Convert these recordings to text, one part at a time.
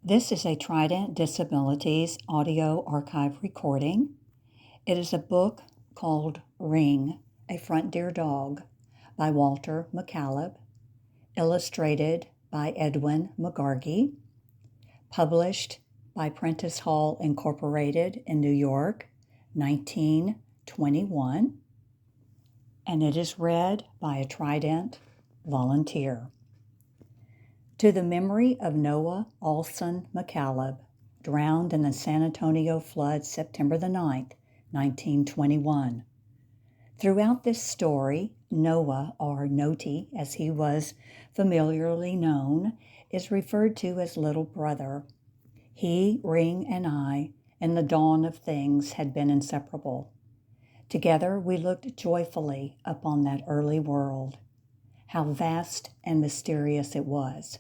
This is a Trident Disabilities audio archive recording. It is a book called Ring, a Frontier Dog by Walter McCaleb, illustrated by Edwin McGargy, published by Prentice Hall Incorporated in New York, 1921, and it is read by a Trident volunteer. To the memory of Noah Alson McCaleb, drowned in the San Antonio flood September the 9th, 1921. Throughout this story, Noah, or Noti as he was familiarly known, is referred to as little brother. He, Ring, and I, in the dawn of things, had been inseparable. Together we looked joyfully upon that early world. How vast and mysterious it was.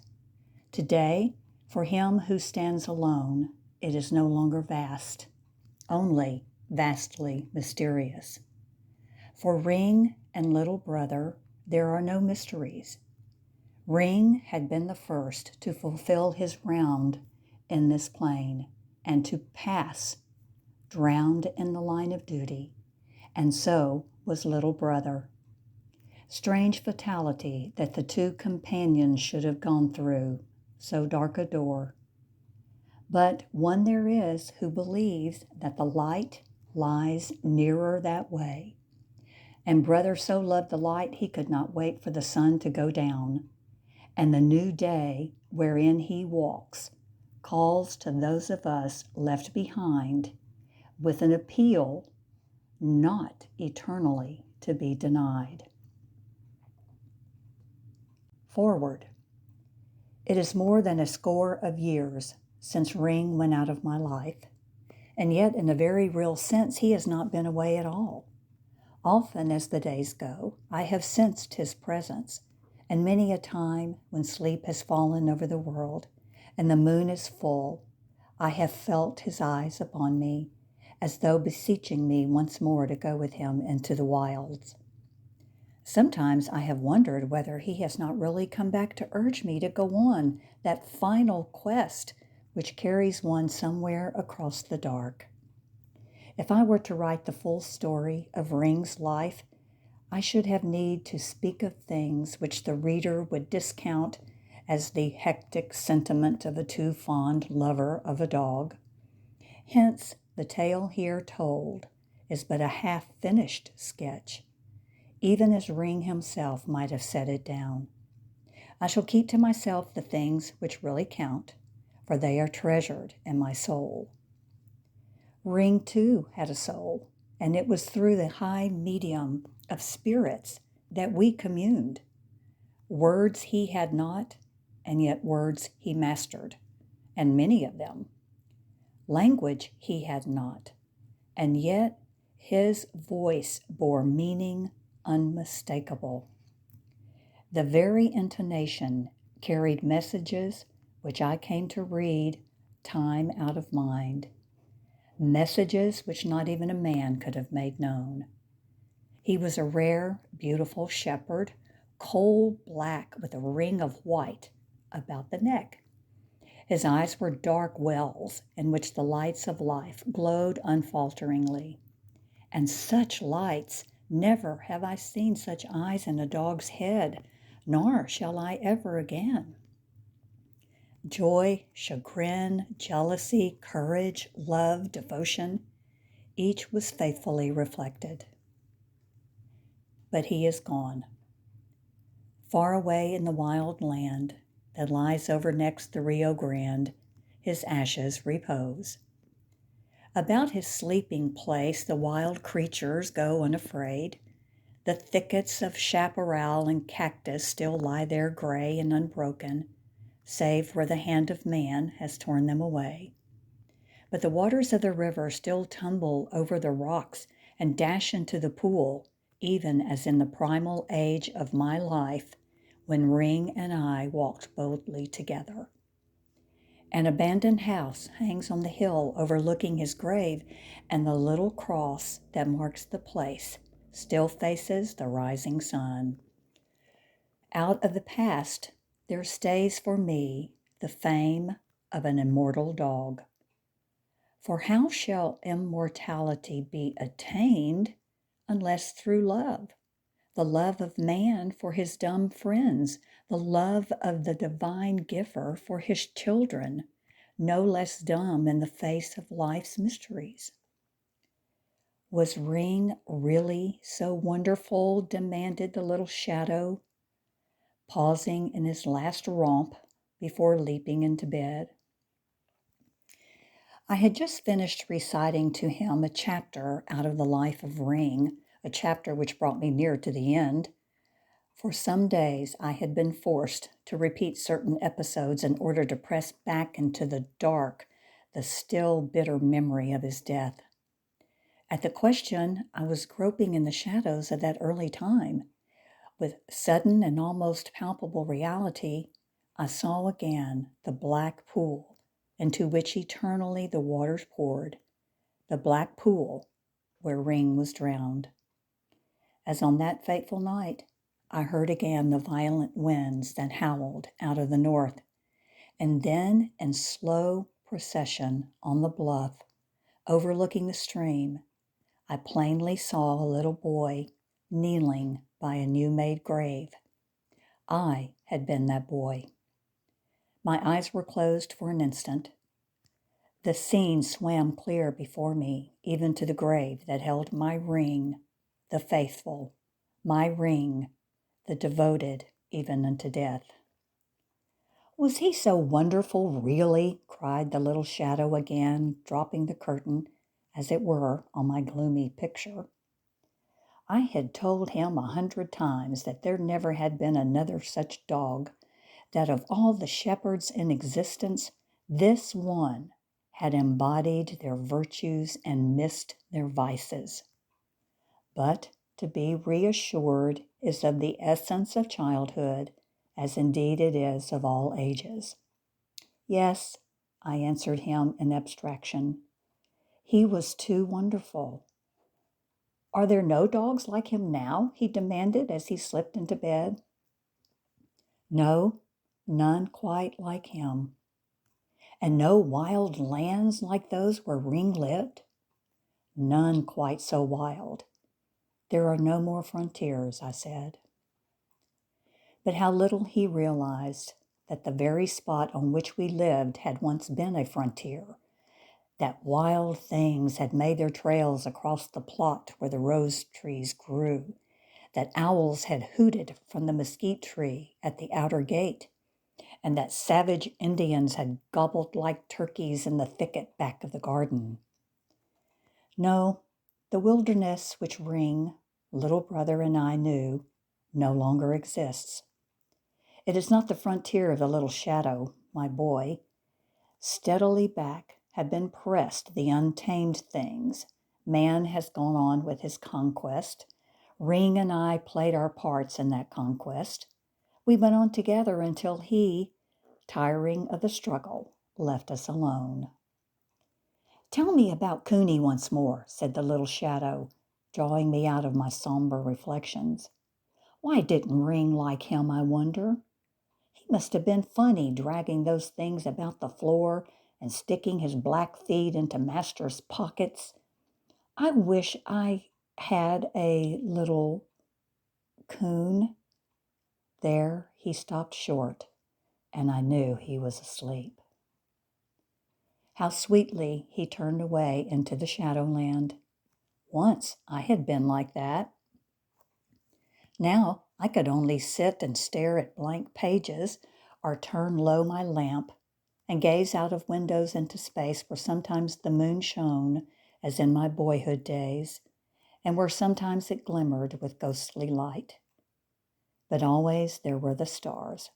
Today, for him who stands alone, it is no longer vast, only vastly mysterious. For Ring and little brother, there are no mysteries. Ring had been the first to fulfill his round in this plane and to pass, drowned in the line of duty, and so was little brother. Strange fatality that the two companions should have gone through so dark a door. But one there is who believes that the light lies nearer that way. And brother so loved the light he could not wait for the sun to go down. And the new day wherein he walks calls to those of us left behind with an appeal not eternally to be denied. Forward. It is more than a score of years since Ring went out of my life, and yet in a very real sense he has not been away at all. Often as the days go, I have sensed his presence, and many a time when sleep has fallen over the world and the moon is full, I have felt his eyes upon me, as though beseeching me once more to go with him into the wilds. Sometimes I have wondered whether he has not really come back to urge me to go on that final quest which carries one somewhere across the dark. If I were to write the full story of Ring's life, I should have need to speak of things which the reader would discount as the hectic sentiment of a too fond lover of a dog. Hence, the tale here told is but a half-finished sketch, even as Ring himself might have set it down. I shall keep to myself the things which really count, for they are treasured in my soul. Ring, too, had a soul, and it was through the high medium of spirits that we communed. Words he had not, and yet words he mastered, and many of them. Language he had not, and yet his voice bore meaning unmistakable. The very intonation carried messages which I came to read time out of mind, messages which not even a man could have made known. He was a rare, beautiful shepherd, coal black with a ring of white about the neck. His eyes were dark wells in which the lights of life glowed unfalteringly. And such lights, never have I seen such eyes in a dog's head, nor shall I ever again. Joy, chagrin, jealousy, courage, love, devotion, each was faithfully reflected. But he is gone. Far away in the wild land that lies over next the Rio Grande, his ashes repose. About his sleeping place the wild creatures go unafraid. The thickets of chaparral and cactus still lie there gray and unbroken, save where the hand of man has torn them away. But the waters of the river still tumble over the rocks and dash into the pool, even as in the primal age of my life, when Ring and I walked boldly together. An abandoned house hangs on the hill overlooking his grave, and the little cross that marks the place still faces the rising sun. Out of the past there stays for me the fame of an immortal dog. For how shall immortality be attained unless through love? The love of man for his dumb friends, the love of the divine giver for his children, no less dumb in the face of life's mysteries. Was Ring really so wonderful? Demanded the little shadow, pausing in his last romp before leaping into bed. I had just finished reciting to him a chapter out of the life of Ring, a chapter which brought me near to the end. For some days I had been forced to repeat certain episodes in order to press back into the dark the still bitter memory of his death. At the question, I was groping in the shadows of that early time. With sudden and almost palpable reality, I saw again the black pool into which eternally the waters poured, the black pool where Ring was drowned. As on that fateful night, I heard again the violent winds that howled out of the north, and then in slow procession on the bluff, overlooking the stream, I plainly saw a little boy kneeling by a new-made grave. I had been that boy. My eyes were closed for an instant. The scene swam clear before me, even to the grave that held my Ring, the faithful, my Ring, the devoted even unto death. Was he so wonderful, really? Cried the little shadow again, dropping the curtain, as it were, on my gloomy picture. I had told him 100 times that there never had been another such dog, that of all the shepherds in existence, this one had embodied their virtues and missed their vices. But to be reassured is of the essence of childhood, as indeed it is of all ages. Yes, I answered him in abstraction. He was too wonderful. Are there no dogs like him now? He demanded as he slipped into bed. No, none quite like him. And no wild lands like those where Ring lived? None quite so wild. There are no more frontiers, I said. But how little he realized that the very spot on which we lived had once been a frontier, that wild things had made their trails across the plot where the rose trees grew, that owls had hooted from the mesquite tree at the outer gate, and that savage Indians had gobbled like turkeys in the thicket back of the garden. No, the wilderness which Ring, little brother, and I knew no longer exists. It is not the frontier of the little shadow, my boy. Steadily back have been pressed the untamed things. Man has gone on with his conquest. Ring and I played our parts in that conquest. We went on together until he, tiring of the struggle, left us alone. Tell me about Cooney once more, said the little shadow, drawing me out of my somber reflections. Why didn't Ring like him, I wonder? He must have been funny dragging those things about the floor and sticking his black feet into Master's pockets. I wish I had a little coon. There he stopped short, and I knew he was asleep. How sweetly he turned away into the shadowland. Once I had been like that. Now I could only sit and stare at blank pages or turn low my lamp and gaze out of windows into space where sometimes the moon shone, as in my boyhood days, and where sometimes it glimmered with ghostly light. But always there were the stars.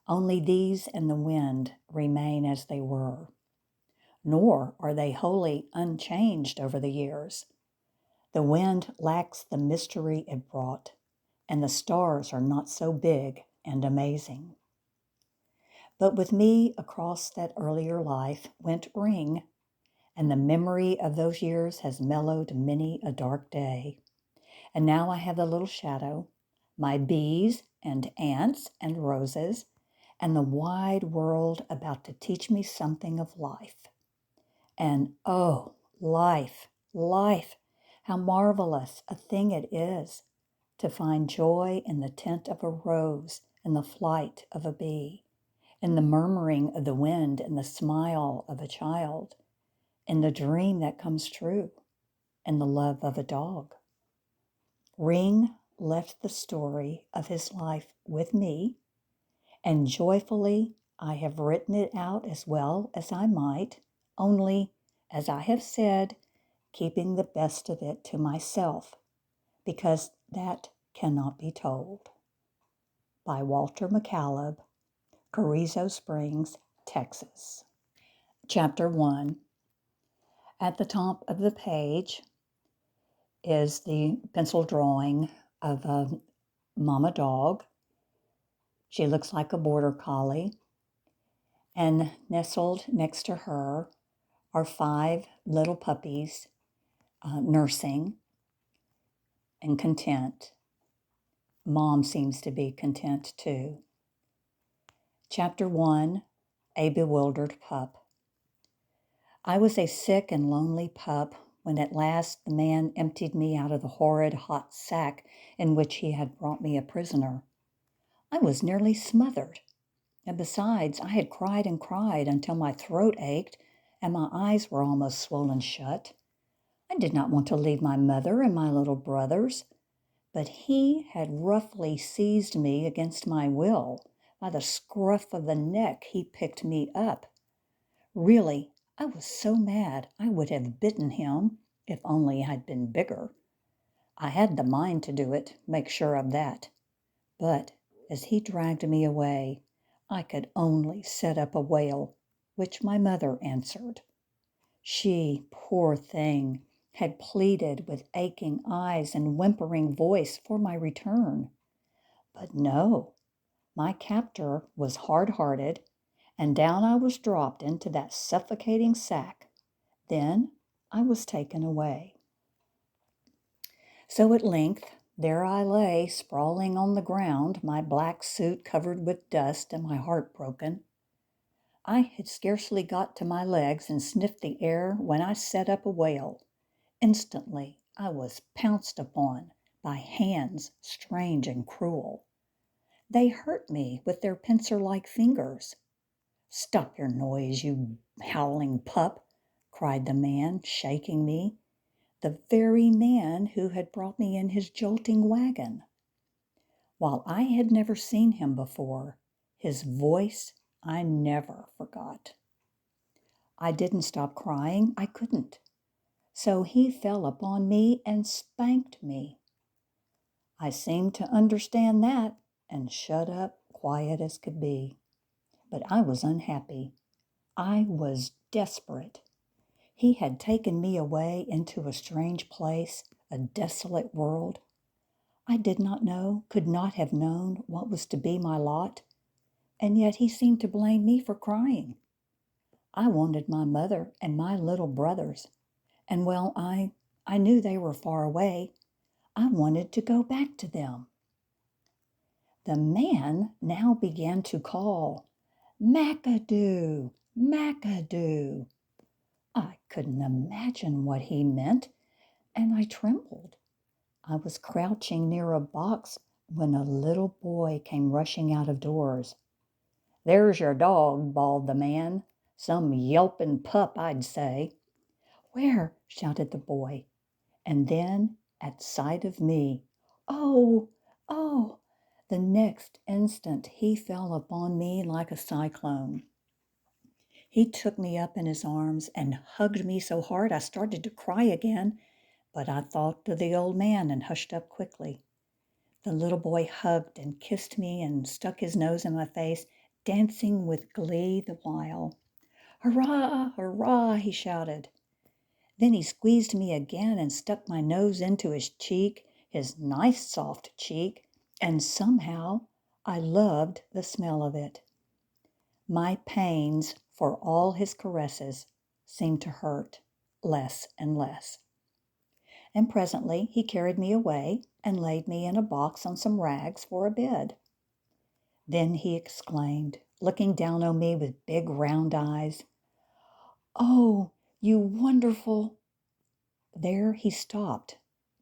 Only these and the wind remain as they were. Nor are they wholly unchanged over the years. The wind lacks the mystery it brought, and the stars are not so big and amazing. But with me across that earlier life went Ring, and the memory of those years has mellowed many a dark day. And now I have the little shadow, my bees and ants and roses, and the wide world about to teach me something of life. And oh, life, life, how marvelous a thing it is to find joy in the tint of a rose and the flight of a bee, in the murmuring of the wind and the smile of a child, in the dream that comes true, and the love of a dog. Ring left the story of his life with me, and joyfully I have written it out as well as I might, only, as I have said, keeping the best of it to myself, because that cannot be told. By Walter McCaleb, Carrizo Springs, Texas. Chapter 1. At the top of the page is the pencil drawing of a mama dog. She looks like a border collie. And nestled next to her are 5 little puppies nursing and content. Mom seems to be content too. Chapter 1, A Bewildered Pup. I was a sick and lonely pup when at last the man emptied me out of the horrid hot sack in which he had brought me a prisoner. I was nearly smothered, and besides, I had cried and cried until my throat ached and my eyes were almost swollen shut. I did not want to leave my mother and my little brothers, but he had roughly seized me against my will. By the scruff of the neck, he picked me up. Really, I was so mad I would have bitten him, if only I'd been bigger. I had the mind to do it, make sure of that. But as he dragged me away, I could only set up a wail, which my mother answered. She, poor thing, had pleaded with aching eyes and whimpering voice for my return. But no, my captor was hard-hearted, and down I was dropped into that suffocating sack. Then I was taken away. So at length, there I lay, sprawling on the ground, my black suit covered with dust and my heart broken. I had scarcely got to my legs and sniffed the air when I set up a wail. Instantly I was pounced upon by hands strange and cruel. They hurt me with their pincer-like fingers. "Stop your noise, you howling pup," cried the man, shaking me, the very man who had brought me in his jolting wagon. While I had never seen him before, his voice I never forgot. I didn't stop crying, I couldn't. So he fell upon me and spanked me. I seemed to understand that and shut up, quiet as could be. But I was unhappy. I was desperate. He had taken me away into a strange place, a desolate world. I did not know, could not have known what was to be my lot, and yet he seemed to blame me for crying. I wanted my mother and my little brothers, and well, I knew they were far away. I wanted to go back to them. The man now began to call, "McAdoo, McAdoo." I couldn't imagine what he meant, and I trembled. I was crouching near a box when a little boy came rushing out of doors. "There's your dog," bawled the man. "Some yelping pup, I'd say." "Where?" shouted the boy. And then, at sight of me, "Oh, oh!" The next instant he fell upon me like a cyclone. He took me up in his arms and hugged me so hard I started to cry again, but I thought of the old man and hushed up quickly. The little boy hugged and kissed me and stuck his nose in my face, dancing with glee the while. "Hurrah, hurrah!" he shouted. Then he squeezed me again and stuck my nose into his cheek, his nice soft cheek, and somehow I loved the smell of it. My pains for all his caresses seemed to hurt less and less. And presently he carried me away and laid me in a box on some rags for a bed. Then he exclaimed, looking down on me with big round eyes. "Oh, you wonderful—" There he stopped,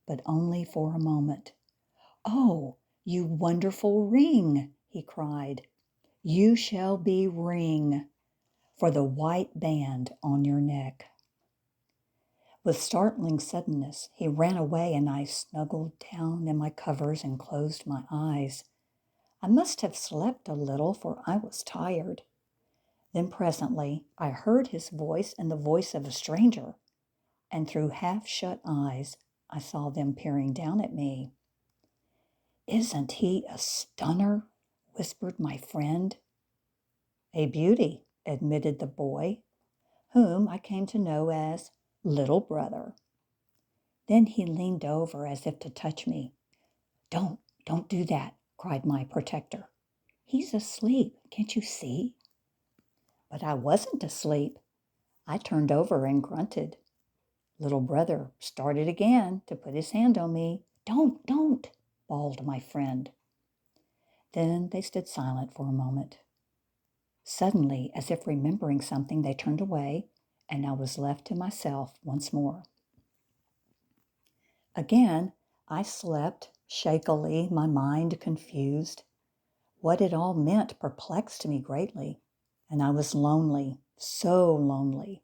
but only for a moment. "Oh, you wonderful ring!" he cried. "You shall be ring for the white band on your neck." With startling suddenness, he ran away, and I snuggled down in my covers and closed my eyes. I must have slept a little, for I was tired. Then presently I heard his voice and the voice of a stranger, and through half-shut eyes I saw them peering down at me. "Isn't he a stunner?" whispered my friend. "A beauty," admitted the boy, whom I came to know as Little Brother. Then he leaned over as if to touch me. Don't do that," cried my protector. "He's asleep, can't you see?" But I wasn't asleep. I turned over and grunted. Little Brother started again to put his hand on me. Don't," bawled my friend. Then they stood silent for a moment. Suddenly, as if remembering something, they turned away, and I was left to myself once more. Again, I slept shakily, my mind confused. What it all meant perplexed me greatly, and I was lonely, so lonely.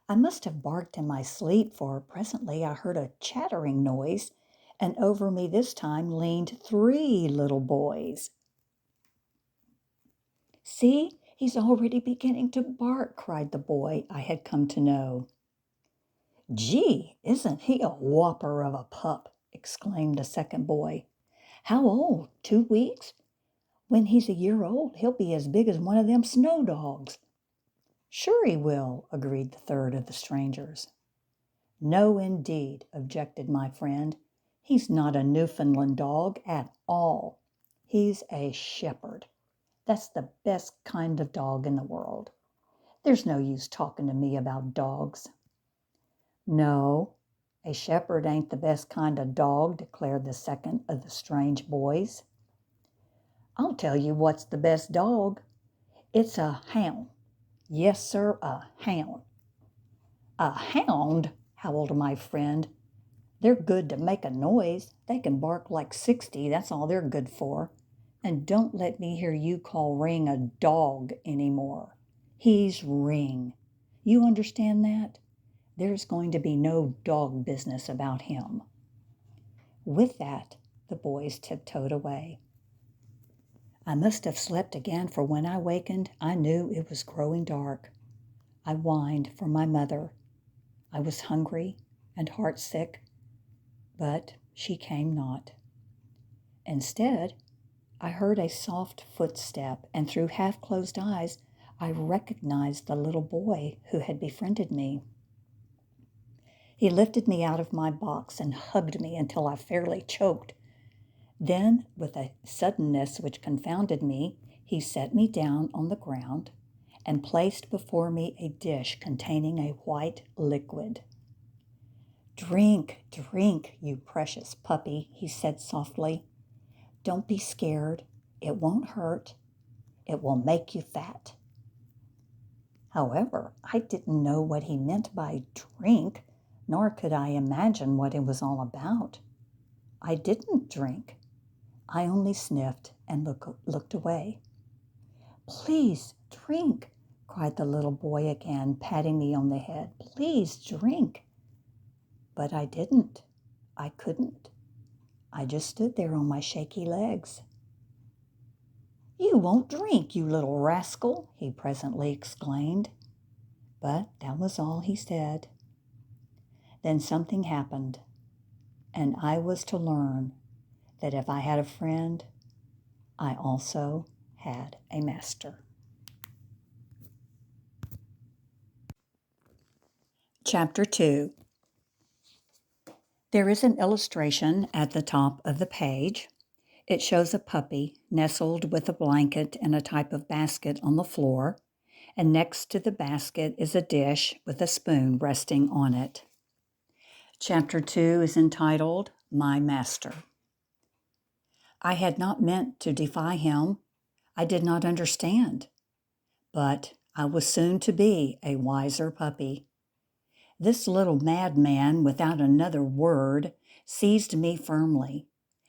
I must have barked in my sleep, for presently I heard a chattering noise, and over me this time leaned 3 little boys. "See, he's already beginning to bark," cried the boy I had come to know. "Gee, isn't he a whopper of a pup!" exclaimed a second boy. "How old? 2 weeks? When he's a year old, he'll be as big as one of them snow dogs." "Sure he will," agreed the third of the strangers. "No, indeed," objected my friend. "He's not a Newfoundland dog at all. He's a shepherd. That's the best kind of dog in the world. There's no use talking to me about dogs." "No, a shepherd ain't the best kind of dog," declared the second of the strange boys. "I'll tell you what's the best dog. It's a hound. Yes, sir, a hound." "A hound?" howled my friend. "They're good to make a noise. They can bark like 60, that's all they're good for. And don't let me hear you call Ring a dog anymore. He's Ring. You understand that? There's going to be no dog business about him." With that, the boys tiptoed away. I must have slept again, for when I wakened, I knew it was growing dark. I whined for my mother. I was hungry and heartsick, but she came not. Instead, I heard a soft footstep, and through half-closed eyes, I recognized the little boy who had befriended me. He lifted me out of my box and hugged me until I fairly choked. Then, with a suddenness which confounded me, he set me down on the ground and placed before me a dish containing a white liquid. "Drink, drink, you precious puppy," he said softly. "Don't be scared. It won't hurt. It will make you fat." However, I didn't know what he meant by drink, nor could I imagine what it was all about. I didn't drink. I only sniffed and looked away. "Please drink," cried the little boy again, patting me on the head. "Please drink." But I didn't. I couldn't. I just stood there on my shaky legs. "You won't drink, you little rascal," he presently exclaimed. But that was all he said. Then something happened, and I was to learn that if I had a friend, I also had a master. Chapter 2. There is an illustration at the top of the page. It shows a puppy nestled with a blanket and a type of basket on the floor, and next to the basket is a dish with a spoon resting on it. Chapter 2 is entitled, My Master. I had not meant to defy him. I did not understand, but I was soon to be a wiser puppy. This little madman, without another word, seized me firmly,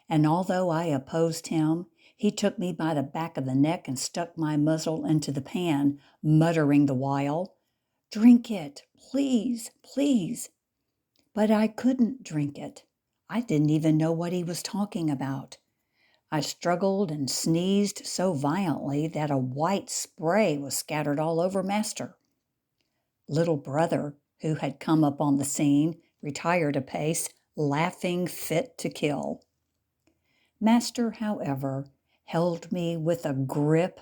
and although I opposed him, he took me by the back of the neck and stuck my muzzle into the pan, muttering the while, "Drink it, please, please." But I couldn't drink it. I didn't even know what he was talking about. I struggled and sneezed so violently that a white spray was scattered all over Master. Little brother, who had come up on the scene, retired a pace, laughing fit to kill. Master, however, held me with a grip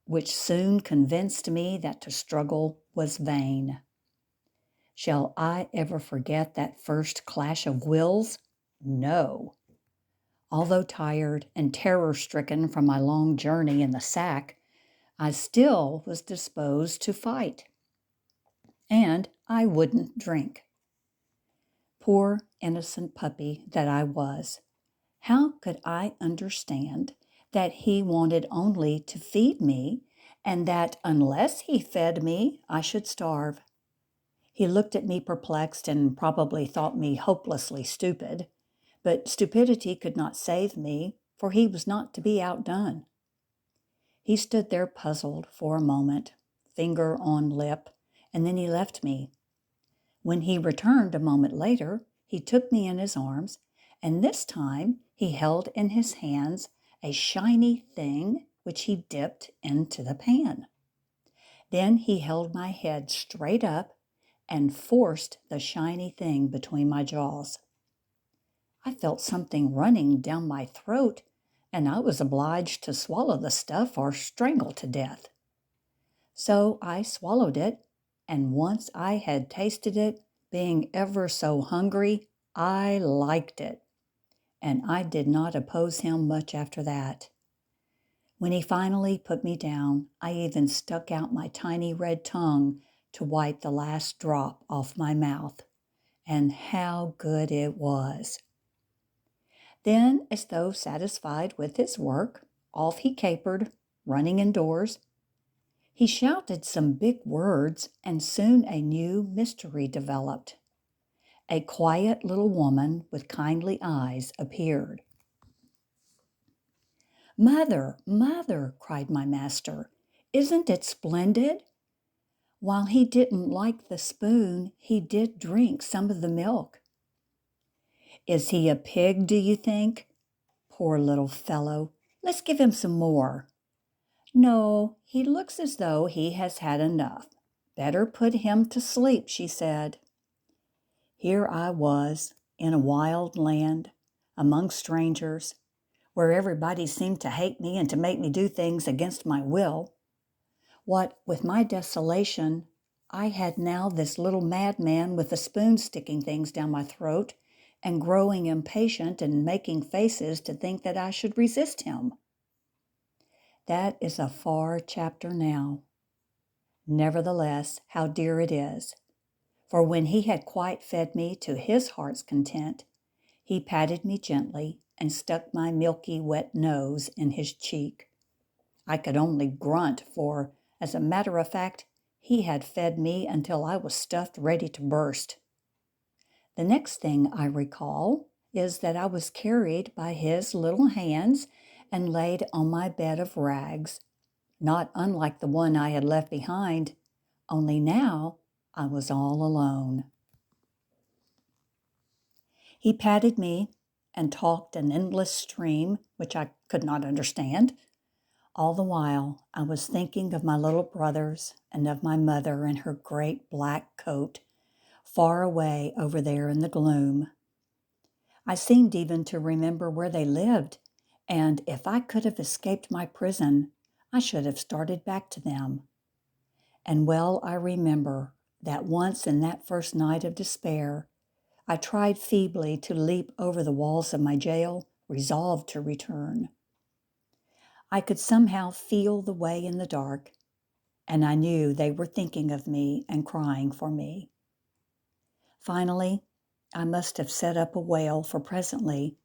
which soon convinced me that to struggle was vain. Shall I ever forget that first clash of wills? No. Although tired and terror-stricken from my long journey in the sack, I still was disposed to fight. And I wouldn't drink. Poor innocent puppy that I was. How could I understand that he wanted only to feed me, and that unless he fed me, I should starve? He looked at me perplexed and probably thought me hopelessly stupid, but stupidity could not save me, for he was not to be outdone. He stood there puzzled for a moment, finger on lip, and then he left me. When he returned a moment later, he took me in his arms, and this time he held in his hands a shiny thing which he dipped into the pan. Then he held my head straight up and forced the shiny thing between my jaws. I felt something running down my throat, and I was obliged to swallow the stuff or strangle to death. So I swallowed it, and once I had tasted it, being ever so hungry, I liked it, and I did not oppose him much after that. When he finally put me down, I even stuck out my tiny red tongue to wipe the last drop off my mouth, and how good it was. Then, as though satisfied with his work, off he capered, running indoors. He shouted some big words, and soon a new mystery developed. A quiet little woman with kindly eyes appeared. "Mother, mother," cried my master, "isn't it splendid? While he didn't like the spoon, he did drink some of the milk." "Is he a pig, do you think? Poor little fellow. Let's give him some more." "No, he looks as though he has had enough. Better put him to sleep," she said. Here I was, in a wild land, among strangers, where everybody seemed to hate me and to make me do things against my will. What with my desolation, I had now this little madman with a spoon sticking things down my throat and growing impatient and making faces to think that I should resist him. That is a far chapter now. Nevertheless, how dear it is. For when he had quite fed me to his heart's content, he patted me gently and stuck my milky wet nose in his cheek. I could only grunt, for, as a matter of fact, he had fed me until I was stuffed ready to burst. The next thing I recall is that I was carried by his little hands and laid on my bed of rags, not unlike the one I had left behind, only now I was all alone. He patted me and talked an endless stream, which I could not understand. All the while, I was thinking of my little brothers and of my mother in her great black coat, far away over there in the gloom. I seemed even to remember where they lived, and if I could have escaped my prison, I should have started back to them. And well I remember that once in that first night of despair, I tried feebly to leap over the walls of my jail, resolved to return. I could somehow feel the way in the dark, and I knew they were thinking of me and crying for me. Finally, I must have set up a wail, for presently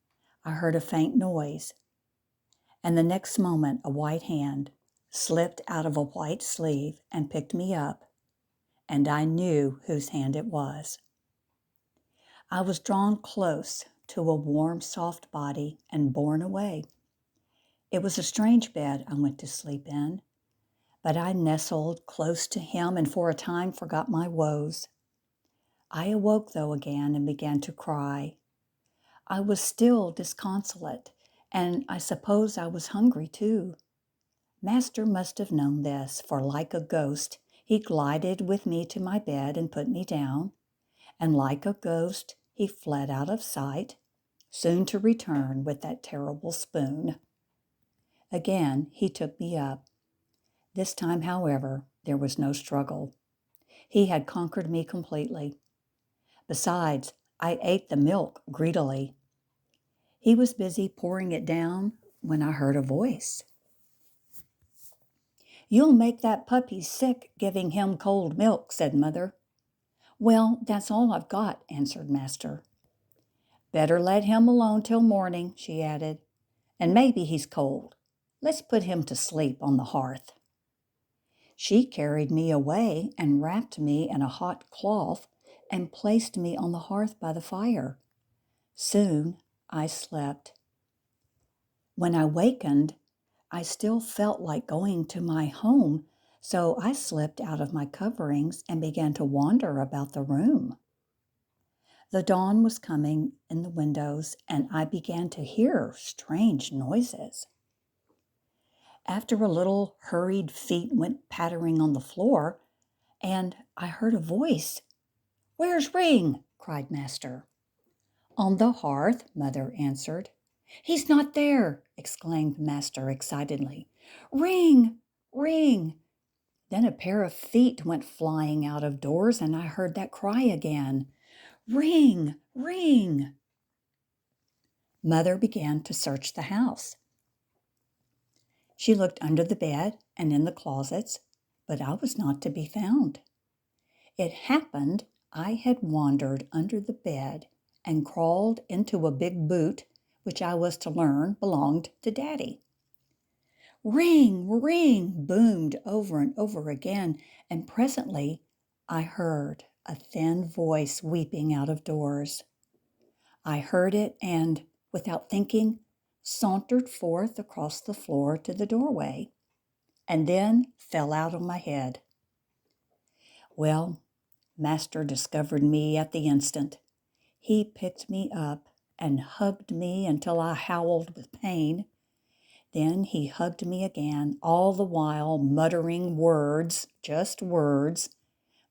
I heard a faint noise, and the next moment a white hand, slipped out of a white sleeve and picked me up, and I knew whose hand it was. I was drawn close to a warm, soft body and borne away. It was a strange bed I went to sleep in, but I nestled close to him and for a time forgot my woes. I awoke, though, again and began to cry. I was still disconsolate, and I suppose I was hungry, too. Master must have known this, for like a ghost, he glided with me to my bed and put me down, and like a ghost, he fled out of sight, soon to return with that terrible spoon. Again, he took me up. This time, however, there was no struggle. He had conquered me completely. Besides, I ate the milk greedily. He was busy pouring it down when I heard a voice. "You'll make that puppy sick giving him cold milk," said Mother. "Well, that's all I've got," answered Master. "Better let him alone till morning," she added. "And maybe he's cold. Let's put him to sleep on the hearth." She carried me away and wrapped me in a hot cloth and placed me on the hearth by the fire. Soon I slept. When I wakened, I still felt like going to my home, so I slipped out of my coverings and began to wander about the room. The dawn was coming in the windows, and I began to hear strange noises. After a little, hurried feet went pattering on the floor, and I heard a voice. "Where's Ring?" cried Master. "On the hearth," Mother answered. "He's not there!" exclaimed Master excitedly. "Ring! Ring!" Then a pair of feet went flying out of doors, and I heard that cry again. "Ring! Ring!" Mother began to search the house. She looked under the bed and in the closets, but I was not to be found. It happened I had wandered under the bed and crawled into a big boot, which I was to learn belonged to Daddy. "Ring! Ring!" boomed over and over again, and presently I heard a thin voice weeping out of doors. I heard it and, without thinking, sauntered forth across the floor to the doorway, and then fell out on my head. Well, Master discovered me at the instant. He picked me up and hugged me until I howled with pain. Then he hugged me again, all the while muttering words, just words.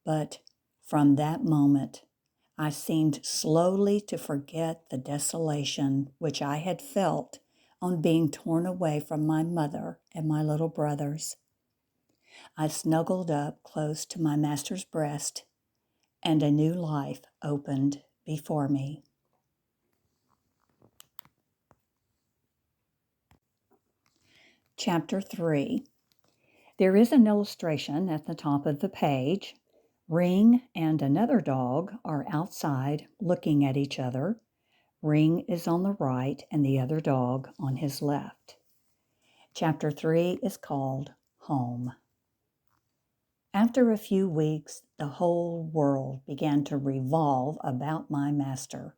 But from that moment, I seemed slowly to forget the desolation which I had felt on being torn away from my mother and my little brothers. I snuggled up close to my master's breast, and a new life opened before me. Chapter 3. There is an illustration at the top of the page. Ring and another dog are outside looking at each other. Ring is on the right and the other dog on his left. Chapter 3 is called Home. After a few weeks, the whole world began to revolve about my master.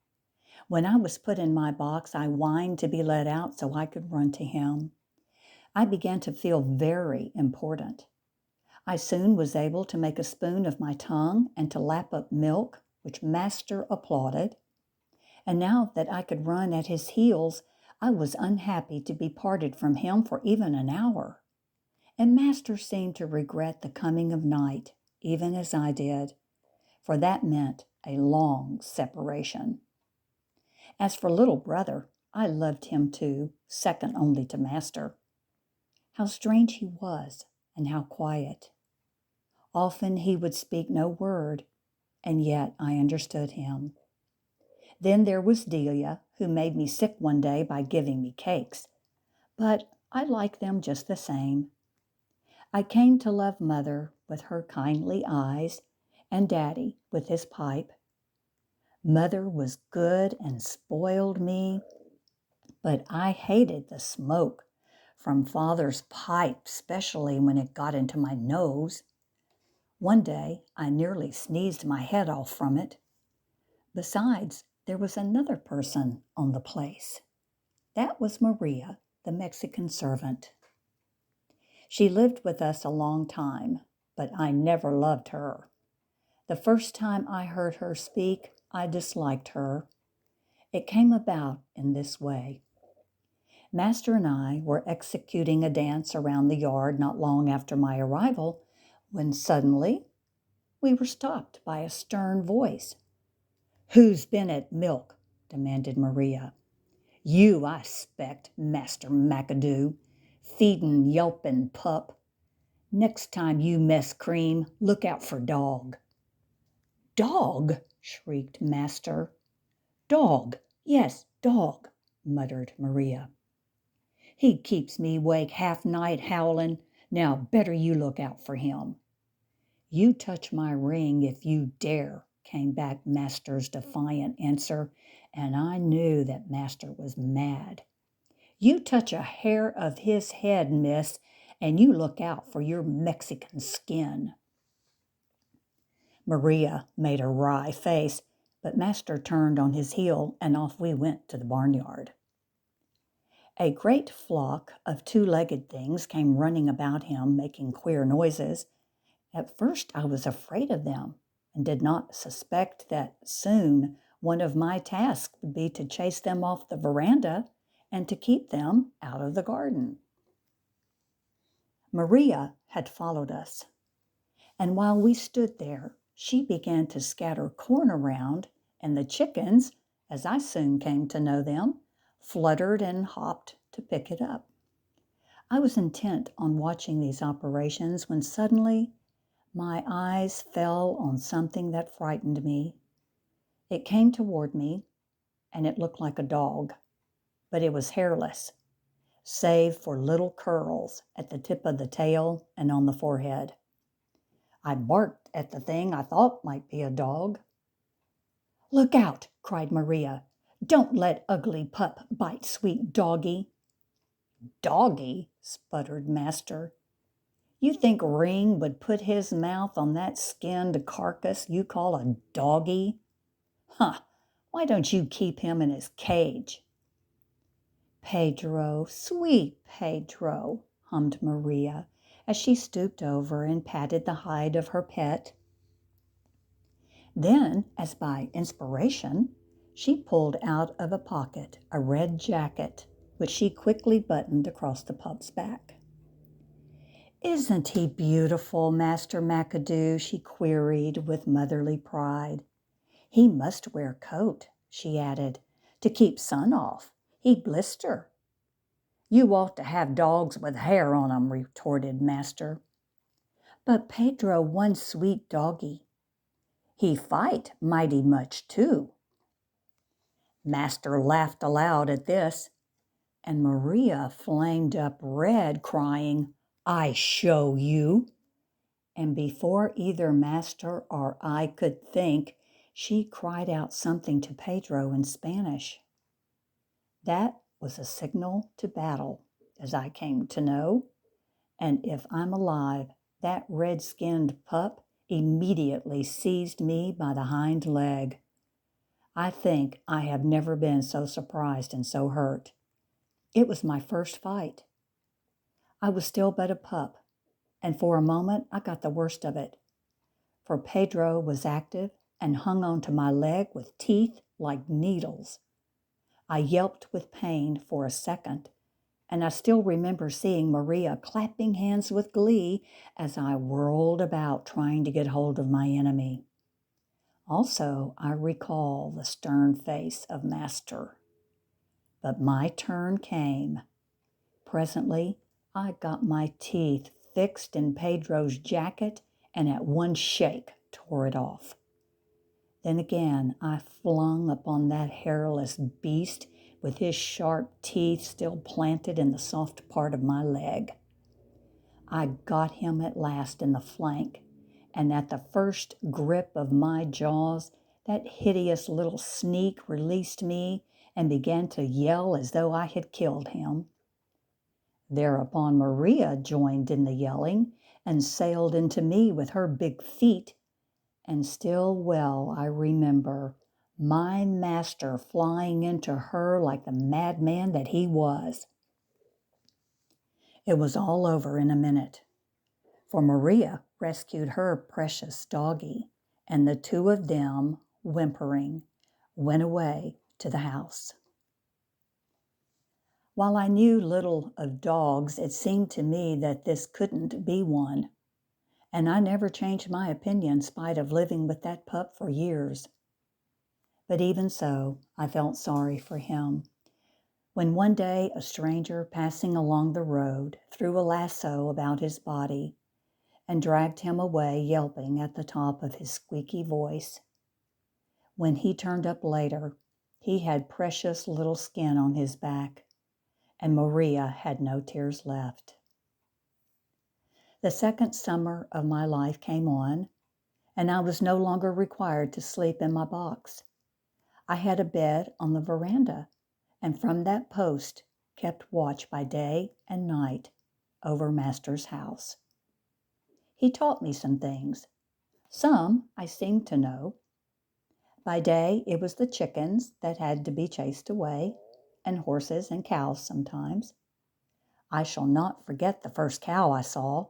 When I was put in my box, I whined to be let out so I could run to him. I began to feel very important. I soon was able to make a spoon of my tongue and to lap up milk, which Master applauded. And now that I could run at his heels, I was unhappy to be parted from him for even an hour. And Master seemed to regret the coming of night, even as I did, for that meant a long separation. As for little brother, I loved him too, second only to Master. How strange he was, and how quiet. Often he would speak no word, and yet I understood him. Then there was Delia, who made me sick one day by giving me cakes, but I liked them just the same. I came to love Mother with her kindly eyes, and Daddy with his pipe. Mother was good and spoiled me, but I hated the smoke from Father's pipe, especially when it got into my nose. One day, I nearly sneezed my head off from it. Besides, there was another person on the place. That was Maria, the Mexican servant. She lived with us a long time, but I never loved her. The first time I heard her speak, I disliked her. It came about in this way. Master and I were executing a dance around the yard not long after my arrival, when suddenly we were stopped by a stern voice. "Who's been at milk?" demanded Maria. "You, I expect, Master McAdoo, feedin' yelpin' pup. Next time you mess cream, look out for dog." "Dog!" shrieked Master. "Dog, yes, dog," muttered Maria. "He keeps me wake half night howlin'. Now better you look out for him." "You touch my ring if you dare," came back Master's defiant answer, and I knew that Master was mad. "You touch a hair of his head, miss, and you look out for your Mexican skin." Maria made a wry face, but Master turned on his heel, and off we went to the barnyard. A great flock of two-legged things came running about him, making queer noises. At first I was afraid of them, and did not suspect that soon one of my tasks would be to chase them off the veranda and to keep them out of the garden. Maria had followed us, and while we stood there, she began to scatter corn around, and the chickens, as I soon came to know them, fluttered and hopped to pick it up. I was intent on watching these operations when suddenly my eyes fell on something that frightened me. It came toward me, and it looked like a dog, but it was hairless, save for little curls at the tip of the tail and on the forehead. I barked at the thing I thought might be a dog. "Look out!" cried Maria. "Don't let ugly pup bite sweet doggy." "Doggy?" sputtered Master. "You think Ring would put his mouth on that skinned carcass you call a doggy? Huh! Why don't you keep him in his cage?" "Pedro, sweet Pedro," hummed Maria as she stooped over and patted the hide of her pet. Then, as by inspiration, she pulled out of a pocket a red jacket, which she quickly buttoned across the pup's back. "Isn't he beautiful, Master McAdoo?" she queried with motherly pride. "He must wear coat," she added, "to keep sun off. He'd blister." "You ought to have dogs with hair on 'em," retorted Master. "But Pedro one sweet doggy. He fight mighty much, too." Master laughed aloud at this, and Maria flamed up red, crying, "I show you." And before either Master or I could think, she cried out something to Pedro in Spanish. That was a signal to battle, as I came to know, and if I'm alive, that red-skinned pup immediately seized me by the hind leg. I think I have never been so surprised and so hurt. It was my first fight. I was still but a pup, and for a moment I got the worst of it, for Pedro was active and hung onto my leg with teeth like needles. I yelped with pain for a second, and I still remember seeing Maria clapping hands with glee as I whirled about trying to get hold of my enemy. Also, I recall the stern face of Master. But my turn came. Presently, I got my teeth fixed in Pedro's jacket and at one shake tore it off. Then again I flung upon that hairless beast with his sharp teeth still planted in the soft part of my leg. I got him at last in the flank, and at the first grip of my jaws, that hideous little sneak released me and began to yell as though I had killed him. Thereupon Maria joined in the yelling and sailed into me with her big feet, and still well I remember my master flying into her like the madman that he was. It was all over in a minute, for Maria rescued her precious doggie, and the two of them, whimpering, went away to the house. While I knew little of dogs, it seemed to me that this couldn't be one, and I never changed my opinion in spite of living with that pup for years. But even so, I felt sorry for him. When one day a stranger passing along the road threw a lasso about his body and dragged him away yelping at the top of his squeaky voice. When he turned up later, he had precious little skin on his back, and Maria had no tears left. The second summer of my life came on, and I was no longer required to sleep in my box. I had a bed on the veranda, and from that post kept watch by day and night over Master's house. He taught me some things. Some I seemed to know. By day, it was the chickens that had to be chased away, and horses and cows sometimes. I shall not forget the first cow I saw.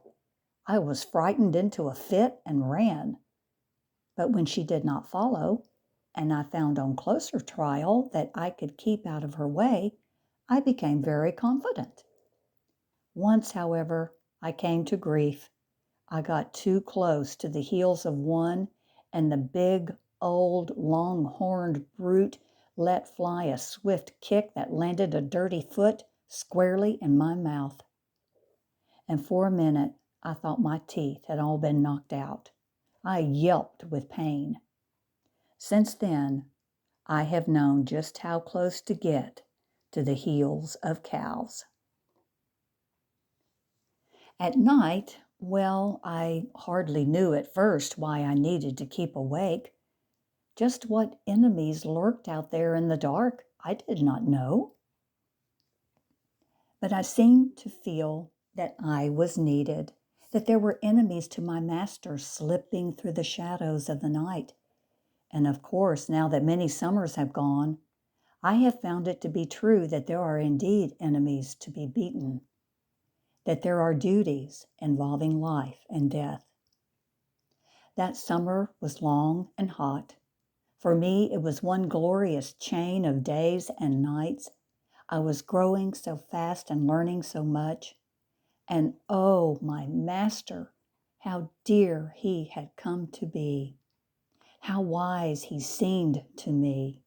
I was frightened into a fit and ran. But when she did not follow, and I found on closer trial that I could keep out of her way, I became very confident. Once, however, I came to grief. I got too close to the heels of one, and the big, old, long-horned brute let fly a swift kick that landed a dirty foot squarely in my mouth. And for a minute, I thought my teeth had all been knocked out. I yelped with pain. Since then, I have known just how close to get to the heels of cows. At night, well, I hardly knew at first why I needed to keep awake. Just what enemies lurked out there in the dark, I did not know. But I seemed to feel that I was needed, that there were enemies to my master slipping through the shadows of the night. And of course, now that many summers have gone, I have found it to be true that there are indeed enemies to be beaten, that there are duties involving life and death. That summer was long and hot. For me, it was one glorious chain of days and nights. I was growing so fast and learning so much. And oh, my master, how dear he had come to be. How wise he seemed to me.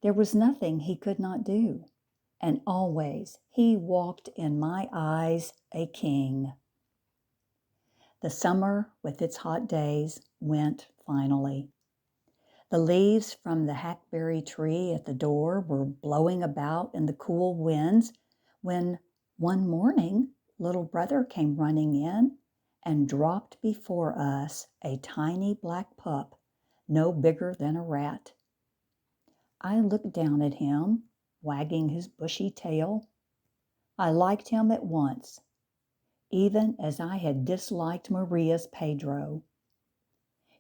There was nothing he could not do. And always he walked in my eyes a king. The summer, with its hot days, went finally. The leaves from the hackberry tree at the door were blowing about in the cool winds when one morning little brother came running in and dropped before us a tiny black pup, no bigger than a rat. I looked down at him, wagging his bushy tail. I liked him at once, even as I had disliked Maria's Pedro.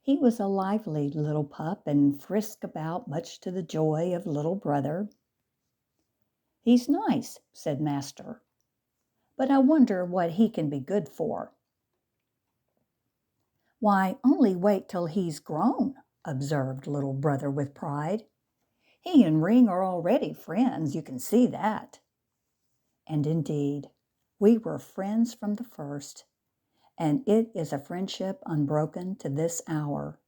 He was a lively little pup and frisked about much to the joy of little brother. "He's nice," said Master, "but I wonder what he can be good for." "Why, only wait till he's grown," observed little brother with pride. "He and Ring are already friends, you can see that." And indeed, we were friends from the first, and it is a friendship unbroken to this hour.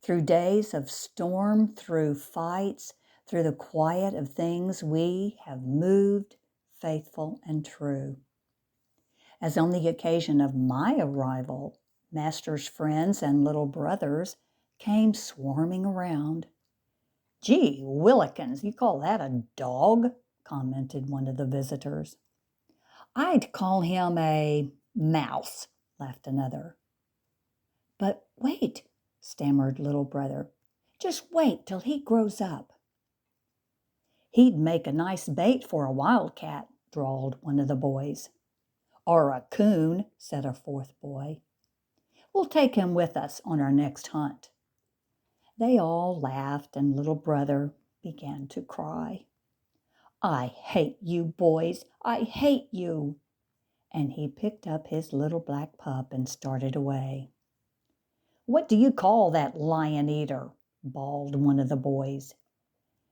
Through days of storm, through fights, through the quiet of things, we have moved faithful and true. As on the occasion of my arrival, Master's friends and little brothers came swarming around. "Gee willikins, you call that a dog?" commented one of the visitors. "I'd call him a mouse," laughed another. "But wait," stammered little brother. "Just wait till he grows up." "He'd make a nice bait for a wildcat," drawled one of the boys. Or a coon, said a fourth boy. We'll take him with us on our next hunt. They all laughed, and little brother began to cry. I hate you boys, I hate you. And he picked up his little black pup and started away. What do you call that lion eater? Bawled one of the boys.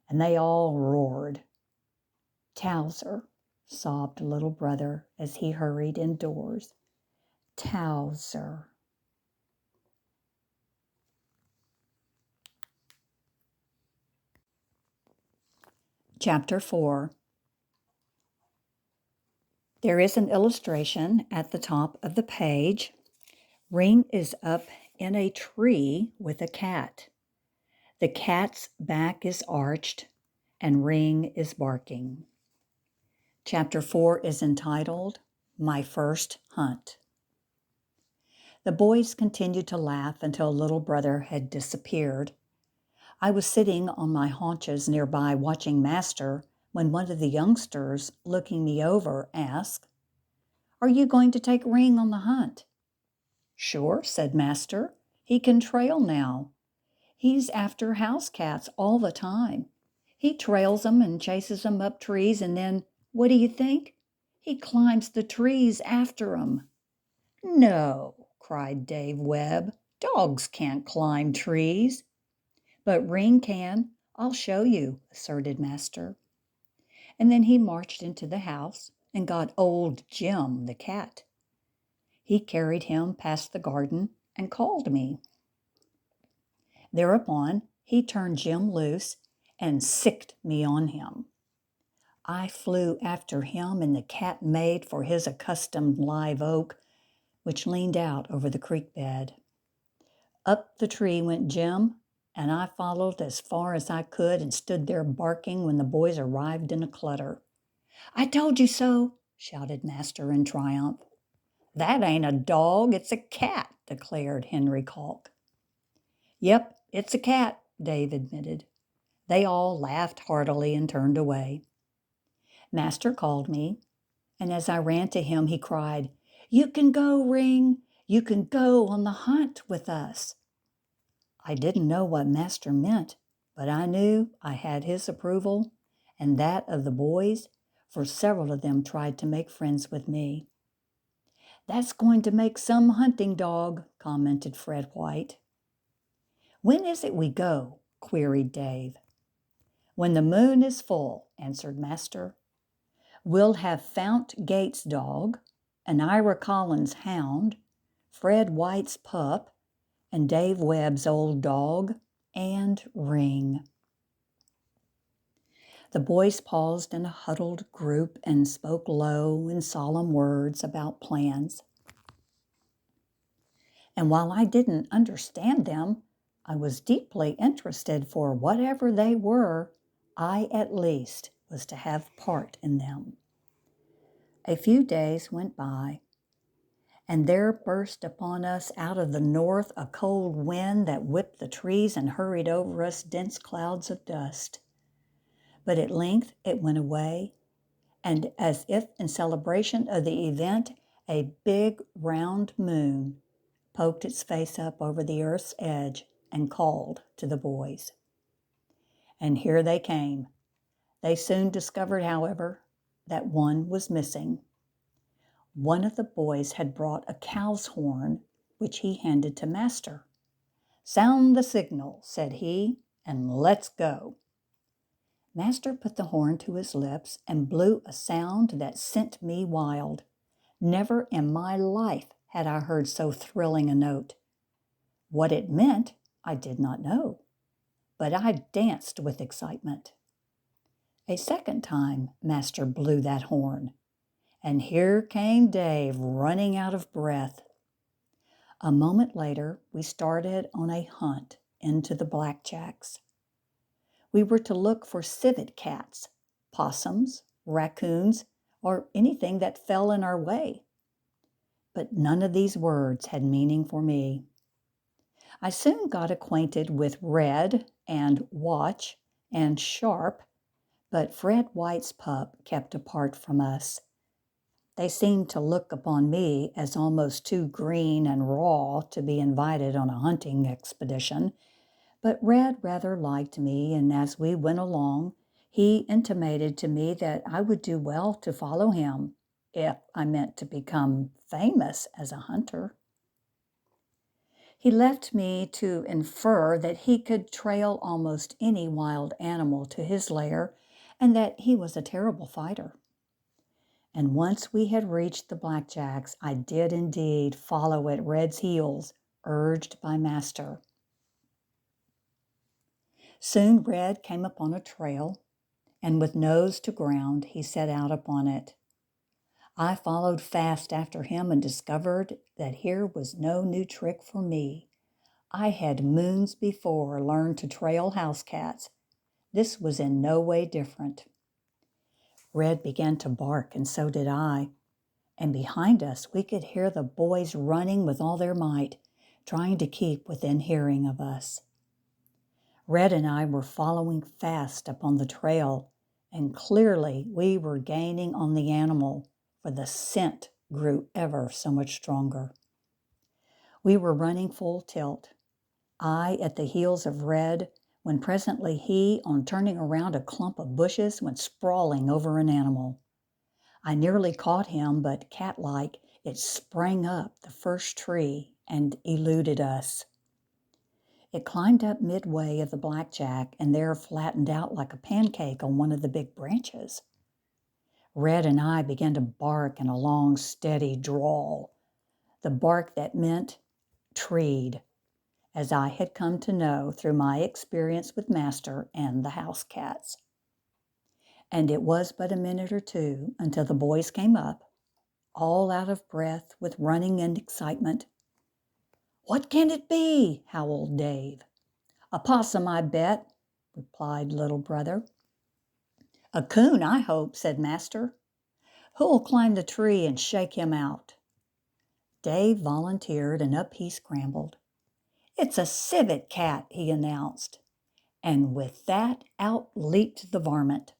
And they all roared. Towser, sobbed little brother as he hurried indoors. Towser. Chapter 4. There is an illustration at the top of the page. Ring is up in a tree with a cat. The cat's back is arched and Ring is barking. Chapter 4 is entitled, My First Hunt. The boys continued to laugh until little brother had disappeared. I was sitting on my haunches nearby watching Master when one of the youngsters, looking me over, asked, Are you going to take Ring on the hunt? Sure, said Master. He can trail now. He's after house cats all the time. He trails them and chases them up trees, and then, what do you think? He climbs the trees after 'em. No, cried Dave Webb. Dogs can't climb trees. But Ring can. I'll show you, asserted Master. And then he marched into the house and got old Jim, the cat. He carried him past the garden and called me. Thereupon, he turned Jim loose and sicked me on him. I flew after him, and the cat made for his accustomed live oak, which leaned out over the creek bed. Up the tree went Jim, and I followed as far as I could and stood there barking when the boys arrived in a clutter. I told you so, shouted Master in triumph. That ain't a dog, it's a cat, declared Henry Calk. Yep, it's a cat, Dave admitted. They all laughed heartily and turned away. Master called me, and as I ran to him, he cried, You can go, Ring. You can go on the hunt with us. I didn't know what Master meant, but I knew I had his approval and that of the boys, for several of them tried to make friends with me. That's going to make some hunting dog, commented Fred White. When is it we go? Queried Dave. When the moon is full, answered Master. We'll have Fount Gates' dog, an Ira Collins hound, Fred White's pup, and Dave Webb's old dog, and Ring. The boys paused in a huddled group and spoke low in solemn words about plans. And while I didn't understand them, I was deeply interested, for whatever they were, I at least was to have part in them. A few days went by, and there burst upon us out of the north a cold wind that whipped the trees and hurried over us dense clouds of dust. But at length it went away, and as if in celebration of the event, a big round moon poked its face up over the earth's edge and called to the boys. And here they came. They soon discovered, however, that one was missing. One of the boys had brought a cow's horn, which he handed to Master. Sound the signal, said he, and let's go. Master put the horn to his lips and blew a sound that sent me wild. Never in my life had I heard so thrilling a note. What it meant, I did not know, but I danced with excitement. A second time, Master blew that horn, and here came Dave running out of breath. A moment later, we started on a hunt into the blackjacks. We were to look for civet cats, possums, raccoons, or anything that fell in our way. But none of these words had meaning for me. I soon got acquainted with red and watch and sharp, But Fred White's pup kept apart from us. They seemed to look upon me as almost too green and raw to be invited on a hunting expedition, but Red rather liked me, and as we went along, he intimated to me that I would do well to follow him if I meant to become famous as a hunter. He left me to infer that he could trail almost any wild animal to his lair and that he was a terrible fighter. And once we had reached the blackjacks, I did indeed follow at Red's heels, urged by Master. Soon Red came upon a trail, and with nose to ground, he set out upon it. I followed fast after him and discovered that here was no new trick for me. I had moons before learned to trail house cats. This was in no way different. Red began to bark, and so did I. And behind us we could hear the boys running with all their might, trying to keep within hearing of us. Red and I were following fast upon the trail, and clearly we were gaining on the animal, for the scent grew ever so much stronger. We were running full tilt, I at the heels of Red, when presently he, on turning around a clump of bushes, went sprawling over an animal. I nearly caught him, but cat-like, it sprang up the first tree and eluded us. It climbed up midway of the blackjack and there flattened out like a pancake on one of the big branches. Red and I began to bark in a long, steady drawl, the bark that meant treed, as I had come to know through my experience with Master and the house cats. And it was but a minute or two until the boys came up, all out of breath with running and excitement. "What can it be?" howled Dave. "A possum, I bet," replied little brother. "A coon, I hope," said Master. "Who'll climb the tree and shake him out?" Dave volunteered, and up he scrambled. "It's a civet cat," he announced. And with that out leaped the varmint.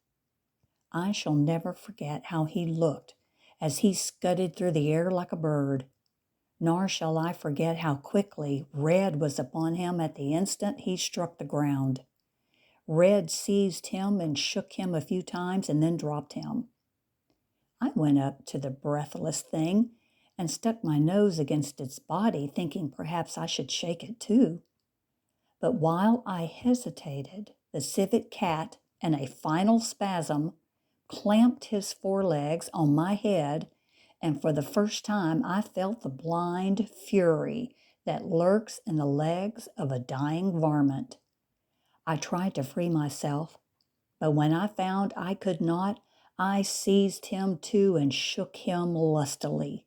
I shall never forget how he looked as he scudded through the air like a bird, nor shall I forget how quickly Red was upon him at the instant he struck the ground. Red seized him and shook him a few times and then dropped him. I went up to the breathless thing and stuck my nose against its body, thinking perhaps I should shake it too. But while I hesitated, the civet cat, in a final spasm, clamped his forelegs on my head, and for the first time I felt the blind fury that lurks in the legs of a dying varmint. I tried to free myself, but when I found I could not, I seized him too and shook him lustily,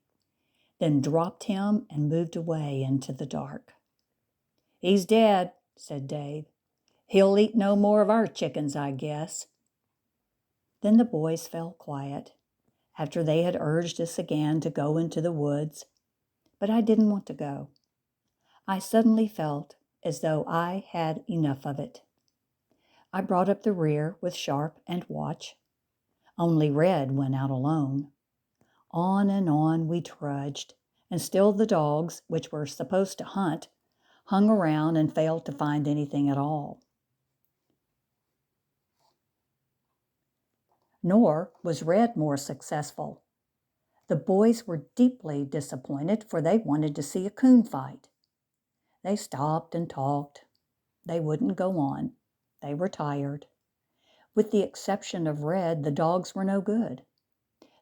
then dropped him and moved away into the dark. "He's dead," said Dave. "He'll eat no more of our chickens, I guess." Then the boys fell quiet, after they had urged us again to go into the woods, but I didn't want to go. I suddenly felt as though I had enough of it. I brought up the rear with Sharp and Watch. Only Red went out alone. On we trudged, and still the dogs, which were supposed to hunt, hung around and failed to find anything at all. Nor was Red more successful. The boys were deeply disappointed, for they wanted to see a coon fight. They stopped and talked. They wouldn't go on. They were tired. With the exception of Red, the dogs were no good.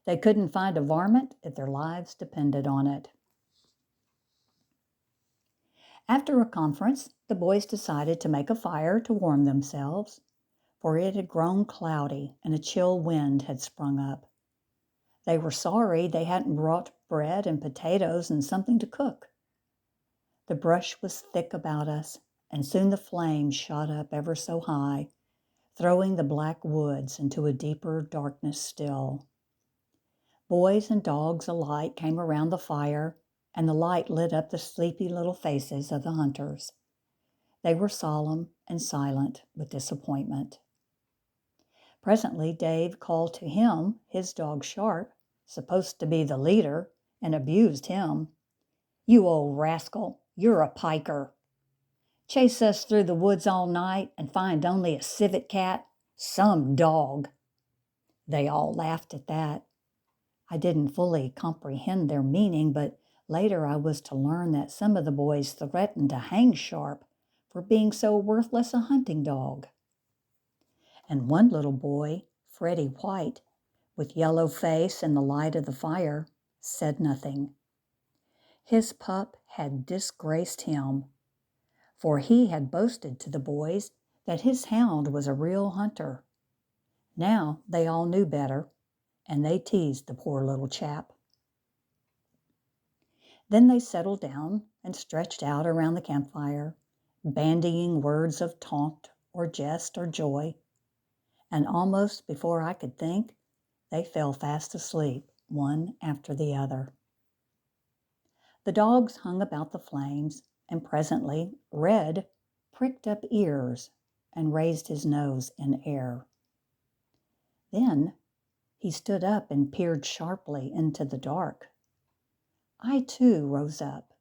They couldn't find a varmint if their lives depended on it. After a conference, the boys decided to make a fire to warm themselves, for it had grown cloudy and a chill wind had sprung up. They were sorry they hadn't brought bread and potatoes and something to cook. The brush was thick about us, and soon the flames shot up ever so high, throwing the black woods into a deeper darkness still. Boys and dogs alike came around the fire, and the light lit up the sleepy little faces of the hunters. They were solemn and silent with disappointment. Presently Dave called to him, his dog Sharp, supposed to be the leader, and abused him. "You old rascal, you're a piker. Chase us through the woods all night and find only a civet cat? Some dog!" They all laughed at that. I didn't fully comprehend their meaning, but later I was to learn that some of the boys threatened to hang Sharp for being so worthless a hunting dog. And one little boy, Freddie White, with yellow face in the light of the fire, said nothing. His pup had disgraced him, for he had boasted to the boys that his hound was a real hunter. Now they all knew better, and they teased the poor little chap. Then they settled down and stretched out around the campfire, bandying words of taunt or jest or joy, and almost before I could think, they fell fast asleep, one after the other. The dogs hung about the flames, and presently Red pricked up ears and raised his nose in air. Then he stood up and peered sharply into the dark. I too rose up,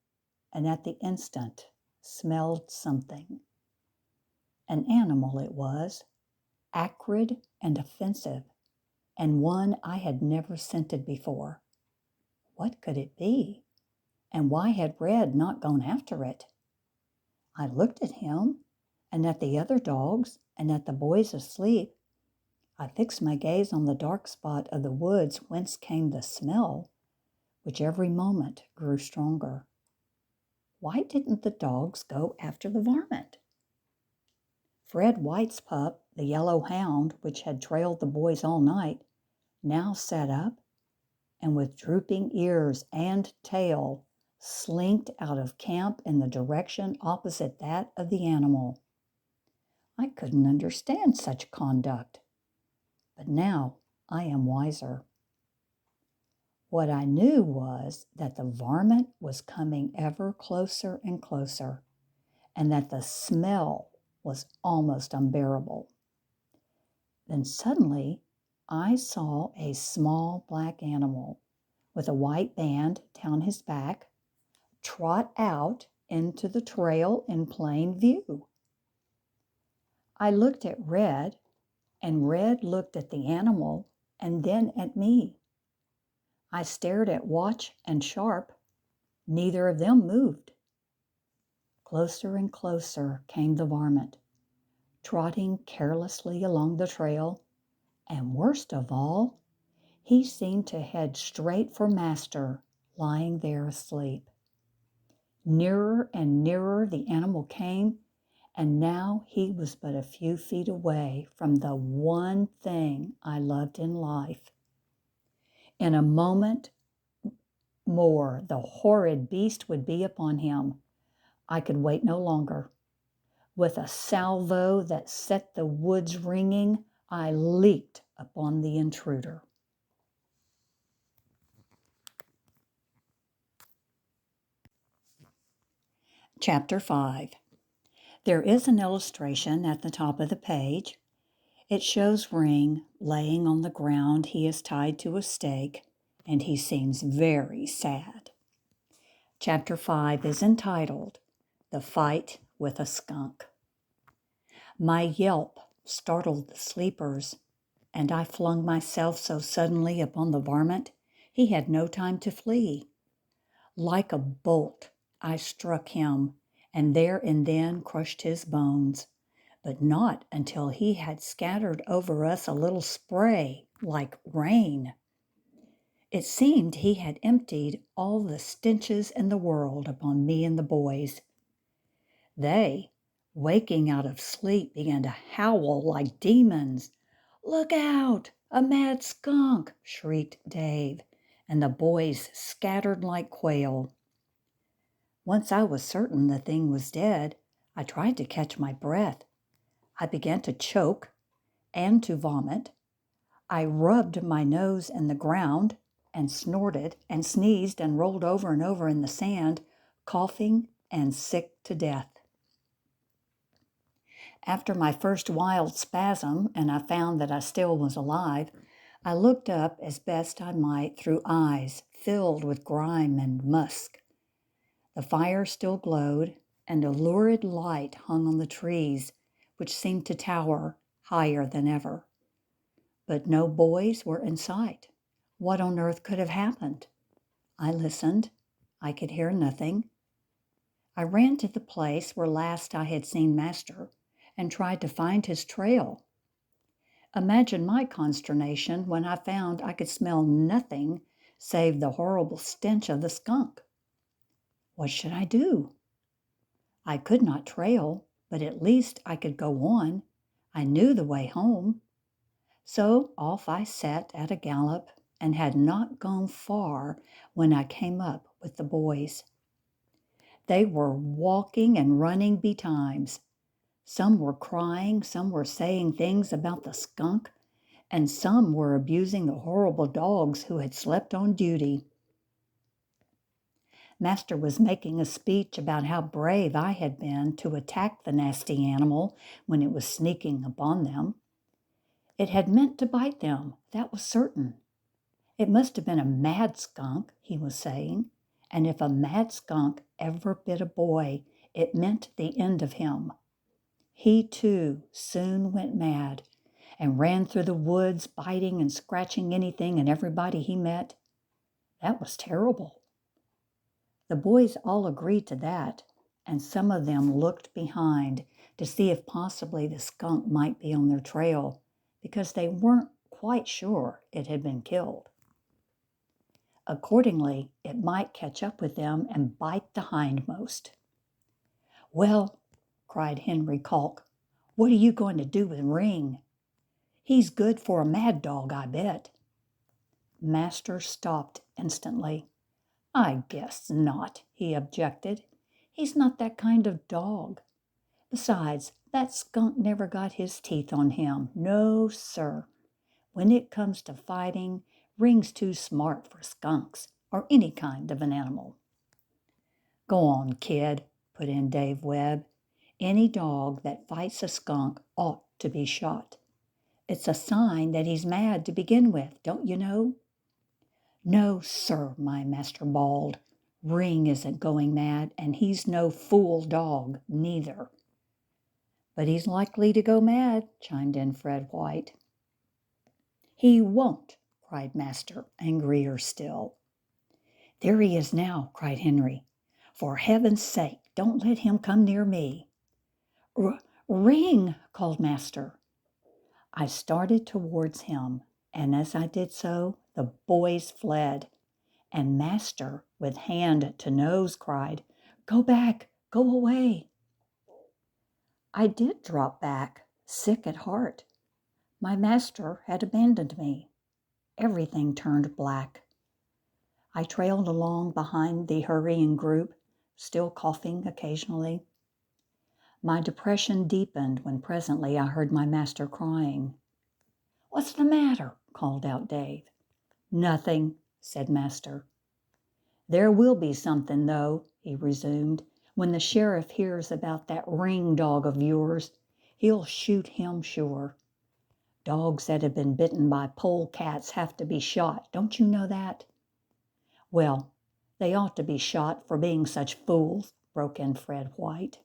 and at the instant smelled something. An animal it was, acrid and offensive, and one I had never scented before. What could it be? And why had Red not gone after it? I looked at him, and at the other dogs, and at the boys asleep. I fixed my gaze on the dark spot of the woods whence came the smell, which every moment grew stronger. Why didn't the dogs go after the varmint? Fred White's pup, the yellow hound, which had trailed the boys all night, now sat up, and with drooping ears and tail, slinked out of camp in the direction opposite that of the animal. I couldn't understand such conduct, but now I am wiser. What I knew was that the varmint was coming ever closer and closer, and that the smell was almost unbearable. Then suddenly I saw a small black animal with a white band down his back trot out into the trail in plain view. I looked at Red, and Red looked at the animal and then at me. I stared at Watch and Sharp. Neither of them moved. Closer and closer came the varmint, trotting carelessly along the trail, and worst of all, he seemed to head straight for Master, lying there asleep. Nearer and nearer the animal came, and now he was but a few feet away from the one thing I loved in life. In a moment more, the horrid beast would be upon him. I could wait no longer. With a salvo that set the woods ringing, I leaped upon the intruder. Chapter 5. There is an illustration at the top of the page. It shows Ring laying on the ground. He is tied to a stake, and he seems very sad. Chapter 5 is entitled, The Fight with a Skunk. My yelp startled the sleepers, and I flung myself so suddenly upon the varmint, he had no time to flee. Like a bolt, I struck him, and there and then crushed his bones, but not until he had scattered over us a little spray like rain. It seemed he had emptied all the stenches in the world upon me and the boys. They, waking out of sleep, began to howl like demons. "Look out! A mad skunk!" shrieked Dave, and the boys scattered like quail. Once I was certain the thing was dead, I tried to catch my breath. I began to choke and to vomit. I rubbed my nose in the ground and snorted and sneezed and rolled over and over in the sand, coughing and sick to death. After my first wild spasm and I found that I still was alive, I looked up as best I might through eyes filled with grime and musk. The fire still glowed, and a lurid light hung on the trees, which seemed to tower higher than ever. But no boys were in sight. What on earth could have happened? I listened. I could hear nothing. I ran to the place where last I had seen Master and tried to find his trail. Imagine my consternation when I found I could smell nothing save the horrible stench of the skunk. What should I do? I could not trail, but at least I could go on. I knew the way home. So off I set at a gallop and had not gone far when I came up with the boys. They were walking and running betimes. Some were crying, some were saying things about the skunk, and some were abusing the horrible dogs who had slept on duty. Master was making a speech about how brave I had been to attack the nasty animal when it was sneaking upon them. It had meant to bite them, that was certain. It must have been a mad skunk, he was saying, and if a mad skunk ever bit a boy, it meant the end of him. He, too, soon went mad and ran through the woods, biting and scratching anything and everybody he met. That was terrible. The boys all agreed to that, and some of them looked behind to see if possibly the skunk might be on their trail, because they weren't quite sure it had been killed. Accordingly, it might catch up with them and bite the hindmost. "Well," cried Henry Calk, "what are you going to do with Ring? He's good for a mad dog, I bet." Master stopped instantly. "I guess not," he objected. "He's not that kind of dog. Besides, that skunk never got his teeth on him. No, sir. When it comes to fighting, Ring's too smart for skunks or any kind of an animal." "Go on, kid," put in Dave Webb. "Any dog that fights a skunk ought to be shot. It's a sign that he's mad to begin with, don't you know?" "No, sir," my master bawled. "Ring isn't going mad, and he's no fool dog, neither." "But he's likely to go mad," chimed in Fred White. "He won't," cried Master, angrier still. "There he is now," cried Henry. "For heaven's sake, don't let him come near me." Ring!" called Master. I started towards him, and as I did so, the boys fled, and Master, with hand to nose, cried, "Go back! Go away!" I did drop back, sick at heart. My master had abandoned me. Everything turned black. I trailed along behind the hurrying group, still coughing occasionally. My depression deepened when presently I heard my master crying. "What's the matter?" called out Dave. "Nothing," said Master. "There will be something, though," he resumed, "when the sheriff hears about that Ring dog of yours. He'll shoot him sure. Dogs that have been bitten by polecats have to be shot. Don't you know that?" "Well, they ought to be shot for being such fools," broke in Fred White.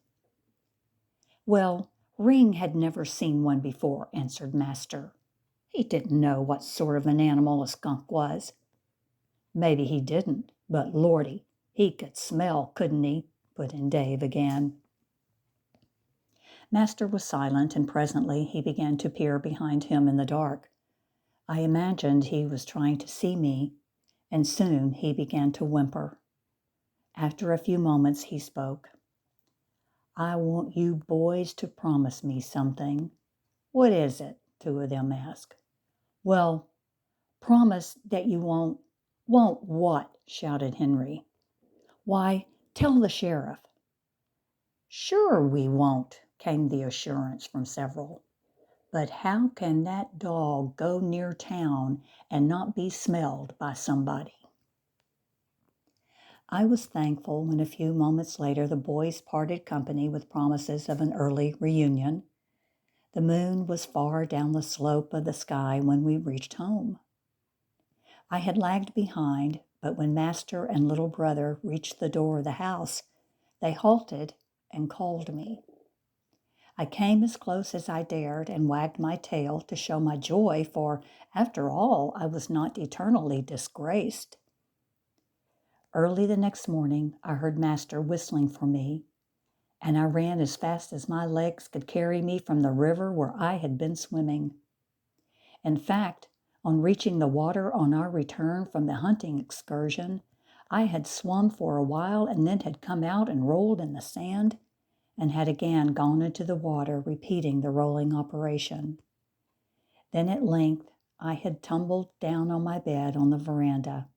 "Well, Ring had never seen one before," answered Master. "He didn't know what sort of an animal a skunk was." "Maybe he didn't, but Lordy, he could smell, couldn't he?" put in Dave again. Master was silent, and presently he began to peer behind him in the dark. I imagined he was trying to see me, and soon he began to whimper. After a few moments he spoke. "I want you boys to promise me something." "What is it?" two of them asked. "Well, promise that you won't—" "Won't what?" shouted Henry. "Why, tell the sheriff." "Sure we won't," came the assurance from several. "But how can that dog go near town and not be smelled by somebody?" I was thankful when a few moments later the boys parted company with promises of an early reunion. The moon was far down the slope of the sky when we reached home. I had lagged behind, but when Master and little brother reached the door of the house, they halted and called me. I came as close as I dared and wagged my tail to show my joy, for, after all, I was not eternally disgraced. Early the next morning, I heard Master whistling for me, and I ran as fast as my legs could carry me from the river where I had been swimming. In fact, on reaching the water on our return from the hunting excursion, I had swum for a while and then had come out and rolled in the sand and had again gone into the water, repeating the rolling operation. Then at length I had tumbled down on my bed on the veranda.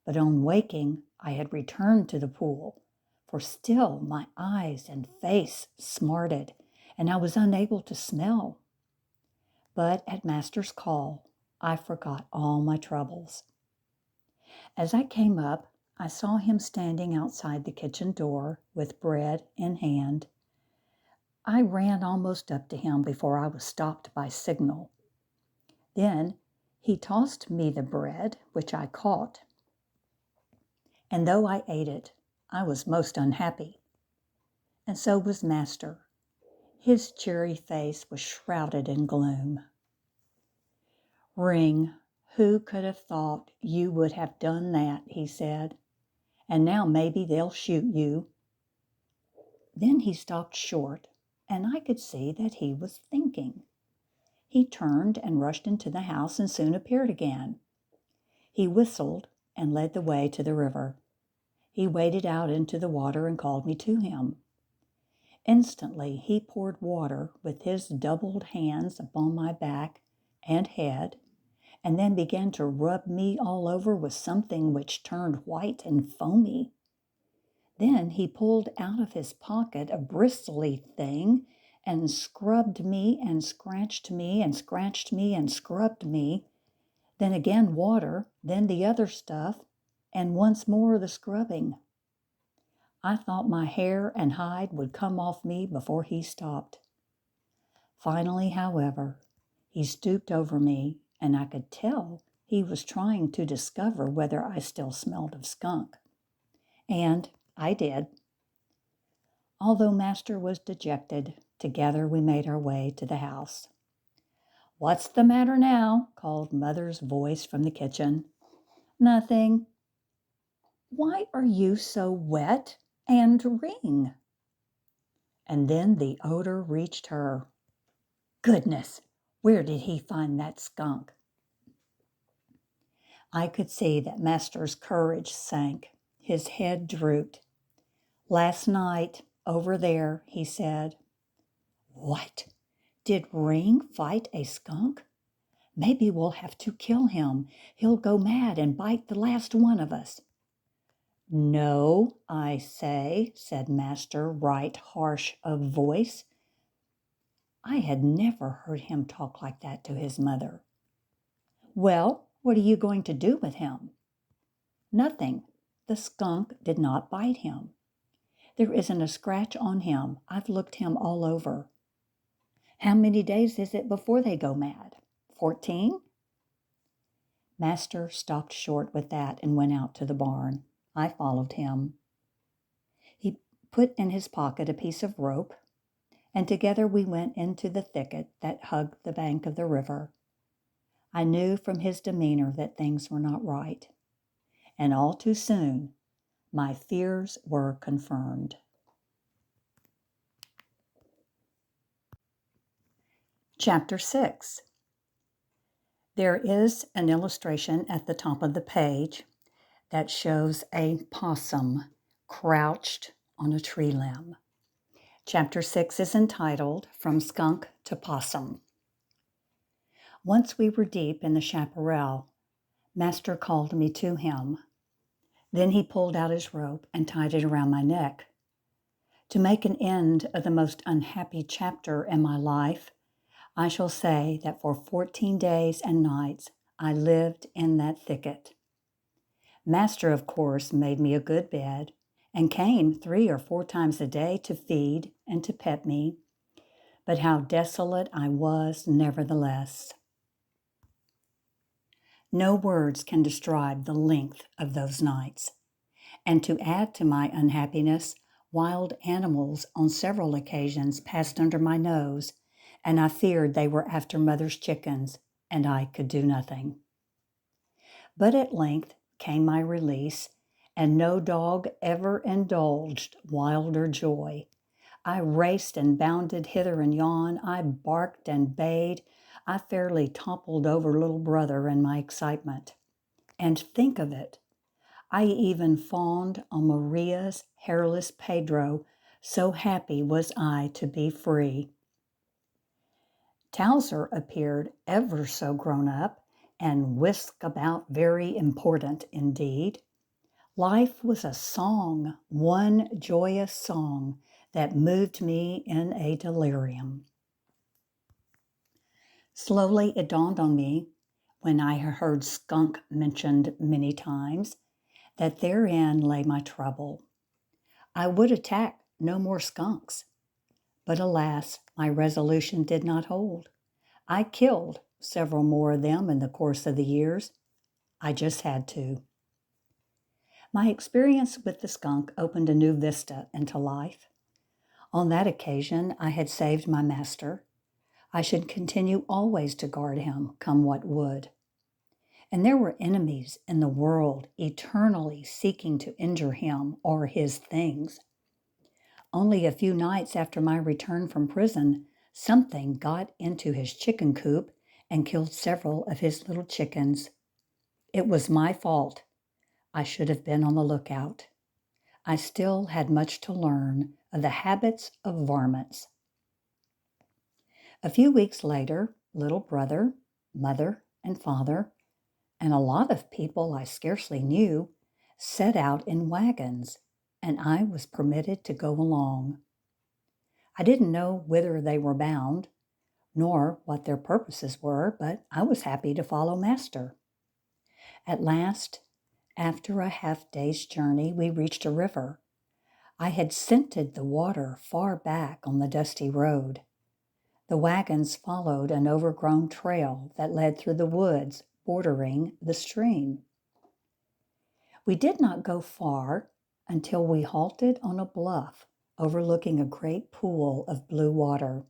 But on waking, I had returned to the pool, for still my eyes and face smarted, and I was unable to smell. But at Master's call, I forgot all my troubles. As I came up, I saw him standing outside the kitchen door with bread in hand. I ran almost up to him before I was stopped by signal. Then he tossed me the bread, which I caught. And though I ate it, I was most unhappy. And so was Master. His cheery face was shrouded in gloom. "Ring, who could have thought you would have done that?" he said. "And now maybe they'll shoot you." Then he stopped short, and I could see that he was thinking. He turned and rushed into the house and soon appeared again. He whistled and led the way to the river. He waded out into the water and called me to him. Instantly he poured water with his doubled hands upon my back and head, and then began to rub me all over with something which turned white and foamy. Then he pulled out of his pocket a bristly thing and scrubbed me and scratched me and scratched me and scrubbed me, then again water, then the other stuff, and once more the scrubbing. I thought my hair and hide would come off me before he stopped. Finally, however, he stooped over me, and I could tell he was trying to discover whether I still smelled of skunk. And I did. Although Master was dejected, together we made our way to the house. "What's the matter now?" called Mother's voice from the kitchen. "Nothing." "Why are you so wet? And Ring?" And then the odor reached her. Goodness, where did he find that skunk? I could see that Master's courage sank. His head drooped. "Last night, over there," he said. "What? Did Ring fight a skunk? Maybe we'll have to kill him. He'll go mad and bite the last one of us." "No, I say," said Master, right harsh of voice. I had never heard him talk like that to his mother. "Well, what are you going to do with him?" "Nothing. The skunk did not bite him. There isn't a scratch on him. I've looked him all over." "How many days is it before they go mad? 14?" Master stopped short with that and went out to the barn. I followed him. He put in his pocket a piece of rope, and together we went into the thicket that hugged the bank of the river. I knew from his demeanor that things were not right, and all too soon my fears were confirmed. Chapter 6. There is an illustration at the top of the page that shows a possum crouched on a tree limb. Chapter 6 is entitled From Skunk to Possum. Once we were deep in the chaparral, Master called me to him. Then he pulled out his rope and tied it around my neck. To make an end of the most unhappy chapter in my life, I shall say that for 14 days and nights I lived in that thicket. Master, of course, made me a good bed and came 3 or 4 times a day to feed and to pet me, but how desolate I was nevertheless. No words can describe the length of those nights. And to add to my unhappiness, wild animals on several occasions passed under my nose, and I feared they were after mother's chickens, and I could do nothing. But at length came my release, and no dog ever indulged wilder joy. I raced and bounded hither and yon. I barked and bayed. I fairly toppled over little brother in my excitement. And think of it, I even fawned on Maria's hairless Pedro, so happy was I to be free. Towser appeared ever so grown up and whisked about very important indeed. Life was a song, one joyous song that moved me in a delirium. Slowly it dawned on me, when I heard skunk mentioned many times, that therein lay my trouble. I would attack no more skunks, but alas, my resolution did not hold. I killed several more of them in the course of the years. I just had to. My experience with the skunk opened a new vista into life. On that occasion, I had saved my master. I should continue always to guard him, come what would. And there were enemies in the world eternally seeking to injure him or his things. Only a few nights after my return from prison, something got into his chicken coop and killed several of his little chickens. It was my fault. I should have been on the lookout. I still had much to learn of the habits of varmints. A few weeks later, little brother, mother, and father, and a lot of people I scarcely knew, set out in wagons, and I was permitted to go along. I didn't know whither they were bound, nor what their purposes were, but I was happy to follow master. At last, after a half-day's journey, we reached a river. I had scented the water far back on the dusty road. The wagons followed an overgrown trail that led through the woods bordering the stream. We did not go far until we halted on a bluff overlooking a great pool of blue water.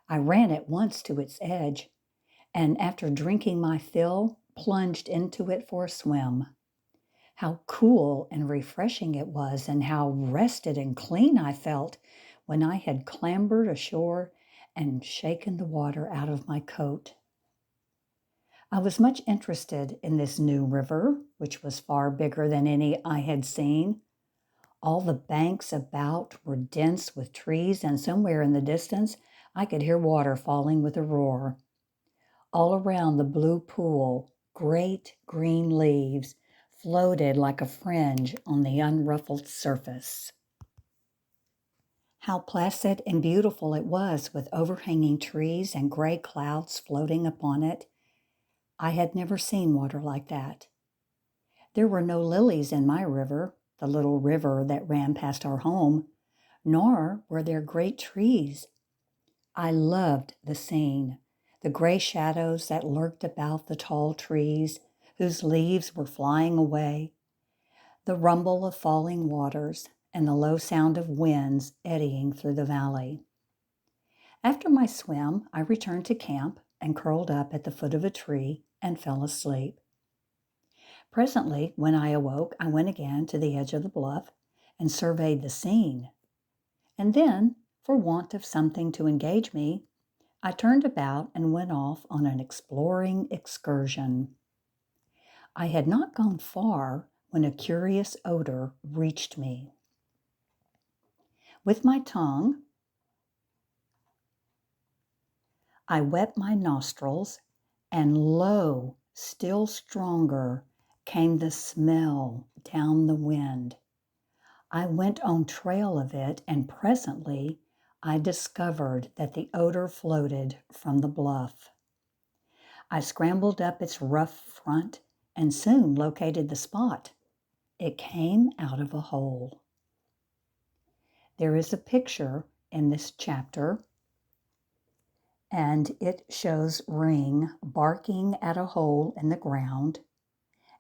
I ran at once to its edge, and after drinking my fill, plunged into it for a swim. How cool and refreshing it was, and how rested and clean I felt when I had clambered ashore and shaken the water out of my coat. I was much interested in this new river, which was far bigger than any I had seen. All the banks about were dense with trees, and somewhere in the distance I could hear water falling with a roar. All around the blue pool, great green leaves floated like a fringe on the unruffled surface. How placid and beautiful it was, with overhanging trees and gray clouds floating upon it. I had never seen water like that. There were no lilies in my river, the little river that ran past our home, nor were there great trees. I loved the scene, the gray shadows that lurked about the tall trees, whose leaves were flying away, the rumble of falling waters, and the low sound of winds eddying through the valley. After my swim, I returned to camp and curled up at the foot of a tree and fell asleep. Presently, when I awoke, I went again to the edge of the bluff and surveyed the scene. And then, for want of something to engage me, I turned about and went off on an exploring excursion. I had not gone far when a curious odor reached me. With my tongue, I wet my nostrils, and lo, still stronger, came the smell down the wind. I went on trail of it, and presently I discovered that the odor floated from the bluff. I scrambled up its rough front and soon located the spot. It came out of a hole. There is a picture in this chapter and it shows Ring barking at a hole in the ground,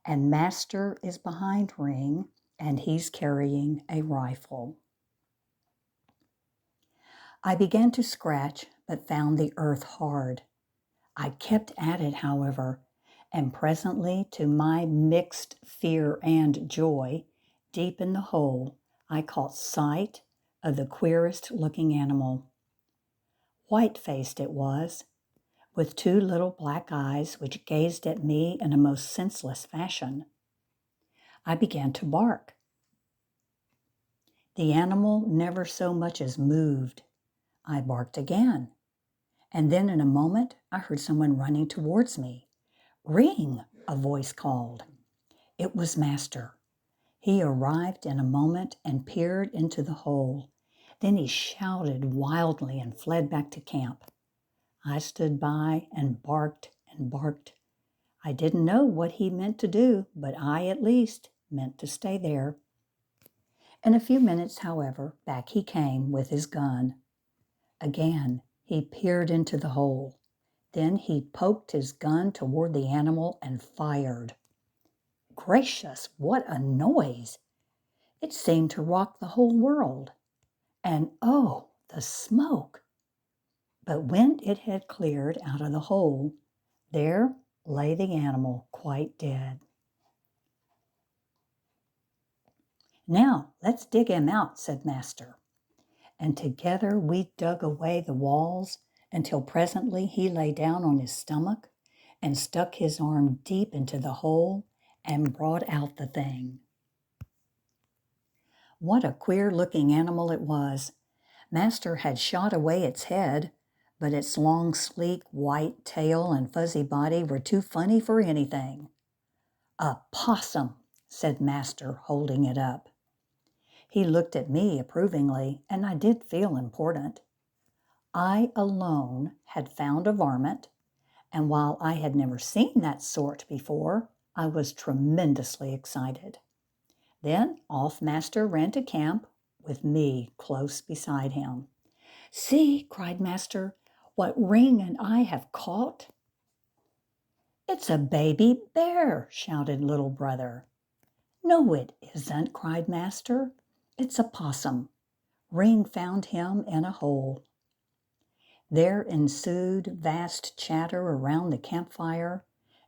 and Master is behind Ring, and he's carrying a rifle. I began to scratch, but found the earth hard. I kept at it, however, and presently, to my mixed fear and joy, deep in the hole, I caught sight of the queerest looking animal. White-faced it was, with two little black eyes which gazed at me in a most senseless fashion. I began to bark. The animal never so much as moved. I barked again, and then in a moment I heard someone running towards me. "Ring!" a voice called. It was Master. He arrived in a moment and peered into the hole. Then he shouted wildly and fled back to camp. I stood by and barked and barked. I didn't know what he meant to do, but I, at least, meant to stay there. In a few minutes, however, back he came with his gun. Again, he peered into the hole. Then he poked his gun toward the animal and fired. Gracious, what a noise! It seemed to rock the whole world. And oh, the smoke! But when it had cleared out of the hole, there lay the animal quite dead. "Now, let's dig him out," said Master. And together we dug away the walls until presently he lay down on his stomach and stuck his arm deep into the hole and brought out the thing. What a queer-looking animal it was. Master had shot away its head, but its long, sleek, white tail and fuzzy body were too funny for anything. "A possum," said Master, holding it up. He looked at me approvingly, and I did feel important. I alone had found a varmint, and while I had never seen that sort before, I was tremendously excited. Then off Master ran to camp, with me close beside him. "See," cried Master, "what Ring and I have caught." "It's a baby bear," shouted little brother. "No, it isn't," cried Master. "It's a possum. Ring found him in a hole." There ensued vast chatter around the campfire,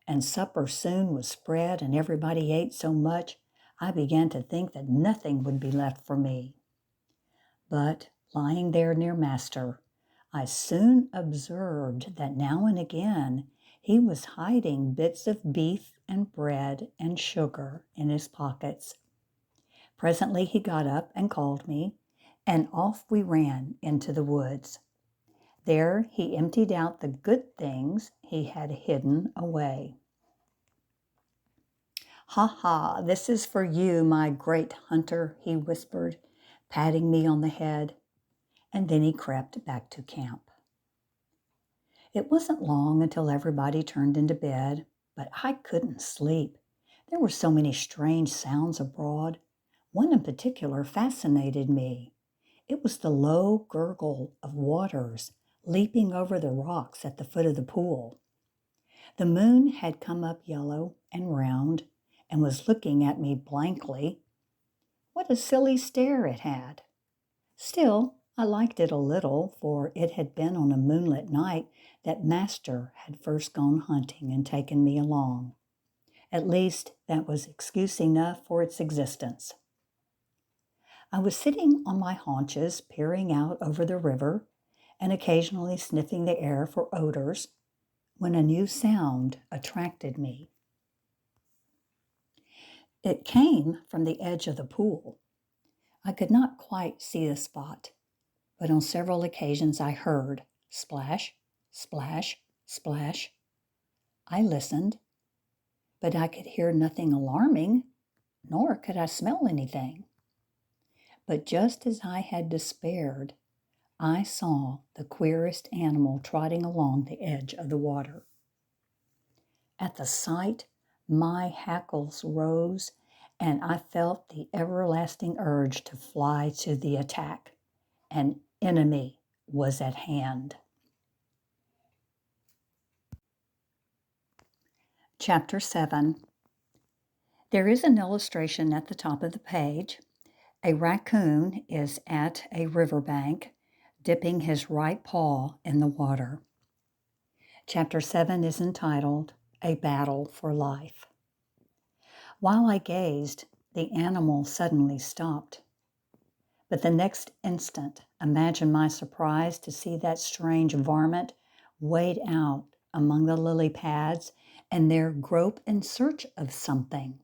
and supper soon was spread, and everybody ate so much I began to think that nothing would be left for me. But lying there near Master, I soon observed that now and again he was hiding bits of beef and bread and sugar in his pockets. Presently he got up and called me, and off we ran into the woods. There he emptied out the good things he had hidden away. "Ha ha, this is for you, my great hunter," he whispered, patting me on the head, and then he crept back to camp. It wasn't long until everybody turned into bed, but I couldn't sleep. There were so many strange sounds abroad. One in particular fascinated me. It was the low gurgle of waters leaping over the rocks at the foot of the pool. The moon had come up yellow and round and was looking at me blankly. What a silly stare it had! Still, I liked it a little, for it had been on a moonlit night that Master had first gone hunting and taken me along. At least, that was excuse enough for its existence. I was sitting on my haunches, peering out over the river and occasionally sniffing the air for odors, when a new sound attracted me. It came from the edge of the pool. I could not quite see the spot, but on several occasions I heard splash, splash, splash. I listened, but I could hear nothing alarming, nor could I smell anything. But just as I had despaired, I saw the queerest animal trotting along the edge of the water. At the sight, my hackles rose, and I felt the everlasting urge to fly to the attack. An enemy was at hand. Chapter 7. There is an illustration at the top of the page. A raccoon is at a riverbank, dipping his right paw in the water. Chapter 7 is entitled, A Battle for Life. While I gazed, the animal suddenly stopped. But the next instant, imagine my surprise to see that strange varmint wade out among the lily pads and there grope in search of something.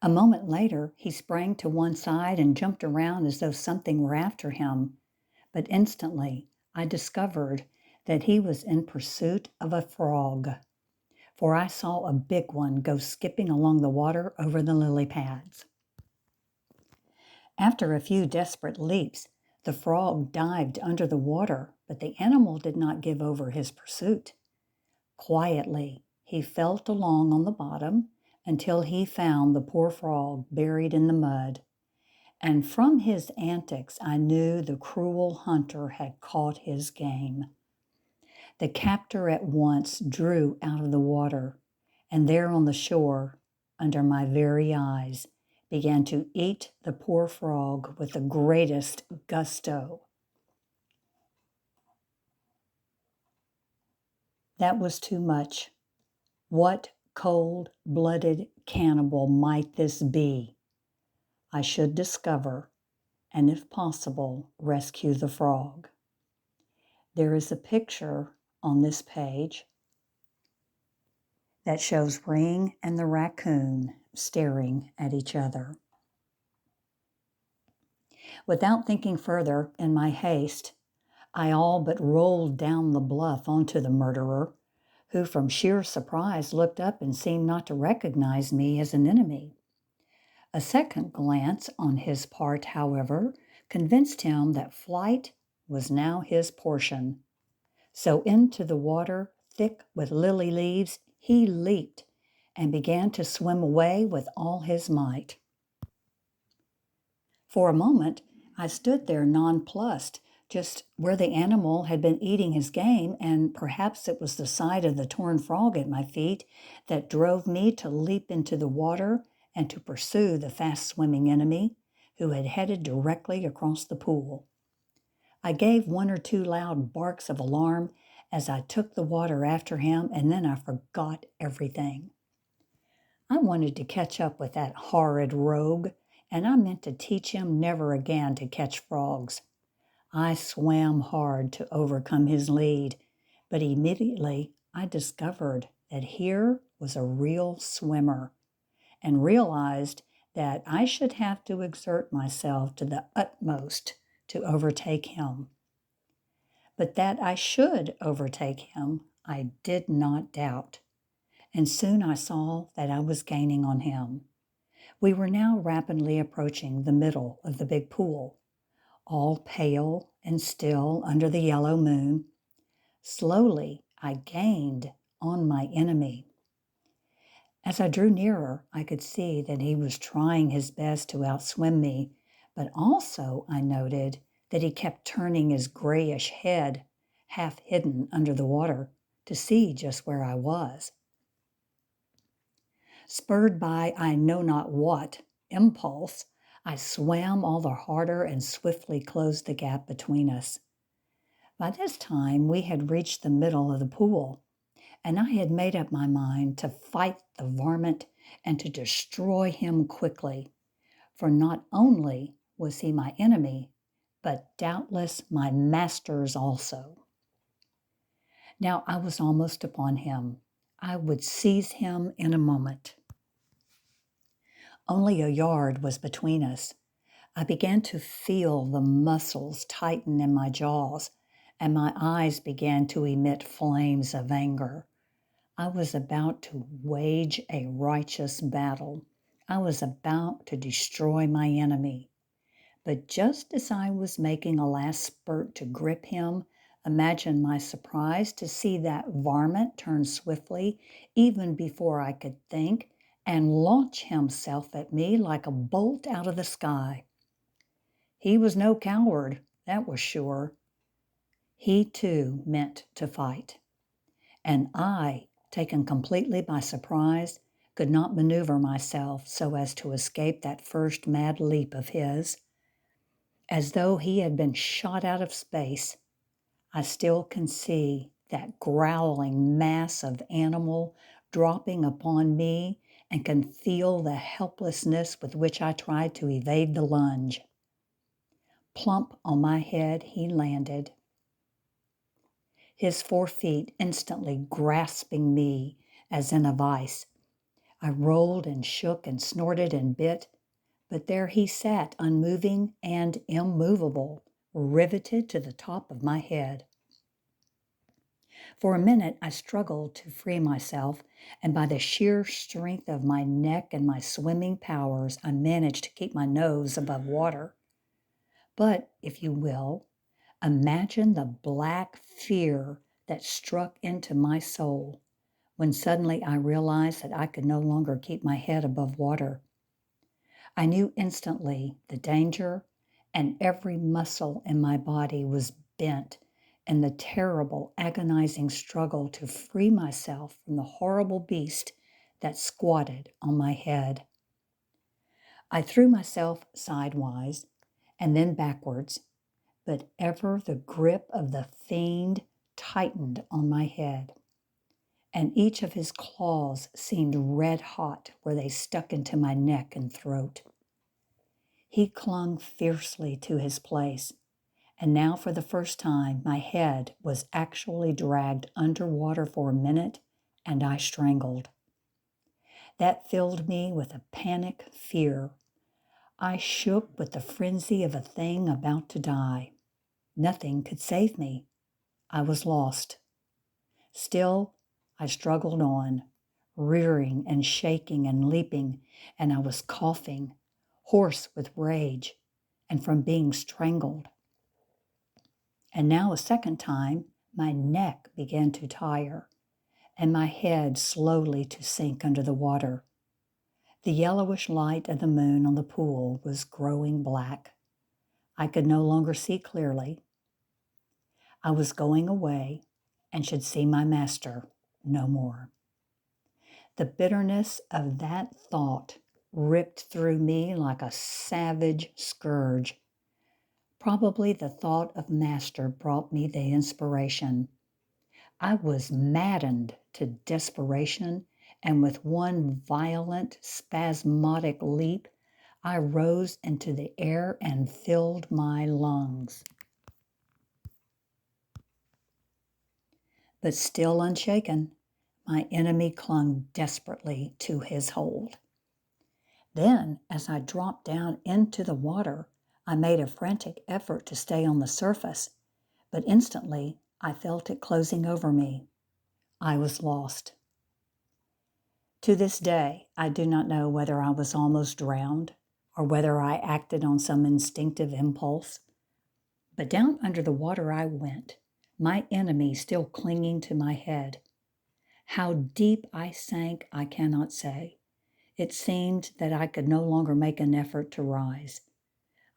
A moment later, he sprang to one side and jumped around as though something were after him. But instantly, I discovered that he was in pursuit of a frog, for I saw a big one go skipping along the water over the lily pads. After a few desperate leaps, the frog dived under the water, but the animal did not give over his pursuit. Quietly, he felt along on the bottom until he found the poor frog buried in the mud. And from his antics, I knew the cruel hunter had caught his game. The captor at once drew out of the water, and there on the shore, under my very eyes, began to eat the poor frog with the greatest gusto. That was too much. What cold-blooded cannibal might this be? I should discover, and if possible, rescue the frog. There is a picture on this page that shows Ring and the raccoon staring at each other. Without thinking further, in my haste, I all but rolled down the bluff onto the murderer, who from sheer surprise looked up and seemed not to recognize me as an enemy. A second glance on his part, however, convinced him that flight was now his portion. So into the water, thick with lily leaves, he leaped and began to swim away with all his might. For a moment, I stood there nonplussed, just where the animal had been eating his game, and perhaps it was the sight of the torn frog at my feet that drove me to leap into the water and to pursue the fast-swimming enemy, who had headed directly across the pool. I gave one or two loud barks of alarm as I took the water after him, and then I forgot everything. I wanted to catch up with that horrid rogue, and I meant to teach him never again to catch frogs. I swam hard to overcome his lead, but immediately I discovered that here was a real swimmer, and realized that I should have to exert myself to the utmost to overtake him. But that I should overtake him, I did not doubt, and soon I saw that I was gaining on him. We were now rapidly approaching the middle of the big pool, all pale and still under the yellow moon. Slowly, I gained on my enemy. As I drew nearer, I could see that he was trying his best to outswim me, but also I noted that he kept turning his grayish head, half hidden under the water, to see just where I was. Spurred by I know not what impulse, I swam all the harder and swiftly closed the gap between us. By this time, we had reached the middle of the pool, and I had made up my mind to fight the varmint and to destroy him quickly, for not only was he my enemy, but doubtless my master's also. Now I was almost upon him. I would seize him in a moment. Only a yard was between us. I began to feel the muscles tighten in my jaws, and my eyes began to emit flames of anger. I was about to wage a righteous battle. I was about to destroy my enemy. But just as I was making a last spurt to grip him, imagine my surprise to see that varmint turn swiftly, even before I could think, and launch himself at me like a bolt out of the sky. He was no coward, that was sure. He too meant to fight. And I Taken completely by surprise, could not maneuver myself so as to escape that first mad leap of his. As though he had been shot out of space, I still can see that growling mass of animal dropping upon me and can feel the helplessness with which I tried to evade the lunge. Plump on my head he landed, his 4 feet instantly grasping me as in a vice. I rolled and shook and snorted and bit, but there he sat, unmoving and immovable, riveted to the top of my head. For a minute I struggled to free myself, and by the sheer strength of my neck and my swimming powers, I managed to keep my nose above water. But, if you will, imagine the black fear that struck into my soul when suddenly I realized that I could no longer keep my head above water. I knew instantly the danger, and every muscle in my body was bent in the terrible, agonizing struggle to free myself from the horrible beast that squatted on my head. I threw myself sidewise and then backwards, but ever the grip of the fiend tightened on my head, and each of his claws seemed red hot where they stuck into my neck and throat. He clung fiercely to his place, and now for the first time my head was actually dragged underwater for a minute, and I strangled. That filled me with a panic fear. I shook with the frenzy of a thing about to die. Nothing could save me. I was lost. Still, I struggled on, rearing and shaking and leaping, and I was coughing, hoarse with rage and from being strangled. And now a second time, my neck began to tire, and my head slowly to sink under the water. The yellowish light of the moon on the pool was growing black. I could no longer see clearly. I was going away and should see my master no more. The bitterness of that thought ripped through me like a savage scourge. Probably the thought of master brought me the inspiration. I was maddened to desperation, and with one violent, spasmodic leap, I rose into the air and filled my lungs. But still unshaken, my enemy clung desperately to his hold. Then, as I dropped down into the water, I made a frantic effort to stay on the surface, but instantly I felt it closing over me. I was lost. To this day, I do not know whether I was almost drowned or whether I acted on some instinctive impulse. But down under the water I went, my enemy still clinging to my head. How deep I sank, I cannot say. It seemed that I could no longer make an effort to rise.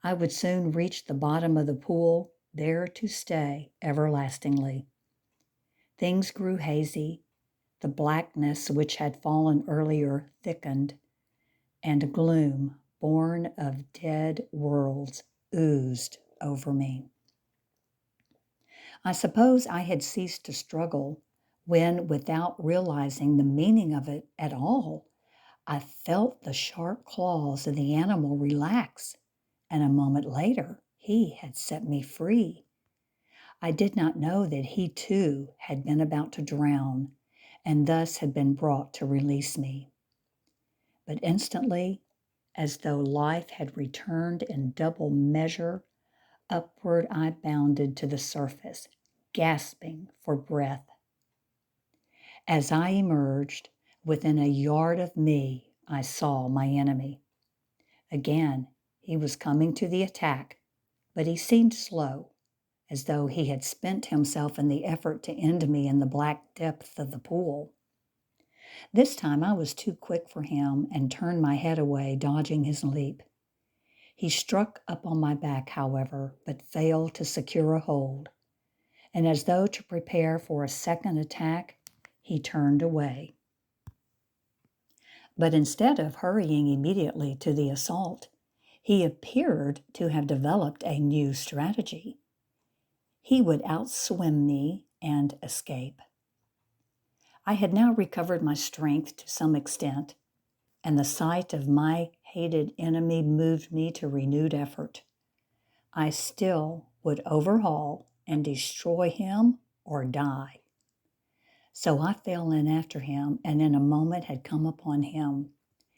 I would soon reach the bottom of the pool, there to stay everlastingly. Things grew hazy. The blackness which had fallen earlier thickened, and gloom, born of dead worlds, oozed over me. I suppose I had ceased to struggle when, without realizing the meaning of it at all, I felt the sharp claws of the animal relax, and a moment later he had set me free. I did not know that he too had been about to drown, and thus had been brought to release me. But instantly, as though life had returned in double measure, upward I bounded to the surface, gasping for breath. As I emerged, within a yard of me, I saw my enemy. Again, he was coming to the attack, but he seemed slow, as though he had spent himself in the effort to end me in the black depth of the pool. This time I was too quick for him and turned my head away, dodging his leap. He struck up on my back, however, but failed to secure a hold, and as though to prepare for a second attack, he turned away. But instead of hurrying immediately to the assault, he appeared to have developed a new strategy. He would outswim me and escape. I had now recovered my strength to some extent, and the sight of my hated enemy moved me to renewed effort. I still would overhaul and destroy him or die. So I fell in after him, and in a moment had come upon him.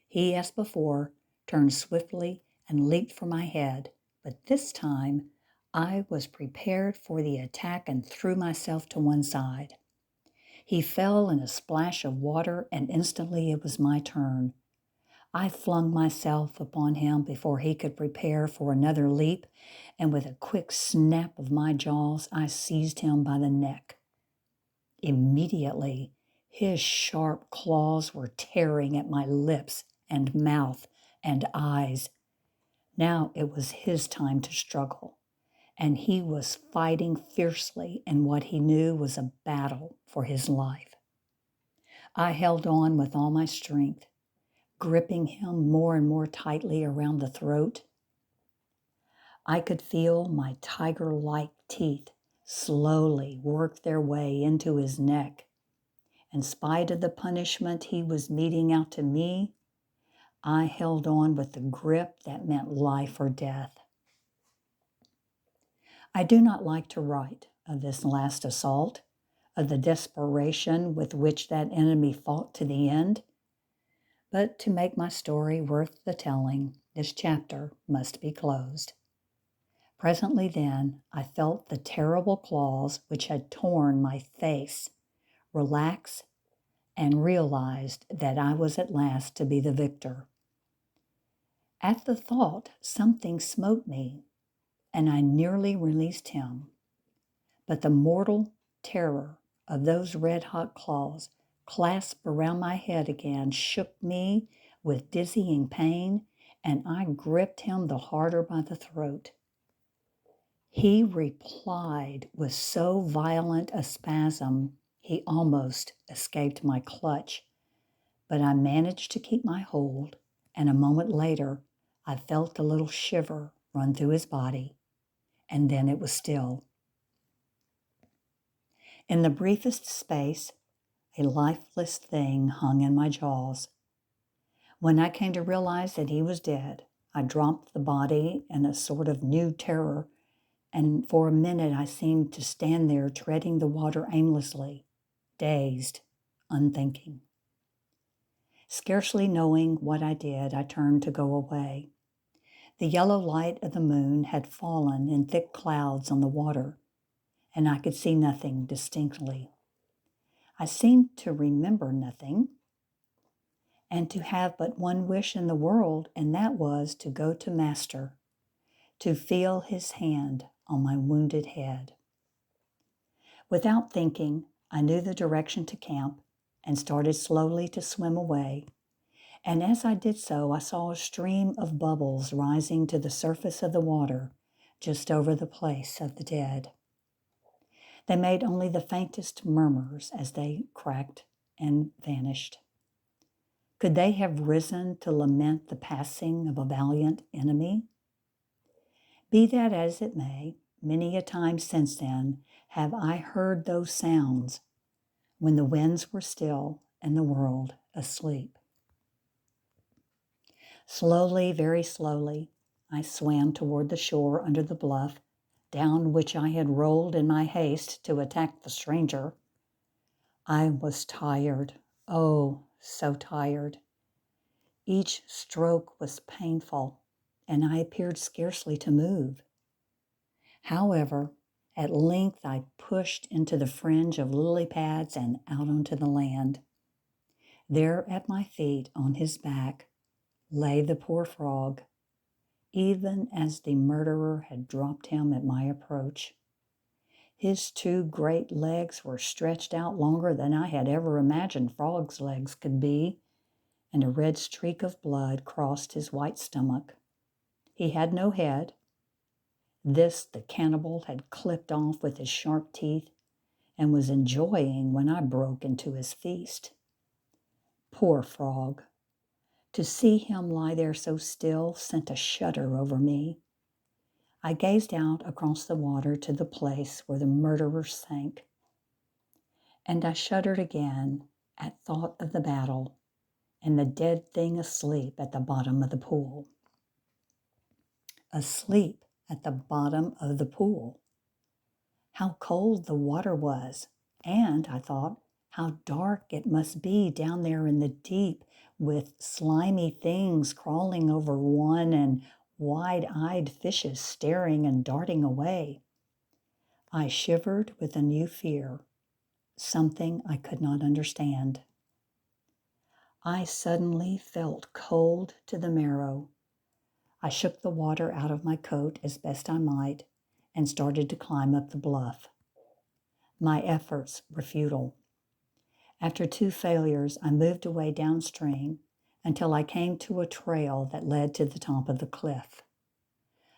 He, as before, turned swiftly and leaped for my head, but this time I was prepared for the attack and threw myself to one side. He fell in a splash of water, and instantly it was my turn. I flung myself upon him before he could prepare for another leap, and with a quick snap of my jaws, I seized him by the neck. Immediately, his sharp claws were tearing at my lips and mouth and eyes. Now it was his time to struggle, and he was fighting fiercely in what he knew was a battle for his life. I held on with all my strength, gripping him more and more tightly around the throat. I could feel my tiger-like teeth slowly work their way into his neck. In spite of the punishment he was meting out to me, I held on with the grip that meant life or death. I do not like to write of this last assault, of the desperation with which that enemy fought to the end. But to make my story worth the telling, this chapter must be closed. Presently then, I felt the terrible claws which had torn my face relax, and realized that I was at last to be the victor. At the thought, something smote me, and I nearly released him. But the mortal terror of those red-hot claws clasped around my head again shook me with dizzying pain, and I gripped him the harder by the throat. He replied with so violent a spasm, he almost escaped my clutch, but I managed to keep my hold, and a moment later I felt a little shiver run through his body, and then it was still. In the briefest space, a lifeless thing hung in my jaws. When I came to realize that he was dead, I dropped the body in a sort of new terror, and for a minute I seemed to stand there treading the water aimlessly, dazed, unthinking. Scarcely knowing what I did, I turned to go away. The yellow light of the moon had fallen in thick clouds on the water, and I could see nothing distinctly. I seemed to remember nothing, and to have but one wish in the world, and that was to go to Master, to feel his hand on my wounded head. Without thinking, I knew the direction to camp and started slowly to swim away. And as I did so, I saw a stream of bubbles rising to the surface of the water just over the place of the dead. They made only the faintest murmurs as they cracked and vanished. Could they have risen to lament the passing of a valiant enemy? Be that as it may, many a time since then have I heard those sounds when the winds were still and the world asleep. Slowly, very slowly, I swam toward the shore under the bluff, down which I had rolled in my haste to attack the stranger. I was tired, oh, so tired. Each stroke was painful, and I appeared scarcely to move. However, at length I pushed into the fringe of lily pads and out onto the land. There at my feet, on his back, lay the poor frog, even as the murderer had dropped him at my approach. His two great legs were stretched out longer than I had ever imagined frogs' legs could be, and a red streak of blood crossed his white stomach. He had no head. This the cannibal had clipped off with his sharp teeth, and was enjoying when I broke into his feast. Poor frog! To see him lie there so still sent a shudder over me. I gazed out across the water to the place where the murderer sank, and I shuddered again at thought of the battle and the dead thing asleep at the bottom of the pool. Asleep at the bottom of the pool. How cold the water was, and, I thought, how dark it must be down there in the deep, with slimy things crawling over one and wide-eyed fishes staring and darting away. I shivered with a new fear, something I could not understand. I suddenly felt cold to the marrow. I shook the water out of my coat as best I might and started to climb up the bluff. My efforts were futile. After 2 failures, I moved away downstream until I came to a trail that led to the top of the cliff.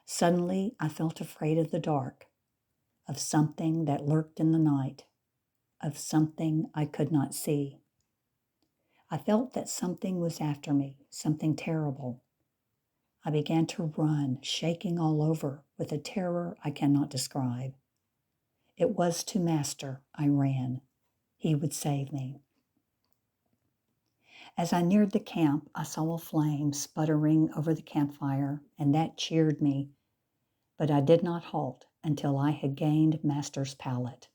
Suddenly, I felt afraid of the dark, of something that lurked in the night, of something I could not see. I felt that something was after me, something terrible. I began to run, shaking all over with a terror I cannot describe. It was to Master I ran. He would save me. As I neared the camp, I saw a flame sputtering over the campfire, and that cheered me. But I did not halt until I had gained Master's pallet.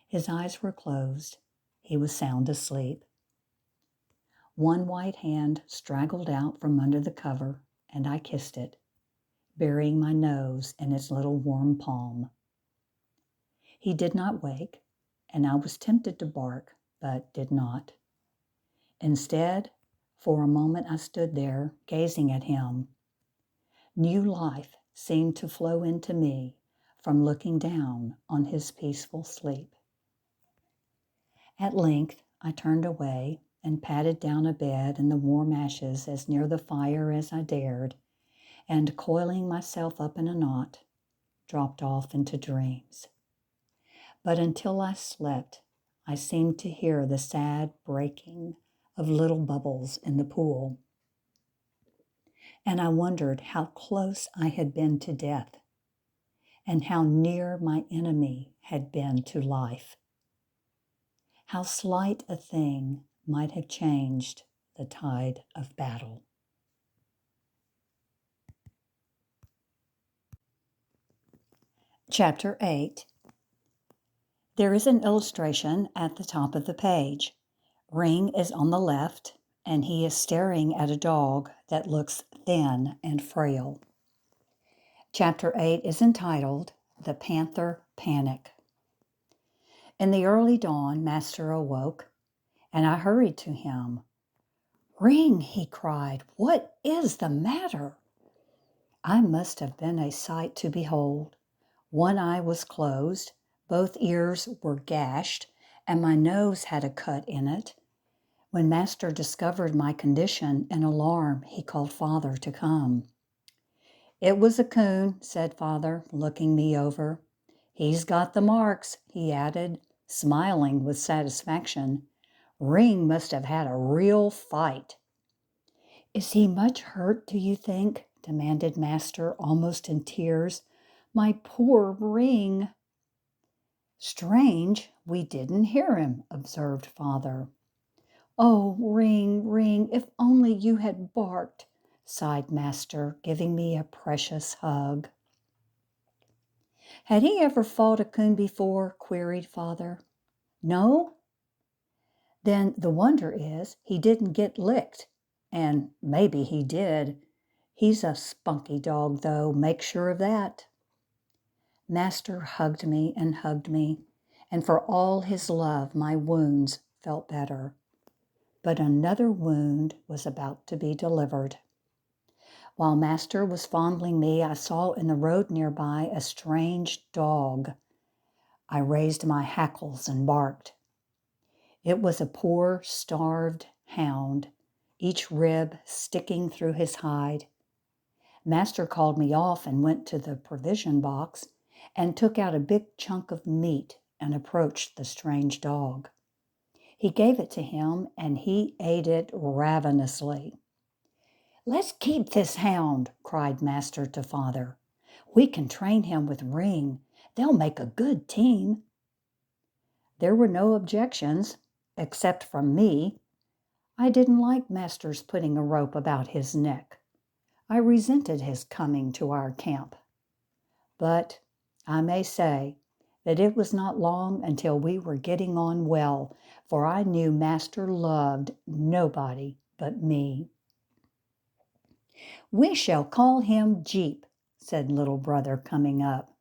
His eyes were closed. He was sound asleep. One white hand straggled out from under the cover, and I kissed it, burying my nose in its little warm palm. He did not wake, and I was tempted to bark, but did not. Instead, for a moment I stood there, gazing at him. New life seemed to flow into me from looking down on his peaceful sleep. At length, I turned away and patted down a bed in the warm ashes as near the fire as I dared, and coiling myself up in a knot, dropped off into dreams. But until I slept, I seemed to hear the sad breaking of little bubbles in the pool. And I wondered how close I had been to death, and how near my enemy had been to life. How slight a thing might have changed the tide of battle. Chapter 8. There is an illustration at the top of the page. Ring is on the left, and he is staring at a dog that looks thin and frail. Chapter 8 is entitled The Panther Panic. In the early dawn, Master awoke, and I hurried to him. "Ring," he cried, "what is the matter?" I must have been a sight to behold. One eye was closed, both ears were gashed, and my nose had a cut in it. When Master discovered my condition, in alarm, he called Father to come. "It was a coon," said Father, looking me over. "He's got the marks," he added, smiling with satisfaction. "Ring must have had a real fight." "Is he much hurt, do you think?" demanded Master, almost in tears. "My poor Ring." "Strange, we didn't hear him," observed Father. "Oh, Ring, Ring, if only you had barked," sighed Master, giving me a precious hug. "Had he ever fought a coon before?" queried Father. "No?" "Then the wonder is he didn't get licked, and maybe he did. He's a spunky dog, though, make sure of that." Master hugged me, and for all his love, my wounds felt better. But another wound was about to be delivered. While Master was fondling me, I saw in the road nearby a strange dog. I raised my hackles and barked. It was a poor, starved hound, each rib sticking through his hide. Master called me off and went to the provision box and took out a big chunk of meat and approached the strange dog. He gave it to him, and he ate it ravenously. "Let's keep this hound," cried Master to Father. "We can train him with Ring. They'll make a good team." There were no objections, except from me. I didn't like Master's putting a rope about his neck. I resented his coming to our camp. But I may say that it was not long until we were getting on well, for I knew Master loved nobody but me. "We shall call him Jeep," said little brother, coming up.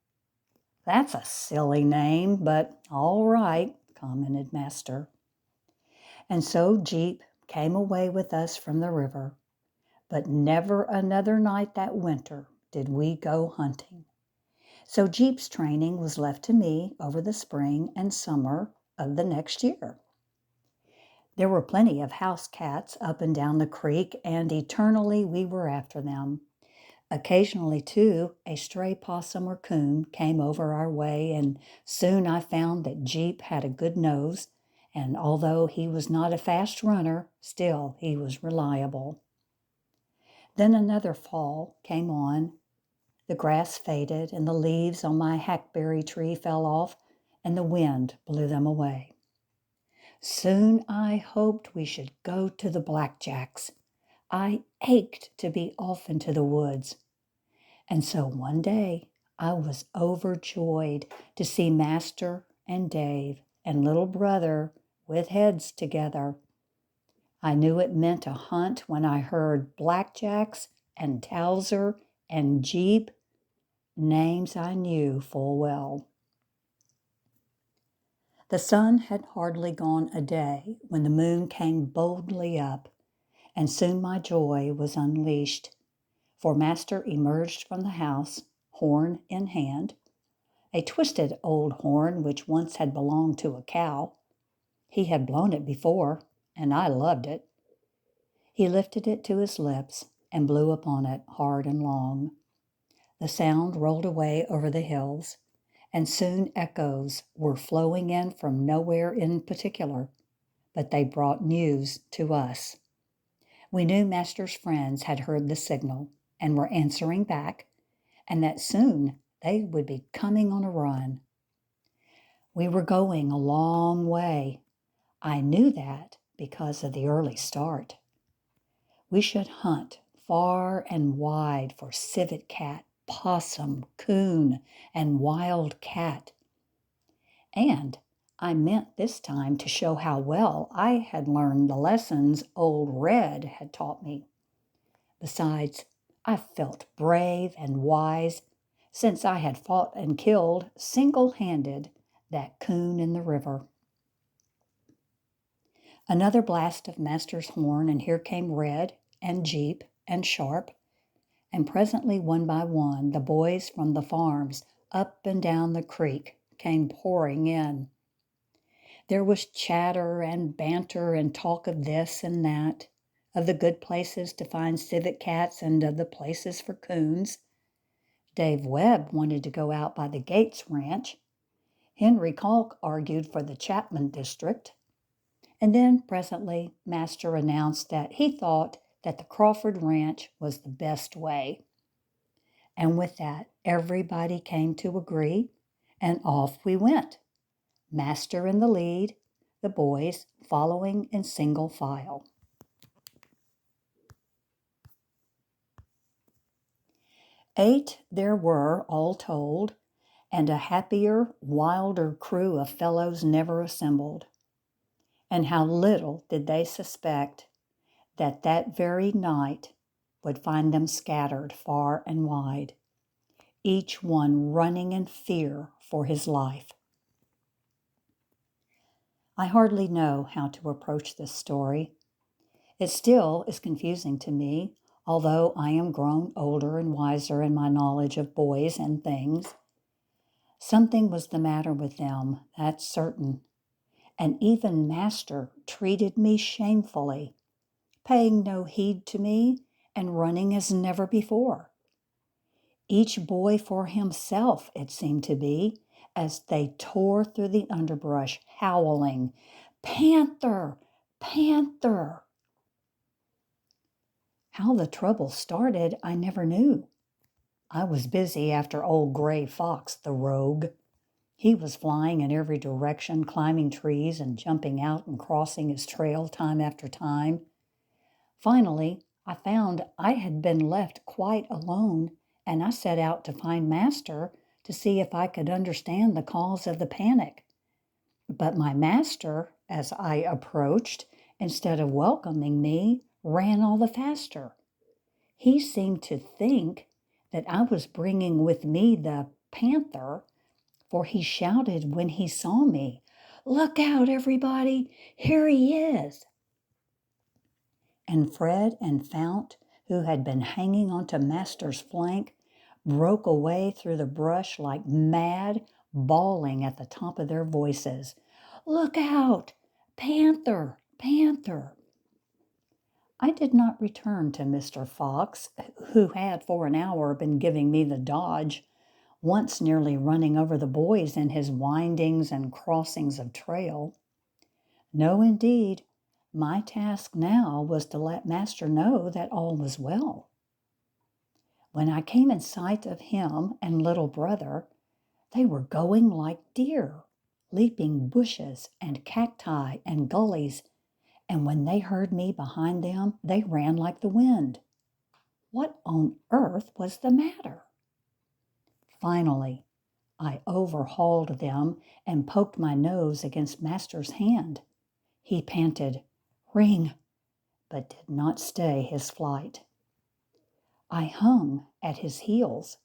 "That's a silly name, but all right," commented Master. And so Jeep came away with us from the river, but never another night that winter did we go hunting. So Jeep's training was left to me over the spring and summer of the next year. There were plenty of house cats up and down the creek, and eternally we were after them. Occasionally, too, a stray possum or coon came over our way, and soon I found that Jeep had a good nose, and although he was not a fast runner, still he was reliable. Then another fall came on. The grass faded, and the leaves on my hackberry tree fell off, and the wind blew them away. Soon I hoped we should go to the blackjacks. I ached to be off into the woods. And so one day I was overjoyed to see Master and Dave and little brother with heads together. I knew it meant a hunt when I heard blackjacks and Towser and Jeep, names I knew full well. The sun had hardly gone a day when the moon came boldly up, and soon my joy was unleashed, for Master emerged from the house, horn in hand, a twisted old horn which once had belonged to a cow. He had blown it before, and I loved it. He lifted it to his lips and blew upon it hard and long. The sound rolled away over the hills, and soon echoes were flowing in from nowhere in particular, but they brought news to us. We knew Master's friends had heard the signal and were answering back, and that soon they would be coming on a run. We were going a long way. I knew that because of the early start. We should hunt far and wide for civet cat, possum, coon, and wild cat. And I meant this time to show how well I had learned the lessons old Red had taught me. Besides, I felt brave and wise, since I had fought and killed single-handed that coon in the river. Another blast of Master's horn, and here came Red and Jeep and Sharp, and presently one by one the boys from the farms up and down the creek came pouring in. There was chatter and banter and talk of this and that, of the good places to find civet cats and of the places for coons. Dave Webb wanted to go out by the Gates Ranch. Henry Kalk argued for the Chapman district. And then presently Master announced that he thought that the Crawford Ranch was the best way. And with that, everybody came to agree, and off we went, Master in the lead, the boys following in single file. 8 there were, all told, and a happier, wilder crew of fellows never assembled. And how little did they suspect that that very night would find them scattered far and wide, each one running in fear for his life. I hardly know how to approach this story. It still is confusing to me, although I am grown older and wiser in my knowledge of boys and things. Something was the matter with them, that's certain, and even Master treated me shamefully, paying no heed to me and running as never before. Each boy for himself, it seemed to be, as they tore through the underbrush, howling, "Panther! Panther!" How the trouble started, I never knew. I was busy after old Gray Fox, the rogue. He was flying in every direction, climbing trees and jumping out and crossing his trail time after time. Finally, I found I had been left quite alone, and I set out to find Master to see if I could understand the cause of the panic. But my master, as I approached, instead of welcoming me, ran all the faster. He seemed to think that I was bringing with me the panther, for he shouted when he saw me, "Look out, everybody! Here he is!" And Fred and Fount, who had been hanging onto Master's flank, broke away through the brush like mad, bawling at the top of their voices, "Look out! Panther! Panther!" I did not return to Mr. Fox, who had for an hour been giving me the dodge, once nearly running over the boys in his windings and crossings of trail. No, indeed, my task now was to let Master know that all was well. When I came in sight of him and little brother, they were going like deer, leaping bushes and cacti and gullies, and when they heard me behind them, they ran like the wind. What on earth was the matter? Finally, I overhauled them and poked my nose against Master's hand. He panted, "Ring," but did not stay his flight. I hung at his heels,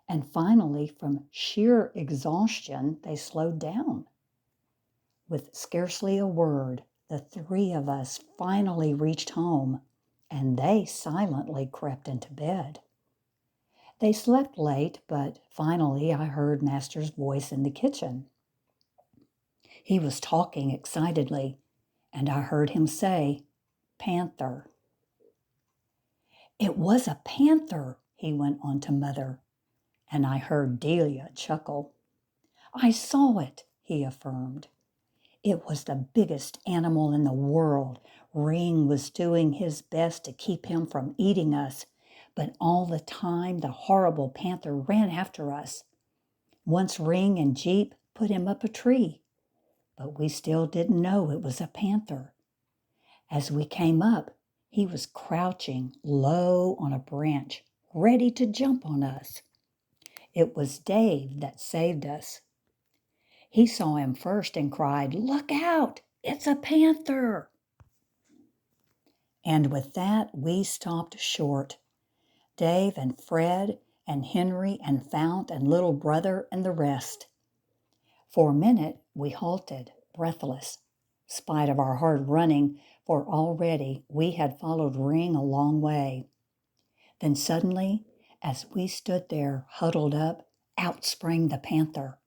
and finally, from sheer exhaustion, they slowed down. With scarcely a word, the three of us finally reached home, and they silently crept into bed. They slept late, but finally I heard Master's voice in the kitchen. He was talking excitedly, and I heard him say, "Panther." "It was a panther," he went on to Mother, and I heard Delia chuckle. "I saw it," he affirmed. "It was the biggest animal in the world. Ring was doing his best to keep him from eating us, but all the time the horrible panther ran after us. Once Ring and Jeep put him up a tree, but we still didn't know it was a panther. As we came up, he was crouching low on a branch, ready to jump on us. It was Dave that saved us. He saw him first and cried, 'Look out! It's a panther!' And with that, we stopped short. Dave and Fred and Henry and Fount and little brother and the rest. For a minute, we halted, breathless, spite of our hard running, for already we had followed Ring a long way. Then suddenly, as we stood there huddled up, out sprang the panther.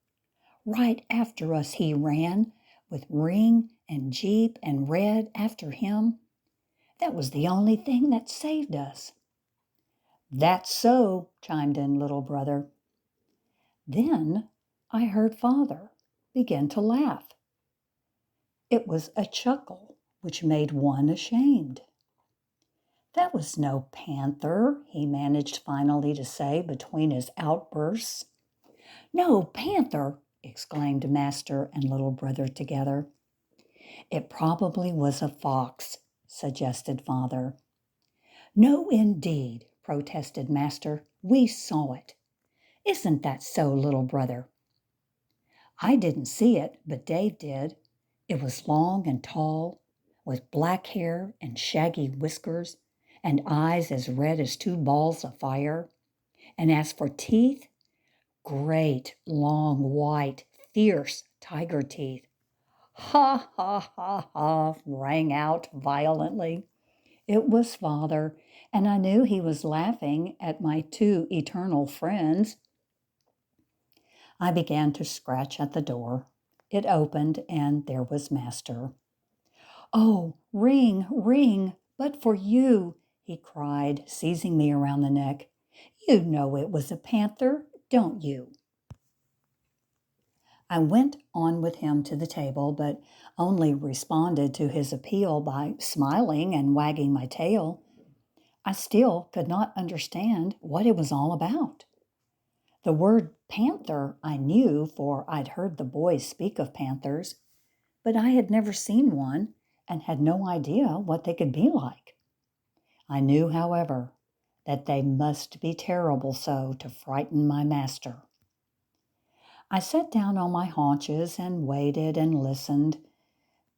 Right after us he ran, with Ring and Jeep and Red after him. That was the only thing that saved us." "That's so," chimed in little brother. Then I heard Father begin to laugh. It was a chuckle which made one ashamed. "That was no panther," he managed finally to say between his outbursts. "No panther!" exclaimed Master and little brother together. "It probably was a fox," suggested Father. "No, indeed," protested Master. "We saw it. Isn't that so, little brother?" "I didn't see it, but Dave did. It was long and tall, with black hair and shaggy whiskers, and eyes as red as two balls of fire. And as for teeth, great, long, white, fierce tiger teeth." "Ha, ha, ha, ha," rang out violently. It was Father, and I knew he was laughing at my two eternal friends. I began to scratch at the door. It opened, and there was Master. "Oh, Ring, Ring, but for you," he cried, seizing me around the neck. "You know it was a panther, don't you?" I went on with him to the table, but only responded to his appeal by smiling and wagging my tail. I still could not understand what it was all about. The word panther I knew, for I'd heard the boys speak of panthers, but I had never seen one and had no idea what they could be like. I knew, however, that they must be terrible so to frighten my master. I sat down on my haunches and waited and listened.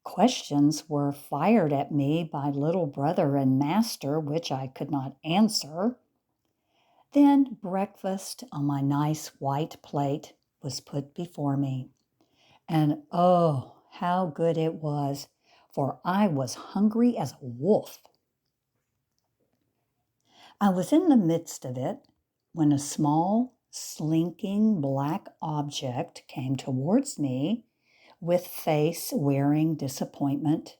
Questions were fired at me by little brother and master, which I could not answer. Then breakfast on my nice white plate was put before me. And oh, how good it was, for I was hungry as a wolf. I was in the midst of it when a small, slinking black object came towards me with face wearing disappointment.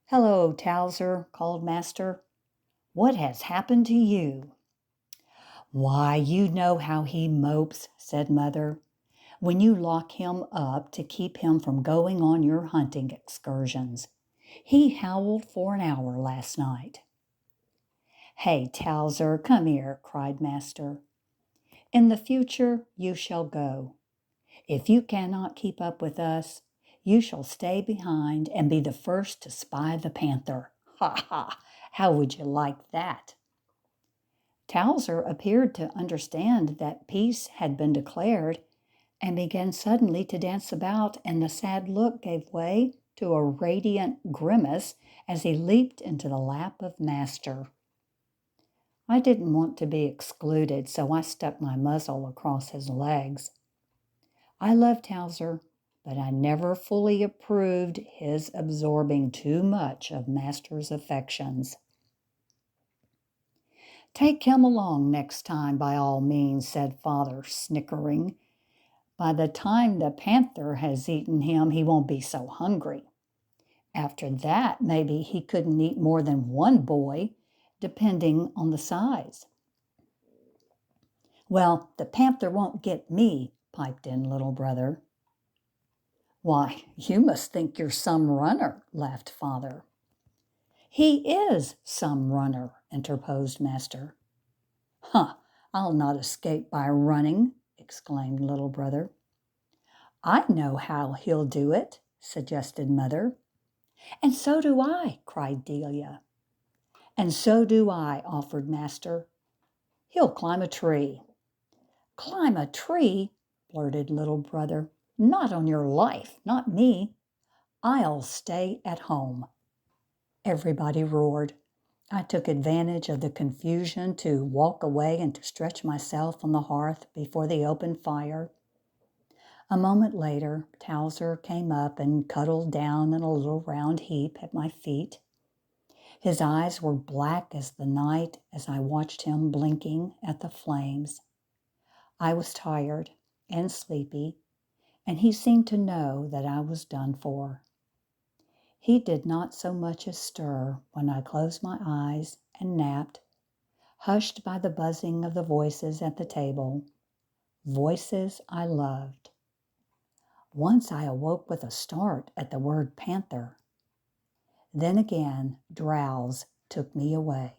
"Hello, Towser," called Master. "What has happened to you?" "Why, you know how he mopes," said Mother, "when you lock him up to keep him from going on your hunting excursions. He howled for an hour last night." "Hey, Towser, come here," cried Master. "In the future you shall go. If you cannot keep up with us, you shall stay behind and be the first to spy the panther. Ha ha! How would you like that?" Towser appeared to understand that peace had been declared and began suddenly to dance about, and the sad look gave way to a radiant grimace as he leaped into the lap of Master. I didn't want to be excluded, so I stuck my muzzle across his legs. I loved Towser, but I never fully approved his absorbing too much of Master's affections. "Take him along next time, by all means," said Father, snickering. "By the time the panther has eaten him, he won't be so hungry. After that, maybe he couldn't eat more than one boy, depending on the size." "Well, the panther won't get me," piped in little brother. "Why, you must think you're some runner," laughed Father. "He is some runner," interposed Master. "Huh! I'll not escape by running," exclaimed little brother. "I know how he'll do it," suggested Mother. "And so do I," cried Delia. "And so do I," offered Master. "He'll climb a tree." "Climb a tree?" blurted little brother. "Not on your life, not me. I'll stay at home." Everybody roared. I took advantage of the confusion to walk away and to stretch myself on the hearth before the open fire. A moment later, Towser came up and cuddled down in a little round heap at my feet. His eyes were black as the night as I watched him blinking at the flames. I was tired and sleepy, and he seemed to know that I was done for. He did not so much as stir when I closed my eyes and napped, hushed by the buzzing of the voices at the table, voices I loved. Once I awoke with a start at the word panther. Then again, drowse took me away.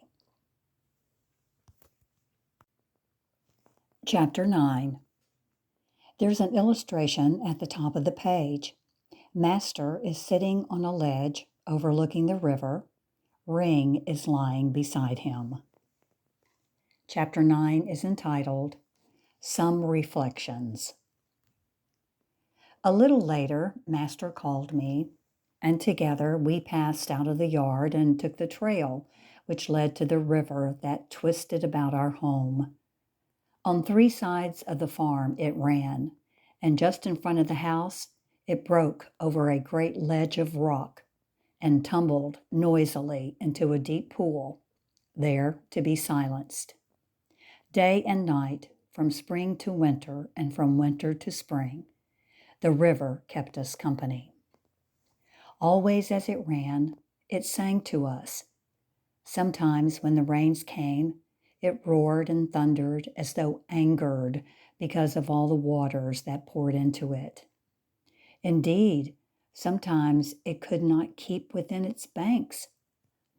Chapter 9. There's an illustration at the top of the page. Master is sitting on a ledge overlooking the river. Ring is lying beside him. Chapter 9 is entitled Some Reflections. A little later, Master called me, and together we passed out of the yard and took the trail which led to the river that twisted about our home. On 3 sides of the farm it ran, and just in front of the house it broke over a great ledge of rock and tumbled noisily into a deep pool, there to be silenced. Day and night, from spring to winter and from winter to spring, the river kept us company. Always as it ran, it sang to us. Sometimes when the rains came, It roared and thundered as though angered because of all the waters that poured into it. Indeed, sometimes it could not keep within its banks.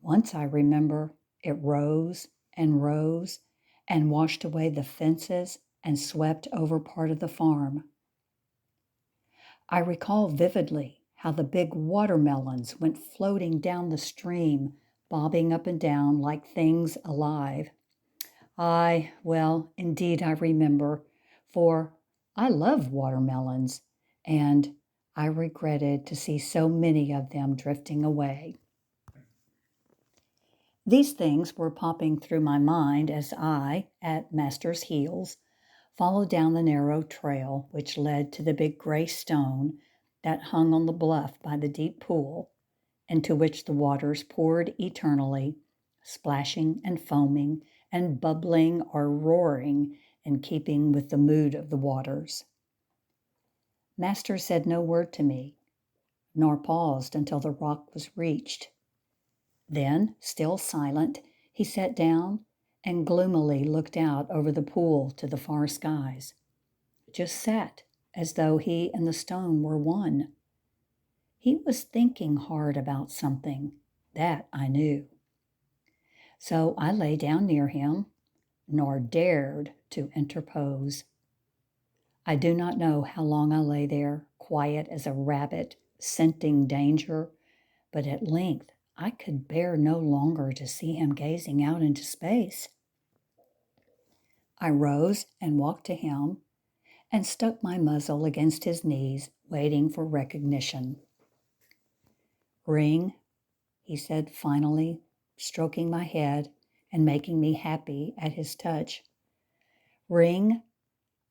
Once, I remember, it rose and washed away the fences and swept over part of the farm. I recall vividly how the big watermelons went floating down the stream, bobbing up and down like things alive. Well, indeed I remember, for I love watermelons, and I regretted to see so many of them drifting away. These things were popping through my mind as I, at Master's heels, followed down the narrow trail which led to the big gray stone that hung on the bluff by the deep pool, into which the waters poured eternally, splashing and foaming and bubbling or roaring in keeping with the mood of the waters. Master said no word to me, nor paused until the rock was reached. Then, still silent, he sat down and gloomily looked out over the pool to the far skies. Just sat, as though he and the stone were one. He was thinking hard about something, that I knew. So I lay down near him, nor dared to interpose. I do not know how long I lay there, quiet as a rabbit, scenting danger, but at length I could bear no longer to see him gazing out into space. I rose and walked to him and stuck my muzzle against his knees, waiting for recognition. "Ring," he said finally, stroking my head and making me happy at his touch. "Ring,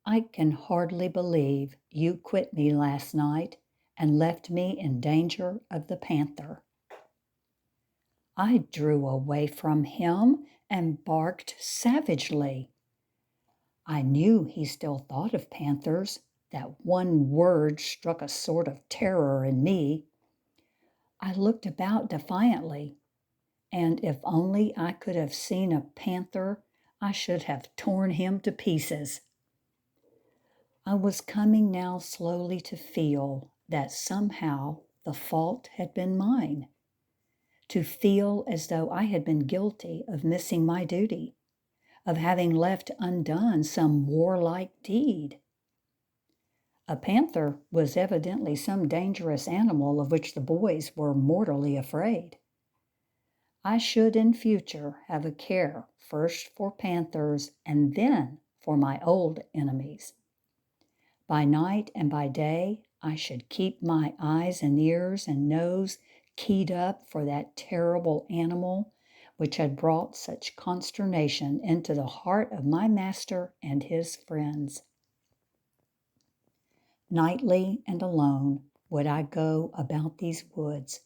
I can hardly believe you quit me last night and left me in danger of the panther." I drew away from him and barked savagely. I knew he still thought of panthers. That one word struck a sort of terror in me. I looked about defiantly, and if only I could have seen a panther, I should have torn him to pieces. I was coming now slowly to feel that somehow the fault had been mine, to feel as though I had been guilty of missing my duty, of having left undone some warlike deed. A panther was evidently some dangerous animal of which the boys were mortally afraid. I should in future have a care first for panthers and then for my old enemies. By night and by day, I should keep my eyes and ears and nose keyed up for that terrible animal which had brought such consternation into the heart of my master and his friends. Nightly and alone would I go about these woods,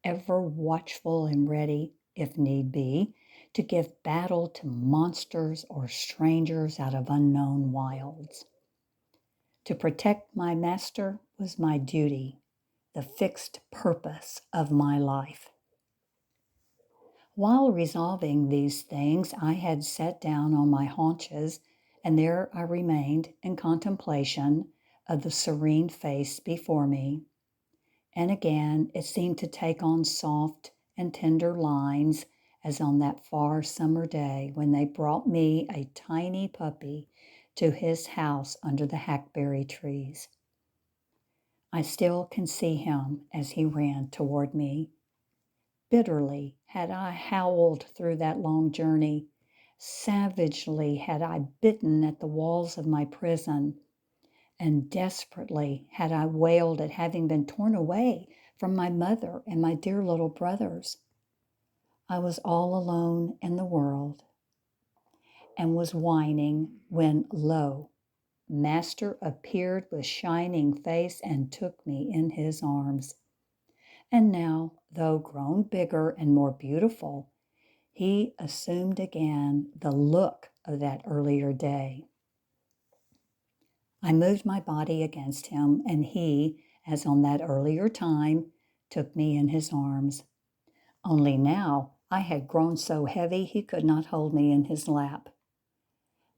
ever watchful and ready, if need be, to give battle to monsters or strangers out of unknown wilds. To protect my master was my duty, the fixed purpose of my life. While resolving these things, I had sat down on my haunches, and there I remained in contemplation of the serene face before me. And again it seemed to take on soft and tender lines, as on that far summer day when they brought me a tiny puppy to his house under the hackberry trees. I still can see him as he ran toward me. Bitterly had I howled through that long journey. Savagely had I bitten at the walls of my prison, and desperately had I wailed at having been torn away from my mother and my dear little brothers. I was all alone in the world and was whining when, lo, Master appeared with shining face and took me in his arms. And now, though grown bigger and more beautiful, he assumed again the look of that earlier day. I moved my body against him, and he, as on that earlier time, took me in his arms. Only now I had grown so heavy he could not hold me in his lap.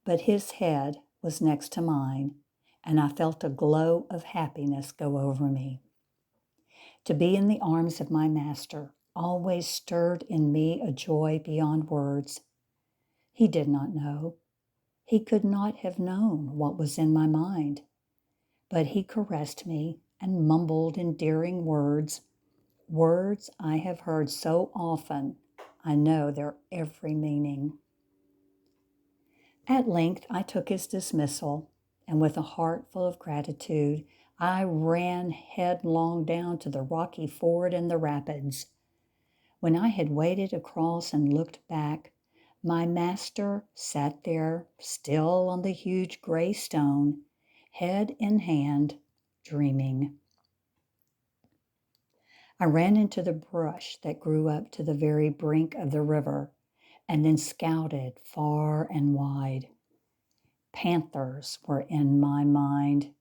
But his head was next to mine, and I felt a glow of happiness go over me. To be in the arms of my master always stirred in me a joy beyond words. He did not know. He could not have known what was in my mind. But he caressed me and mumbled endearing words, words I have heard so often, I know their every meaning. At length I took his dismissal, and with a heart full of gratitude, I ran headlong down to the rocky ford and the rapids. When I had waded across and looked back, my master sat there, still on the huge gray stone, head in hand, dreaming. I ran into the brush that grew up to the very brink of the river, and then scouted far and wide. Panthers were in my mind,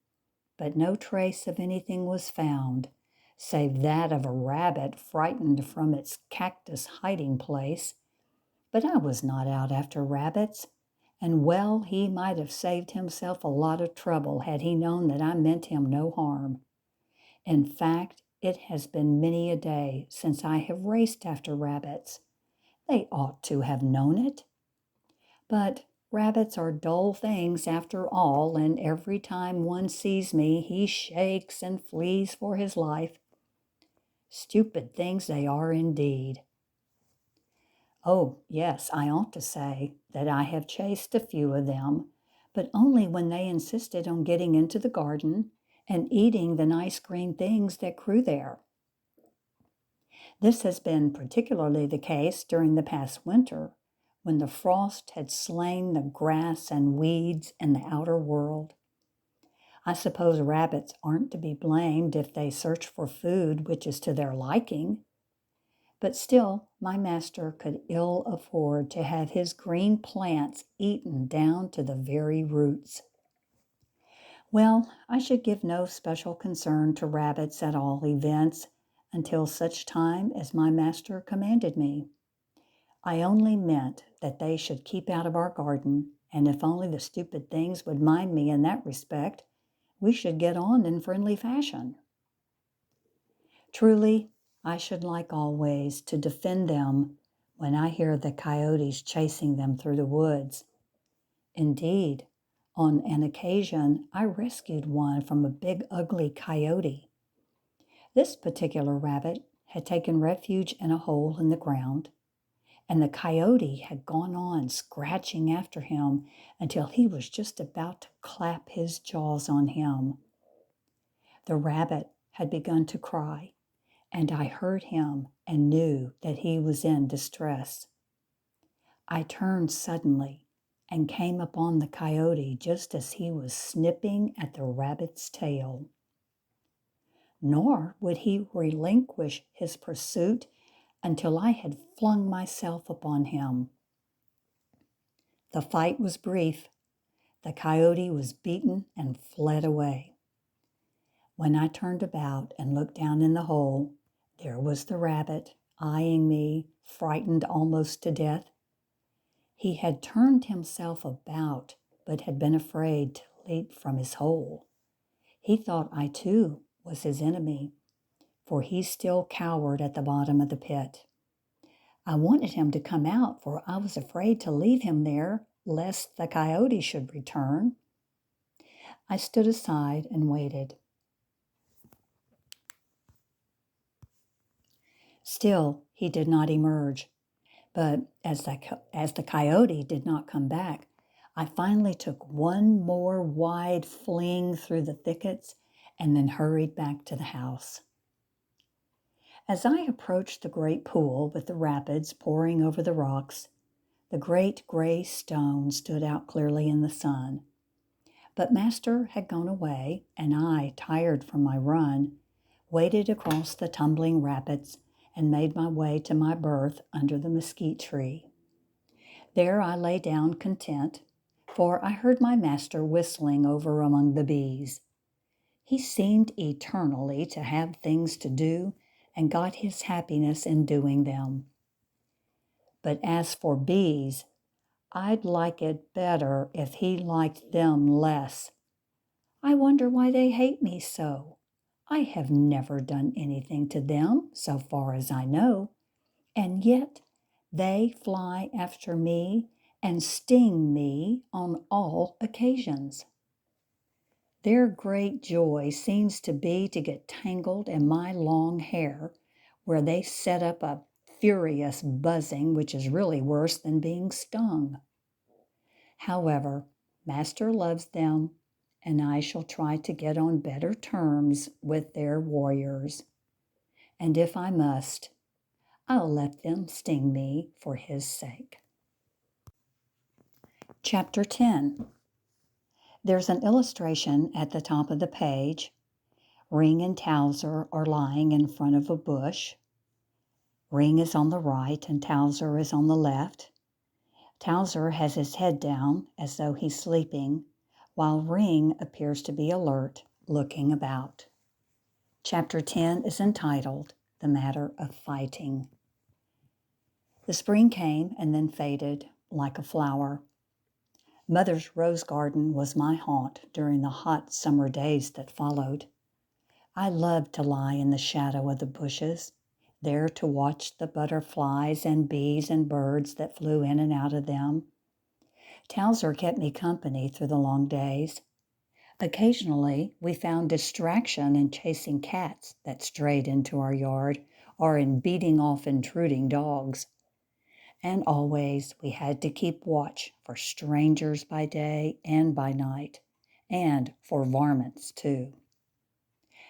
but no trace of anything was found, save that of a rabbit frightened from its cactus hiding place. But I was not out after rabbits, and well he might have saved himself a lot of trouble had he known that I meant him no harm. In fact, it has been many a day since I have raced after rabbits. They ought to have known it. But rabbits are dull things after all, and every time one sees me, he shakes and flees for his life. Stupid things they are indeed. Oh, yes, I ought to say that I have chased a few of them, but only when they insisted on getting into the garden and eating the nice green things that grew there. This has been particularly the case during the past winter, when the frost had slain the grass and weeds in the outer world. I suppose rabbits aren't to be blamed if they search for food which is to their liking. But still, my master could ill afford to have his green plants eaten down to the very roots. Well, I should give no special concern to rabbits at all events, until such time as my master commanded me. I only meant that they should keep out of our garden, and if only the stupid things would mind me in that respect, we should get on in friendly fashion. Truly, I should like always to defend them when I hear the coyotes chasing them through the woods. Indeed, on an occasion, I rescued one from a big, ugly coyote. This particular rabbit had taken refuge in a hole in the ground, and the coyote had gone on scratching after him until he was just about to clap his jaws on him. The rabbit had begun to cry, and I heard him and knew that he was in distress. I turned suddenly and came upon the coyote just as he was snipping at the rabbit's tail. Nor would he relinquish his pursuit until I had flung myself upon him. The fight was brief. The coyote was beaten and fled away. When I turned about and looked down in the hole, there was the rabbit, eyeing me, frightened almost to death. He had turned himself about, but had been afraid to leap from his hole. He thought I too was his enemy, for he still cowered at the bottom of the pit. I wanted him to come out, for I was afraid to leave him there, lest the coyote should return. I stood aside and waited. Still, he did not emerge. But as the coyote did not come back, I finally took one more wide fling through the thickets and then hurried back to the house. As I approached the great pool with the rapids pouring over the rocks, the great gray stone stood out clearly in the sun. But Master had gone away, and I, tired from my run, waded across the tumbling rapids and made my way to my berth under the mesquite tree. There I lay down content, for I heard my master whistling over among the bees. He seemed eternally to have things to do and got his happiness in doing them. But as for bees, I'd like it better if he liked them less. I wonder why they hate me so. I have never done anything to them, so far as I know, and yet they fly after me and sting me on all occasions. Their great joy seems to be to get tangled in my long hair, where they set up a furious buzzing, which is really worse than being stung. However, Master loves them, and I shall try to get on better terms with their warriors. And if I must, I'll let them sting me for his sake. Chapter 10. There's an illustration at the top of the page. Ring and Towser are lying in front of a bush. Ring is on the right and Towser is on the left. Towser has his head down as though he's sleeping, while Ring appears to be alert, looking about. Chapter 10 is entitled The Matter of Fighting. The spring came and then faded like a flower. Mother's rose garden was my haunt during the hot summer days that followed. I loved to lie in the shadow of the bushes, there to watch the butterflies and bees and birds that flew in and out of them. Towser kept me company through the long days. Occasionally, we found distraction in chasing cats that strayed into our yard or in beating off intruding dogs. And always we had to keep watch for strangers by day and by night, and for varmints too.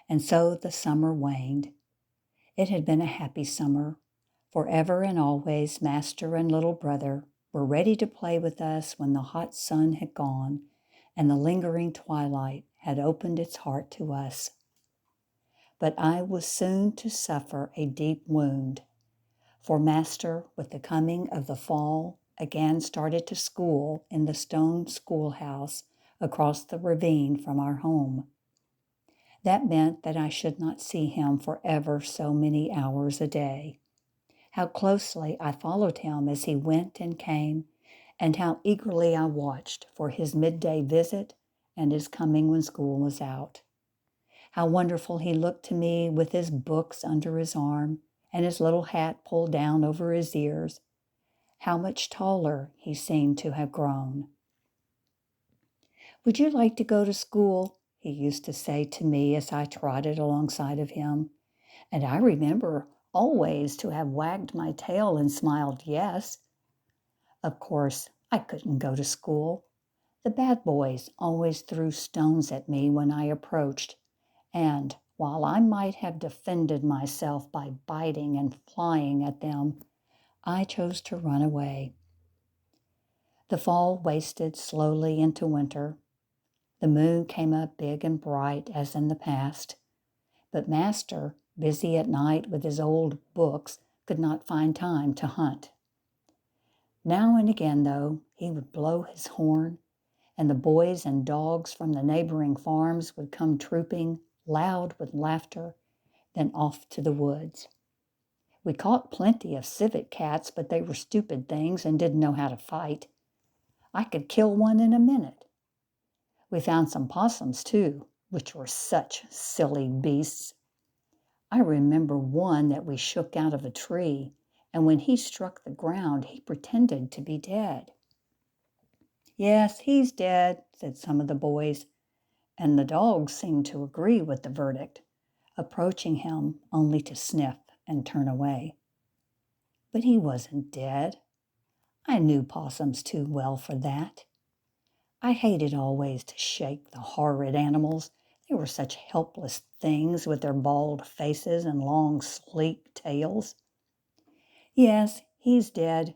And so the summer waned. It had been a happy summer. Forever and always, Master and little brother were ready to play with us when the hot sun had gone and the lingering twilight had opened its heart to us. But I was soon to suffer a deep wound, for Master, with the coming of the fall, again started to school in the stone schoolhouse across the ravine from our home. That meant that I should not see him for ever so many hours a day. How closely I followed him as he went and came, and how eagerly I watched for his midday visit and his coming when school was out. How wonderful he looked to me with his books under his arm and his little hat pulled down over his ears. How much taller he seemed to have grown. "Would you like to go to school?" he used to say to me as I trotted alongside of him. And I remember always to have wagged my tail and smiled yes. Of course, I couldn't go to school. The bad boys always threw stones at me when I approached, and while I might have defended myself by biting and flying at them, I chose to run away. The fall wasted slowly into winter. The moon came up big and bright as in the past, but Master, busy at night with his old books, could not find time to hunt. Now and again, though, he would blow his horn, and the boys and dogs from the neighboring farms would come trooping, loud with laughter, then off to the woods. We caught plenty of civet cats, but they were stupid things and didn't know how to fight. I could kill one in a minute. We found some possums, too, which were such silly beasts. I remember one that we shook out of a tree, and when he struck the ground, he pretended to be dead. "Yes, he's dead," said some of the boys, and the dogs seemed to agree with the verdict, approaching him only to sniff and turn away. But he wasn't dead. I knew possums too well for that. I hated always to shake the horrid animals. They were such helpless things with their bald faces and long, sleek tails. "Yes, he's dead.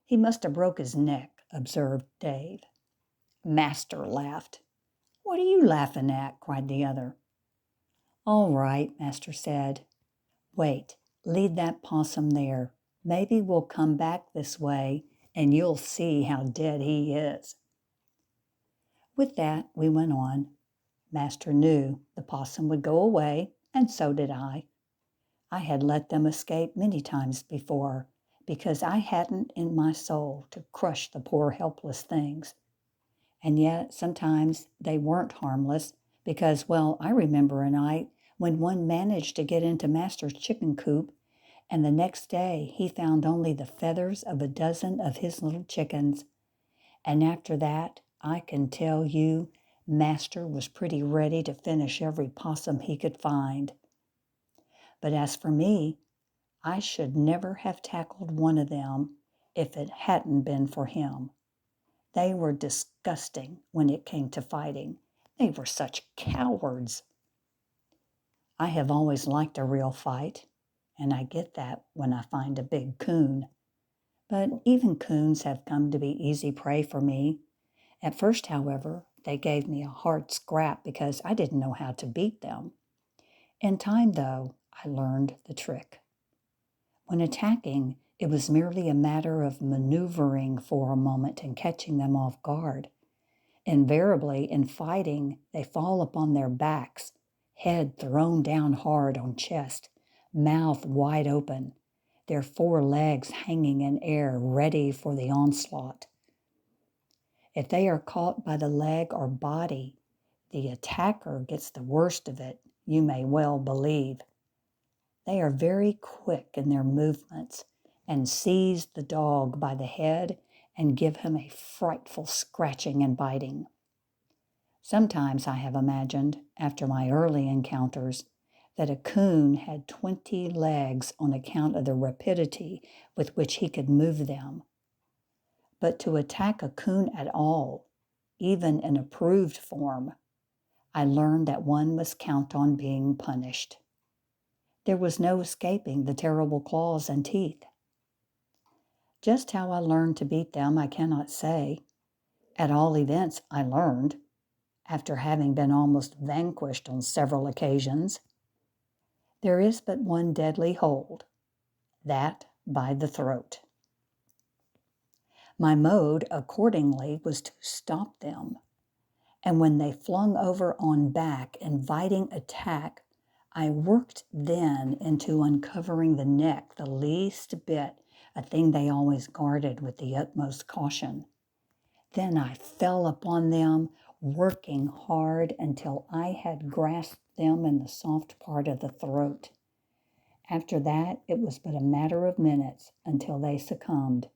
He must have broke his neck," observed Dave. Master laughed. "What are you laughing at?" cried the other. "All right," Master said. "Wait, lead that possum there. Maybe we'll come back this way and you'll see how dead he is." With that, we went on. Master knew the possum would go away, and so did I. I had let them escape many times before, because I hadn't in my soul to crush the poor helpless things. And yet sometimes they weren't harmless because, well, I remember a night when one managed to get into Master's chicken coop, and the next day he found only the feathers of a dozen of his little chickens. And after that, I can tell you, Master was pretty ready to finish every possum he could find. But as for me, I should never have tackled one of them if it hadn't been for him. They were disgusting when it came to fighting. They were such cowards. I have always liked a real fight, and I get that when I find a big coon. But even coons have come to be easy prey for me. At first, however, they gave me a hard scrap because I didn't know how to beat them. In time, though, I learned the trick. When attacking, it was merely a matter of maneuvering for a moment and catching them off guard. Invariably, in fighting, they fall upon their backs, head thrown down hard on chest, mouth wide open, their four legs hanging in air, ready for the onslaught. If they are caught by the leg or body, the attacker gets the worst of it, you may well believe. They are very quick in their movements and seize the dog by the head and give him a frightful scratching and biting. Sometimes I have imagined, after my early encounters, that a coon had 20 legs on account of the rapidity with which he could move them. But to attack a coon at all, even in approved form, I learned that one must count on being punished. There was no escaping the terrible claws and teeth. Just how I learned to beat them, I cannot say. At all events, I learned, after having been almost vanquished on several occasions. There is but one deadly hold, that by the throat. My mode, accordingly, was to stop them, and when they flung over on back, inviting attack, I worked then into uncovering the neck the least bit, a thing they always guarded with the utmost caution. Then I fell upon them, working hard until I had grasped them in the soft part of the throat. After that, it was but a matter of minutes until they succumbed.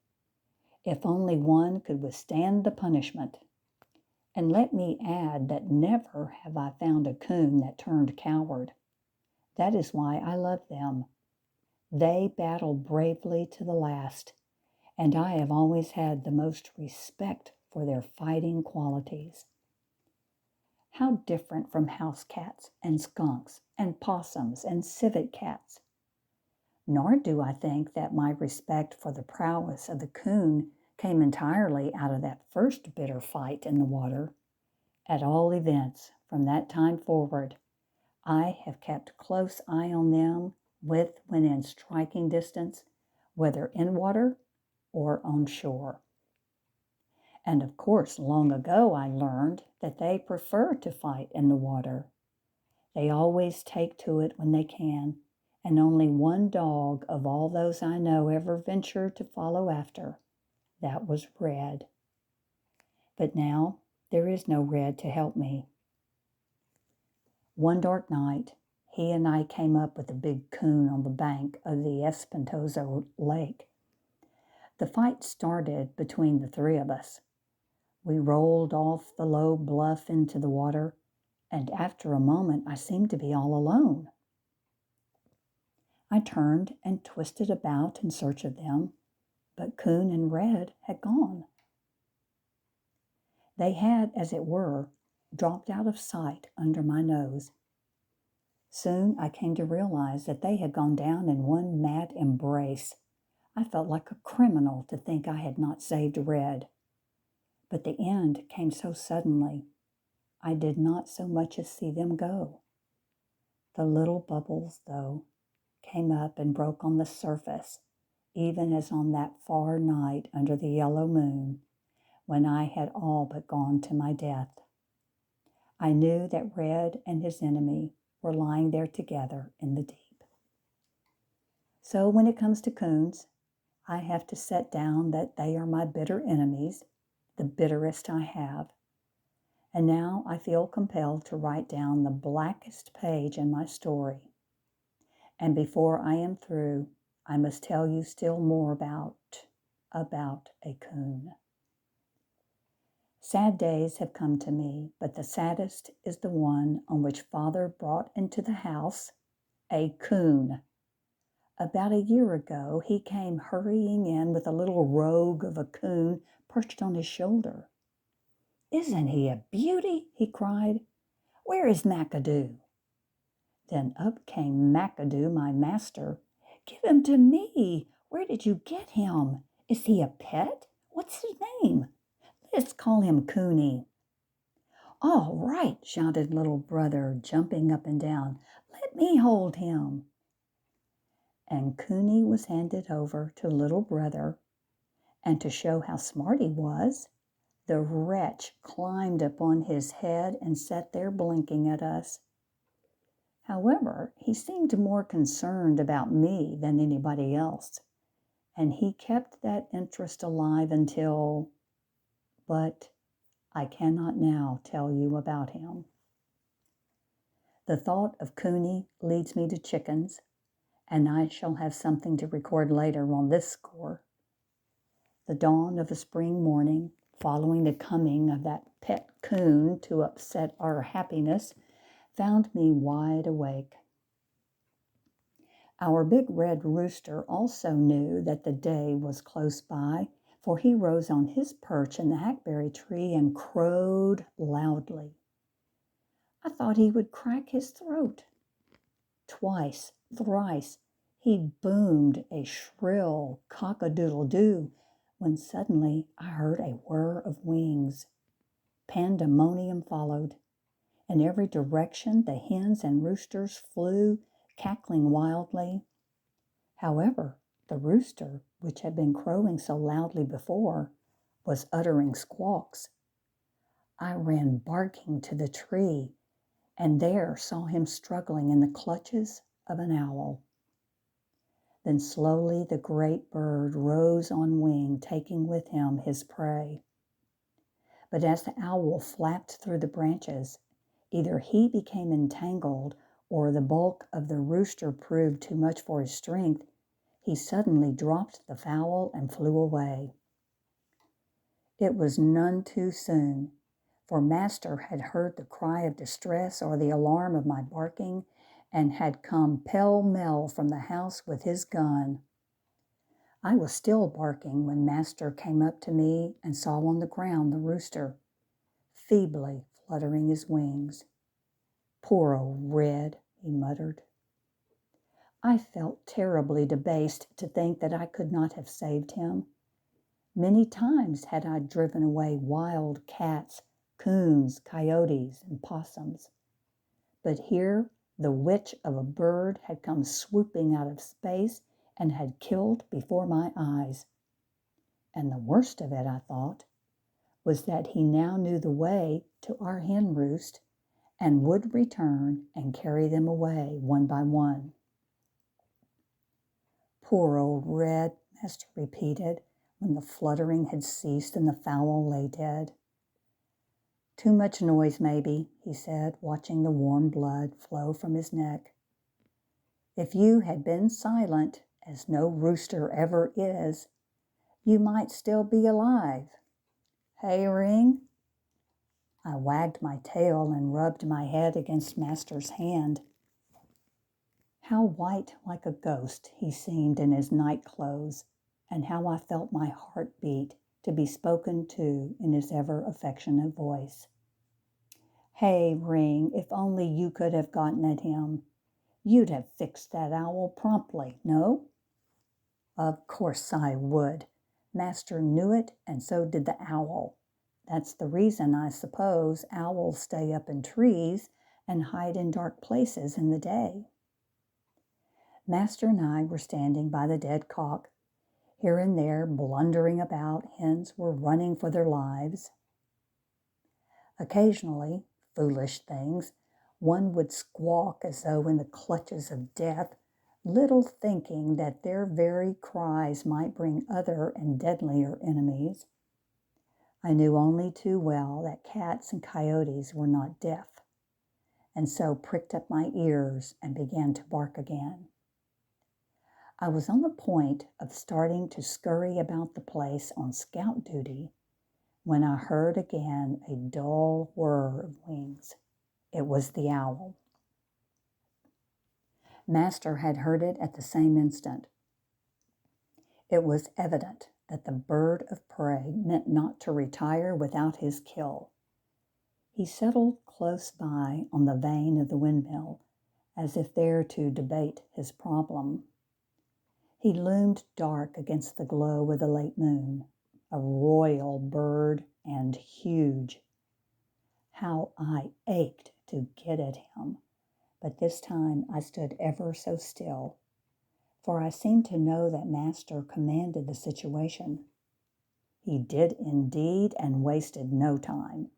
If only one could withstand the punishment. And let me add that never have I found a coon that turned coward. That is why I love them. They battle bravely to the last, and I have always had the most respect for their fighting qualities. How different from house cats and skunks and possums and civet cats. Nor do I think that my respect for the prowess of the coon came entirely out of that first bitter fight in the water. At all events, from that time forward, I have kept close eye on them when in striking distance, whether in water or on shore. And of course, long ago I learned that they prefer to fight in the water. They always take to it when they can, and only one dog of all those I know ever ventured to follow after. That was Red. But now there is no Red to help me. One dark night, he and I came up with a big coon on the bank of the Espantoso Lake. The fight started between the three of us. We rolled off the low bluff into the water, and after a moment I seemed to be all alone. I turned and twisted about in search of them, but Coon and Red had gone. They had, as it were, dropped out of sight under my nose. Soon I came to realize that they had gone down in one mad embrace. I felt like a criminal to think I had not saved Red. But the end came so suddenly, I did not so much as see them go. The little bubbles, though, came up and broke on the surface, even as on that far night under the yellow moon, when I had all but gone to my death. I knew that Red and his enemy were lying there together in the deep. So when it comes to coons, I have to set down that they are my bitter enemies, the bitterest I have. And now I feel compelled to write down the blackest page in my story. And before I am through, I must tell you still more about a coon. Sad days have come to me, but the saddest is the one on which Father brought into the house a coon. About a year ago, he came hurrying in with a little rogue of a coon perched on his shoulder. "Isn't he a beauty?" he cried. "Where is McAdoo?" Then up came McAdoo, my master. "Give him to me. Where did you get him? Is he a pet? What's his name? Let's call him Cooney." "All right," shouted little brother, jumping up and down. "Let me hold him." And Cooney was handed over to little brother, and to show how smart he was, the wretch climbed upon his head and sat there blinking at us. However, he seemed more concerned about me than anybody else, and he kept that interest alive until, but I cannot now tell you about him. The thought of Cooney leads me to chickens, and I shall have something to record later on this score. The dawn of a spring morning, following the coming of that pet coon to upset our happiness, found me wide awake. Our big red rooster also knew that the day was close by, for he rose on his perch in the hackberry tree and crowed loudly. I thought he would crack his throat. Twice, thrice, he boomed a shrill cock-a-doodle-doo, when suddenly I heard a whir of wings. Pandemonium followed. In every direction the hens and roosters flew, cackling wildly. However, the rooster, which had been crowing so loudly before, was uttering squawks. I ran barking to the tree, and there saw him struggling in the clutches of an owl. Then slowly the great bird rose on wing, taking with him his prey. But as the owl flapped through the branches, either he became entangled or the bulk of the rooster proved too much for his strength. He suddenly dropped the fowl and flew away. It was none too soon, for Master had heard the cry of distress or the alarm of my barking, and had come pell-mell from the house with his gun. I was still barking when Master came up to me and saw on the ground the rooster, feebly fluttering his wings. "Poor old Red," he muttered. I felt terribly debased to think that I could not have saved him. Many times had I driven away wild cats, coons, coyotes, and possums. But here the witch of a bird had come swooping out of space and had killed before my eyes. And the worst of it, I thought, was that he now knew the way to our hen roost and would return and carry them away one by one. "Poor old Red," Master repeated, when the fluttering had ceased and the fowl lay dead. "Too much noise, maybe," he said, watching the warm blood flow from his neck. "If you had been silent, as no rooster ever is, you might still be alive. Hey, Ring?" I wagged my tail and rubbed my head against Master's hand. How white like a ghost he seemed in his night clothes, and how I felt my heart beat to be spoken to in his ever affectionate voice. "Hey, Ring, if only you could have gotten at him. You'd have fixed that owl promptly, no?" "Of course I would. Master knew it, and so did the owl. That's the reason, I suppose, owls stay up in trees and hide in dark places in the day." Master and I were standing by the dead cock. Here and there, blundering about, hens were running for their lives. Occasionally, foolish things, one would squawk as though in the clutches of death, little thinking that their very cries might bring other and deadlier enemies. I knew only too well that cats and coyotes were not deaf, and so pricked up my ears and began to bark again. I was on the point of starting to scurry about the place on scout duty when I heard again a dull whir of wings. It was the owl. Master had heard it at the same instant. It was evident that the bird of prey meant not to retire without his kill. He settled close by on the vane of the windmill, as if there to debate his problem. He loomed dark against the glow of the late moon, a royal bird and huge. How I ached to get at him, but this time I stood ever so still, for I seemed to know that Master commanded the situation. He did indeed, and wasted no time.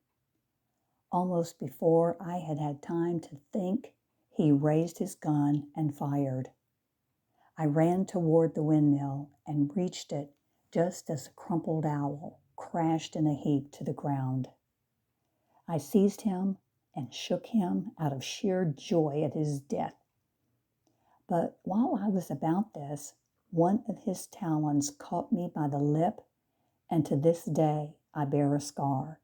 Almost before I had had time to think, he raised his gun and fired. I ran toward the windmill and reached it just as the crumpled owl crashed in a heap to the ground. I seized him and shook him out of sheer joy at his death. But while I was about this, one of his talons caught me by the lip, and to this day I bear a scar,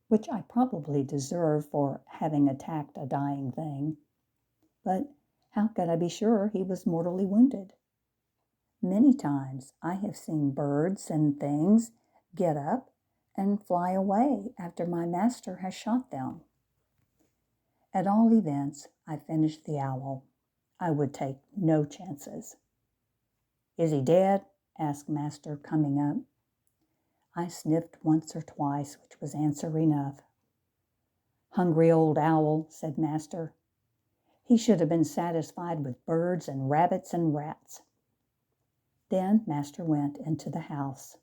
which I probably deserve for having attacked a dying thing. But how could I be sure he was mortally wounded? Many times I have seen birds and things get up and fly away after my master has shot them. At all events, I finished the owl. I would take no chances. "Is he dead?" asked Master, coming up. I sniffed once or twice, which was answer enough. "Hungry old owl," said Master. "He should have been satisfied with birds and rabbits and rats." Then Master went into the house.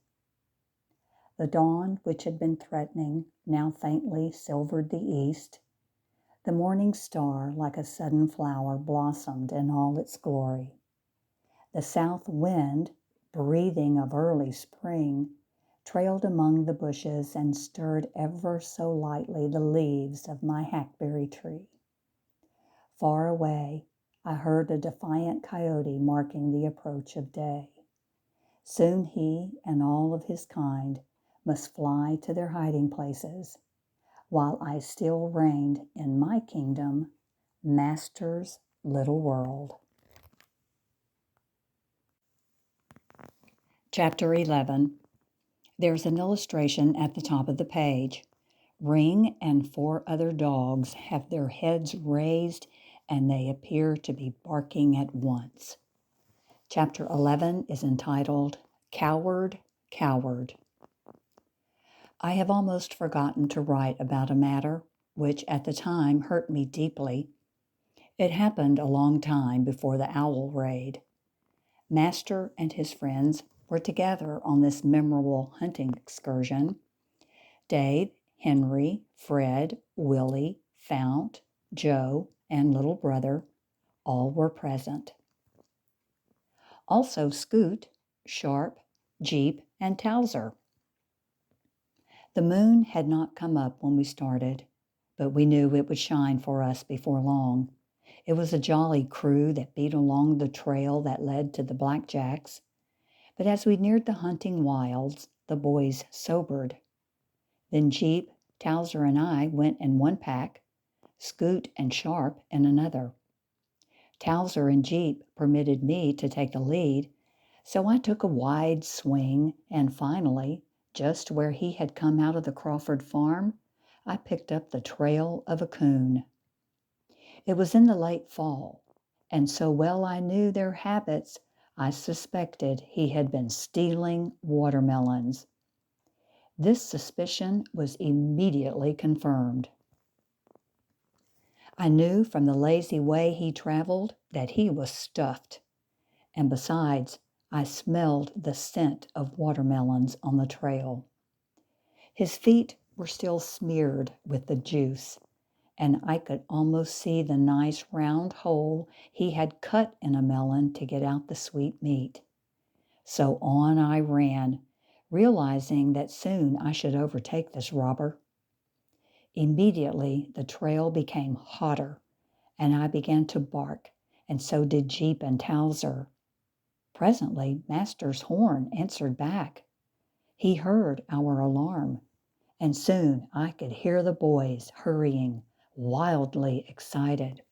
The dawn, which had been threatening, now faintly silvered the east. The morning star, like a sudden flower, blossomed in all its glory. The south wind, breathing of early spring, trailed among the bushes and stirred ever so lightly the leaves of my hackberry tree. Far away, I heard a defiant coyote marking the approach of day. Soon he and all of his kind must fly to their hiding places, while I still reigned in my kingdom, Master's little world. Chapter 11. There's an illustration at the top of the page. Ring and 4 other dogs have their heads raised, and they appear to be barking at once. Chapter 11 is entitled, Coward, Coward. I have almost forgotten to write about a matter which at the time hurt me deeply. It happened a long time before the owl raid. Master and his friends were together on this memorable hunting excursion. Dave, Henry, Fred, Willie, Fount, Joe, and little brother, all were present. Also Scoot, Sharp, Jeep, and Towser. The moon had not come up when we started, but we knew it would shine for us before long. It was a jolly crew that beat along the trail that led to the Blackjacks. But as we neared the hunting wilds, the boys sobered. Then Jeep, Towser, and I went in one pack, Scoot and Sharp in another. Towser and Jeep permitted me to take the lead, so I took a wide swing, and finally, just where he had come out of the Crawford farm, I picked up the trail of a coon. It was in the late fall, and so well I knew their habits, I suspected he had been stealing watermelons. This suspicion was immediately confirmed. I knew from the lazy way he traveled that he was stuffed, and besides, I smelled the scent of watermelons on the trail. His feet were still smeared with the juice, and I could almost see the nice round hole he had cut in a melon to get out the sweet meat. So on I ran, realizing that soon I should overtake this robber. Immediately, the trail became hotter, and I began to bark, and so did Jeep and Towser. Presently, Master's horn answered back. He heard our alarm, and soon I could hear the boys hurrying, wildly excited.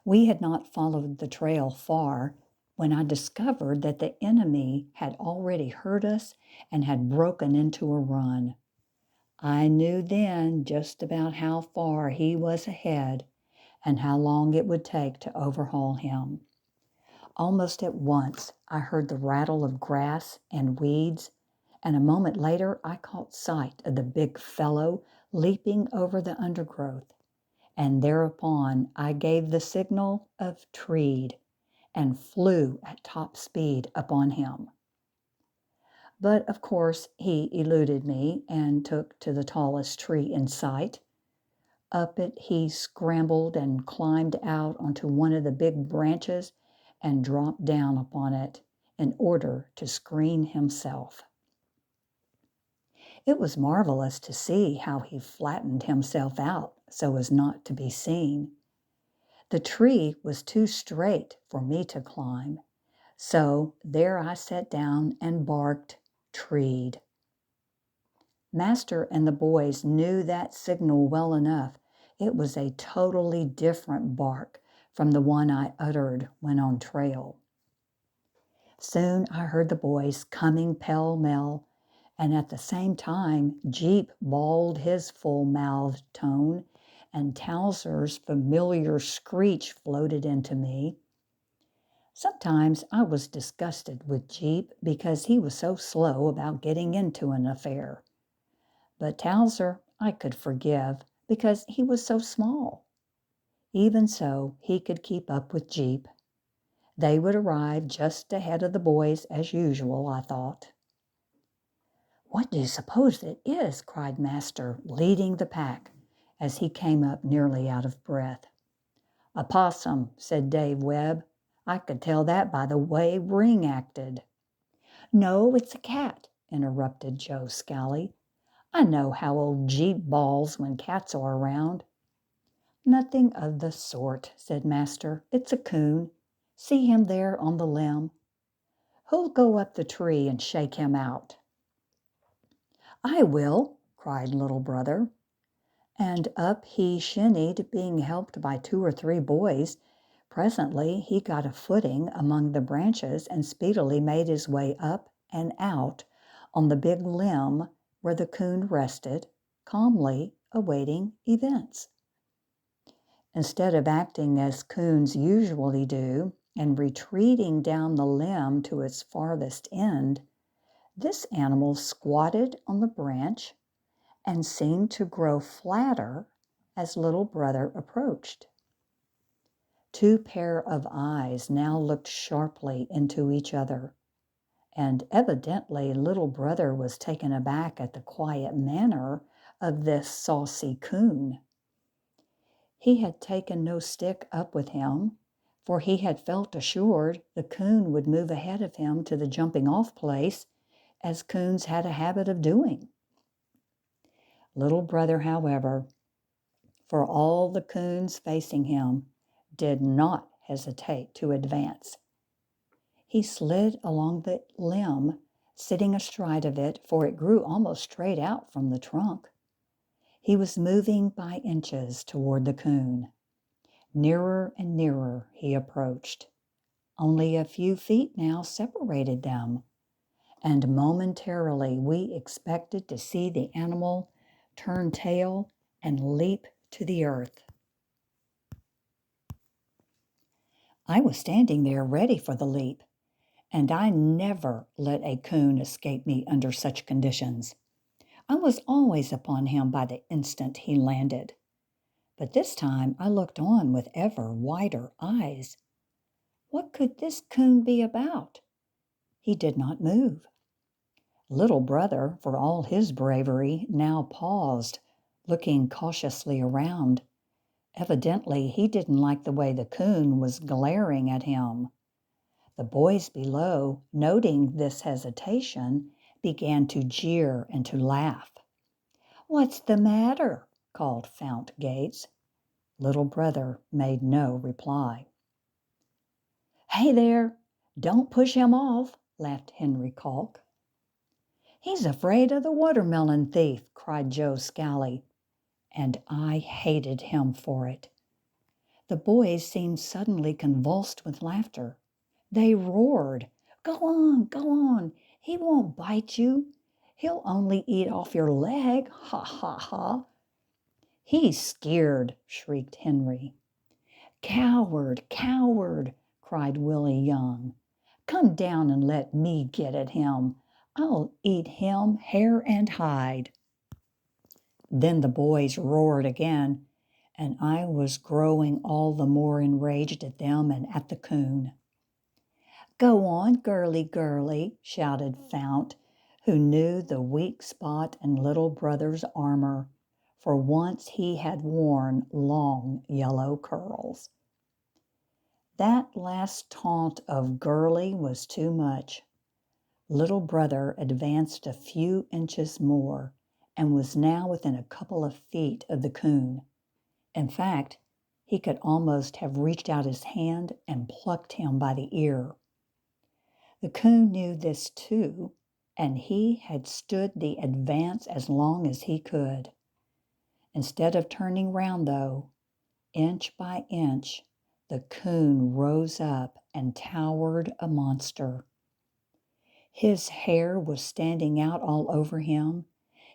We had not followed the trail far when I discovered that the enemy had already heard us and had broken into a run. I knew then just about how far he was ahead and how long it would take to overhaul him. Almost at once, I heard the rattle of grass and weeds, and a moment later I caught sight of the big fellow leaping over the undergrowth, and thereupon I gave the signal of treed and flew at top speed upon him. But of course he eluded me and took to the tallest tree in sight. Up it he scrambled and climbed out onto one of the big branches and dropped down upon it in order to screen himself. It was marvelous to see how he flattened himself out so as not to be seen. The tree was too straight for me to climb, so there I sat down and barked, "Treed." Master and the boys knew that signal well enough. It was a totally different bark from the one I uttered when on trail. Soon I heard the boys coming pell-mell, and at the same time Jeep bawled his full-mouthed tone, and Towser's familiar screech floated into me. Sometimes I was disgusted with Jeep because he was so slow about getting into an affair. But Towser I could forgive because he was so small. Even so, he could keep up with Jeep. They would arrive just ahead of the boys as usual, I thought. "What do you suppose it is?" cried Master, leading the pack, as he came up nearly out of breath. "A possum," said Dave Webb. "I could tell that by the way Ring acted." "No, it's a cat," interrupted Joe Scally. "I know how old Jeep bawls when cats are around." "Nothing of the sort," said Master. "It's a coon. See him there on the limb? Who'll go up the tree and shake him out?" "I will," cried little brother. And up he shinnied, being helped by 2 or 3 boys. Presently he got a footing among the branches and speedily made his way up and out on the big limb where the coon rested, calmly awaiting events. Instead of acting as coons usually do and retreating down the limb to its farthest end, this animal squatted on the branch and seemed to grow flatter as little brother approached. 2 pair of eyes now looked sharply into each other, and evidently little brother was taken aback at the quiet manner of this saucy coon. He had taken no stick up with him, for he had felt assured the coon would move ahead of him to the jumping-off place, as coons had a habit of doing. Little brother, however, for all the coons facing him, did not hesitate to advance. He slid along the limb, sitting astride of it, for it grew almost straight out from the trunk. He was moving by inches toward the coon. Nearer and nearer he approached. Only a few feet now separated them, and momentarily we expected to see the animal turn tail and leap to the earth. I was standing there ready for the leap, and I never let a coon escape me under such conditions. I was always upon him by the instant he landed. But this time I looked on with ever wider eyes. What could this coon be about? He did not move. Little brother, for all his bravery, now paused, looking cautiously around. Evidently, he didn't like the way the coon was glaring at him. The boys below, noting this hesitation, began to jeer and to laugh. "What's the matter?" called Fount Gates. Little brother made no reply. "Hey there, don't push him off," laughed Henry Calk. "He's afraid of the watermelon thief," cried Joe Scally, and I hated him for it. The boys seemed suddenly convulsed with laughter. They roared, go on, he won't bite you. He'll only eat off your leg, ha, ha, ha." "He's scared," shrieked Henry. "Coward, coward," cried Willie Young. "Come down and let me get at him. I'll eat him hair and hide." Then the boys roared again, and I was growing all the more enraged at them and at the coon. "Go on, girly, girly," shouted Fount, who knew the weak spot in little brother's armor, for once he had worn long yellow curls. That last taunt of girly was too much. Little brother advanced a few inches more and was now within a couple of feet of the coon. In fact, he could almost have reached out his hand and plucked him by the ear. The coon knew this too, and he had stood the advance as long as he could. Instead of turning round, though, inch by inch, the coon rose up and towered a monster. His hair was standing out all over him,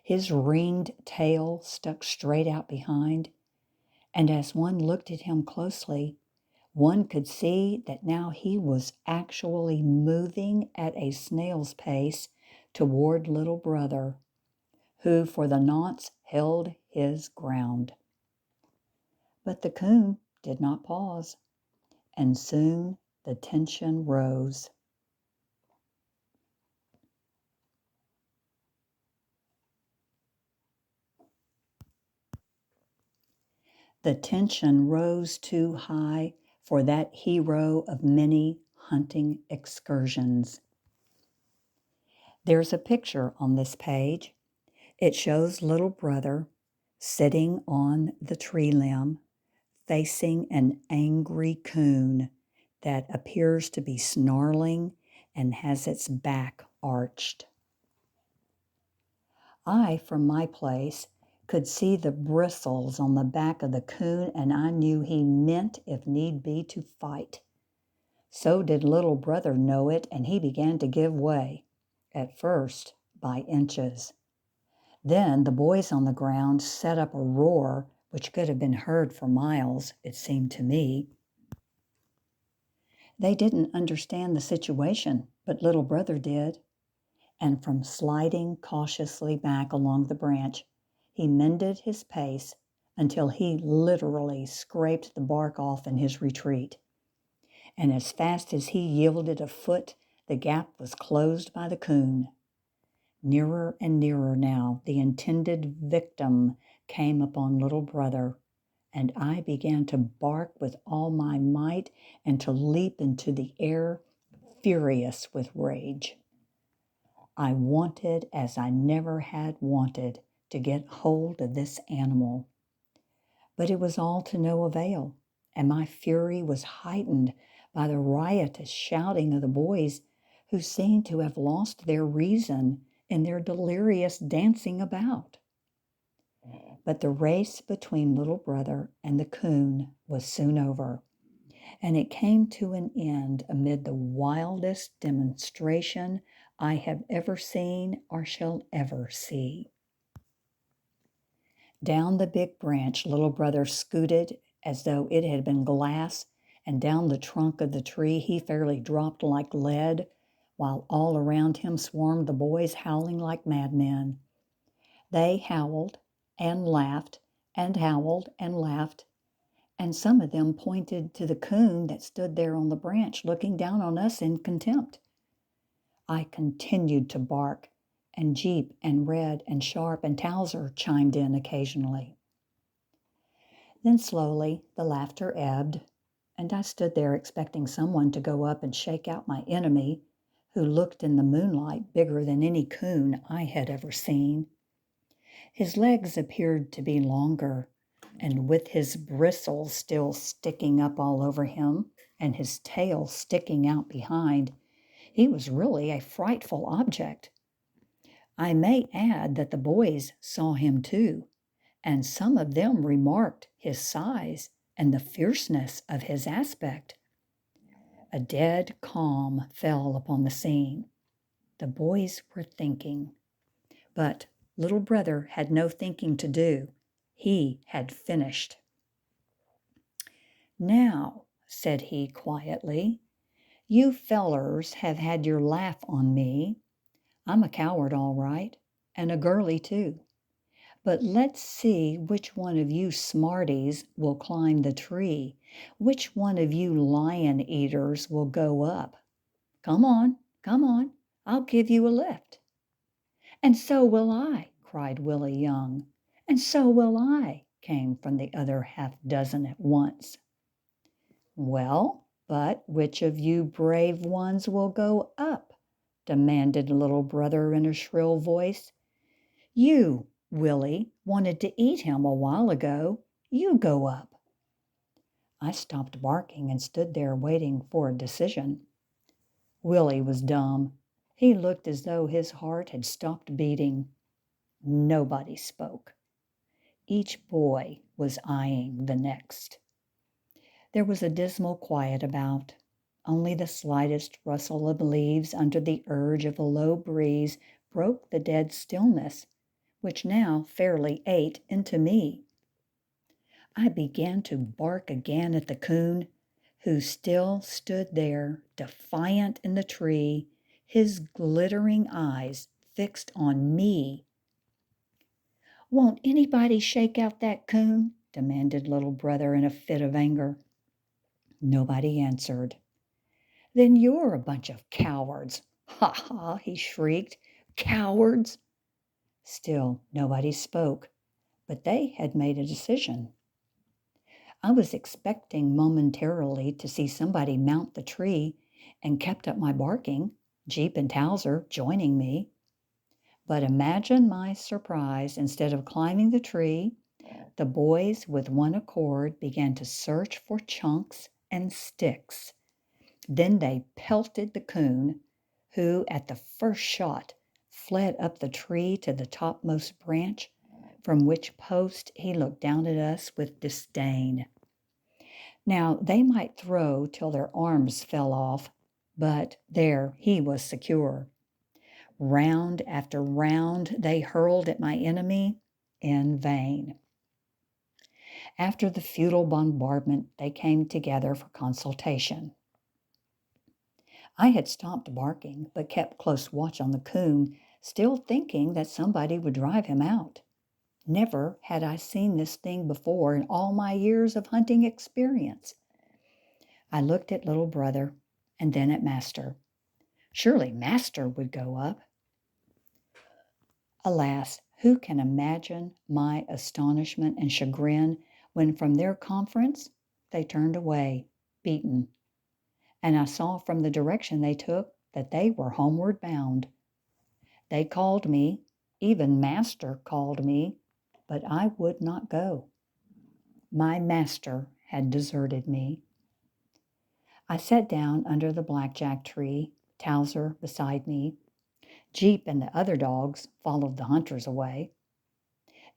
his ringed tail stuck straight out behind, and as one looked at him closely, one could see that now he was actually moving at a snail's pace toward little brother, who for the nonce held his ground. But the coon did not pause, and soon the tension rose. The tension rose too high for that hero of many hunting excursions. There's a picture on this page. It shows little brother sitting on the tree limb, facing an angry coon that appears to be snarling and has its back arched. I, from my place, could see the bristles on the back of the coon, and I knew he meant, if need be, to fight. So did little brother know it, and he began to give way, at first by inches. Then the boys on the ground set up a roar which could have been heard for miles, it seemed to me. They didn't understand the situation, but little brother did. And from sliding cautiously back along the branch, he mended his pace until he literally scraped the bark off in his retreat. And as fast as he yielded a foot, the gap was closed by the coon. Nearer and nearer now, the intended victim came upon little brother, and I began to bark with all my might and to leap into the air, furious with rage. I wanted, as I never had wanted, to get hold of this animal. But it was all to no avail, and my fury was heightened by the riotous shouting of the boys, who seemed to have lost their reason in their delirious dancing about. But the race between little brother and the coon was soon over, and it came to an end amid the wildest demonstration I have ever seen or shall ever see. Down the big branch little brother scooted as though it had been glass, and down the trunk of the tree he fairly dropped like lead, while all around him swarmed the boys howling like madmen. They howled and laughed and howled and laughed, and some of them pointed to the coon that stood there on the branch looking down on us in contempt. I continued to bark, and Jeep and Red and Sharp and Towser chimed in occasionally. Then slowly the laughter ebbed, and I stood there expecting someone to go up and shake out my enemy, who looked in the moonlight bigger than any coon I had ever seen. His legs appeared to be longer, and with his bristles still sticking up all over him and his tail sticking out behind, he was really a frightful object. I may add that the boys saw him too, and some of them remarked his size and the fierceness of his aspect. A dead calm fell upon the scene. The boys were thinking. But little brother had no thinking to do. He had finished. "Now," said he quietly, "you fellers have had your laugh on me. I'm a coward, all right, and a girly, too. But let's see which one of you smarties will climb the tree, which one of you lion eaters will go up. Come on, I'll give you a lift." "And so will I," cried Willie Young. "And so will I," came from the other half-dozen at once. "Well, but which of you brave ones will go up?" demanded little brother in a shrill voice. "You, Willie, wanted to eat him a while ago. You go up." I stopped barking and stood there waiting for a decision. Willie was dumb. He looked as though his heart had stopped beating. Nobody spoke. Each boy was eyeing the next. There was a dismal quiet about. Only the slightest rustle of leaves under the urge of a low breeze broke the dead stillness, which now fairly ate into me. I began to bark again at the coon, who still stood there, defiant in the tree, his glittering eyes fixed on me. "Won't anybody shake out that coon?" demanded little brother in a fit of anger. Nobody answered. "Then you're a bunch of cowards. Ha ha!" he shrieked. "Cowards!" Still nobody spoke, but they had made a decision. I was expecting momentarily to see somebody mount the tree, and kept up my barking, Jeep and Towser joining me. But imagine my surprise. Instead of climbing the tree, the boys with one accord began to search for chunks and sticks. Then they pelted the coon, who at the first shot fled up the tree to the topmost branch, from which post he looked down at us with disdain. Now they might throw till their arms fell off, but there he was secure. Round after round they hurled at my enemy in vain. After the futile bombardment, they came together for consultation. I had stopped barking, but kept close watch on the coon, still thinking that somebody would drive him out. Never had I seen this thing before in all my years of hunting experience. I looked at little brother and then at master. Surely master would go up. Alas, who can imagine my astonishment and chagrin when from their conference they turned away, beaten, and I saw from the direction they took that they were homeward bound. They called me, even master called me, but I would not go. My master had deserted me. I sat down under the blackjack tree, Towser beside me. Jeep and the other dogs followed the hunters away.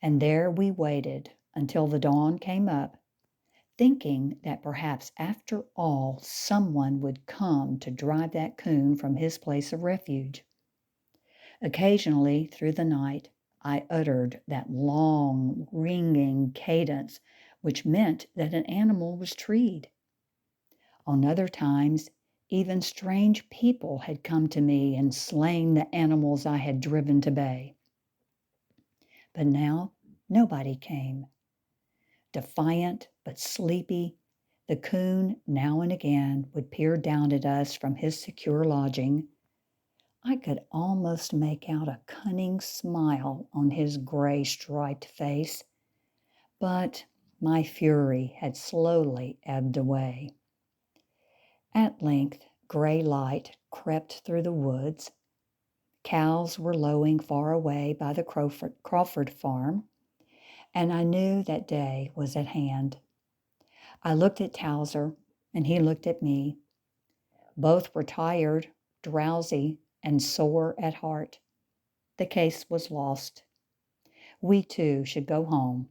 And there we waited until the dawn came up, thinking that perhaps after all someone would come to drive that coon from his place of refuge. Occasionally through the night I uttered that long, ringing cadence which meant that an animal was treed. On other times, even strange people had come to me and slain the animals I had driven to bay. But now nobody came. Defiant but sleepy, the coon now and again would peer down at us from his secure lodging. I could almost make out a cunning smile on his gray striped face, but my fury had slowly ebbed away. At length, gray light crept through the woods. Cows were lowing far away by the Crawford farm, and I knew that day was at hand. I looked at Towser, and he looked at me. Both were tired, drowsy, and sore at heart. The case was lost. We too should go home.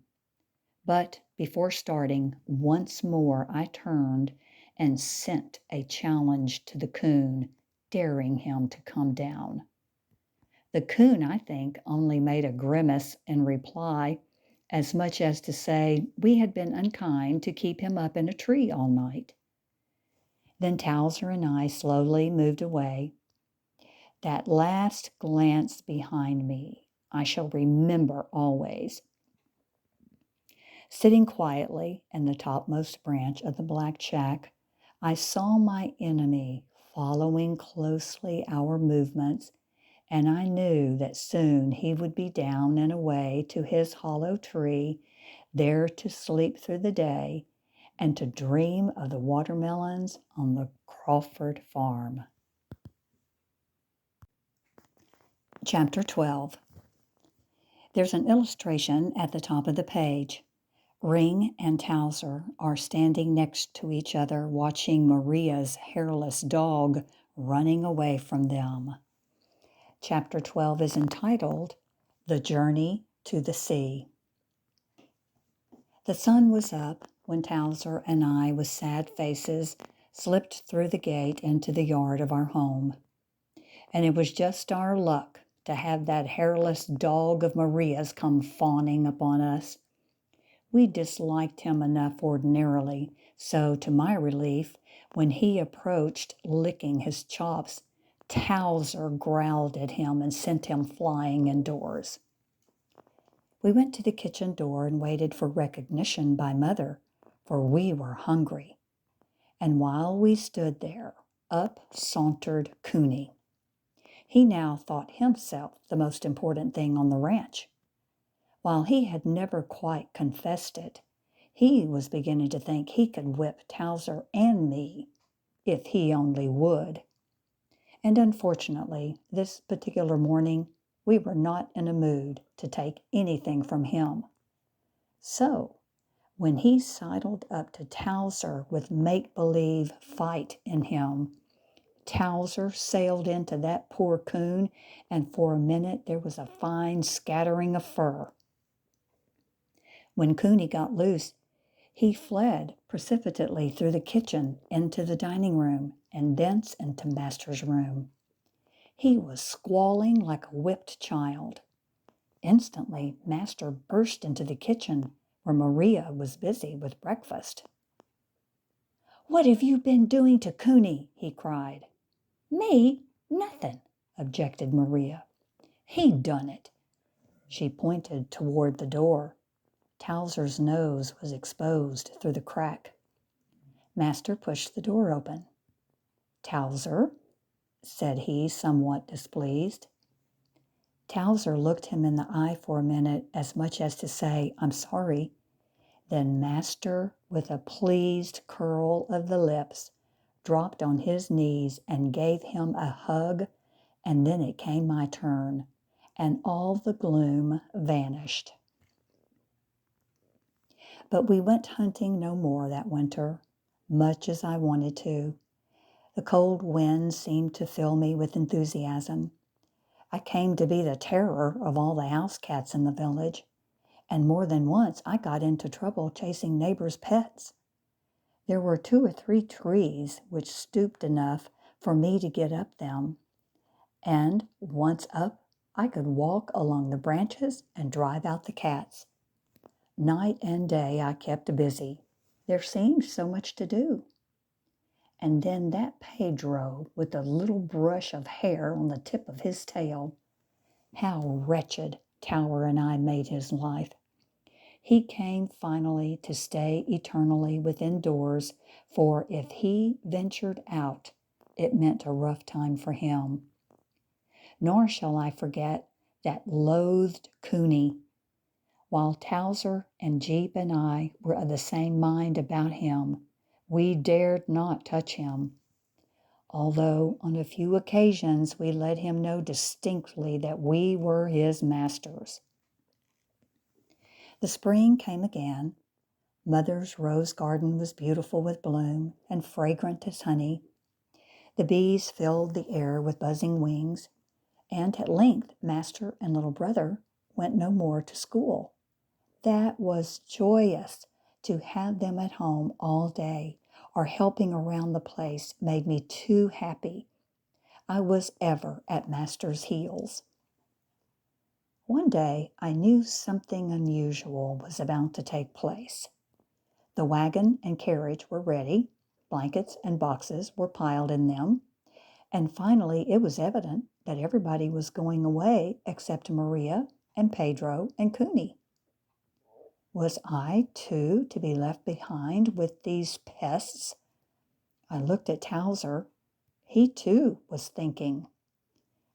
But before starting, once more I turned and sent a challenge to the coon, daring him to come down. The coon, I think, only made a grimace in reply, as much as to say we had been unkind to keep him up in a tree all night. Then Towser and I slowly moved away. That last glance behind me I shall remember always. Sitting quietly in the topmost branch of the black shack, I saw my enemy following closely our movements, and I knew that soon he would be down and away to his hollow tree, there to sleep through the day and to dream of the watermelons on the Crawford farm. Chapter 12. There's an illustration at the top of the page. Ring and Towser are standing next to each other watching Maria's hairless dog running away from them. Chapter 12 is entitled The Journey to the Sea. The sun was up when Towser and I, with sad faces, slipped through the gate into the yard of our home. And it was just our luck to have that hairless dog of Maria's come fawning upon us. We disliked him enough ordinarily, so to my relief, when he approached licking his chops, Towser growled at him and sent him flying indoors. We went to the kitchen door and waited for recognition by Mother, for we were hungry. And while we stood there, up sauntered Cooney. He now thought himself the most important thing on the ranch. While he had never quite confessed it, he was beginning to think he could whip Towser and me, if he only would. And unfortunately, this particular morning, we were not in a mood to take anything from him. So, when he sidled up to Towser with make-believe fight in him, Towser sailed into that poor coon, and for a minute there was a fine scattering of fur. When Cooney got loose, he fled precipitately through the kitchen into the dining room and thence into Master's room. He was squalling like a whipped child. Instantly, Master burst into the kitchen where Maria was busy with breakfast. "What have you been doing to Cooney?" he cried. "Me? Nothing," objected Maria. "He done it." She pointed toward the door. Towser's nose was exposed through the crack. Master pushed the door open. "Towser," said he, somewhat displeased. Towser looked him in the eye for a minute, as much as to say, "I'm sorry." Then Master, with a pleased curl of the lips, dropped on his knees and gave him a hug, and then it came my turn, and all the gloom vanished. But we went hunting no more that winter, much as I wanted to. The cold wind seemed to fill me with enthusiasm. I came to be the terror of all the house cats in the village, and more than once I got into trouble chasing neighbors' pets. There were 2 or 3 trees which stooped enough for me to get up them, and once up, I could walk along the branches and drive out the cats. Night and day I kept busy. There seemed so much to do. And then that Pedro with the little brush of hair on the tip of his tail. How wretched Tower and I made his life. He came finally to stay eternally within doors, for if he ventured out, it meant a rough time for him. nor shall I forget that loathed Cooney. While Towser and Jeep and I were of the same mind about him, we dared not touch him, although on a few occasions we let him know distinctly that we were his masters. The spring came again. Mother's rose garden was beautiful with bloom and fragrant as honey. The bees filled the air with buzzing wings, and at length Master and little brother went no more to school. That was joyous. To have them at home all day or helping around the place made me too happy. I was ever at Master's heels. One day I knew something unusual was about to take place. The wagon and carriage were ready, blankets and boxes were piled in them, and finally it was evident that everybody was going away except Maria and Pedro and Cooney. Was I, too, to be left behind with these pests? I looked at Towser. He, too, was thinking.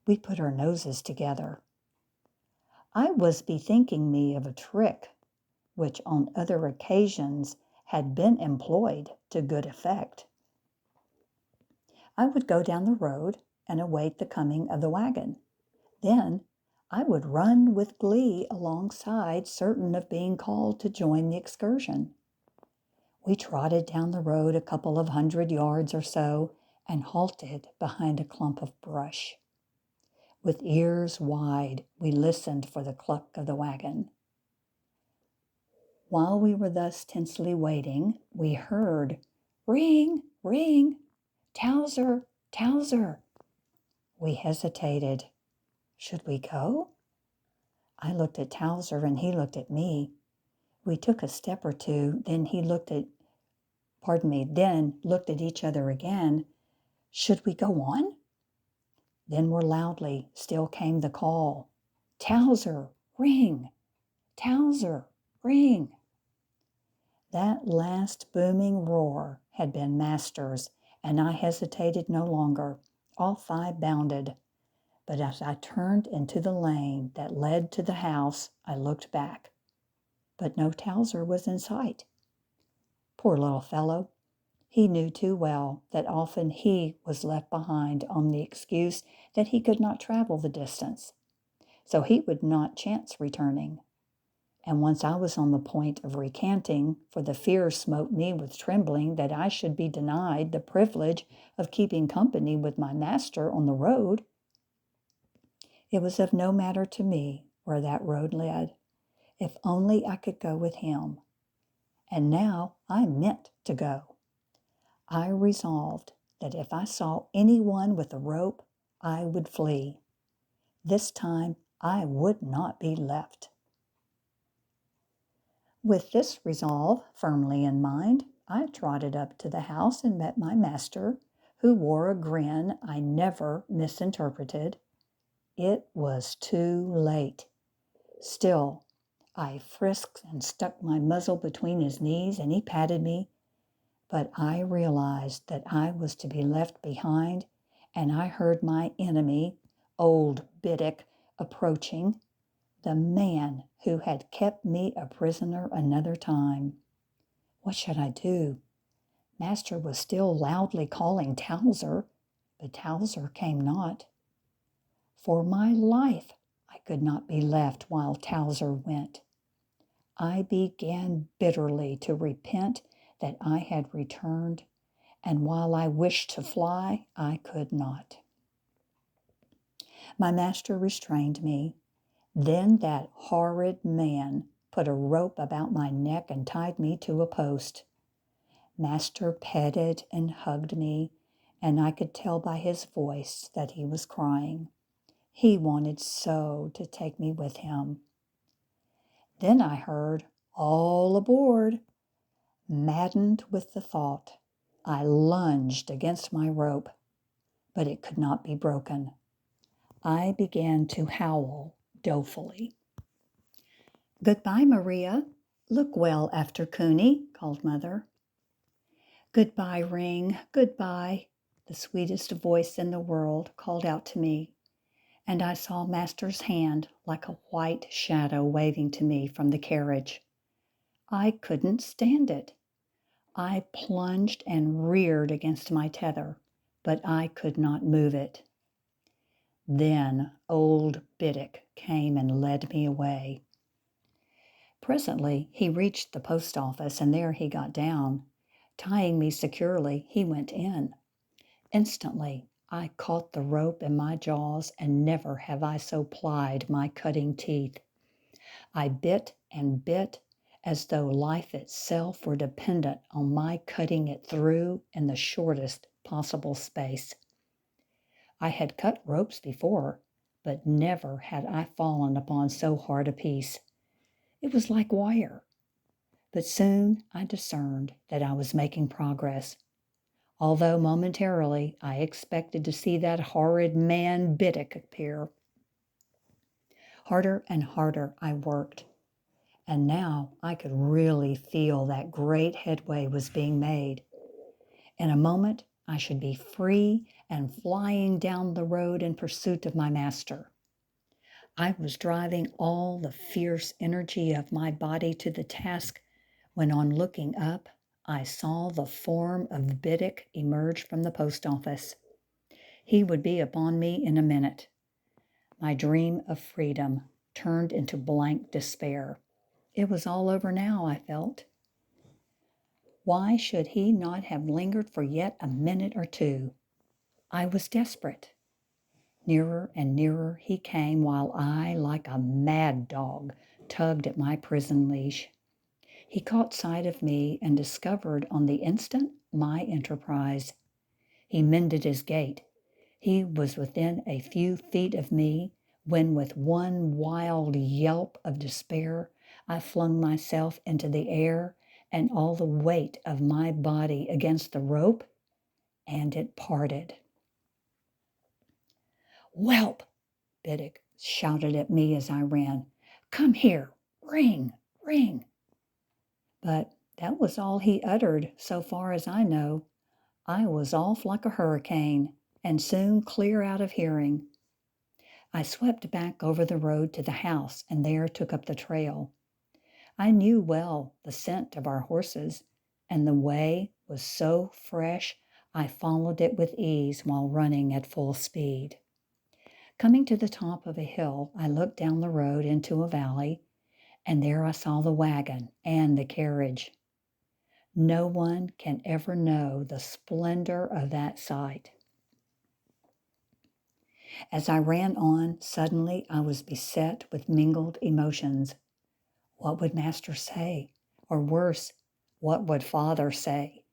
We put our noses together. I was bethinking me of a trick which on other occasions had been employed to good effect. I would go down the road and await the coming of the wagon. Then I would run with glee alongside, certain of being called to join the excursion. We trotted down the road a couple of 100 yards or so and halted behind a clump of brush. With ears wide, we listened for the cluck of the wagon. While we were thus tensely waiting, we heard, "Ring, ring, Towser, Towser." We hesitated. Should we go? I looked at Towser and he looked at me. We took a step or two, then looked at each other again. Should we go on? Then more loudly still came the call, "Towser, ring, Towser, ring." That last booming roar had been Master's, and I hesitated no longer. Off I bounded. But as I turned into the lane that led to the house, I looked back. But no Towser was in sight. Poor little fellow. He knew too well that often he was left behind on the excuse that he could not travel the distance, so he would not chance returning. And once I was on the point of recanting, for the fear smote me with trembling that I should be denied the privilege of keeping company with my master on the road. It was of no matter to me where that road led, if only I could go with him. And now I meant to go. I resolved that if I saw anyone with a rope, I would flee. This time I would not be left. With this resolve firmly in mind, I trotted up to the house and met my master, who wore a grin I never misinterpreted. It was too late. Still, I frisked and stuck my muzzle between his knees, and he patted me. But I realized that I was to be left behind, and I heard my enemy, old Biddick, approaching, the man who had kept me a prisoner another time. What should I do? Master was still loudly calling Towser, but Towser came not. For my life, I could not be left while Towser went. I began bitterly to repent that I had returned, and while I wished to fly, I could not. My master restrained me. Then that horrid man put a rope about my neck and tied me to a post. Master petted and hugged me, and I could tell by his voice that he was crying. He wanted so to take me with him. Then I heard, "All aboard!" Maddened with the thought, I lunged against my rope, but it could not be broken. I began to howl dolefully. "Goodbye, Maria. Look well after Cooney," called Mother. "Goodbye, Ring, goodbye," the sweetest voice in the world called out to me, and I saw Master's hand like a white shadow waving to me from the carriage. I couldn't stand it. I plunged and reared against my tether, but I could not move it. Then old Biddick came and led me away. Presently he reached the post office, and there he got down. Tying me securely, he went in. Instantly, I caught the rope in my jaws, and never have I so plied my cutting teeth. I bit and bit as though life itself were dependent on my cutting it through in the shortest possible space. I had cut ropes before, but never had I fallen upon so hard a piece. It was like wire. But soon I discerned that I was making progress, although momentarily I expected to see that horrid man Biddick appear. Harder and harder I worked, and now I could really feel that great headway was being made. In a moment I should be free and flying down the road in pursuit of my master. I was driving all the fierce energy of my body to the task when, on looking up, I saw the form of Biddick emerge from the post office. He would be upon me in a minute. My dream of freedom turned into blank despair. It was all over now, I felt. Why should he not have lingered for yet a minute or two? I was desperate. Nearer and nearer he came, while I, like a mad dog, tugged at my prison leash. He caught sight of me and discovered on the instant my enterprise. He mended his gait. He was within a few feet of me when, with one wild yelp of despair, I flung myself into the air and all the weight of my body against the rope, and it parted. "Whelp!" Biddick shouted at me as I ran. "Come here! Ring! Ring!" But that was all he uttered, so far as I know. I was off like a hurricane, and soon clear out of hearing. I swept back over the road to the house, and there took up the trail. I knew well the scent of our horses, and the way was so fresh I followed it with ease while running at full speed. Coming to the top of a hill, I looked down the road into a valley, and there I saw the wagon and the carriage. No one can ever know the splendor of that sight. As I ran on, suddenly I was beset with mingled emotions. What would Master say? Or worse, what would Father say?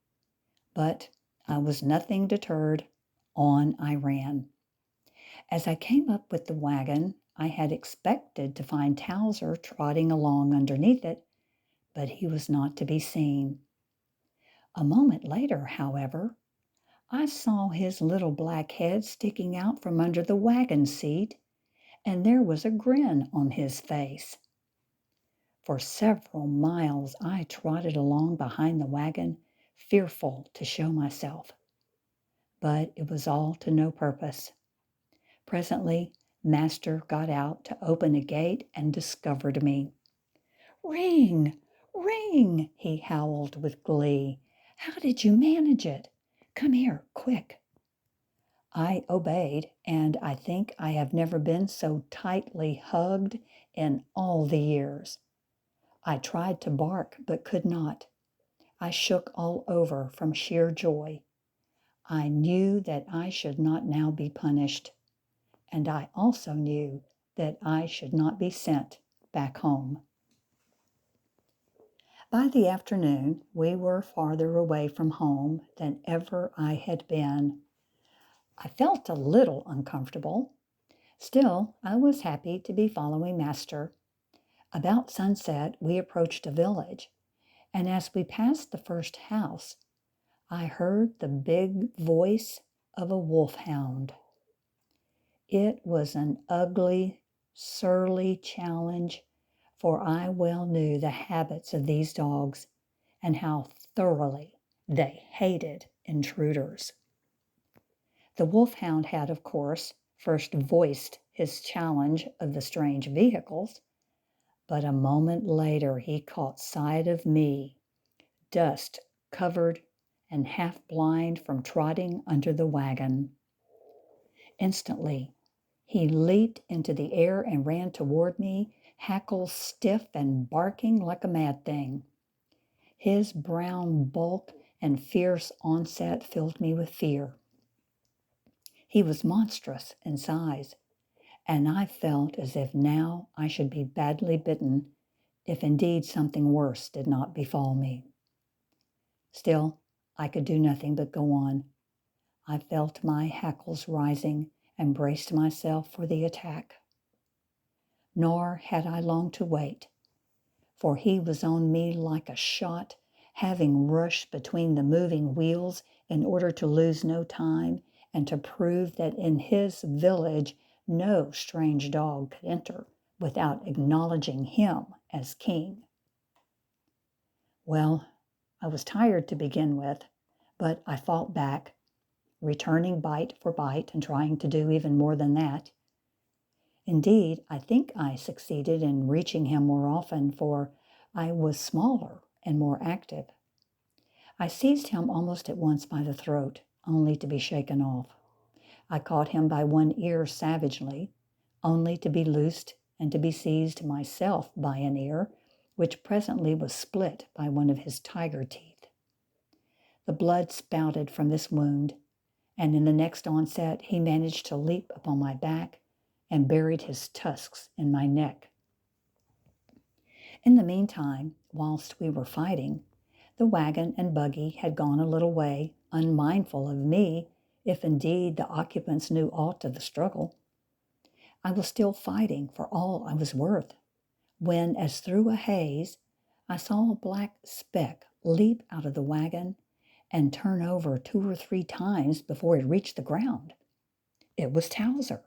But I was nothing deterred. On I ran. As I came up with the wagon, I had expected to find Towser trotting along underneath it, but he was not to be seen. A moment later, however, I saw his little black head sticking out from under the wagon seat, and there was a grin on his face. For several miles I trotted along behind the wagon, fearful to show myself. But it was all to no purpose. Presently, Master got out to open a gate and discovered me. "Ring! Ring!" he howled with glee. "How did you manage it? Come here, quick." I obeyed, and I think I have never been so tightly hugged in all the years. I tried to bark, but could not. I shook all over from sheer joy. I knew that I should not now be punished, and I also knew that I should not be sent back home. By the afternoon, we were farther away from home than ever I had been. I felt a little uncomfortable. Still, I was happy to be following Master. About sunset, we approached a village, and as we passed the first house, I heard the big voice of a wolfhound. It was an ugly, surly challenge, for I well knew the habits of these dogs and how thoroughly they hated intruders. The wolfhound had, of course, first voiced his challenge of the strange vehicles, but a moment later he caught sight of me, dust covered and half blind from trotting under the wagon. Instantly, he leaped into the air and ran toward me, hackles stiff and barking like a mad thing. His brown bulk and fierce onset filled me with fear. He was monstrous in size, and I felt as if now I should be badly bitten if indeed something worse did not befall me. Still, I could do nothing but go on. I felt my hackles rising and braced myself for the attack. Nor had I long to wait, for he was on me like a shot, having rushed between the moving wheels in order to lose no time and to prove that in his village no strange dog could enter without acknowledging him as king. Well, I was tired to begin with, but I fought back, returning bite for bite and trying to do even more than that. Indeed, I think I succeeded in reaching him more often, for I was smaller and more active. I seized him almost at once by the throat, only to be shaken off. I caught him by one ear savagely, only to be loosed and to be seized myself by an ear, which presently was split by one of his tiger teeth. The blood spouted from this wound, and in the next onset he managed to leap upon my back and buried his tusks in my neck. In the meantime, whilst we were fighting, the wagon and buggy had gone a little way, unmindful of me, if indeed the occupants knew aught of the struggle. I was still fighting for all I was worth, when, as through a haze, I saw a black speck leap out of the wagon and turn over 2 or 3 times before it reached the ground. It was Towser.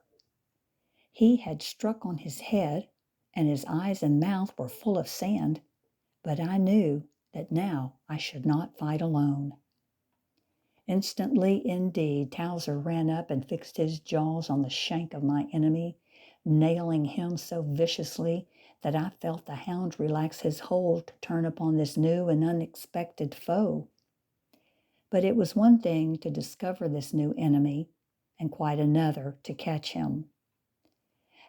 He had struck on his head, and his eyes and mouth were full of sand, but I knew that now I should not fight alone. Instantly, indeed, Towser ran up and fixed his jaws on the shank of my enemy, nailing him so viciously that I felt the hound relax his hold to turn upon this new and unexpected foe. But it was one thing to discover this new enemy, and quite another to catch him.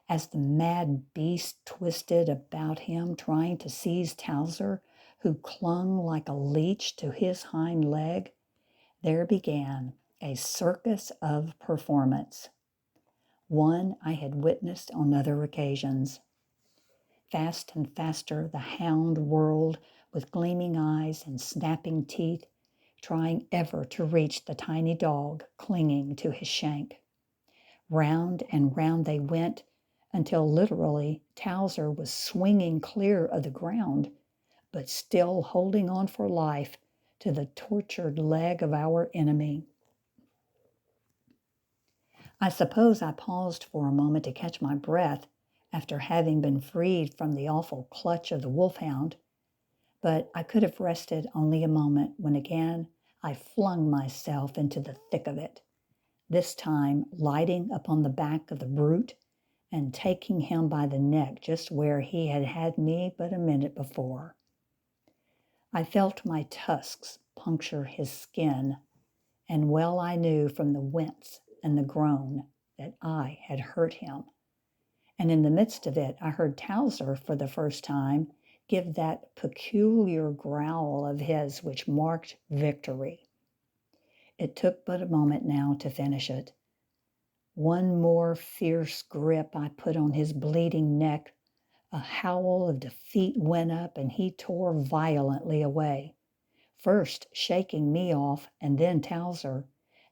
As the mad beast twisted about him, trying to seize Towser, who clung like a leech to his hind leg, there began a circus of performance, one I had witnessed on other occasions. Fast and faster the hound whirled with gleaming eyes and snapping teeth, trying ever to reach the tiny dog clinging to his shank. Round and round they went, until literally Towser was swinging clear of the ground, but still holding on for life to the tortured leg of our enemy. I suppose I paused for a moment to catch my breath after having been freed from the awful clutch of the wolfhound, but I could have rested only a moment when again I flung myself into the thick of it, this time lighting upon the back of the brute and taking him by the neck just where he had had me but a minute before. I felt my tusks puncture his skin, and well I knew from the wince and the groan that I had hurt him. And in the midst of it, I heard Towser for the first time give that peculiar growl of his which marked victory. It took but a moment now to finish it. One more fierce grip I put on his bleeding neck. A howl of defeat went up, and he tore violently away, first shaking me off and then Towser,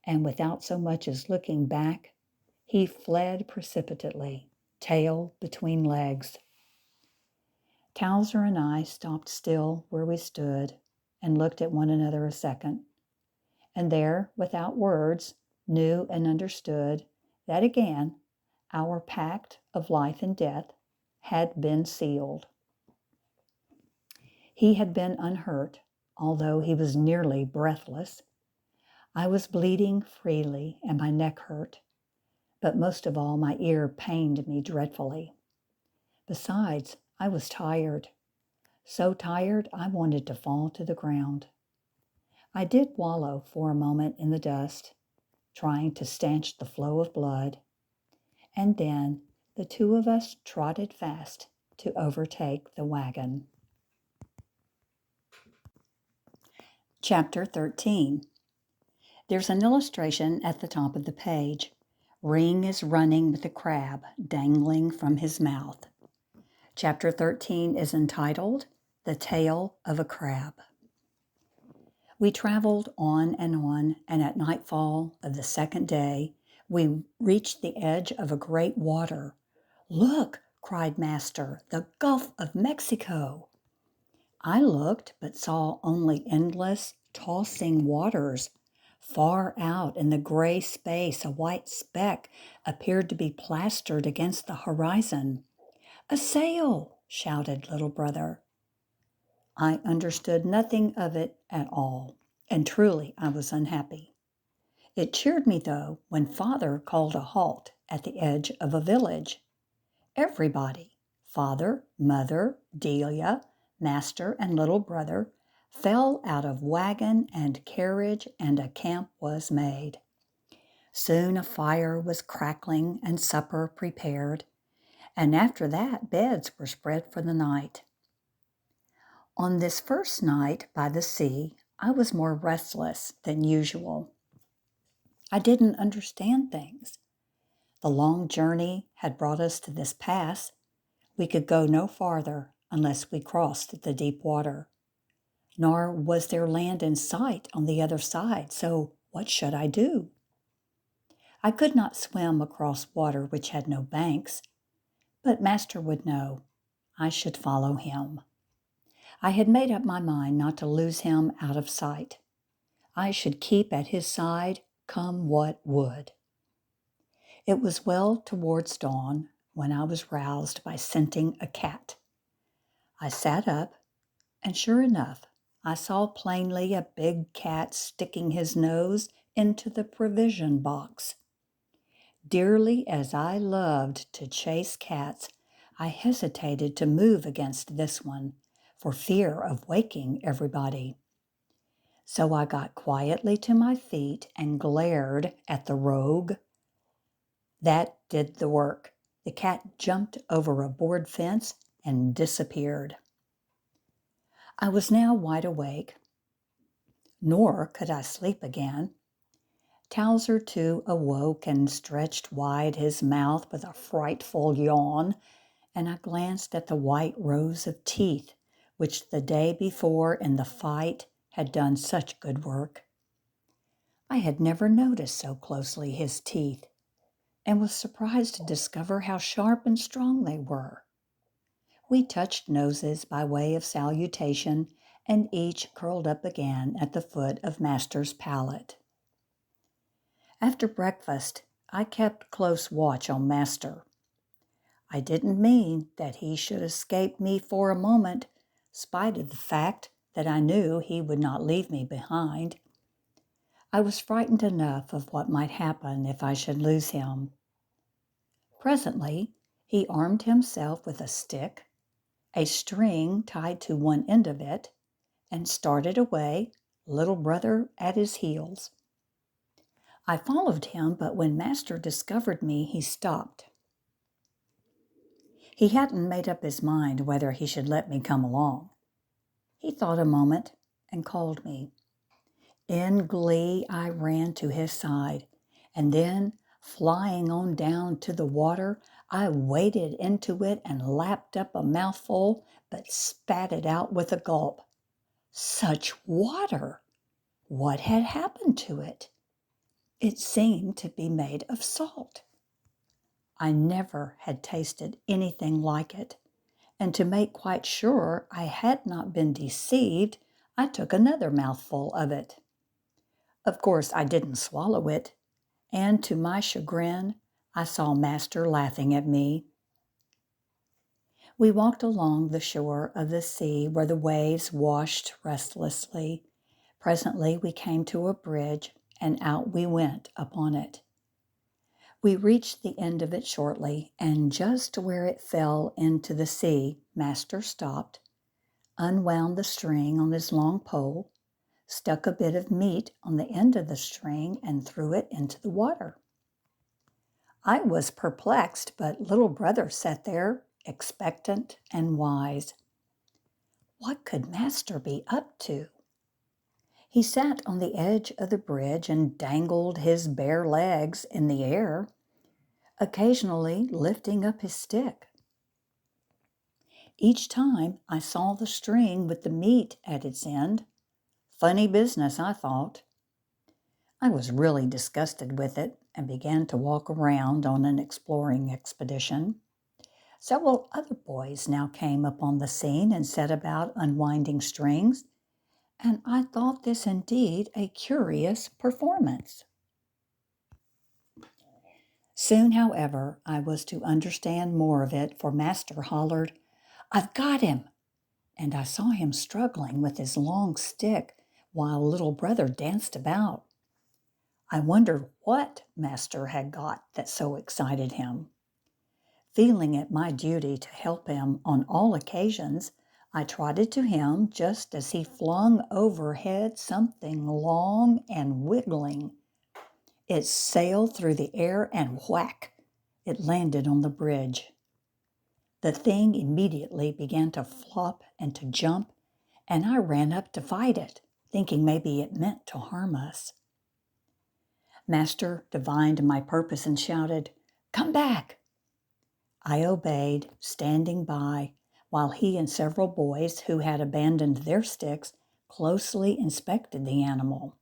and without so much as looking back, he fled precipitately, tail between legs. Towser and I stopped still where we stood and looked at one another a second, and there, without words, knew and understood that again our pact of life and death had been sealed. He had been unhurt, although he was nearly breathless. I was bleeding freely and my neck hurt, but most of all my ear pained me dreadfully. Besides, I was tired. So tired I wanted to fall to the ground. I did wallow for a moment in the dust, trying to stanch the flow of blood, and then the two of us trotted fast to overtake the wagon. Chapter 13. There's an illustration at the top of the page. Ring is running with a crab dangling from his mouth. Chapter 13 is entitled The Tale of a Crab. We traveled on, and at nightfall of the second day, we reached the edge of a great water. "Look," cried Master, "the Gulf of Mexico." I looked, but saw only endless, tossing waters. Far out in the gray space, a white speck appeared to be plastered against the horizon. "A sail!" shouted little brother. I understood nothing of it at all, and truly I was unhappy. It cheered me, though, when Father called a halt at the edge of a village. Everybody, Father, Mother, Delia, Master, and little brother, fell out of wagon and carriage, and a camp was made. Soon a fire was crackling and supper prepared, and after that beds were spread for the night. On this first night by the sea, I was more restless than usual. I didn't understand things. The long journey had brought us to this pass. We could go no farther unless we crossed the deep water. Nor was there land in sight on the other side, so what should I do? I could not swim across water which had no banks, but Master would know. I should follow him. I had made up my mind not to lose him out of sight. I should keep at his side, come what would. It was well towards dawn when I was roused by scenting a cat. I sat up, and sure enough, I saw plainly a big cat sticking his nose into the provision box. Dearly as I loved to chase cats, I hesitated to move against this one, for fear of waking everybody. So I got quietly to my feet and glared at the rogue. That did the work. The cat jumped over a board fence and disappeared. I was now wide awake, nor could I sleep again. Towser, too, awoke and stretched wide his mouth with a frightful yawn, and I glanced at the white rows of teeth which the day before in the fight had done such good work. I had never noticed so closely his teeth, and was surprised to discover how sharp and strong they were. We touched noses by way of salutation, and each curled up again at the foot of Master's pallet. After breakfast, I kept close watch on Master. I didn't mean that he should escape me for a moment, spite of the fact that I knew he would not leave me behind. I was frightened enough of what might happen if I should lose him. Presently, he armed himself with a stick, a string tied to one end of it, and started away, little brother at his heels. I followed him, but when Master discovered me, he stopped. He hadn't made up his mind whether he should let me come along. He thought a moment and called me. In glee, I ran to his side, and then, flying on down to the water, I waded into it and lapped up a mouthful, but spat it out with a gulp. Such water! What had happened to it? It seemed to be made of salt. I never had tasted anything like it, and to make quite sure I had not been deceived, I took another mouthful of it. Of course, I didn't swallow it, and to my chagrin, I saw Master laughing at me. We walked along the shore of the sea where the waves washed restlessly. Presently we came to a bridge, and out we went upon it. We reached the end of it shortly, and just where it fell into the sea, Master stopped, unwound the string on his long pole, stuck a bit of meat on the end of the string, and threw it into the water. I was perplexed, but little brother sat there, expectant and wise. What could Master be up to? He sat on the edge of the bridge and dangled his bare legs in the air, occasionally lifting up his stick. Each time I saw the string with the meat at its end. Funny business, I thought. I was really disgusted with it and began to walk around on an exploring expedition. Several other boys now came upon the scene and set about unwinding strings, and I thought this indeed a curious performance. Soon, however, I was to understand more of it, for Master hollered, "I've got him!" And I saw him struggling with his long stick while little brother danced about. I wondered what Master had got that so excited him. Feeling it my duty to help him on all occasions, I trotted to him just as he flung overhead something long and wiggling. It sailed through the air and whack! It landed on the bridge. The thing immediately began to flop and to jump, and I ran up to fight it, thinking maybe it meant to harm us. Master divined my purpose and shouted, "Come back!" I obeyed, standing by, while he and several boys who had abandoned their sticks closely inspected the animal.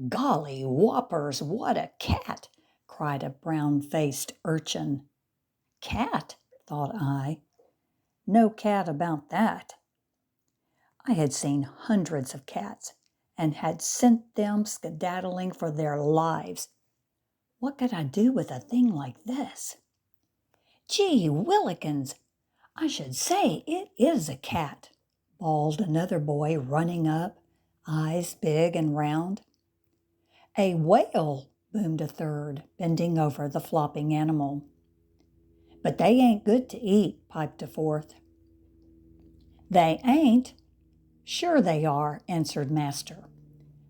"Golly whoppers, what a cat!" cried a brown-faced urchin. Cat, thought I. No cat about that. I had seen hundreds of cats and had sent them skedaddling for their lives. What could I do with a thing like this? "Gee willikins, I should say it is a cat," bawled another boy, running up, eyes big and round. "A whale," boomed a third, bending over the flopping animal. "But they ain't good to eat," piped a fourth. "They ain't? Sure they are," answered Master.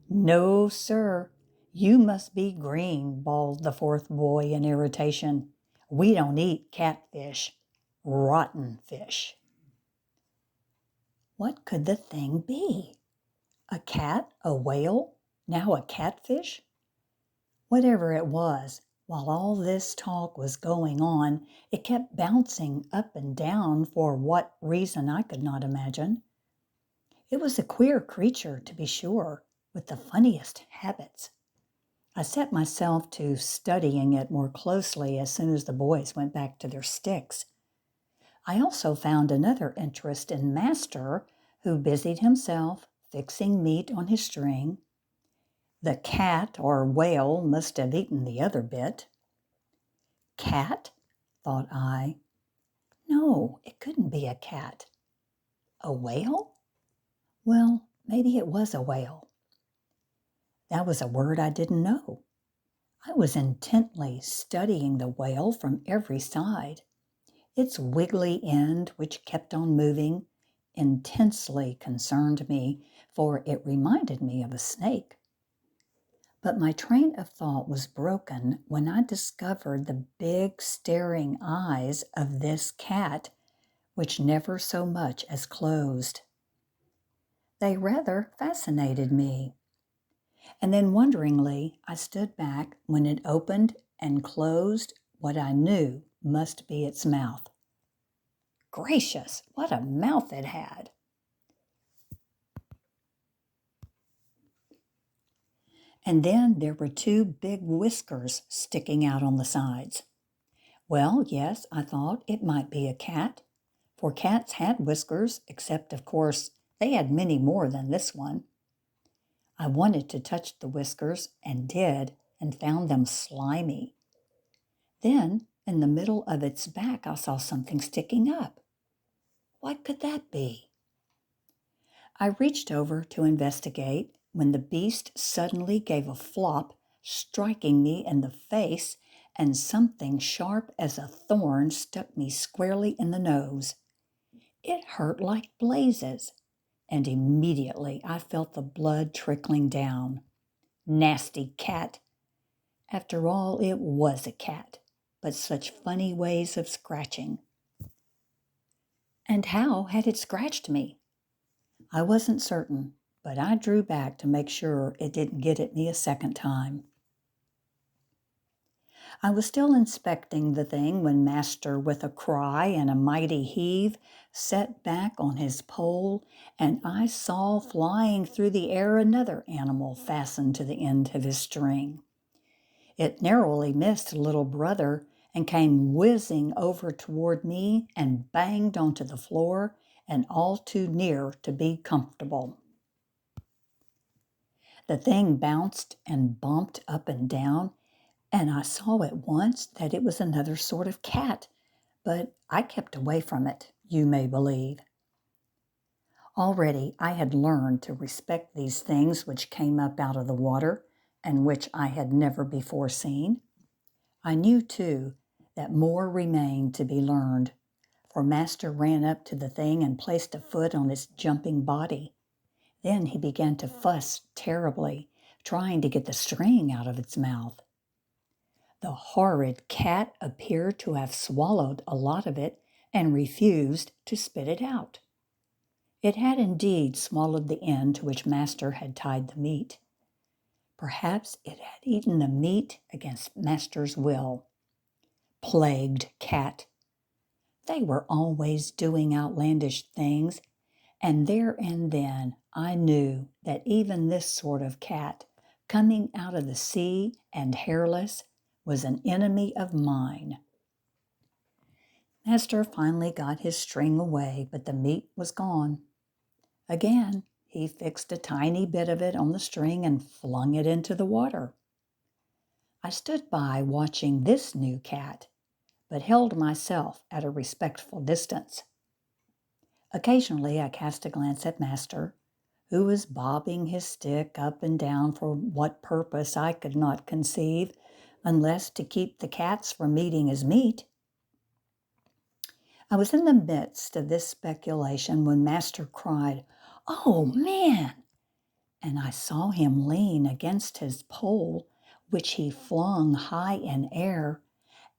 "No, sir, you must be green," bawled the fourth boy in irritation. "We don't eat catfish. Rotten fish." What could the thing be? A cat, a whale, now a catfish? Whatever it was, while all this talk was going on, it kept bouncing up and down for what reason I could not imagine. It was a queer creature, to be sure, with the funniest habits. I set myself to studying it more closely as soon as the boys went back to their sticks. I also found another interest in Master, who busied himself fixing meat on his string. The cat or whale must have eaten the other bit. Cat? Thought I. No, it couldn't be a cat. A whale? Well, maybe it was a whale. That was a word I didn't know. I was intently studying the whale from every side. Its wiggly end, which kept on moving, intensely concerned me, for it reminded me of a snake. But my train of thought was broken when I discovered the big staring eyes of this cat, which never so much as closed. They rather fascinated me. And then wonderingly, I stood back when it opened and closed what I knew must be its mouth. Gracious, what a mouth it had! And then there were two big whiskers sticking out on the sides. Well, yes, I thought it might be a cat, for cats had whiskers, except, of course, they had many more than this one. I wanted to touch the whiskers, and did, and found them slimy. Then, in the middle of its back, I saw something sticking up. What could that be? I reached over to investigate when the beast suddenly gave a flop, striking me in the face and something sharp as a thorn stuck me squarely in the nose. It hurt like blazes, and immediately I felt the blood trickling down. Nasty cat! After all, it was a cat, but such funny ways of scratching. And how had it scratched me? I wasn't certain, but I drew back to make sure it didn't get at me a second time. I was still inspecting the thing when Master, with a cry and a mighty heave, sat back on his pole, and I saw flying through the air another animal fastened to the end of his string. It narrowly missed little brother and came whizzing over toward me and banged onto the floor, and all too near to be comfortable. The thing bounced and bumped up and down, and I saw at once that it was another sort of cat, but I kept away from it, you may believe. Already I had learned to respect these things which came up out of the water and which I had never before seen. I knew, too, that more remained to be learned, for Master ran up to the thing and placed a foot on its jumping body. Then he began to fuss terribly, trying to get the string out of its mouth. The horrid cat appeared to have swallowed a lot of it and refused to spit it out. It had indeed swallowed the end to which Master had tied the meat. Perhaps it had eaten the meat against Master's will. Plagued cat! They were always doing outlandish things, and there and then I knew that even this sort of cat, coming out of the sea and hairless, was an enemy of mine. Master finally got his string away, but the meat was gone. Again, he fixed a tiny bit of it on the string and flung it into the water. I stood by watching this new cat, but held myself at a respectful distance. Occasionally I cast a glance at Master, who was bobbing his stick up and down for what purpose I could not conceive, unless to keep the cats from eating his meat. I was in the midst of this speculation when Master cried, "Oh, man!" and I saw him lean against his pole, which he flung high in air,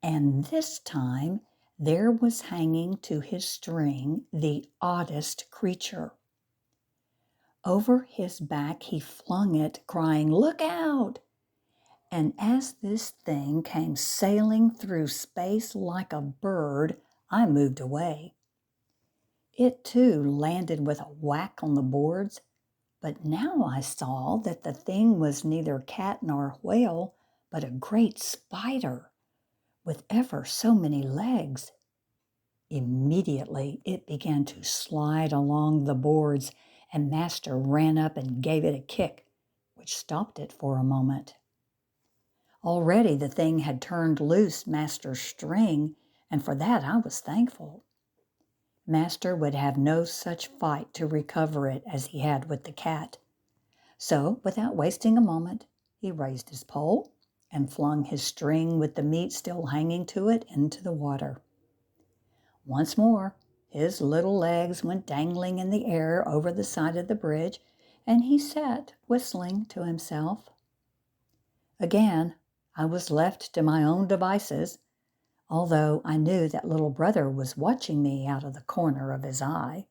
and this time there was hanging to his string the oddest creature. Over his back he flung it, crying, "Look out!" And as this thing came sailing through space like a bird, I moved away. It too landed with a whack on the boards, but now I saw that the thing was neither cat nor whale, but a great spider, with ever so many legs. Immediately it began to slide along the boards, and Master ran up and gave it a kick, which stopped it for a moment. Already the thing had turned loose Master's string, and for that I was thankful. Master would have no such fight to recover it as he had with the cat. So, without wasting a moment, he raised his pole and flung his string with the meat still hanging to it into the water. Once more, his little legs went dangling in the air over the side of the bridge, and he sat whistling to himself. Again, I was left to my own devices, although I knew that little brother was watching me out of the corner of his eye.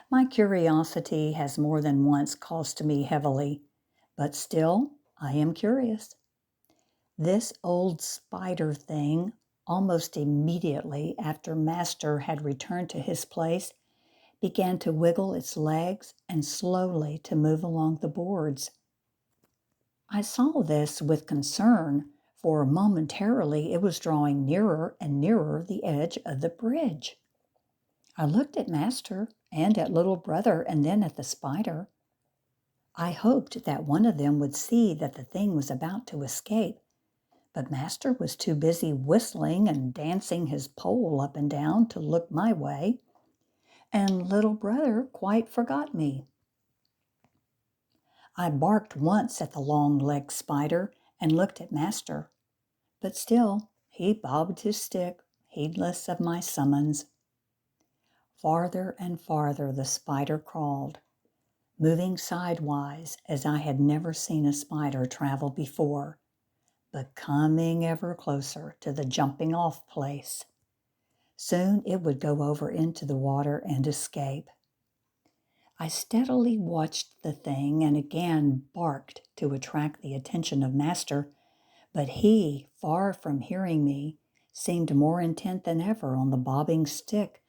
My curiosity has more than once cost me heavily, but still I am curious. This old spider thing, almost immediately after Master had returned to his place, began to wiggle its legs and slowly to move along the boards. I saw this with concern, for momentarily it was drawing nearer and nearer the edge of the bridge. I looked at Master and at little brother and then at the spider. I hoped that one of them would see that the thing was about to escape, but Master was too busy whistling and dancing his pole up and down to look my way, and little brother quite forgot me. I barked once at the long-legged spider, and looked at Master, but still he bobbed his stick, heedless of my summons. Farther and farther the spider crawled, moving sidewise as I had never seen a spider travel before, but coming ever closer to the jumping-off place. Soon it would go over into the water and escape. I steadily watched the thing and again barked to attract the attention of Master, but he, far from hearing me, seemed more intent than ever on the bobbing stick,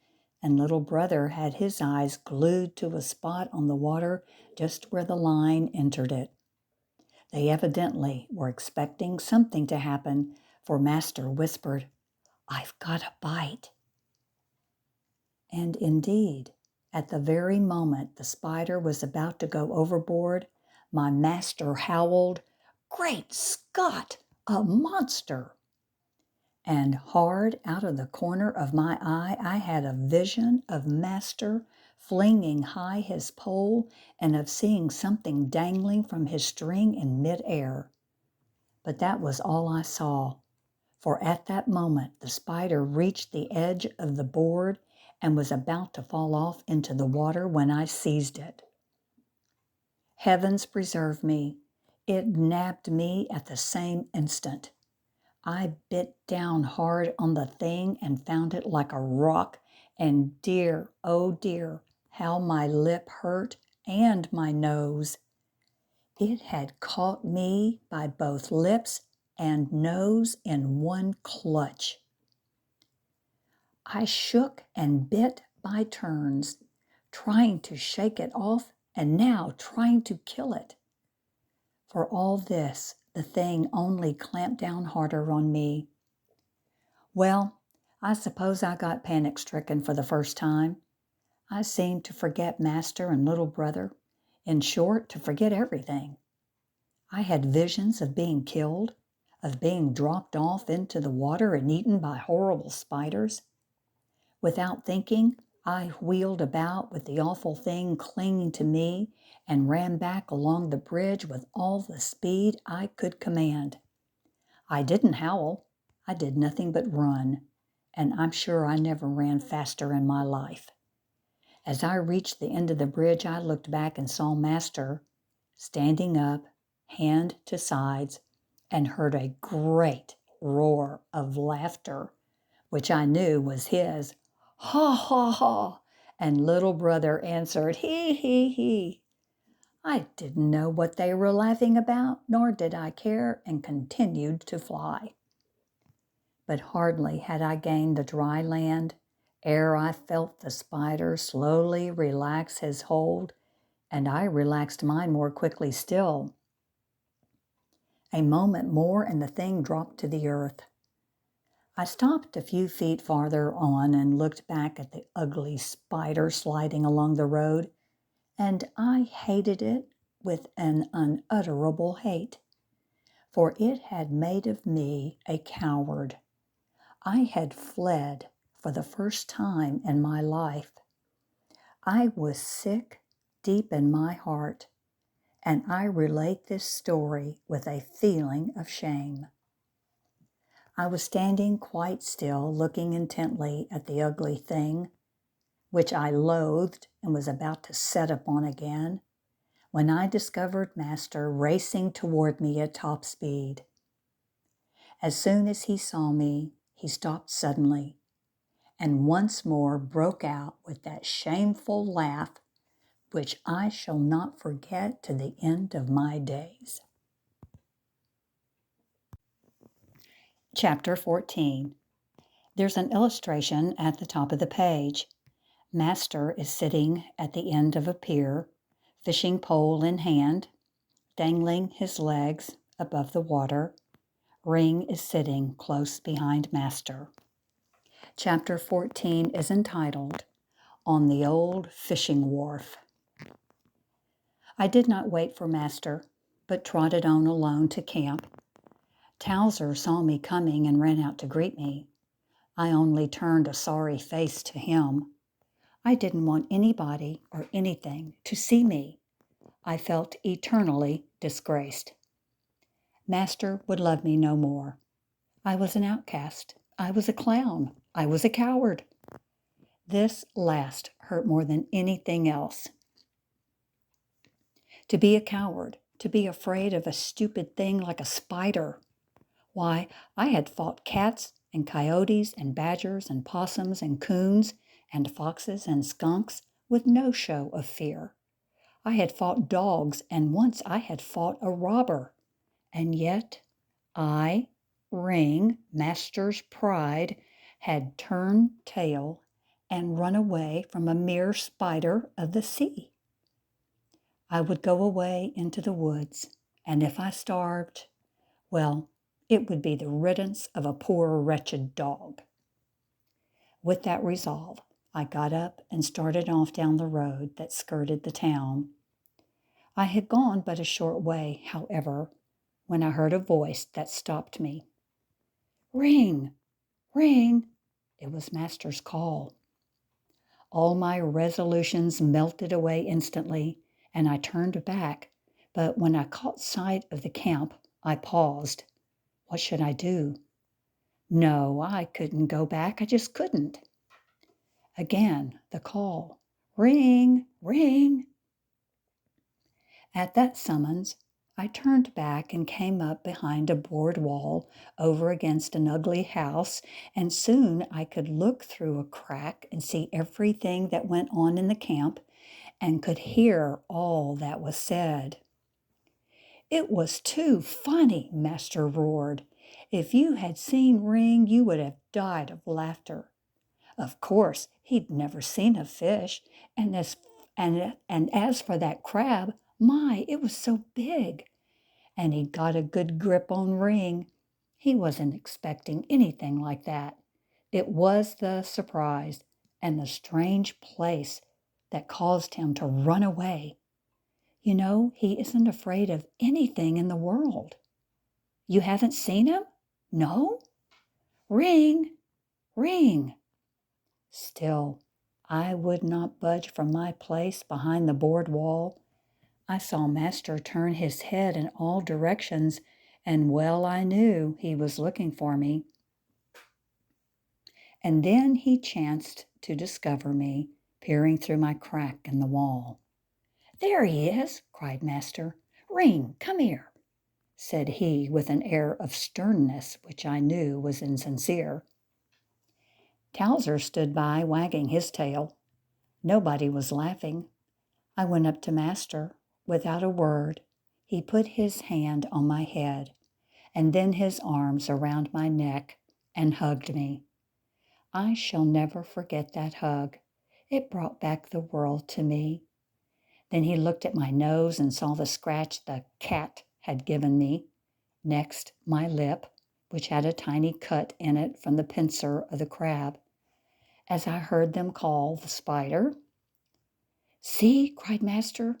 and little brother had his eyes glued to a spot on the water just where the line entered it. They evidently were expecting something to happen, for Master whispered, "I've got a bite." And indeed, at the very moment the spider was about to go overboard, my master howled, "Great Scott, a monster!" And hard out of the corner of my eye, I had a vision of Master flinging high his pole and of seeing something dangling from his string in mid-air. But that was all I saw, for at that moment the spider reached the edge of the board and was about to fall off into the water when I seized it. Heavens preserve me! It nabbed me at the same instant. I bit down hard on the thing and found it like a rock, and dear, oh dear, how my lip hurt and my nose. It had caught me by both lips and nose in one clutch. I shook and bit by turns, trying to shake it off and now trying to kill it. For all this, the thing only clamped down harder on me. Well, I suppose I got panic-stricken for the first time. I seemed to forget Master and little brother, in short, to forget everything. I had visions of being killed, of being dropped off into the water and eaten by horrible spiders. Without thinking, I wheeled about with the awful thing clinging to me and ran back along the bridge with all the speed I could command. I didn't howl. I did nothing but run, and I'm sure I never ran faster in my life. As I reached the end of the bridge, I looked back and saw Master standing up, hand to sides, and heard a great roar of laughter, which I knew was his. "Ha, ha, ha!" And little brother answered, "He, he, he." I didn't know what they were laughing about, nor did I care, and continued to fly. But hardly had I gained the dry land ere I felt the spider slowly relax his hold, and I relaxed mine more quickly still. A moment more and the thing dropped to the earth. I stopped a few feet farther on and looked back at the ugly spider sliding along the road, and I hated it with an unutterable hate, for it had made of me a coward. I had fled for the first time in my life. I was sick deep in my heart, and I relate this story with a feeling of shame. I was standing quite still, looking intently at the ugly thing, which I loathed and was about to set upon again, when I discovered Master racing toward me at top speed. As soon as he saw me, he stopped suddenly, and once more broke out with that shameful laugh which I shall not forget to the end of my days. Chapter 14. There's an illustration at the top of the page. Master is sitting at the end of a pier, fishing pole in hand, dangling his legs above the water. Ring is sitting close behind Master. Chapter 14 is entitled, On the Old Fishing Wharf. I did not wait for Master, but trotted on alone to camp. Towser saw me coming and ran out to greet me. I only turned a sorry face to him. I didn't want anybody or anything to see me. I felt eternally disgraced. Master would love me no more. I was an outcast. I was a clown. I was a coward. This last hurt more than anything else. To be a coward, to be afraid of a stupid thing like a spider. Why, I had fought cats and coyotes and badgers and possums and coons and foxes and skunks with no show of fear. I had fought dogs, and once I had fought a robber. And yet I, Ring, Master's pride, had turned tail and run away from a mere spider of the sea. I would go away into the woods, and if I starved, well, it would be the riddance of a poor wretched dog. With that resolve, I got up and started off down the road that skirted the town. I had gone but a short way, however, when I heard a voice that stopped me. Ring! Ring! It was Master's call. All my resolutions melted away instantly, and I turned back, but when I caught sight of the camp, I paused. What should I do? No, I couldn't go back. I just couldn't. Again, the call. Ring! Ring! At that summons, I turned back and came up behind a board wall over against an ugly house, and soon I could look through a crack and see everything that went on in the camp and could hear all that was said. It was too funny, Master roared. If you had seen Ring, you would have died of laughter. Of course, he'd never seen a fish, and as for that crab, my, it was so big. And he got a good grip on Ring. He wasn't expecting anything like that. It was the surprise and the strange place that caused him to run away. You know, he isn't afraid of anything in the world. You haven't seen him? No? Ring! Ring! Still, I would not budge from my place behind the board wall. I saw Master turn his head in all directions, and well I knew he was looking for me. And then he chanced to discover me, peering through my crack in the wall. There he is, cried Master. Ring, come here, said he with an air of sternness which I knew was insincere. Towser stood by, wagging his tail. Nobody was laughing. I went up to Master. Without a word, he put his hand on my head, and then his arms around my neck, and hugged me. I shall never forget that hug. It brought back the world to me. Then he looked at my nose and saw the scratch the cat had given me. Next, my lip, which had a tiny cut in it from the pincer of the crab. As I heard them call the spider. See, cried Master,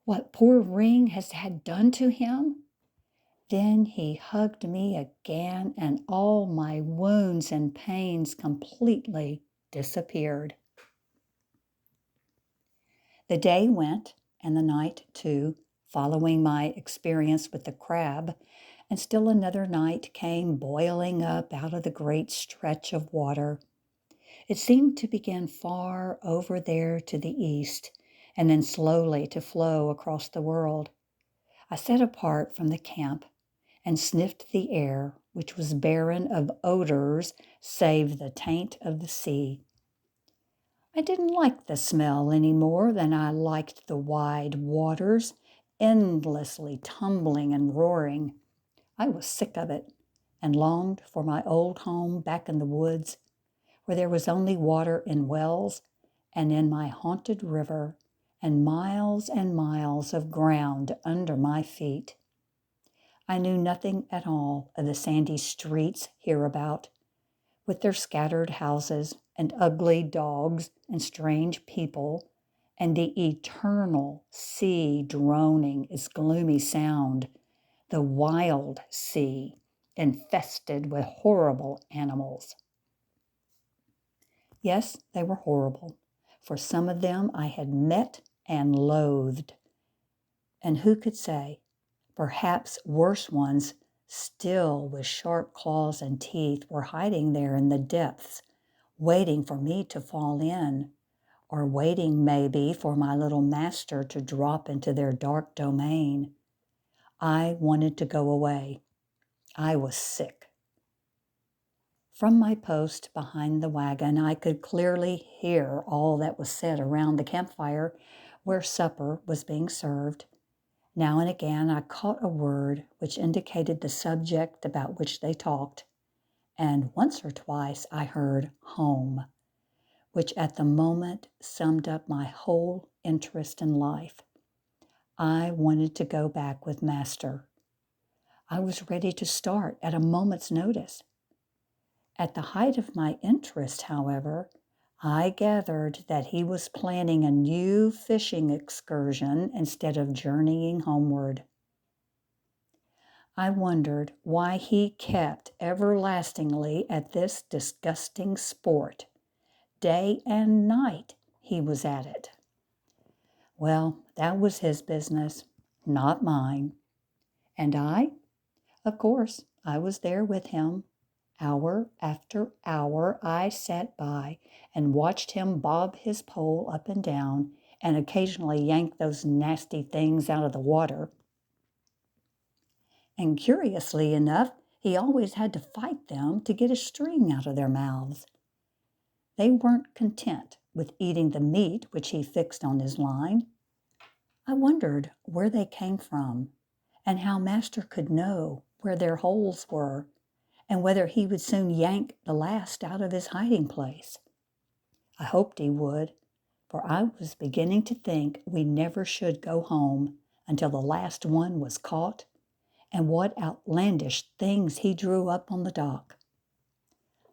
what poor Ring has had done to him. Then he hugged me again, and all my wounds and pains completely disappeared. The day went, and the night too, following my experience with the crab, and still another night came boiling up out of the great stretch of water. It seemed to begin far over there to the east, and then slowly to flow across the world. I sat apart from the camp and sniffed the air, which was barren of odors save the taint of the sea. I didn't like the smell any more than I liked the wide waters, endlessly tumbling and roaring. I was sick of it and longed for my old home back in the woods, where there was only water in wells and in my haunted river, and miles of ground under my feet. I knew nothing at all of the sandy streets hereabout, with their scattered houses and ugly dogs and strange people, and the eternal sea droning its gloomy sound, the wild sea infested with horrible animals. Yes, they were horrible, for some of them I had met and loathed. And who could say, perhaps worse ones still with sharp claws and teeth, were hiding there in the depths, waiting for me to fall in, or waiting, maybe, for my little master to drop into their dark domain. I wanted to go away. I was sick. From my post behind the wagon, I could clearly hear all that was said around the campfire where supper was being served. Now and again, I caught a word which indicated the subject about which they talked, and once or twice I heard home, which at the moment summed up my whole interest in life. I wanted to go back with Master. I was ready to start at a moment's notice. At the height of my interest, however, I gathered that he was planning a new fishing excursion instead of journeying homeward. I wondered why he kept everlastingly at this disgusting sport. Day and night he was at it. Well, that was his business, not mine. And I? Of course, I was there with him. Hour after hour I sat by and watched him bob his pole up and down and occasionally yank those nasty things out of the water. And curiously enough, he always had to fight them to get a string out of their mouths. They weren't content with eating the meat which he fixed on his line. I wondered where they came from and how Master could know where their holes were and whether he would soon yank the last out of his hiding place. I hoped he would, for I was beginning to think we never should go home until the last one was caught. And what outlandish things he drew up on the dock.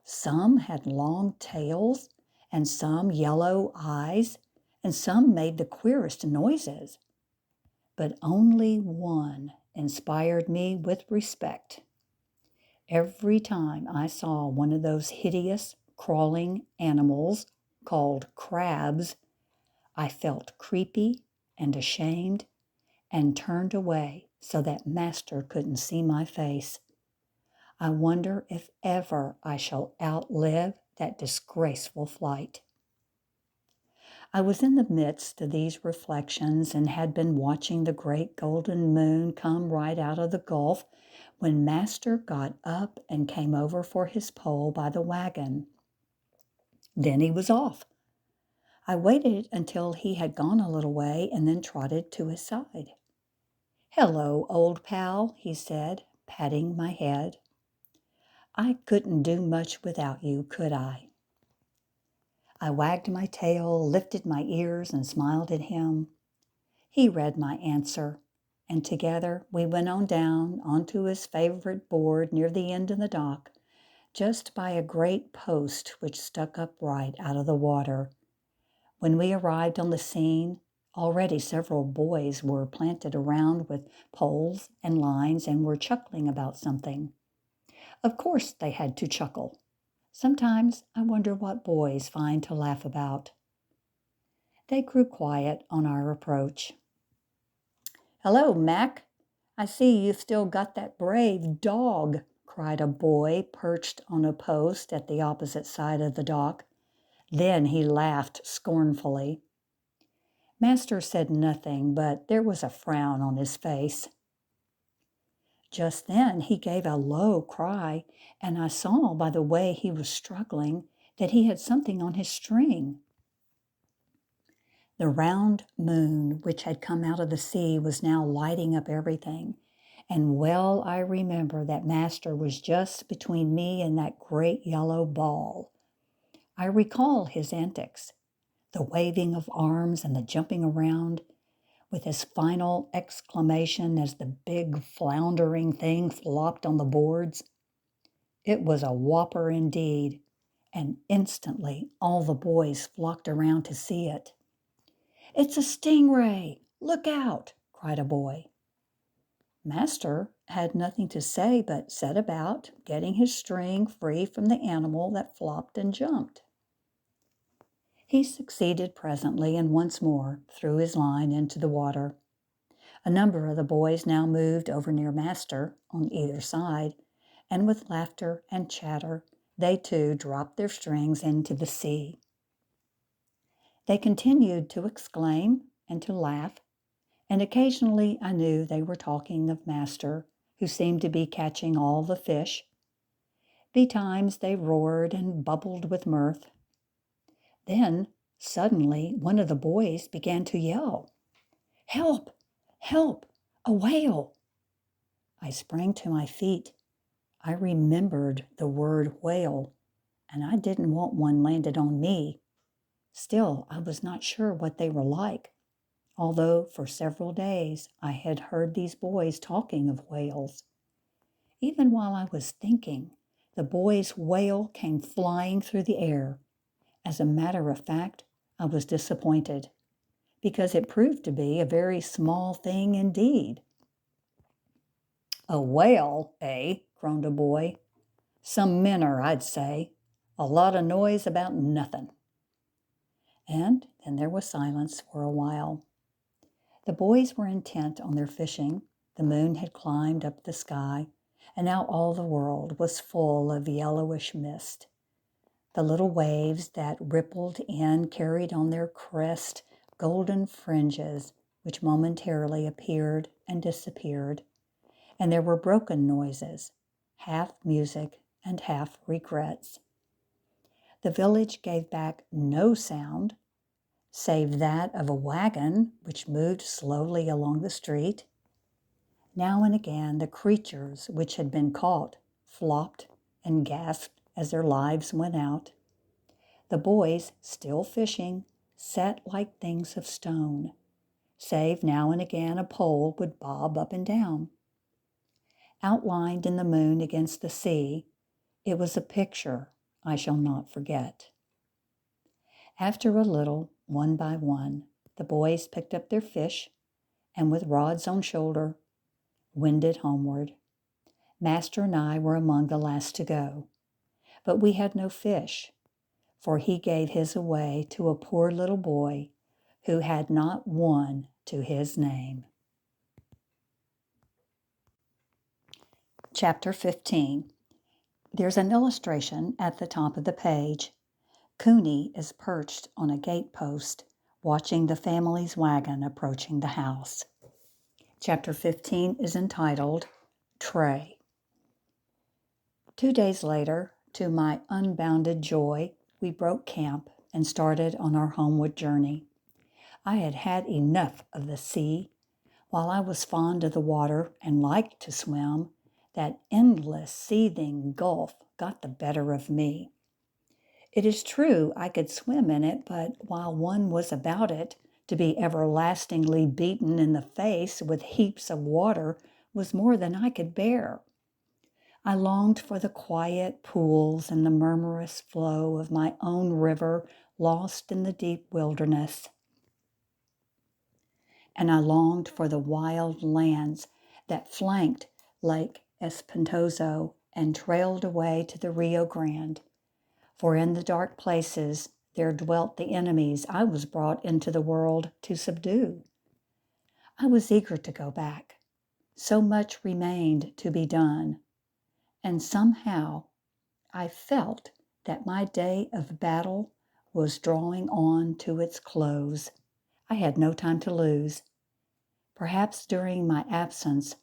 Some had long tails, and some yellow eyes, and some made the queerest noises. But only one inspired me with respect. Every time I saw one of those hideous, crawling animals called crabs, I felt creepy and ashamed and turned away so that Master couldn't see my face. I wonder if ever I shall outlive that disgraceful flight. I was in the midst of these reflections and had been watching the great golden moon come right out of the gulf when Master got up and came over for his pole by the wagon. Then he was off. I waited until he had gone a little way and then trotted to his side. "Hello, old pal," he said, patting my head. "I couldn't do much without you, could I?" I wagged my tail, lifted my ears, and smiled at him. He read my answer, and together we went on down onto his favorite board near the end of the dock, just by a great post which stuck upright out of the water. When we arrived on the scene, already several boys were planted around with poles and lines and were chuckling about something. Of course they had to chuckle. Sometimes I wonder what boys find to laugh about. They grew quiet on our approach. "Hello, Mac. I see you've still got that brave dog," cried a boy perched on a post at the opposite side of the dock. Then he laughed scornfully. Master said nothing, but there was a frown on his face. Just then he gave a low cry, and I saw by the way he was struggling that he had something on his string. The round moon which had come out of the sea was now lighting up everything, and well I remember that Master was just between me and that great yellow ball. I recall his antics, the waving of arms and the jumping around, with his final exclamation as the big floundering thing flopped on the boards. It was a whopper indeed, and instantly all the boys flocked around to see it. "It's a stingray! Look out!" cried a boy. Master had nothing to say but set about getting his string free from the animal that flopped and jumped. He succeeded presently and once more threw his line into the water. A number of the boys now moved over near Master on either side, and with laughter and chatter, they too dropped their strings into the sea. They continued to exclaim and to laugh, and occasionally I knew they were talking of Master, who seemed to be catching all the fish. Betimes they roared and bubbled with mirth. Then, suddenly, one of the boys began to yell, "Help! Help! A whale!" I sprang to my feet. I remembered the word whale, and I didn't want one landed on me. Still, I was not sure what they were like, although for several days I had heard these boys talking of whales. Even while I was thinking, the boy's whale came flying through the air. As a matter of fact, I was disappointed, because it proved to be a very small thing indeed. "A whale, eh?" groaned a boy. "Some minnow, I'd say. A lot of noise about nothing." And then there was silence for a while. The boys were intent on their fishing. The moon had climbed up the sky, and now all the world was full of yellowish mist. The little waves that rippled in carried on their crest golden fringes, which momentarily appeared and disappeared, and there were broken noises, half music and half regrets. The village gave back no sound, save that of a wagon which moved slowly along the street. Now and again the creatures which had been caught flopped and gasped as their lives went out. The boys, still fishing, sat like things of stone, save now and again a pole would bob up and down. Outlined in the moon against the sea, it was a picture I shall not forget. After a little, one by one, the boys picked up their fish and with rods on shoulder, wended homeward. Master and I were among the last to go, but we had no fish, for he gave his away to a poor little boy who had not one to his name. Chapter 15. There's an illustration at the top of the page. Cooney is perched on a gate post, watching the family's wagon approaching the house. Chapter 15 is entitled Tray. 2 days later, to my unbounded joy, we broke camp and started on our homeward journey. I had had enough of the sea. While I was fond of the water and liked to swim, that endless seething gulf got the better of me. It is true I could swim in it, but while one was about it, to be everlastingly beaten in the face with heaps of water was more than I could bear. I longed for the quiet pools and the murmurous flow of my own river lost in the deep wilderness. And I longed for the wild lands that flanked Lake Espantoso and trailed away to the Rio Grande. For in the dark places there dwelt the enemies I was brought into the world to subdue. I was eager to go back. So much remained to be done. And somehow I felt that my day of battle was drawing on to its close. I had no time to lose. Perhaps during my absence,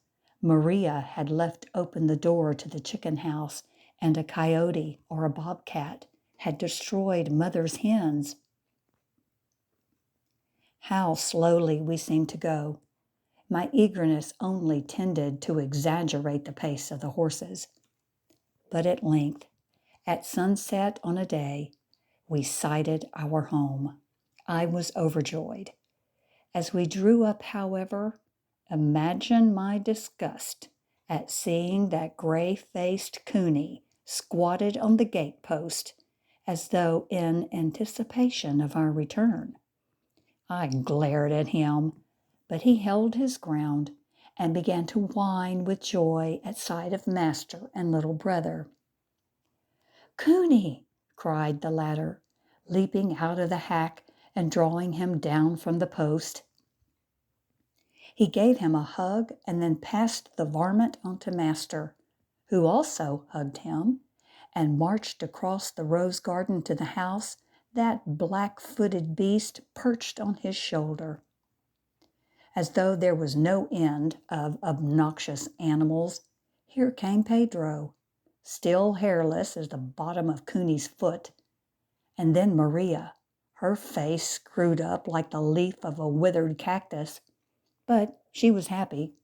Maria had left open the door to the chicken house, and a coyote or a bobcat had destroyed Mother's hens. How slowly we seemed to go. My eagerness only tended to exaggerate the pace of the horses. But at length, at sunset on a day, we sighted our home. I was overjoyed. As we drew up, however, imagine my disgust at seeing that gray-faced Cooney squatted on the gate-post as though in anticipation of our return. I glared at him, but he held his ground and began to whine with joy at sight of Master and little brother. "Cooney!" cried the latter, leaping out of the hack and drawing him down from the post. He gave him a hug and then passed the varmint on to Master, who also hugged him and marched across the rose garden to the house, that black-footed beast perched on his shoulder. As though there was no end of obnoxious animals, here came Pedro, still hairless as the bottom of Cooney's foot, and then Maria, her face screwed up like the leaf of a withered cactus, but she was happy.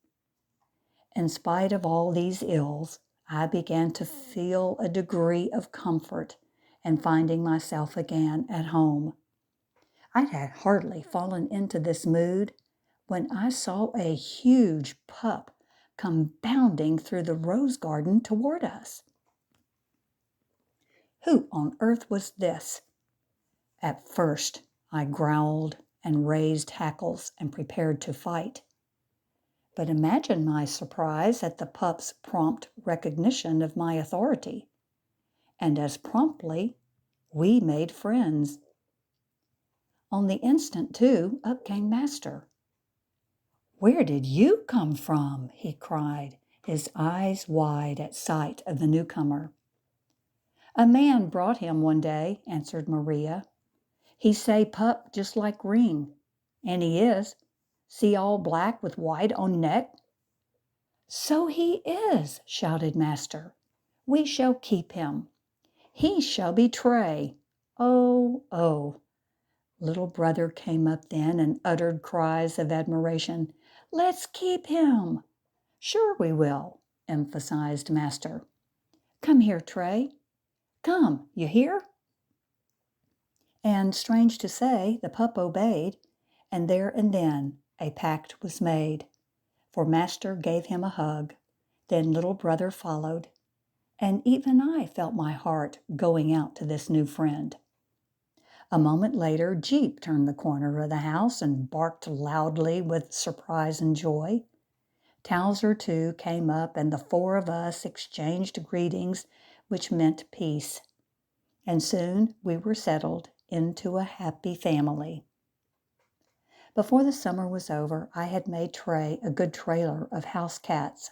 In spite of all these ills, I began to feel a degree of comfort in finding myself again at home. I had hardly fallen into this mood when I saw a huge pup come bounding through the rose garden toward us. Who on earth was this? At first, I growled and raised hackles and prepared to fight. But imagine my surprise at the pup's prompt recognition of my authority. And as promptly, we made friends. On the instant, too, up came Master. "Where did you come from?" he cried, his eyes wide at sight of the newcomer. "A man brought him one day," answered Maria. "He say pup just like Ring. And he is. See all black with white on neck?" "So he is," shouted Master. "We shall keep him. He shall be Tray. Oh, oh." Little brother came up then and uttered cries of admiration. "Let's keep him." "Sure we will," emphasized Master. "Come here, Tray. Come, you hear?" And strange to say, the pup obeyed, and there and then a pact was made. For Master gave him a hug, then little brother followed, and even I felt my heart going out to this new friend. A moment later, Jeep turned the corner of the house and barked loudly with surprise and joy. Towser, too, came up, and the four of us exchanged greetings, which meant peace. And soon we were settled into a happy family. Before the summer was over, I had made Tray a good trailer of house cats.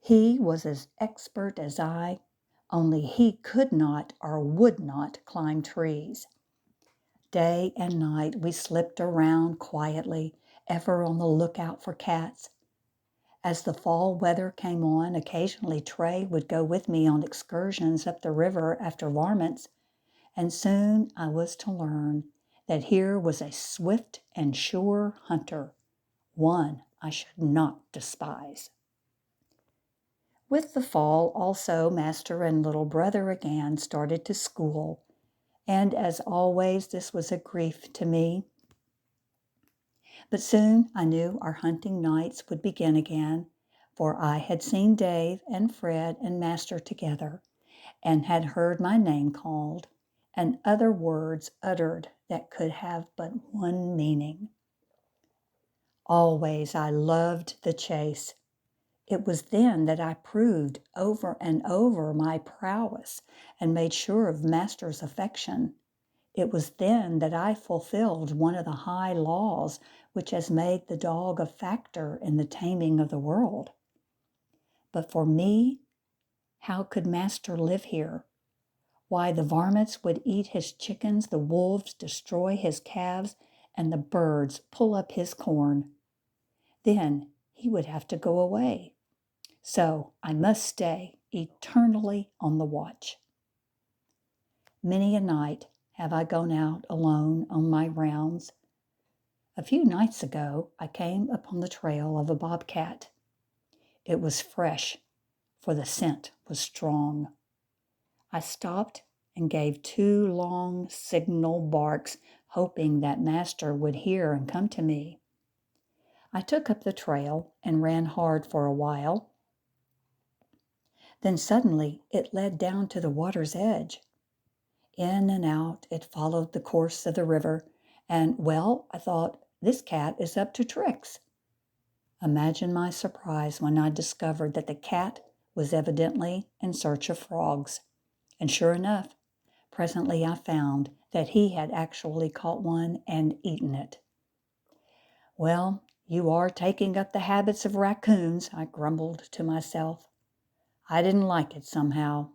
He was as expert as I, only he could not or would not climb trees. Day and night we slipped around quietly, ever on the lookout for cats. As the fall weather came on, occasionally Tray would go with me on excursions up the river after varmints, and soon I was to learn that here was a swift and sure hunter, one I should not despise. With the fall also, Master and little brother again started to school, and as always this was a grief to me. But soon I knew our hunting nights would begin again, for I had seen Dave and Fred and Master together, and had heard my name called, and other words uttered that could have but one meaning. Always I loved the chase. It was then that I proved over and over my prowess and made sure of Master's affection. It was then that I fulfilled one of the high laws which has made the dog a factor in the taming of the world. But for me, how could Master live here? Why, the varmints would eat his chickens, the wolves destroy his calves, and the birds pull up his corn. Then he would have to go away. So I must stay eternally on the watch. Many a night have I gone out alone on my rounds. A few nights ago I came upon the trail of a bobcat. It was fresh, for the scent was strong. I stopped and gave 2 long signal barks, hoping that Master would hear and come to me. I took up the trail and ran hard for a while. Then suddenly it led down to the water's edge. In and out it followed the course of the river, and, well, I thought, this cat is up to tricks. Imagine my surprise when I discovered that the cat was evidently in search of frogs. And sure enough, presently I found that he had actually caught one and eaten it. Well, "You are taking up the habits of raccoons," I grumbled to myself. I didn't like it somehow.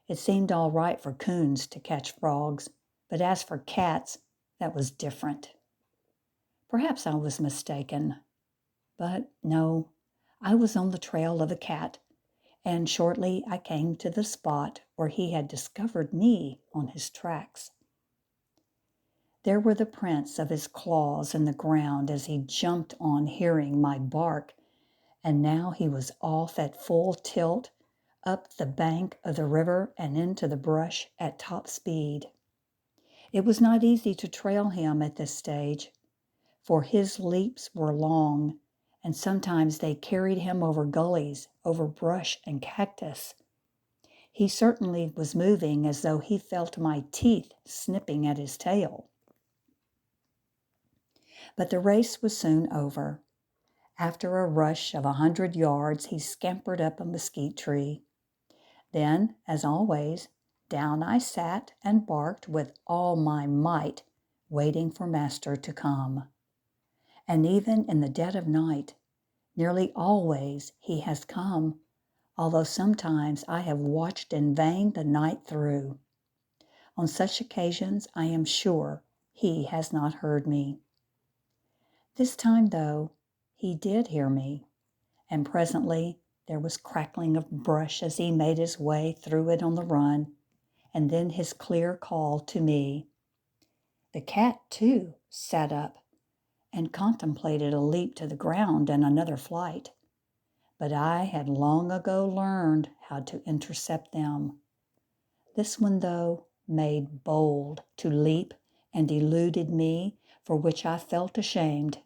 It seemed all right for coons to catch frogs, but as for cats, that was different. Perhaps I was mistaken, but no, I was on the trail of a cat, and shortly I came to the spot where he had discovered me on his tracks. There were the prints of his claws in the ground as he jumped on hearing my bark, and now he was off at full tilt, up the bank of the river and into the brush at top speed. It was not easy to trail him at this stage, for his leaps were long, and sometimes they carried him over gullies, over brush and cactus. He certainly was moving as though he felt my teeth snipping at his tail. But the race was soon over. After a rush of 100 yards, he scampered up a mesquite tree. Then, as always, down I sat and barked with all my might, waiting for Master to come. And even in the dead of night, nearly always he has come, although sometimes I have watched in vain the night through. On such occasions, I am sure he has not heard me. This time, though, he did hear me, and presently there was crackling of brush as he made his way through it on the run, and then his clear call to me. The cat, too, sat up and contemplated a leap to the ground and another flight. But I had long ago learned how to intercept them. This one, though, made bold to leap and eluded me, for which I felt ashamed.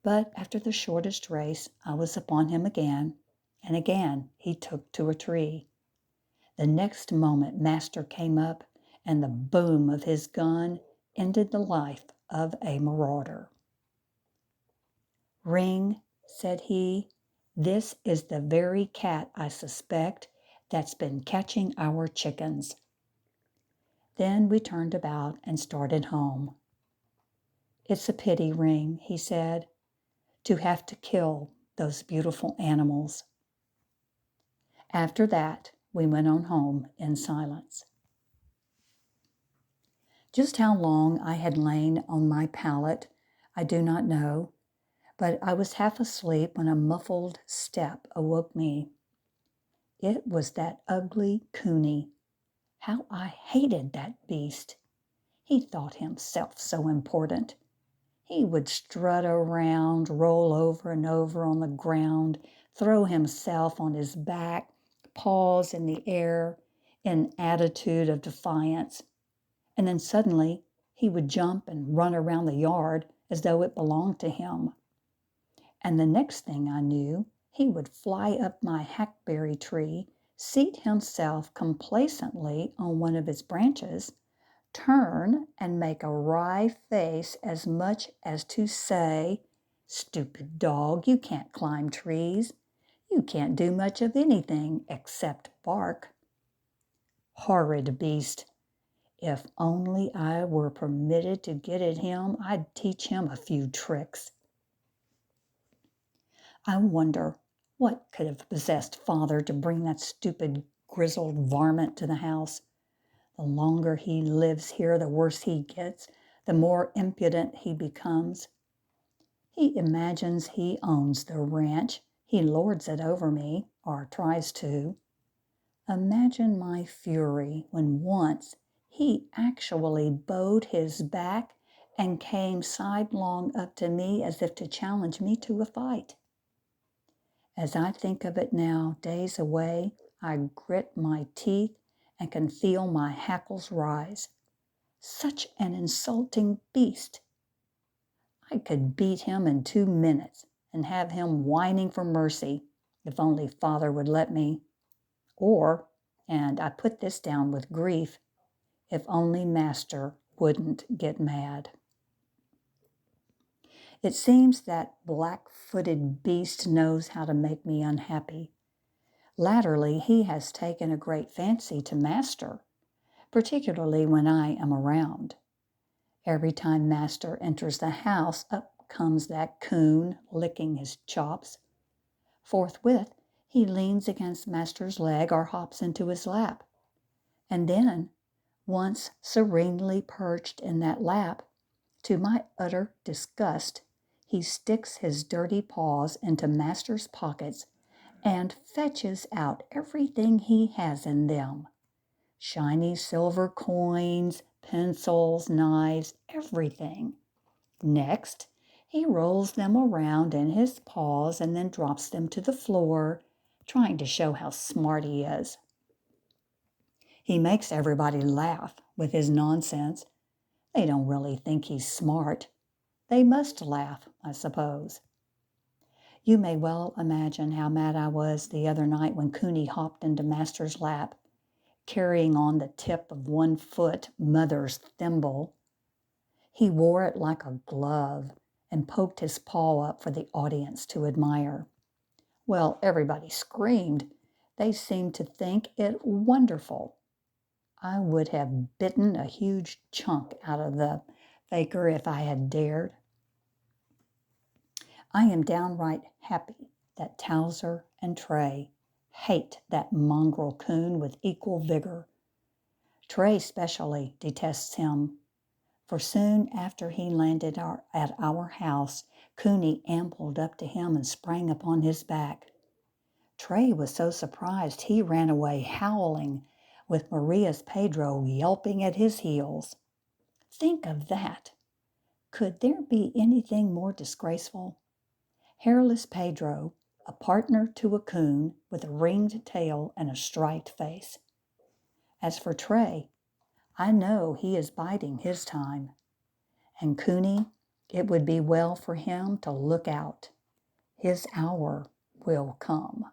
But after the shortest race, I was upon him again, and again he took to a tree. The next moment Master came up, and the boom of his gun ended the life of a marauder. "Ring," said he, "this is the very cat I suspect that's been catching our chickens." Then we turned about and started home. "It's a pity, Ring," he said, "to have to kill those beautiful animals." After that, we went on home in silence. Just how long I had lain on my pallet, I do not know, but I was half asleep when a muffled step awoke me. It was that ugly Coonie. How I hated that beast! He thought himself so important. He would strut around, roll over and over on the ground, throw himself on his back, paws in the air, in attitude of defiance. And then suddenly he would jump and run around the yard as though it belonged to him. And the next thing I knew, he would fly up my hackberry tree, seat himself complacently on one of its branches, turn and make a wry face as much as to say, "Stupid dog, you can't climb trees. You can't do much of anything except bark." Horrid beast! If only I were permitted to get at him, I'd teach him a few tricks. I wonder what could have possessed Father to bring that stupid, grizzled varmint to the house. The longer he lives here, the worse he gets, the more impudent he becomes. He imagines he owns the ranch. He lords it over me, or tries to. Imagine my fury when once he actually bowed his back and came sidelong up to me as if to challenge me to a fight. As I think of it now, days away, I grit my teeth and can feel my hackles rise. Such an insulting beast! I could beat him in 2 minutes and have him whining for mercy, if only Father would let me. Or, and I put this down with grief, if only Master wouldn't get mad. It seems that black-footed beast knows how to make me unhappy. Latterly, he has taken a great fancy to Master, particularly when I am around. Every time Master enters the house, up out comes that coon, licking his chops. Forthwith, he leans against master's leg or hops into his lap. And then, once serenely perched in that lap, to my utter disgust, he sticks his dirty paws into master's pockets and fetches out everything he has in them. Shiny silver coins, pencils, knives, everything. Next, he rolls them around in his paws and then drops them to the floor, trying to show how smart he is. He makes everybody laugh with his nonsense. They don't really think he's smart. They must laugh, I suppose. You may well imagine how mad I was the other night when Cooney hopped into Master's lap, carrying on the tip of one foot Mother's thimble. He wore it like a glove and poked his paw up for the audience to admire. Well, everybody screamed. They seemed to think it wonderful. I would have bitten a huge chunk out of the faker if I had dared. I am downright happy that Towser and Trey hate that mongrel coon with equal vigor. Trey specially detests him, for soon after he landed at our house, Cooney ambled up to him and sprang upon his back. Trey was so surprised he ran away howling, with Maria's Pedro yelping at his heels. Think of that! Could there be anything more disgraceful? Hairless Pedro, a partner to a coon with a ringed tail and a striped face. As for Trey, I know he is biding his time. And Cooney, it would be well for him to look out. His hour will come.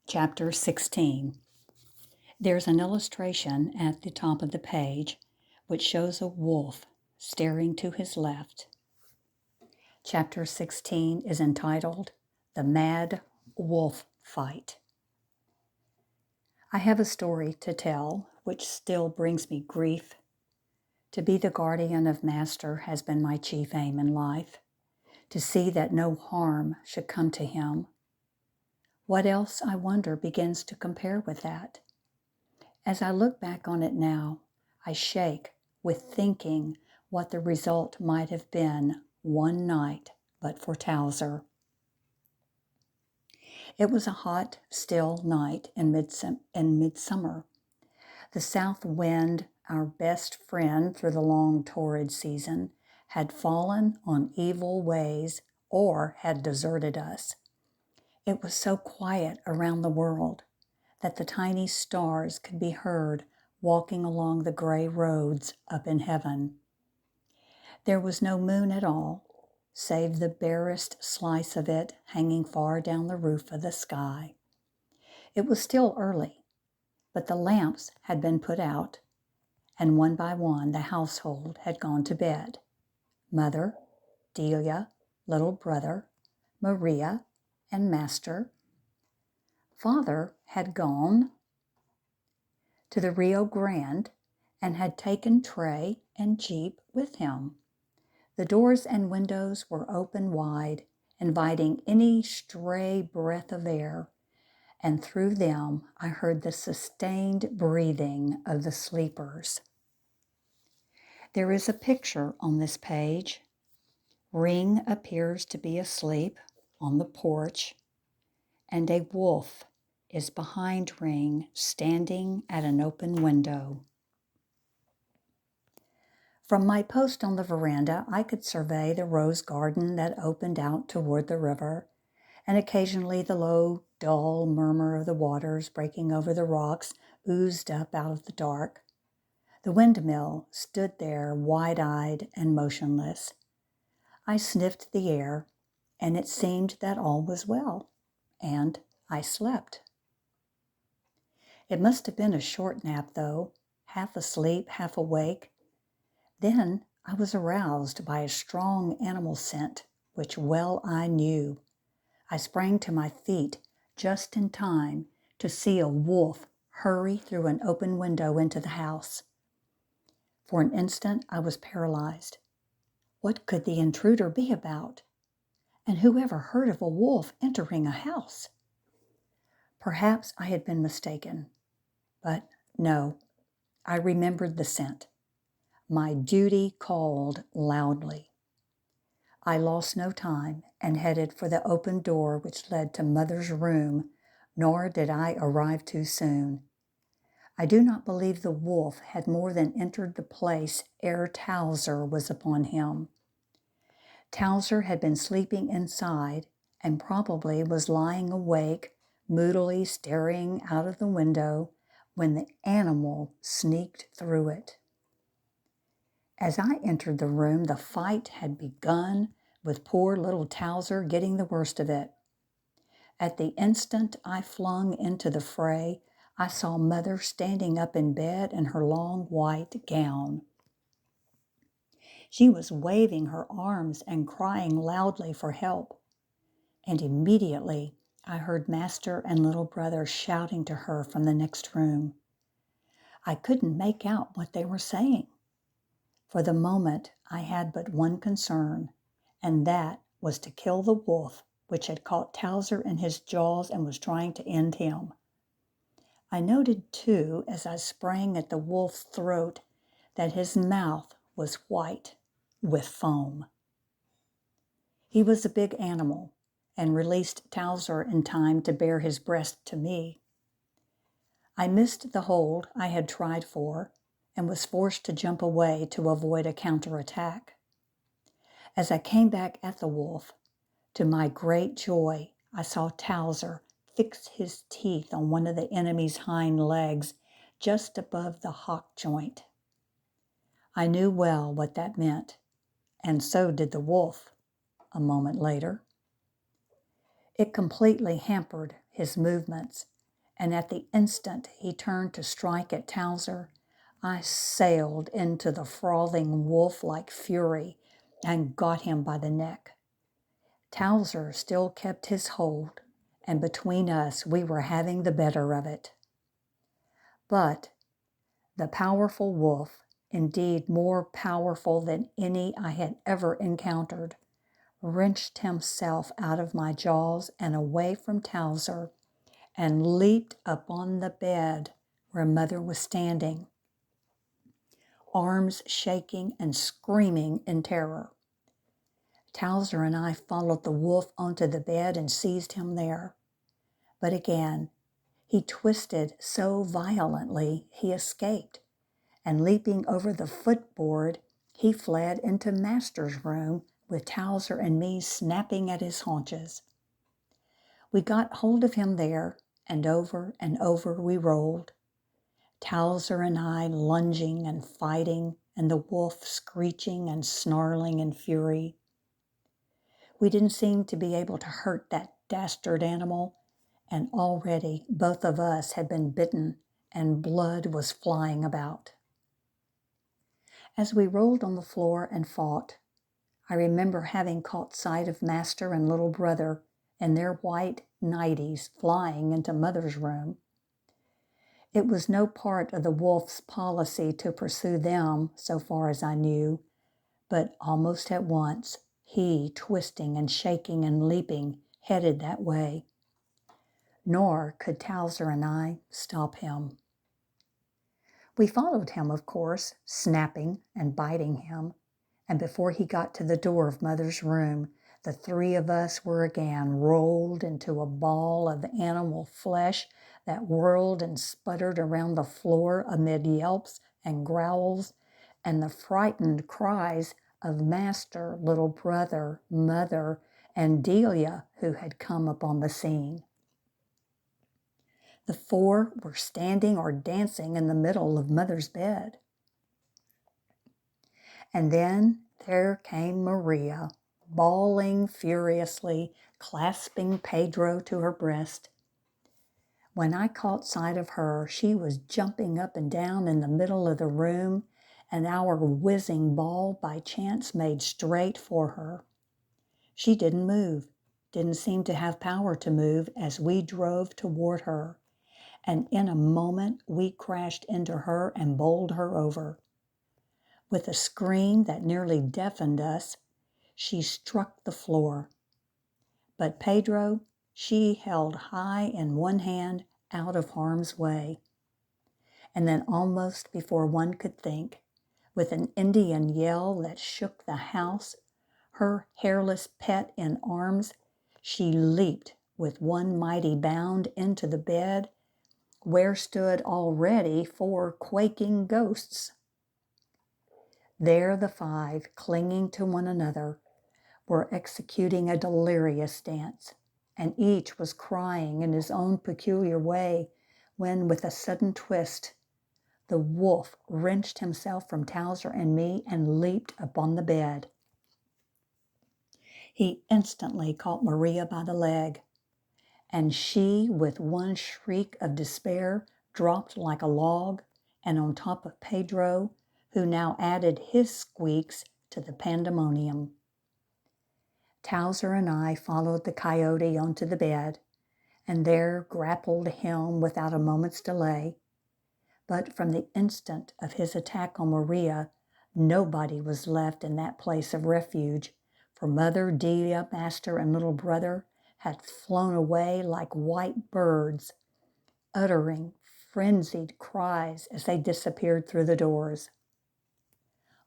Chapter 16. There's an illustration at the top of the page which shows a wolf staring to his left. Chapter 16 is entitled The Mad Wolf Fight. I have a story to tell which still brings me grief. To be the guardian of Master has been my chief aim in life, to see that no harm should come to him. What else, I wonder, begins to compare with that? As I look back on it now, I shake with thinking what the result might have been one night but for Towser. It was a hot, still night in midsummer. The south wind, our best friend through the long torrid season, had fallen on evil ways or had deserted us. It was so quiet around the world that the tiny stars could be heard walking along the gray roads up in heaven. There was no moon at all, save the barest slice of it hanging far down the roof of the sky. It was still early, but the lamps had been put out, and one by one the household had gone to bed. Mother, Delia, little brother, Maria, and Master. Father had gone to the Rio Grande and had taken Trey and Jeep with him. The doors and windows were open wide, inviting any stray breath of air, and through them I heard the sustained breathing of the sleepers. There is a picture on this page. Ring appears to be asleep on the porch, and a wolf is behind Ring, standing at an open window. From my post on the veranda, I could survey the rose garden that opened out toward the river, and occasionally the low, dull murmur of the waters breaking over the rocks oozed up out of the dark. The windmill stood there wide-eyed and motionless. I sniffed the air, and it seemed that all was well, and I slept. It must have been a short nap, though, half asleep, half awake. Then I was aroused by a strong animal scent, which well I knew. I sprang to my feet just in time to see a wolf hurry through an open window into the house. For an instant, I was paralyzed. What could the intruder be about? And who ever heard of a wolf entering a house? Perhaps I had been mistaken, but no, I remembered the scent. My duty called loudly. I lost no time and headed for the open door which led to Mother's room, nor did I arrive too soon. I do not believe the wolf had more than entered the place ere Towser was upon him. Towser had been sleeping inside and probably was lying awake, moodily staring out of the window when the animal sneaked through it. As I entered the room, the fight had begun, with poor little Towser getting the worst of it. At the instant I flung into the fray, I saw Mother standing up in bed in her long white gown. She was waving her arms and crying loudly for help, and immediately I heard Master and little brother shouting to her from the next room. I couldn't make out what they were saying. For the moment I had but one concern, and that was to kill the wolf which had caught Towser in his jaws and was trying to end him. I noted, too, as I sprang at the wolf's throat, that his mouth was white with foam. He was a big animal, and released Towser in time to bare his breast to me. I missed the hold I had tried for, and was forced to jump away to avoid a counterattack. As I came back at the wolf, to my great joy, I saw Towser fix his teeth on one of the enemy's hind legs, just above the hock joint. I knew well what that meant, and so did the wolf a moment later. It completely hampered his movements, and at the instant he turned to strike at Towser, I sailed into the frothing wolf-like fury and got him by the neck. Towser still kept his hold, and between us we were having the better of it. But the powerful wolf, indeed more powerful than any I had ever encountered, wrenched himself out of my jaws and away from Towser, and leaped upon the bed where Mother was standing, arms shaking and screaming in terror. Towser and I followed the wolf onto the bed and seized him there. But again, he twisted so violently he escaped, and leaping over the footboard, he fled into Master's room with Towser and me snapping at his haunches. We got hold of him there, and over we rolled, Towser and I lunging and fighting, and the wolf screeching and snarling in fury. We didn't seem to be able to hurt that dastard animal, and already both of us had been bitten and blood was flying about. As we rolled on the floor and fought, I remember having caught sight of Master and little brother in their white nighties flying into Mother's room. It was no part of the wolf's policy to pursue them, so far as I knew, but almost at once, he, twisting and shaking and leaping, headed that way. Nor could Towser and I stop him. We followed him, of course, snapping and biting him, and before he got to the door of Mother's room, the three of us were again rolled into a ball of animal flesh that whirled and sputtered around the floor amid yelps and growls and the frightened cries of Master, little brother, Mother, and Delia, who had come upon the scene. The four were standing or dancing in the middle of Mother's bed. And then there came Maria, bawling furiously, clasping Pedro to her breast. When I caught sight of her, she was jumping up and down in the middle of the room, and our whizzing ball by chance made straight for her. She didn't move, didn't seem to have power to move as we drove toward her, and in a moment we crashed into her and bowled her over. With a scream that nearly deafened us, she struck the floor. But Pedro she held high in one hand out of harm's way. And then almost before one could think, with an Indian yell that shook the house, her hairless pet in arms, she leaped with one mighty bound into the bed where stood already 4 quaking ghosts. There the 5, clinging to one another, were executing a delirious dance, and each was crying in his own peculiar way when, with a sudden twist, the wolf wrenched himself from Towser and me and leaped upon the bed. He instantly caught Maria by the leg, and she, with one shriek of despair, dropped like a log, and on top of Pedro, who now added his squeaks to the pandemonium. Towser and I followed the coyote onto the bed, and there grappled him without a moment's delay. But from the instant of his attack on Maria, nobody was left in that place of refuge, for Mother, Delia, Master, and little brother had flown away like white birds, uttering frenzied cries as they disappeared through the doors.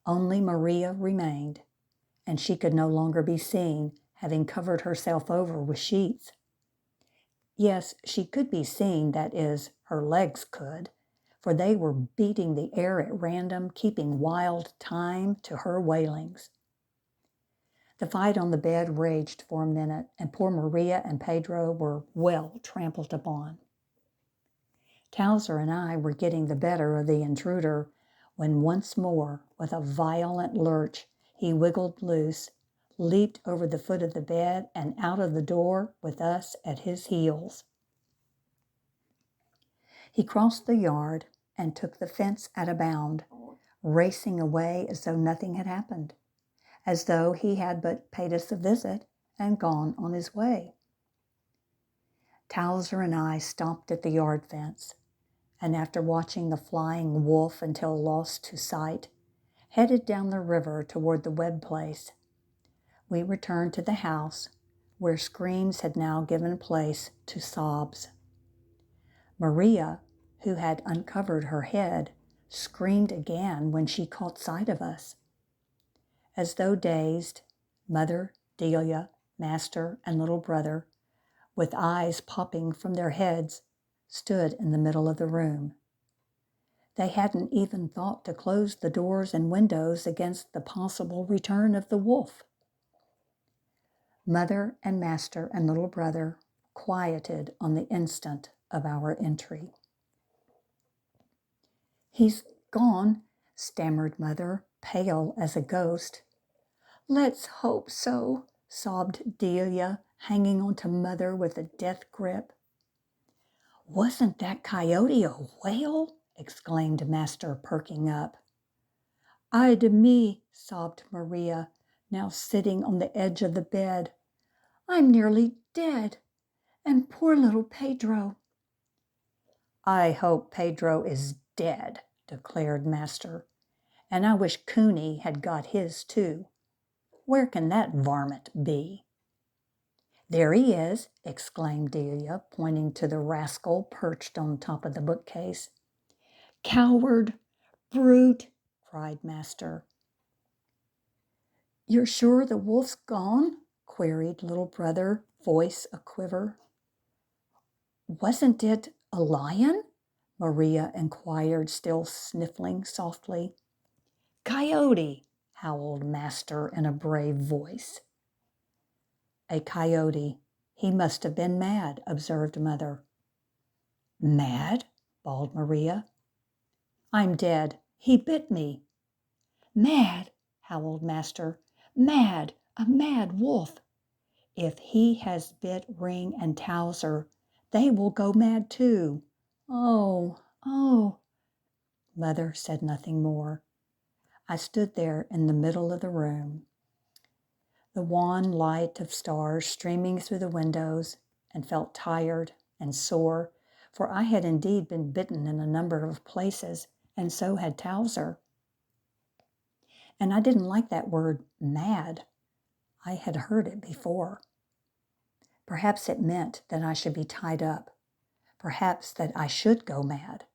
Only Maria remained, and she could no longer be seen, having covered herself over with sheets. Yes, she could be seen, that is, her legs could, for they were beating the air at random, keeping wild time to her wailings. The fight on the bed raged for a minute, and poor Maria and Pedro were well trampled upon. Towser and I were getting the better of the intruder when once more, with a violent lurch, he wiggled loose, leaped over the foot of the bed, and out of the door with us at his heels. He crossed the yard and took the fence at a bound, racing away as though nothing had happened, as though he had but paid us a visit and gone on his way. Towser and I stopped at the yard fence, and after watching the flying wolf until lost to sight, headed down the river toward the Webb place. We returned to the house, where screams had now given place to sobs. Maria, who had uncovered her head, screamed again when she caught sight of us. As though dazed, Mother, Delia, Master, and little brother, with eyes popping from their heads, stood in the middle of the room. They hadn't even thought to close the doors and windows against the possible return of the wolf. Mother and Master and little brother quieted on the instant of our entry. "He's gone," stammered Mother, pale as a ghost. "Let's hope so," sobbed Delia, hanging on to Mother with a death grip. "Wasn't that coyote a whale?" exclaimed Master, perking up. "Ay de me," sobbed Maria, now sitting on the edge of the bed. "I'm nearly dead. And poor little Pedro." "I hope Pedro is dead," declared Master. "And I wish Cooney had got his too. Where can that varmint be?" "There he is," exclaimed Delia, pointing to the rascal perched on top of the bookcase. "Coward! Brute!" cried Master. "You're sure the wolf's gone?" queried little brother, voice aquiver. "Wasn't it a lion?" Maria inquired, still sniffling softly. "Coyote!" howled Master in a brave voice. "A coyote. He must have been mad," observed Mother. "Mad?" bawled Maria. "I'm dead. He bit me." "Mad!" howled Master. "Mad! A mad wolf! If he has bit Ring and Towser, they will go mad too. Oh, oh." Mother said nothing more. I stood there in the middle of the room, the wan light of stars streaming through the windows, and felt tired and sore, for I had indeed been bitten in a number of places, and so had Towser. and I didn't like that word mad. I had heard it before. Perhaps it meant that I should be tied up. Perhaps that I should go mad.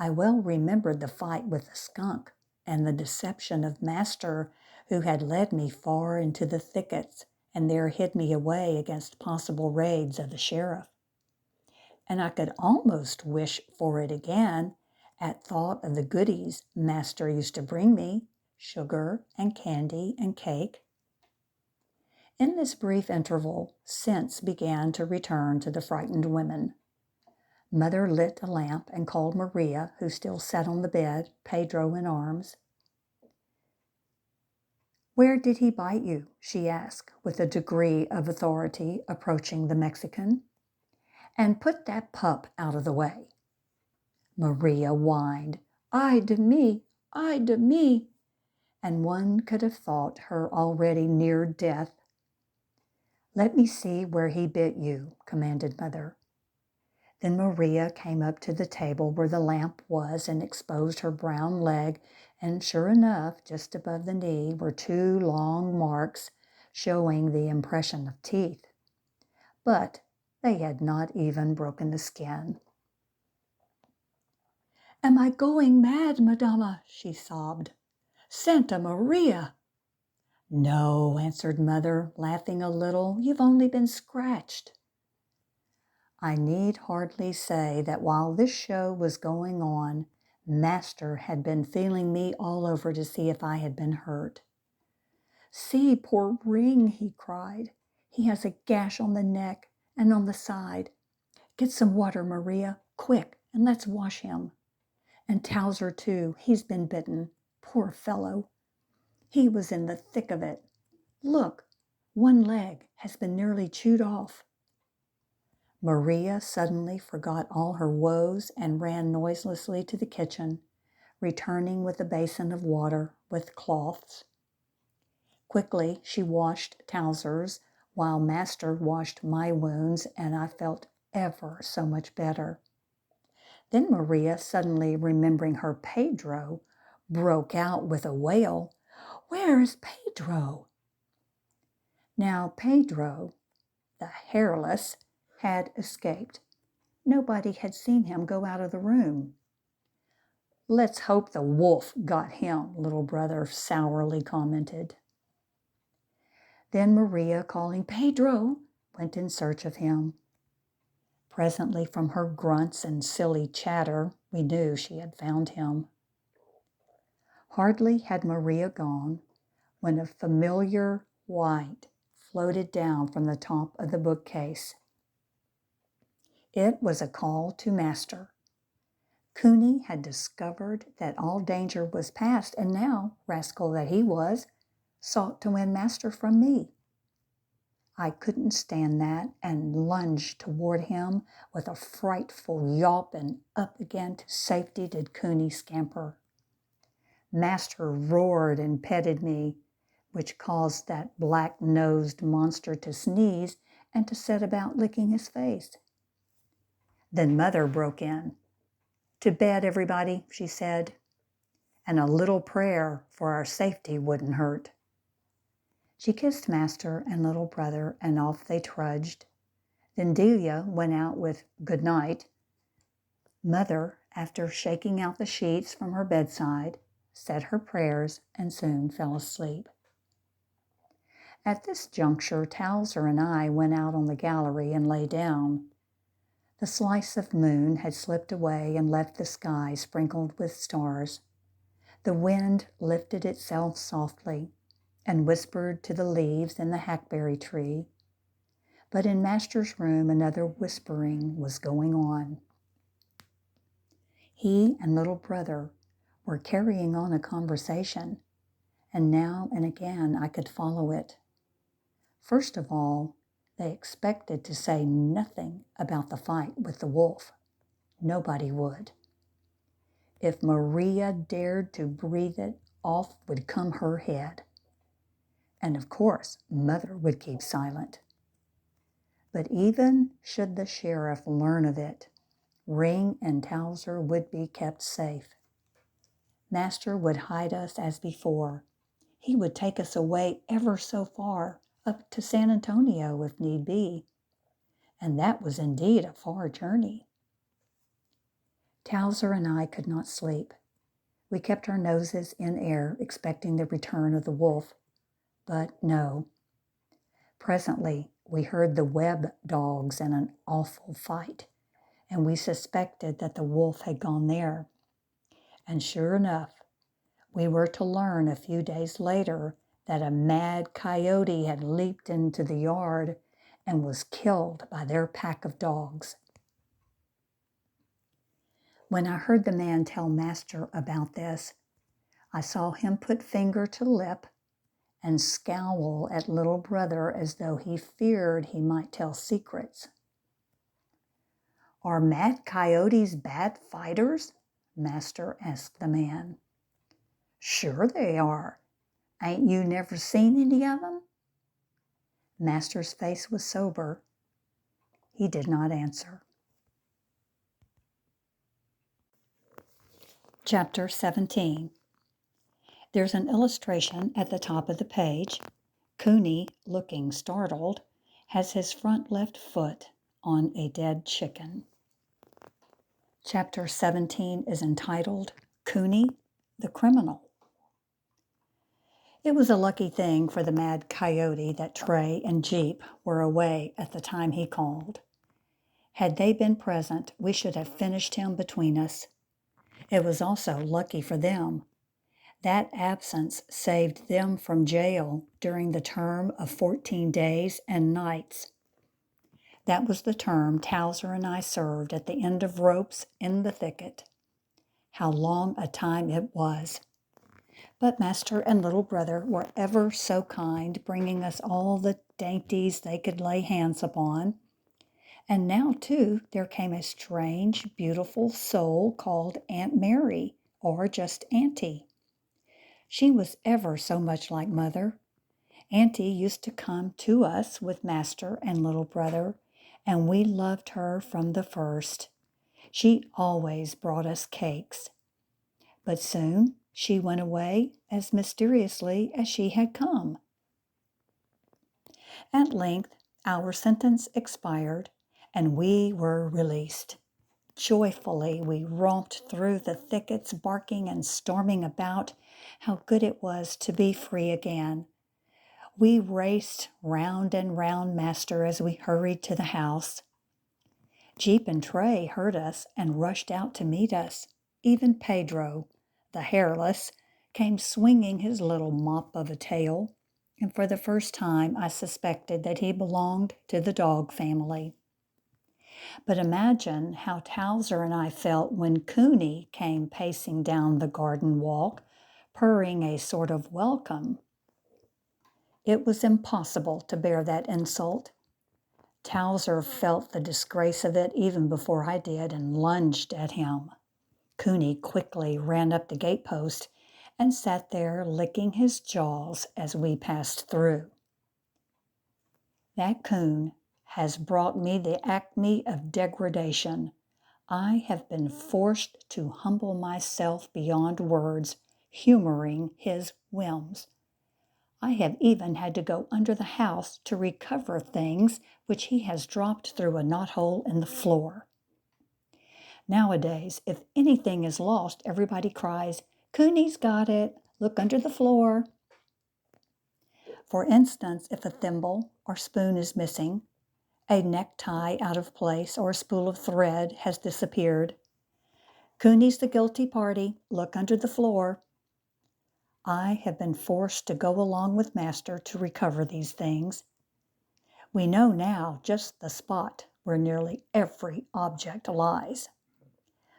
I well remembered the fight with the skunk and the deception of Master, who had led me far into the thickets and there hid me away against possible raids of the sheriff. And I could almost wish for it again at thought of the goodies Master used to bring me, sugar and candy and cake. In this brief interval, sense began to return to the frightened women. Mother lit a lamp and called Maria, who still sat on the bed, Pedro in arms. "Where did he bite you?" she asked, with a degree of authority approaching the Mexican. "And put that pup out of the way." Maria whined, "Ay de me, ay de me," and one could have thought her already near death. "Let me see where he bit you," commanded Mother. Then Maria came up to the table where the lamp was and exposed her brown leg, and sure enough, just above the knee were 2 long marks showing the impression of teeth. But they had not even broken the skin. "Am I going mad, Madama?" she sobbed. "Santa Maria!" "No," answered Mother, laughing a little. "You've only been scratched." I need hardly say that while this show was going on, Master had been feeling me all over to see if I had been hurt. "See, poor Ring," he cried. "He has a gash on the neck and on the side. Get some water, Maria, quick, and let's wash him. And Towser, too, he's been bitten. Poor fellow. He was in the thick of it. Look, one leg has been nearly chewed off." Maria suddenly forgot all her woes and ran noiselessly to the kitchen, returning with a basin of water with cloths. Quickly she washed Towser's, while Master washed my wounds, and I felt ever so much better. Then Maria, suddenly remembering her Pedro, broke out with a wail, "Where's Pedro?" Now Pedro, the hairless, had escaped. Nobody had seen him go out of the room. "Let's hope the wolf got him," little brother sourly commented. Then Maria, calling "Pedro," went in search of him. Presently, from her grunts and silly chatter, we knew she had found him. Hardly had Maria gone when a familiar white floated down from the top of the bookcase. It was a call to Master. Cooney had discovered that all danger was past, and now, rascal that he was, sought to win Master from me. I couldn't stand that, and lunged toward him with a frightful yawp, and up again to safety did Cooney scamper. Master roared and petted me, which caused that black-nosed monster to sneeze and to set about licking his face. Then Mother broke in. "To bed, everybody," she said, "and a little prayer for our safety wouldn't hurt." She kissed Master and little brother, and off they trudged. Then Delia went out with "good night." Mother, after shaking out the sheets from her bedside, said her prayers and soon fell asleep. At this juncture, Towser and I went out on the gallery and lay down. The slice of moon had slipped away and left the sky sprinkled with stars. The wind lifted itself softly and whispered to the leaves in the hackberry tree. But in Master's room another whispering was going on. He and little brother were carrying on a conversation, and now and again I could follow it. First of all, they expected to say nothing about the fight with the wolf. Nobody would. If Maria dared to breathe it, off would come her head. And of course, Mother would keep silent. But even should the sheriff learn of it, Ring and Towser would be kept safe. Master would hide us as before, He would take us away ever so far, up to San Antonio if need be. And that was indeed a far journey. Towser and I could not sleep. We kept our noses in air, expecting the return of the wolf. But no. Presently, we heard the web dogs in an awful fight, and we suspected that the wolf had gone there. And sure enough, we were to learn a few days later that a mad coyote had leaped into the yard and was killed by their pack of dogs. When I heard the man tell Master about this, I saw him put finger to lip and scowl at little brother as though he feared he might tell secrets. "Are mad coyotes bad fighters?" Master asked the man. "Sure they are. Ain't you never seen any of them?" Master's face was sober. He did not answer. Chapter 17. There's an illustration at the top of the page. Cooney, looking startled, has his front left foot on a dead chicken. Chapter 17 is entitled Cooney the Criminal. It was a lucky thing for the mad coyote that Trey and Jeep were away at the time he called. Had they been present, we should have finished him between us. It was also lucky for them. That absence saved them from jail during the term of 14 days and nights. That was the term Towser and I served at the end of ropes in the thicket. How long a time it was! But Master and little brother were ever so kind, bringing us all the dainties they could lay hands upon. And now, too, there came a strange, beautiful soul called Aunt Mary, or just Auntie. She was ever so much like Mother. Auntie used to come to us with Master and little brother, and we loved her from the first. She always brought us cakes. But soon she went away as mysteriously as she had come. At length, our sentence expired, and we were released. Joyfully we romped through the thickets, barking and storming about. How good it was to be free again. We raced round and round Master as we hurried to the house. Jeep and Trey heard us and rushed out to meet us. Even Pedro, the hairless, came swinging his little mop of a tail, and for the first time I suspected that he belonged to the dog family. But imagine how Towser and I felt when Cooney came pacing down the garden walk, purring a sort of welcome. It was impossible to bear that insult. Towser felt the disgrace of it even before I did and lunged at him. Cooney quickly ran up the gatepost and sat there licking his jaws as we passed through. That coon has brought me the acme of degradation. I have been forced to humble myself beyond words, humoring his whims. I have even had to go under the house to recover things which he has dropped through a knothole in the floor. Nowadays, if anything is lost, everybody cries, "Cooney's got it! Look under the floor!" For instance, if a thimble or spoon is missing, a necktie out of place, or a spool of thread has disappeared, "Cooney's the guilty party. Look under the floor." I have been forced to go along with Master to recover these things. We know now just the spot where nearly every object lies.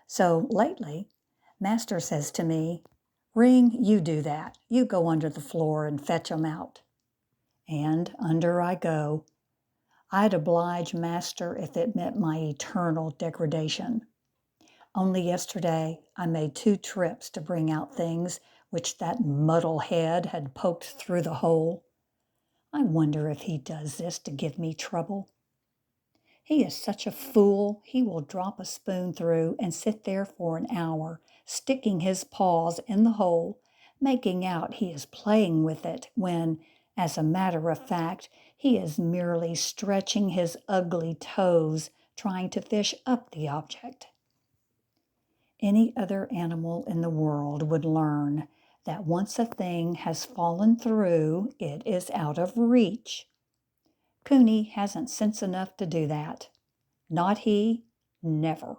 So lately, Master says to me, "Ring, you do that. You go under the floor and fetch 'em out." And under I go. I'd oblige Master if it meant my eternal degradation. Only yesterday I made 2 trips to bring out things which that muddle head had poked through the hole. I wonder if he does this to give me trouble. He is such a fool, he will drop a spoon through and sit there for an hour, sticking his paws in the hole, making out he is playing with it when, as a matter of fact, he is merely stretching his ugly toes trying to fish up the object. Any other animal in the world would learn that once a thing has fallen through, it is out of reach. Cooney hasn't sense enough to do that. Not he, never.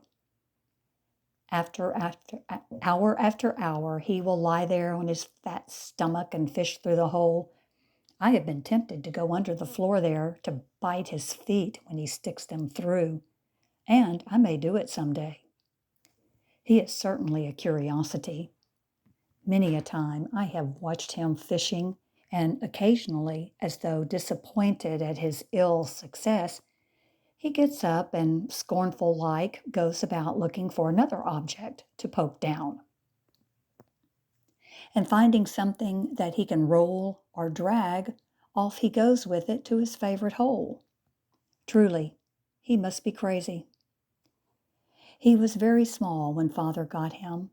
Hour after hour, he will lie there on his fat stomach and fish through the hole. I have been tempted to go under the floor there to bite his feet when he sticks them through, and I may do it someday. He is certainly a curiosity. Many a time I have watched him fishing, and occasionally, as though disappointed at his ill success, he gets up and, scornful like, goes about looking for another object to poke down. And finding something that he can roll or drag, off he goes with it to his favorite hole. Truly, he must be crazy. He was very small when Father got him.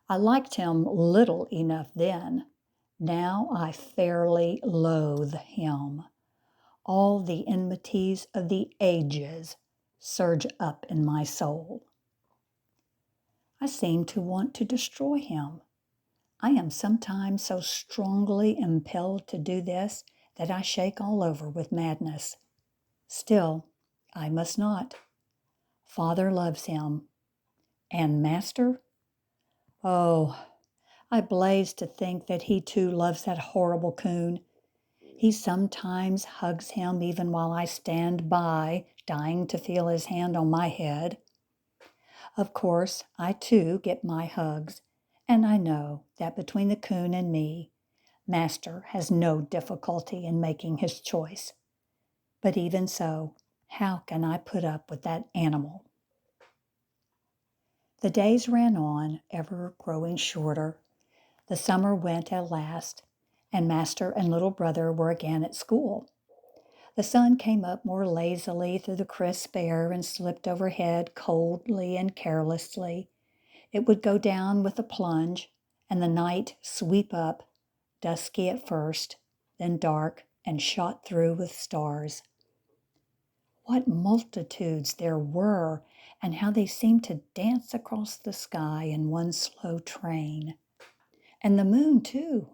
I liked him little enough then. Now I fairly loathe him. All the enmities of the ages surge up in my soul. I seem to want to destroy him. I am sometimes so strongly impelled to do this that I shake all over with madness. Still, I must not. Father loves him. And Master? Oh, I blaze to think that he too loves that horrible coon. He sometimes hugs him even while I stand by, dying to feel his hand on my head. Of course, I too get my hugs, and I know that between the coon and me, Master has no difficulty in making his choice. But even so, how can I put up with that animal? The days ran on, ever growing shorter. The summer went at last, and Master and little brother were again at school. The sun came up more lazily through the crisp air and slipped overhead coldly and carelessly. It would go down with a plunge, and the night sweep up, dusky at first, then dark and shot through with stars. What multitudes there were, and how they seemed to dance across the sky in one slow train. And the moon, too.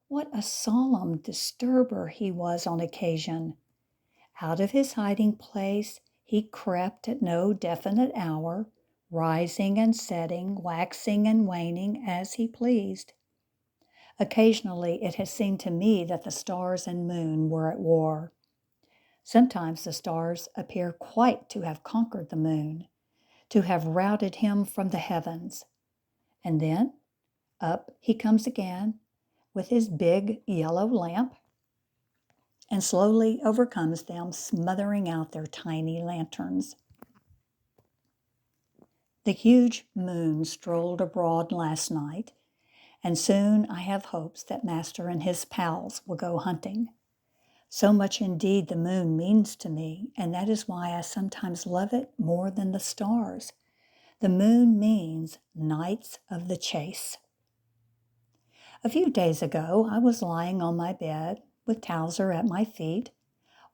What a solemn disturber he was on occasion. Out of his hiding place he crept at no definite hour, rising and setting, waxing and waning as he pleased. Occasionally it has seemed to me that the stars and moon were at war. Sometimes the stars appear quite to have conquered the moon, to have routed him from the heavens. And then up he comes again with his big yellow lamp and slowly overcomes them, smothering out their tiny lanterns. The huge moon strolled abroad last night, and soon I have hopes that Master and his pals will go hunting. So much indeed the moon means to me, and that is why I sometimes love it more than the stars. The moon means knights of the chase. A few days ago, I was lying on my bed with Towser at my feet,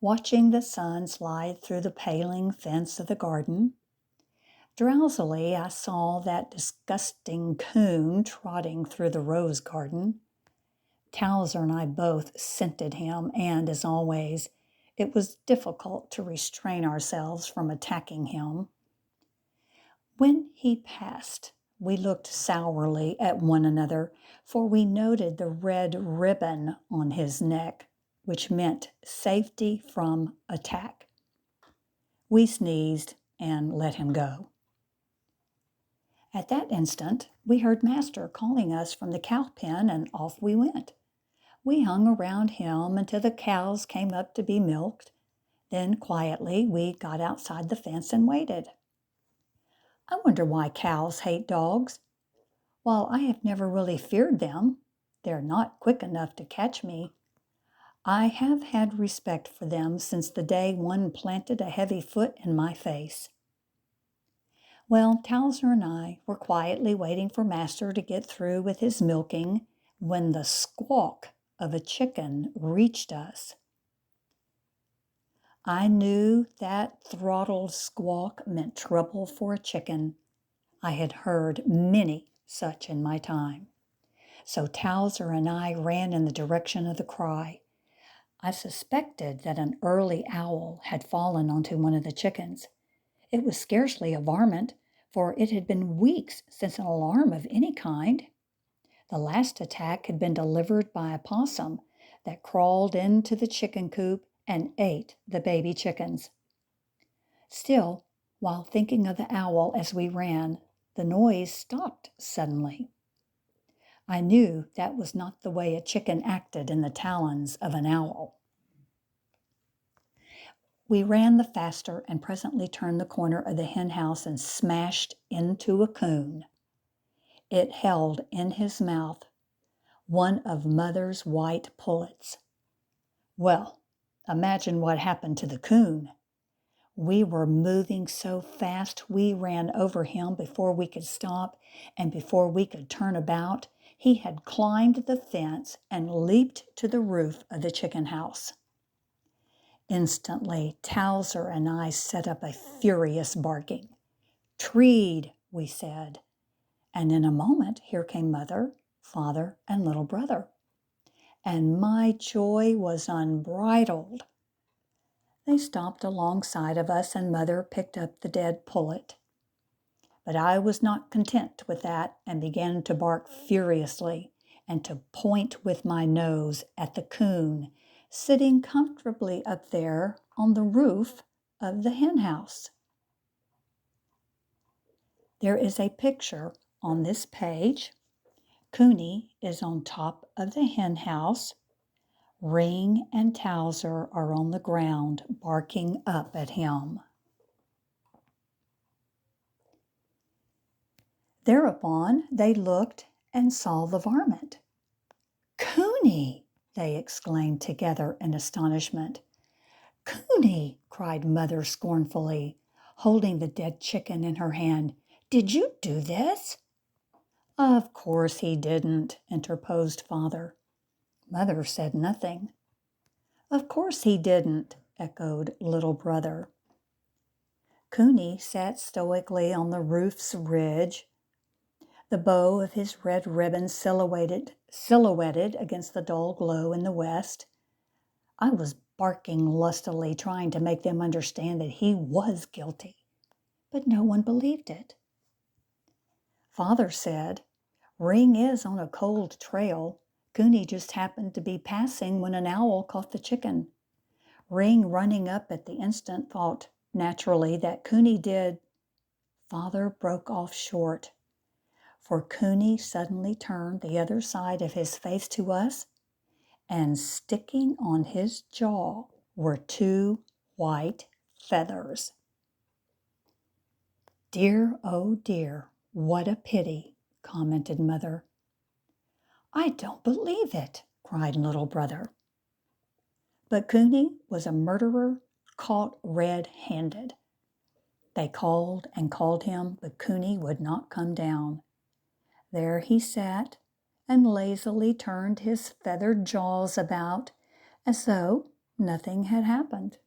watching the sun slide through the paling fence of the garden. Drowsily, I saw that disgusting coon trotting through the rose garden. Towser and I both scented him, and, as always, it was difficult to restrain ourselves from attacking him. When he passed, we looked sourly at one another, for we noted the red ribbon on his neck, which meant safety from attack. We sneezed and let him go. At that instant, we heard Master calling us from the cow pen, and off we went. We hung around him until the cows came up to be milked. Then quietly we got outside the fence and waited. I wonder why cows hate dogs. While I have never really feared them, they're not quick enough to catch me. I have had respect for them since the day one planted a heavy foot in my face. Well, Towser and I were quietly waiting for Master to get through with his milking when the squawk of a chicken reached us. I knew that throttled squawk meant trouble for a chicken. I had heard many such in my time. So Towser and I ran in the direction of the cry. I suspected that an early owl had fallen onto one of the chickens. It was scarcely a varmint, for it had been weeks since an alarm of any kind. The last attack had been delivered by a possum that crawled into the chicken coop and ate the baby chickens. Still, while thinking of the owl as we ran, the noise stopped suddenly. I knew that was not the way a chicken acted in the talons of an owl. We ran the faster and presently turned the corner of the hen house and smashed into a coon. It held in his mouth one of Mother's white pullets. Well, imagine what happened to the coon. We were moving so fast we ran over him before we could stop, and before we could turn about, he had climbed the fence and leaped to the roof of the chicken house. Instantly, Towser and I set up a furious barking. "Treed," we said, and in a moment here came Mother, Father, and little brother. And my joy was unbridled. They stopped alongside of us, and Mother picked up the dead pullet. But I was not content with that and began to bark furiously and to point with my nose at the coon sitting comfortably up there on the roof of the hen house. There is a picture on this page. Cooney is on top of the hen house. Ring and Towser are on the ground barking up at him. Thereupon they looked and saw the varmint. "Cooney!" they exclaimed together in astonishment. "Cooney!" cried Mother scornfully, holding the dead chicken in her hand. "Did you do this?" "Of course he didn't," interposed Father. Mother said nothing. "Of course he didn't," echoed little brother. Cooney sat stoically on the roof's ridge, the bow of his red ribbon silhouetted against the dull glow in the west. I was barking lustily, trying to make them understand that he was guilty, but no one believed it. Father said, "Ring is on a cold trail. Cooney just happened to be passing when an owl caught the chicken. Ring, running up at the instant, thought naturally that Cooney did—" Father broke off short, for Cooney suddenly turned the other side of his face to us, and sticking on his jaw were two white feathers. "Dear, oh dear, what a pity," commented Mother. "I don't believe it," cried little brother. But Cooney was a murderer caught red-handed. They called and called him, but Cooney would not come down. There he sat and lazily turned his feathered jaws about as though nothing had happened.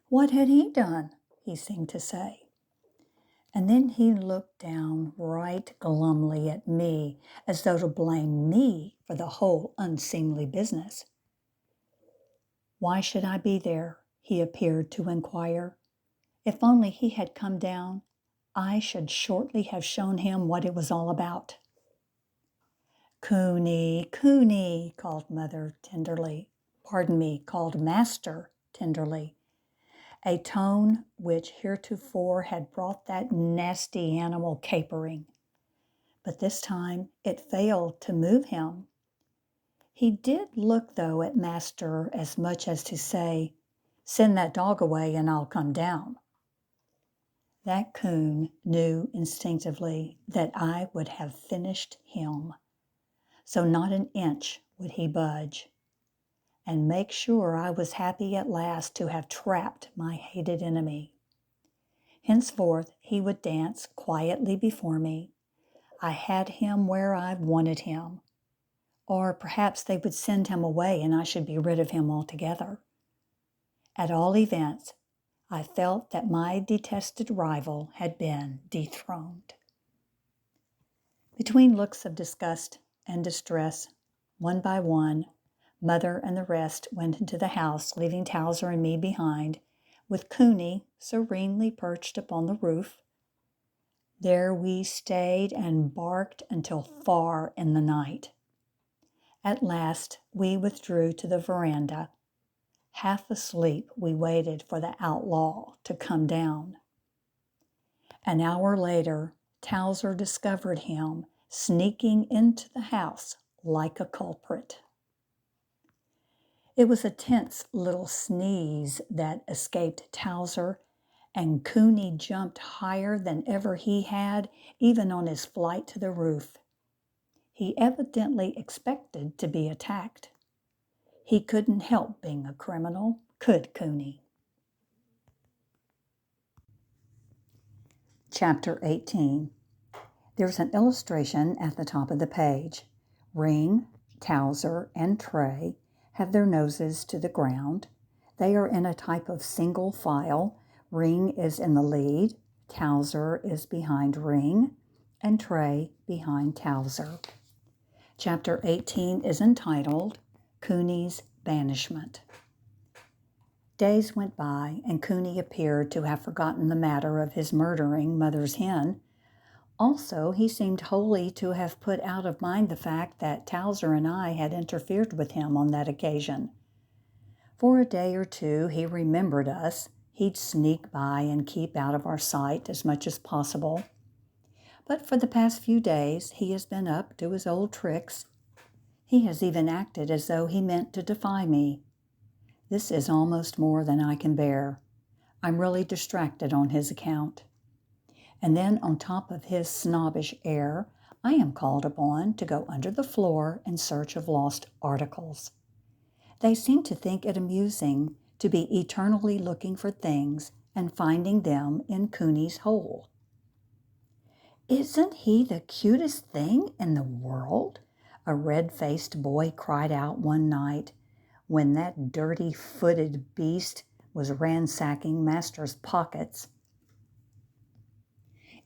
What had he done? He seemed to say. And then he looked down right glumly at me, as though to blame me for the whole unseemly business. Why should I be there? He appeared to inquire. If only he had come down, I should shortly have shown him what it was all about. "Cooney, Cooney," called Mother tenderly. "Pardon me," called Master tenderly, a tone which heretofore had brought that nasty animal capering. But this time it failed to move him. He did look, though, at Master as much as to say, "Send that dog away and I'll come down." That coon knew instinctively that I would have finished him, so not an inch would he budge, and make sure I was happy at last to have trapped my hated enemy. Henceforth he would dance quietly before me, I had him where I wanted him. Or perhaps they would send him away and I should be rid of him altogether. At all events, I felt that my detested rival had been dethroned. Between looks of disgust and distress, one by one, Mother and the rest went into the house, leaving Towser and me behind, with Cooney serenely perched upon the roof. There we stayed and barked until far in the night. At last, we withdrew to the veranda. Half asleep, we waited for the outlaw to come down. An hour later, Towser discovered him sneaking into the house like a culprit. It was a tense little sneeze that escaped Towser, and Cooney jumped higher than ever he had, even on his flight to the roof. He evidently expected to be attacked. He couldn't help being a criminal, could Cooney? Chapter 18. There's an illustration at the top of the page. Ring, Towser, and Tray have their noses to the ground. They are in a type of single file. Ring is in the lead, Towser is behind Ring, and Tray behind Towser. Chapter 18 is entitled Cooney's Banishment. Days went by, and Cooney appeared to have forgotten the matter of his murdering Mother's hen. Also, he seemed wholly to have put out of mind the fact that Towser and I had interfered with him on that occasion. For a day or two he remembered us. He'd sneak by and keep out of our sight as much as possible. But for the past few days he has been up to his old tricks. He has even acted as though he meant to defy me. This is almost more than I can bear. I'm really distracted on his account. And then on top of his snobbish air, I am called upon to go under the floor in search of lost articles. They seem to think it amusing to be eternally looking for things and finding them in Cooney's hole. "Isn't he the cutest thing in the world?" a red-faced boy cried out one night when that dirty-footed beast was ransacking Master's pockets.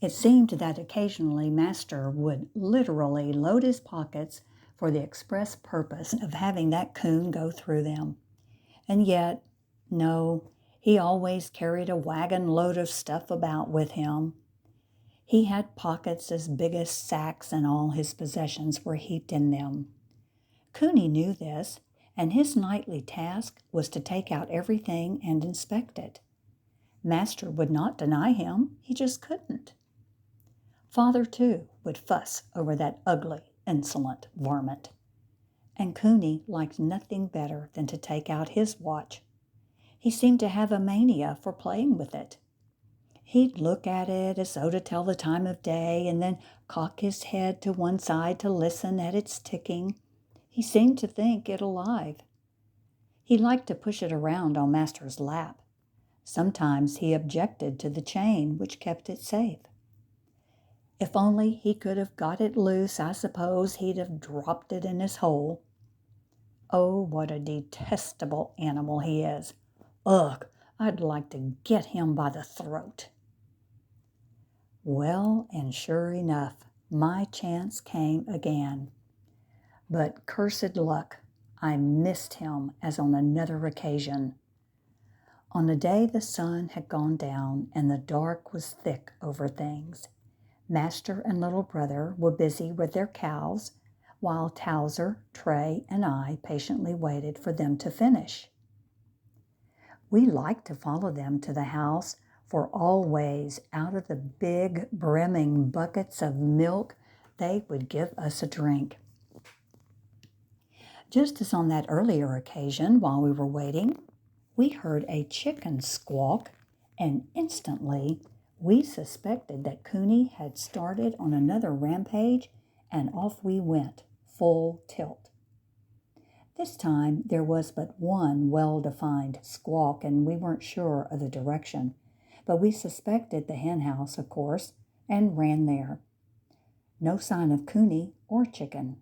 It seemed that occasionally Master would literally load his pockets for the express purpose of having that coon go through them. And yet, no, he always carried a wagon load of stuff about with him. He had pockets as big as sacks, and all his possessions were heaped in them. Cooney knew this, and his nightly task was to take out everything and inspect it. Master would not deny him, he just couldn't. Father, too, would fuss over that ugly, insolent varmint. And Cooney liked nothing better than to take out his watch. He seemed to have a mania for playing with it. He'd look at it as though to tell the time of day, and then cock his head to one side to listen at its ticking. He seemed to think it alive. He liked to push it around on Master's lap. Sometimes he objected to the chain which kept it safe. If only he could have got it loose, I suppose he'd have dropped it in his hole. Oh, what a detestable animal he is. Ugh, I'd like to get him by the throat. Well, and sure enough, my chance came again. But cursed luck, I missed him as on another occasion. On a day the sun had gone down and the dark was thick over things. Master and little brother were busy with their cows, while Towser, Tray, and I patiently waited for them to finish. We liked to follow them to the house, for always out of the big, brimming buckets of milk they would give us a drink. Just as on that earlier occasion, while we were waiting, we heard a chicken squawk, and instantly we suspected that Cooney had started on another rampage, and off we went, full tilt. This time there was but one well-defined squawk, and we weren't sure of the direction, but we suspected the hen house, of course, and ran there. No sign of Cooney or chicken.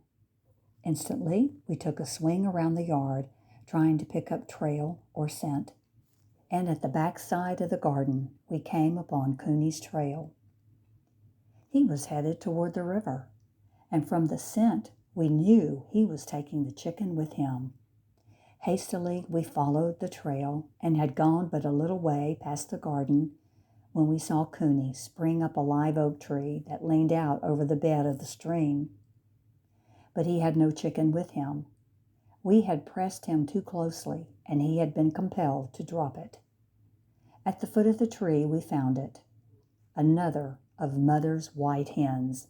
Instantly, we took a swing around the yard, trying to pick up trail or scent. And at the back side of the garden, we came upon Cooney's trail. He was headed toward the river, and from the scent, we knew he was taking the chicken with him. Hastily, we followed the trail and had gone but a little way past the garden when we saw Cooney spring up a live oak tree that leaned out over the bed of the stream. But he had no chicken with him. We had pressed him too closely, and he had been compelled to drop it. At the foot of the tree we found it, another of Mother's white hens.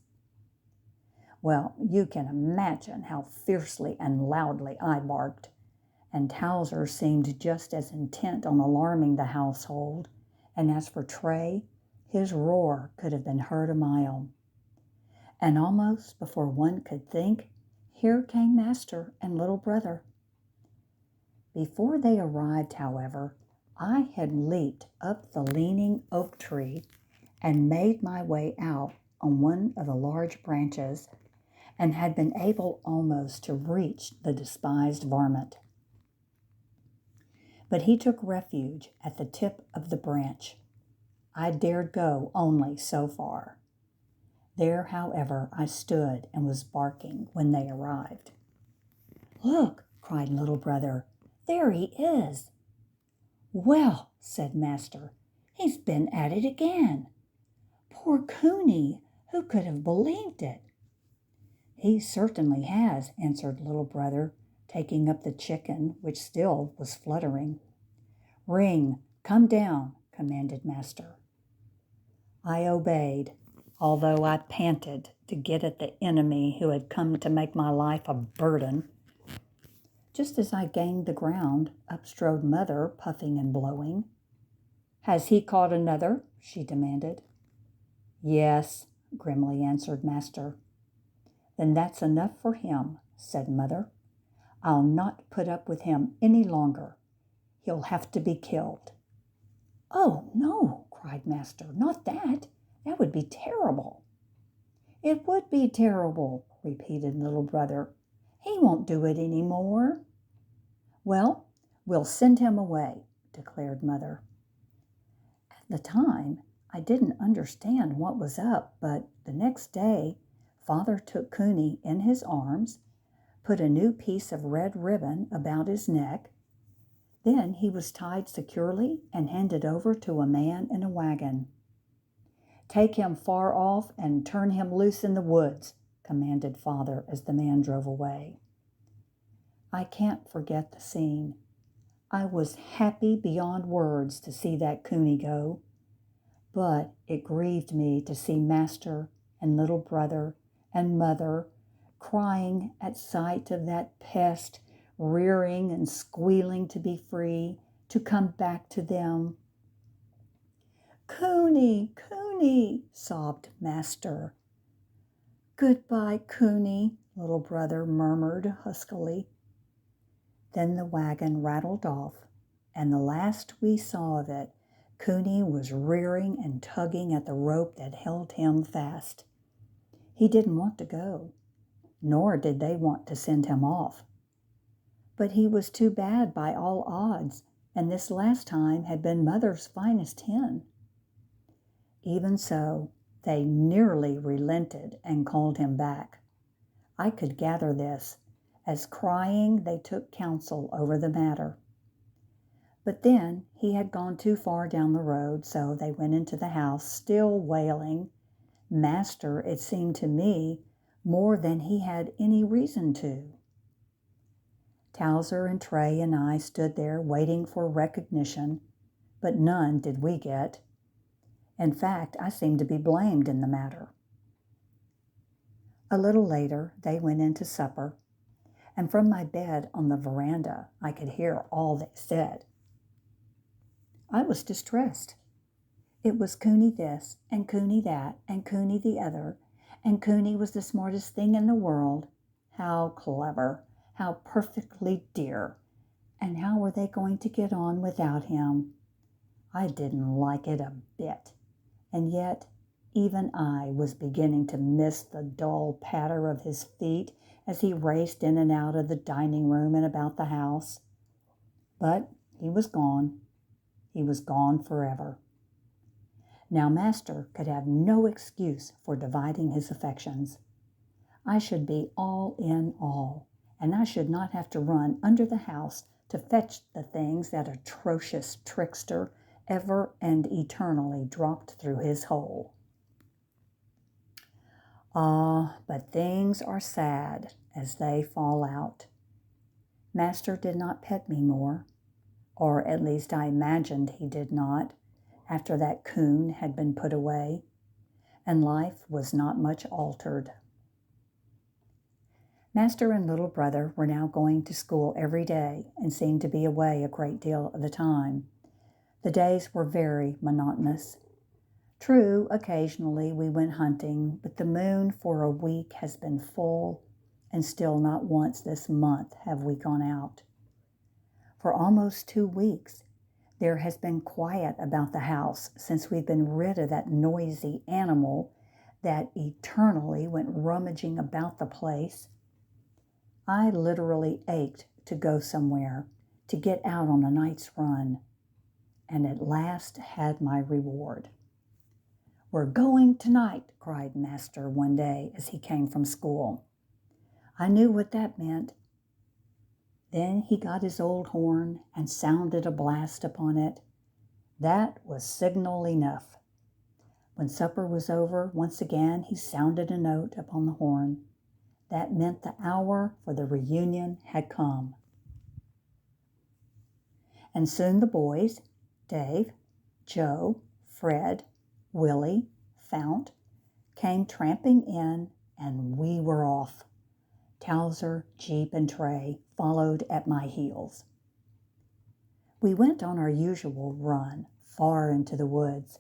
Well, you can imagine how fiercely and loudly I barked, and Towser seemed just as intent on alarming the household, and as for Trey, his roar could have been heard a mile. And almost before one could think, here came Master and little brother. Before they arrived, however, I had leaped up the leaning oak tree and made my way out on one of the large branches and had been able almost to reach the despised varmint. But he took refuge at the tip of the branch. I dared go only so far. There, however, I stood and was barking when they arrived. "Look!" cried little brother. "There he is!" "Well," said Master, "he's been at it again. Poor Cooney! Who could have believed it?" "He certainly has," answered little brother, taking up the chicken, which still was fluttering. "Ring, come down," commanded Master. I obeyed, although I panted to get at the enemy who had come to make my life a burden. Just as I gained the ground, up strode Mother, puffing and blowing. "Has he caught another?" she demanded. "Yes," grimly answered Master. "Then that's enough for him," said Mother. "I'll not put up with him any longer. He'll have to be killed." "Oh, no," cried Master, "not that. That would be terrible." "It would be terrible," repeated little brother. "He won't do it any more." "Well, we'll send him away," declared Mother. At the time, I didn't understand what was up, but the next day, Father took Cooney in his arms, put a new piece of red ribbon about his neck. Then he was tied securely and handed over to a man in a wagon. "Take him far off and turn him loose in the woods," commanded Father as the man drove away. I can't forget the scene. I was happy beyond words to see that Cooney go, but it grieved me to see Master and little brother and Mother crying at sight of that pest, rearing and squealing to be free, to come back to them. "Cooney, Cooney," sobbed Master. "Goodbye, Cooney," little brother murmured huskily. Then the wagon rattled off, and the last we saw of it, Cooney was rearing and tugging at the rope that held him fast. He didn't want to go, nor did they want to send him off. But he was too bad by all odds, and this last time had been Mother's finest hen. Even so, they nearly relented and called him back. I could gather this, as crying they took counsel over the matter. But then he had gone too far down the road, so they went into the house, still wailing, Master, it seemed to me, more than he had any reason to. Towser and Trey and I stood there waiting for recognition, but none did we get. In fact, I seemed to be blamed in the matter. A little later, they went in to supper, and from my bed on the veranda, I could hear all they said. I was distressed. It was Cooney this, and Cooney that, and Cooney the other, and Cooney was the smartest thing in the world. How clever, how perfectly dear, and how were they going to get on without him? I didn't like it a bit, and yet Even I was beginning to miss the dull patter of his feet as he raced in and out of the dining room and about the house. But he was gone. He was gone forever. Now Master could have no excuse for dividing his affections. I should be all in all, and I should not have to run under the house to fetch the things that atrocious trickster ever and eternally dropped through his hole. Ah, but things are sad as they fall out. Master did not pet me more, or at least I imagined he did not, after that coon had been put away, and life was not much altered. Master and little brother were now going to school every day and seemed to be away a great deal of the time. The days were very monotonous. True, occasionally we went hunting, but the moon for a week has been full, and still not once this month have we gone out. For almost 2 weeks, there has been quiet about the house since we've been rid of that noisy animal that eternally went rummaging about the place. I literally ached to go somewhere, to get out on a night's run, and at last had my reward. "We're going tonight," cried Master one day as he came from school. I knew what that meant. Then he got his old horn and sounded a blast upon it. That was signal enough. When supper was over, once again he sounded a note upon the horn. That meant the hour for the reunion had come. And soon the boys, Dave, Joe, Fred, Willie, Fount, came tramping in, and we were off. Towser, Jeep, and Trey followed at my heels. We went on our usual run, far into the woods.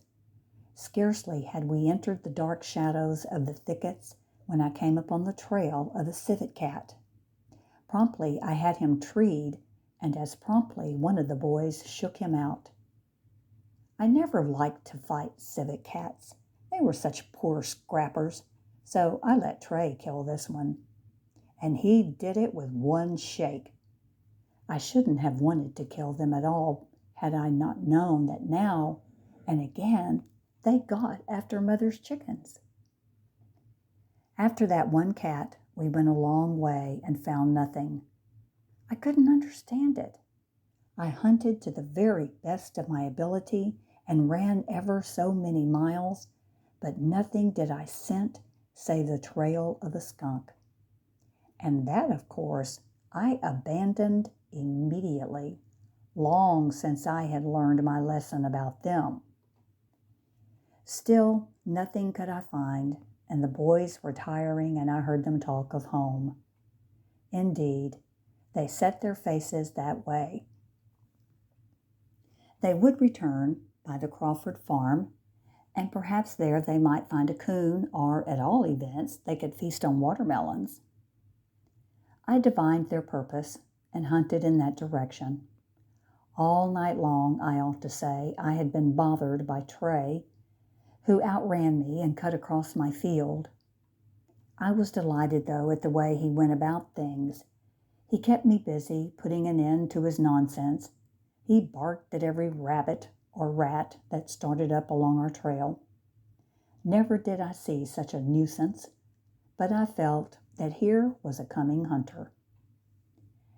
Scarcely had we entered the dark shadows of the thickets when I came upon the trail of a civet cat. Promptly I had him treed, and as promptly one of the boys shook him out. I never liked to fight civet cats. They were such poor scrappers, so I let Trey kill this one. And he did it with one shake. I shouldn't have wanted to kill them at all had I not known that now and again they got after mother's chickens. After that one cat, we went a long way and found nothing. I couldn't understand it. I hunted to the very best of my ability and ran ever so many miles, but nothing did I scent save the trail of a skunk. And that, of course, I abandoned immediately, long since I had learned my lesson about them. Still, nothing could I find, and the boys were tiring, and I heard them talk of home. Indeed, they set their faces that way. They would return by the Crawford farm, and perhaps there they might find a coon, or at all events, they could feast on watermelons. I divined their purpose and hunted in that direction. All night long, I ought to say, I had been bothered by Trey, who outran me and cut across my field. I was delighted, though, at the way he went about things. He kept me busy, putting an end to his nonsense. He barked at every rabbit or rat that started up along our trail. Never did I see such a nuisance, but I felt that here was a coming hunter.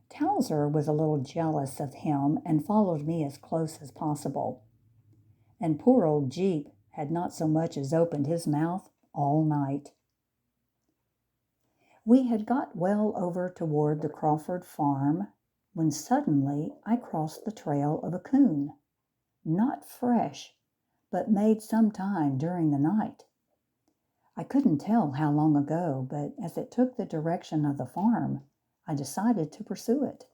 Towser was a little jealous of him and followed me as close as possible. And poor old Jeep had not so much as opened his mouth all night. We had got well over toward the Crawford farm when suddenly I crossed the trail of a coon, not fresh, but made some time during the night. I couldn't tell how long ago, but as it took the direction of the farm, I decided to pursue it.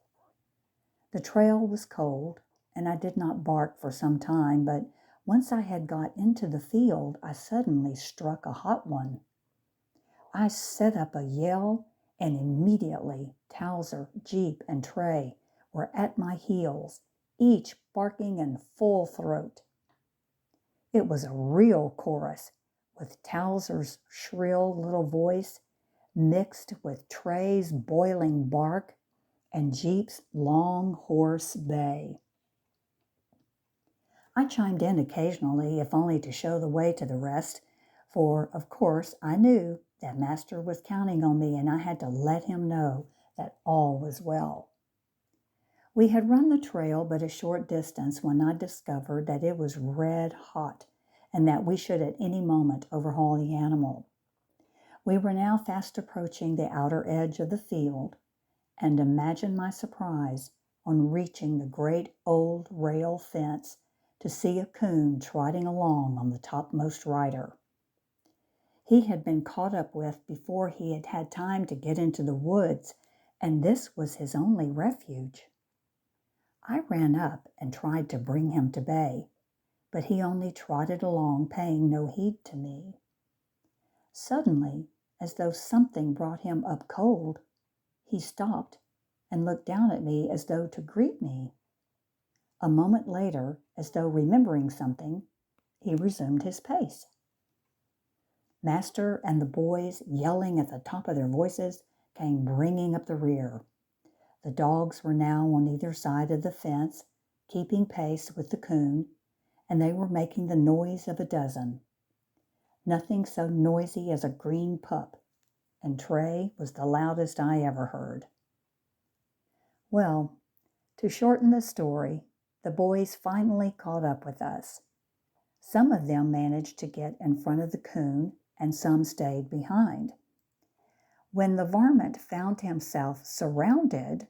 The trail was cold, and I did not bark for some time, but once I had got into the field, I suddenly struck a hot one. I set up a yell, and immediately Towser, Jeep, and Trey were at my heels, each barking in full throat. It was a real chorus, with Towser's shrill little voice mixed with Trey's boiling bark and Jeep's long, hoarse bay. I chimed in occasionally, if only to show the way to the rest, for, of course, I knew that Master was counting on me and I had to let him know that all was well. We had run the trail but a short distance when I discovered that it was red hot and that we should at any moment overhaul the animal. We were now fast approaching the outer edge of the field, and imagine my surprise on reaching the great old rail fence to see a coon trotting along on the topmost rider. He had been caught up with before he had had time to get into the woods, and this was his only refuge. I ran up and tried to bring him to bay, but he only trotted along, paying no heed to me. Suddenly, as though something brought him up cold, he stopped and looked down at me as though to greet me. A moment later, as though remembering something, he resumed his pace. Master and the boys, yelling at the top of their voices, came bringing up the rear. The dogs were now on either side of the fence, keeping pace with the coon, and they were making the noise of a dozen. Nothing so noisy as a green pup, and Trey was the loudest I ever heard. Well, to shorten the story, the boys finally caught up with us. Some of them managed to get in front of the coon, and some stayed behind. When the varmint found himself surrounded,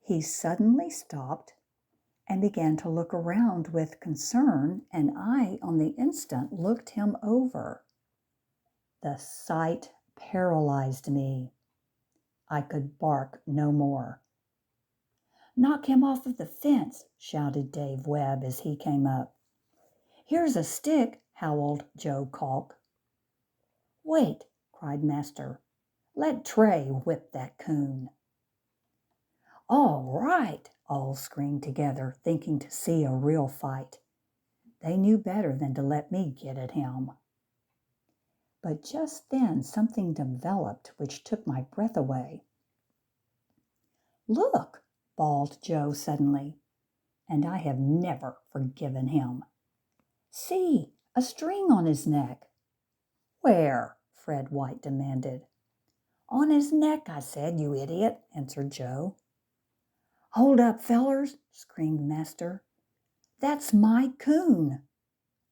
he suddenly stopped and began to look around with concern, and I, on the instant, looked him over. The sight paralyzed me. I could bark no more. "Knock him off of the fence," shouted Dave Webb as he came up. "Here's a stick," howled Joe Calk. "Wait," cried Master. "Let Trey whip that coon." "All right," all screamed together, thinking to see a real fight. They knew better than to let me get at him. But just then something developed which took my breath away. "Look!" bawled Joe suddenly, and I have never forgiven him. "See, a string on his neck." "Where?" Fred White demanded. "On his neck, I said, you idiot," answered Joe. "Hold up, fellers," screamed Master. "That's my coon.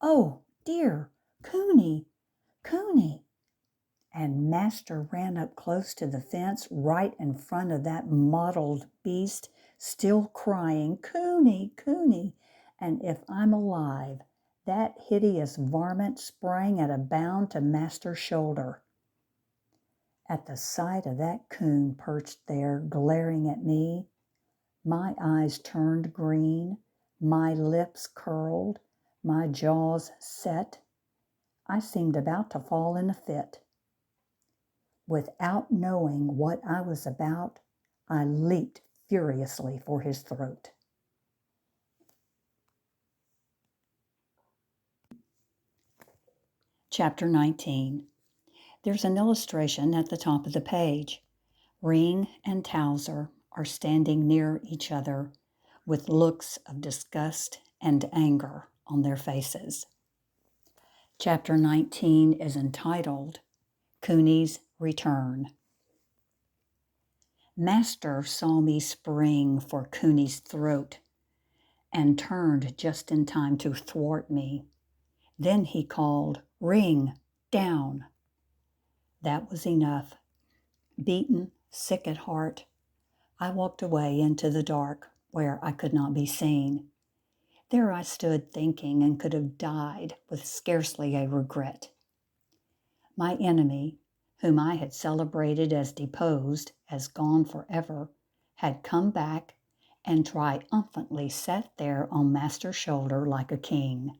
Oh, dear, Cooney, Cooney." And Master ran up close to the fence right in front of that mottled beast, still crying, "Cooney, Cooney." And if I'm alive, that hideous varmint sprang at a bound to Master's shoulder. At the sight of that coon perched there, glaring at me, my eyes turned green, my lips curled, my jaws set. I seemed about to fall in a fit. Without knowing what I was about, I leaped furiously for his throat. Chapter 19. There's an illustration at the top of the page. Ring and Towser are standing near each other with looks of disgust and anger on their faces. Chapter 19 is entitled Cooney's Return. Master saw me spring for Cooney's throat and turned just in time to thwart me. Then he called, "Ring, down." That was enough. Beaten, sick at heart, I walked away into the dark where I could not be seen. There I stood thinking and could have died with scarcely a regret. My enemy, whom I had celebrated as deposed, as gone forever, had come back and triumphantly sat there on Master's shoulder like a king.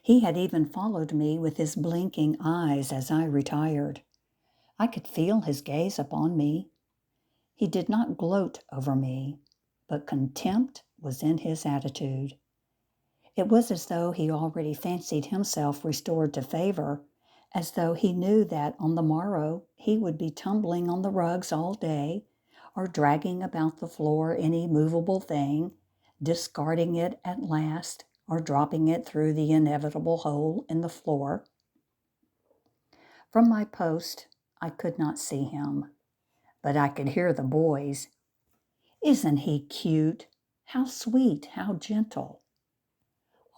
He had even followed me with his blinking eyes as I retired. I could feel his gaze upon me. He did not gloat over me, but contempt was in his attitude. It was as though he already fancied himself restored to favor, as though he knew that on the morrow he would be tumbling on the rugs all day, or dragging about the floor any movable thing, discarding it at last, or dropping it through the inevitable hole in the floor. From my post, I could not see him, but I could hear the boys. "Isn't he cute? How sweet, how gentle."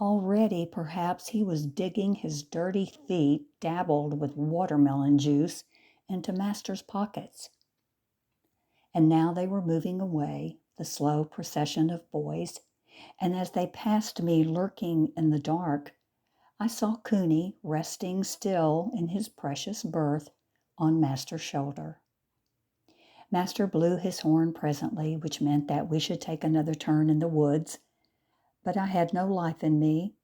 Already, perhaps, he was digging his dirty feet, dabbled with watermelon juice, into Master's pockets. And now they were moving away, the slow procession of boys, and as they passed me lurking in the dark, I saw Cooney resting still in his precious berth on Master's shoulder. Master blew his horn presently, which meant that we should take another turn in the woods, but I had no life in me,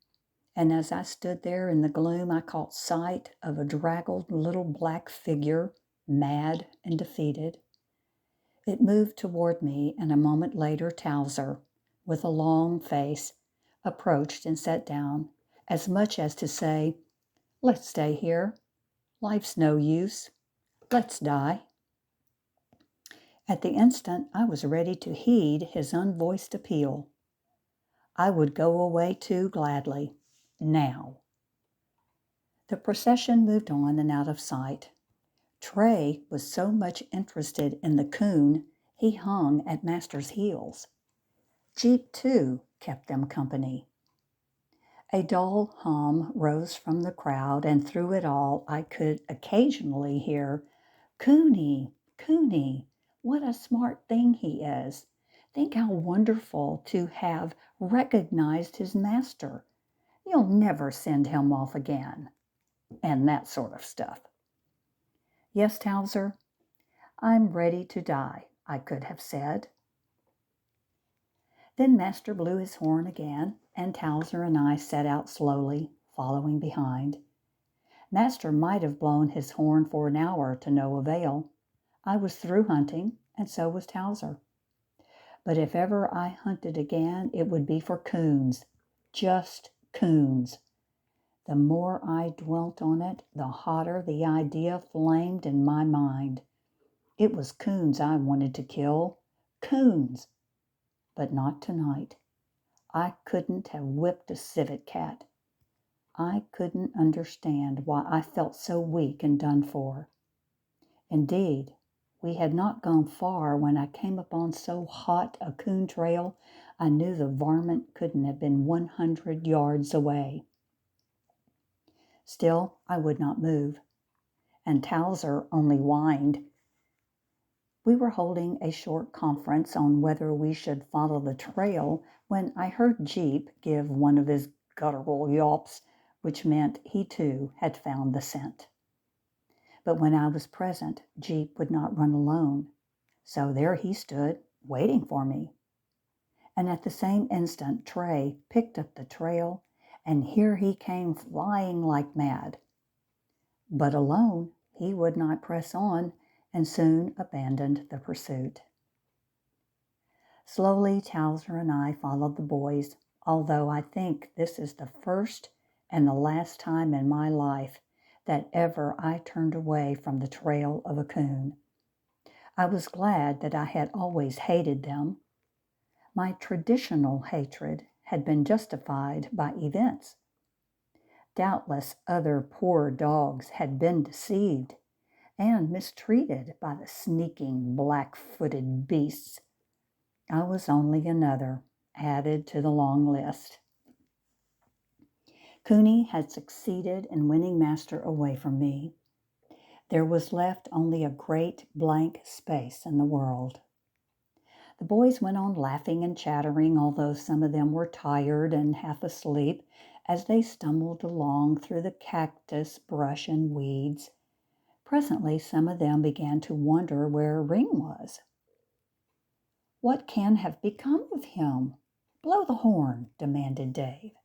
and as I stood there in the gloom, I caught sight of a draggled little black figure, mad and defeated. It moved toward me, and a moment later Towser, with a long face, approached and sat down, as much as to say, "Let's stay here. Life's no use. Let's die." At the instant, I was ready to heed his unvoiced appeal. I would go away too gladly, now. The procession moved on and out of sight. Trey was so much interested in the coon, he hung at Master's heels. Jeep, too, kept them company. A dull hum rose from the crowd, and through it all I could occasionally hear, "Cooney, Cooney, what a smart thing he is. Think how wonderful to have recognized his master. You'll never send him off again," and that sort of stuff. "Yes, Towser, I'm ready to die," I could have said. Then Master blew his horn again, and Towser and I set out slowly, following behind. Master might have blown his horn for an hour to no avail. I was through hunting, and so was Towser. But if ever I hunted again, it would be for coons, just coons. The more I dwelt on it, the hotter the idea flamed in my mind. It was coons I wanted to kill, coons. But not tonight. I couldn't have whipped a civet cat. I couldn't understand why I felt so weak and done for. Indeed, we had not gone far when I came upon so hot a coon trail I knew the varmint couldn't have been 100 yards away. Still, I would not move, and Towser only whined. We were holding a short conference on whether we should follow the trail when I heard Jeep give one of his guttural yawps, which meant he too had found the scent. But when I was present, Jeep would not run alone, so there he stood, waiting for me. And at the same instant, Trey picked up the trail, and here he came flying like mad. But alone, he would not press on, and soon abandoned the pursuit. Slowly, Towser and I followed the boys, although I think this is the first and the last time in my life that ever I turned away from the trail of a coon. I was glad that I had always hated them. My traditional hatred had been justified by events. Doubtless other poor dogs had been deceived and mistreated by the sneaking, black-footed beasts. I was only another, added to the long list. Cooney had succeeded in winning Master away from me. There was left only a great blank space in the world. The boys went on laughing and chattering, although some of them were tired and half asleep, as they stumbled along through the cactus, brush, and weeds. Presently, some of them began to wonder where Ring was. "What can have become of him? Blow the horn," demanded Dave.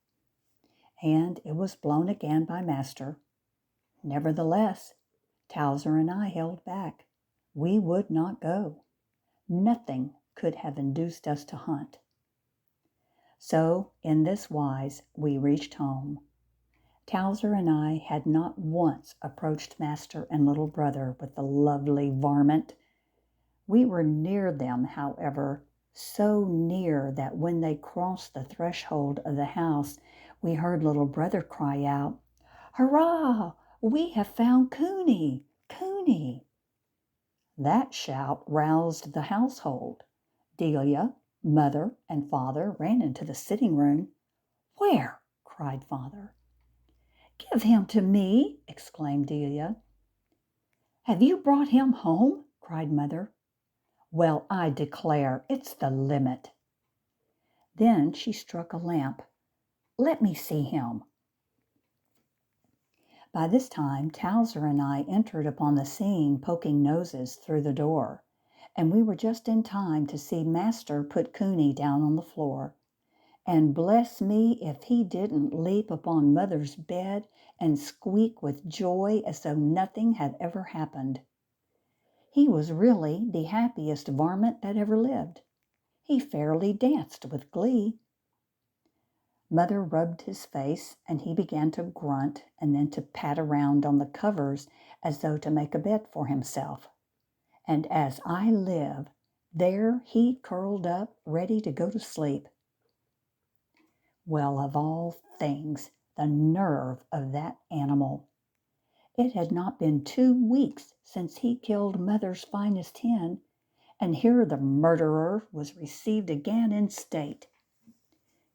And it was blown again by Master. Nevertheless, Towser and I held back. We would not go. Nothing could have induced us to hunt. So, in this wise, we reached home. Towser and I had not once approached master and little brother with the lovely varmint. We were near them, however, so near that when they crossed the threshold of the house, we heard little brother cry out, "Hurrah! We have found Cooney! Cooney!" That shout roused the household. Delia, mother, and father ran into the sitting room. "Where?" cried father. "Give him to me!" exclaimed Delia. "Have you brought him home?" cried mother. "Well, I declare, it's the limit." Then she struck a lamp. "Let me see him." By this time, Towser and I entered upon the scene, poking noses through the door, and we were just in time to see master put Cooney down on the floor. And bless me if he didn't leap upon mother's bed and squeak with joy as though nothing had ever happened. He was really the happiest varmint that ever lived. He fairly danced with glee. Mother rubbed his face, and he began to grunt and then to pat around on the covers as though to make a bed for himself. And as I live, there he curled up, ready to go to sleep. Well, of all things, the nerve of that animal! It had not been 2 weeks since he killed mother's finest hen, and here the murderer was received again in state.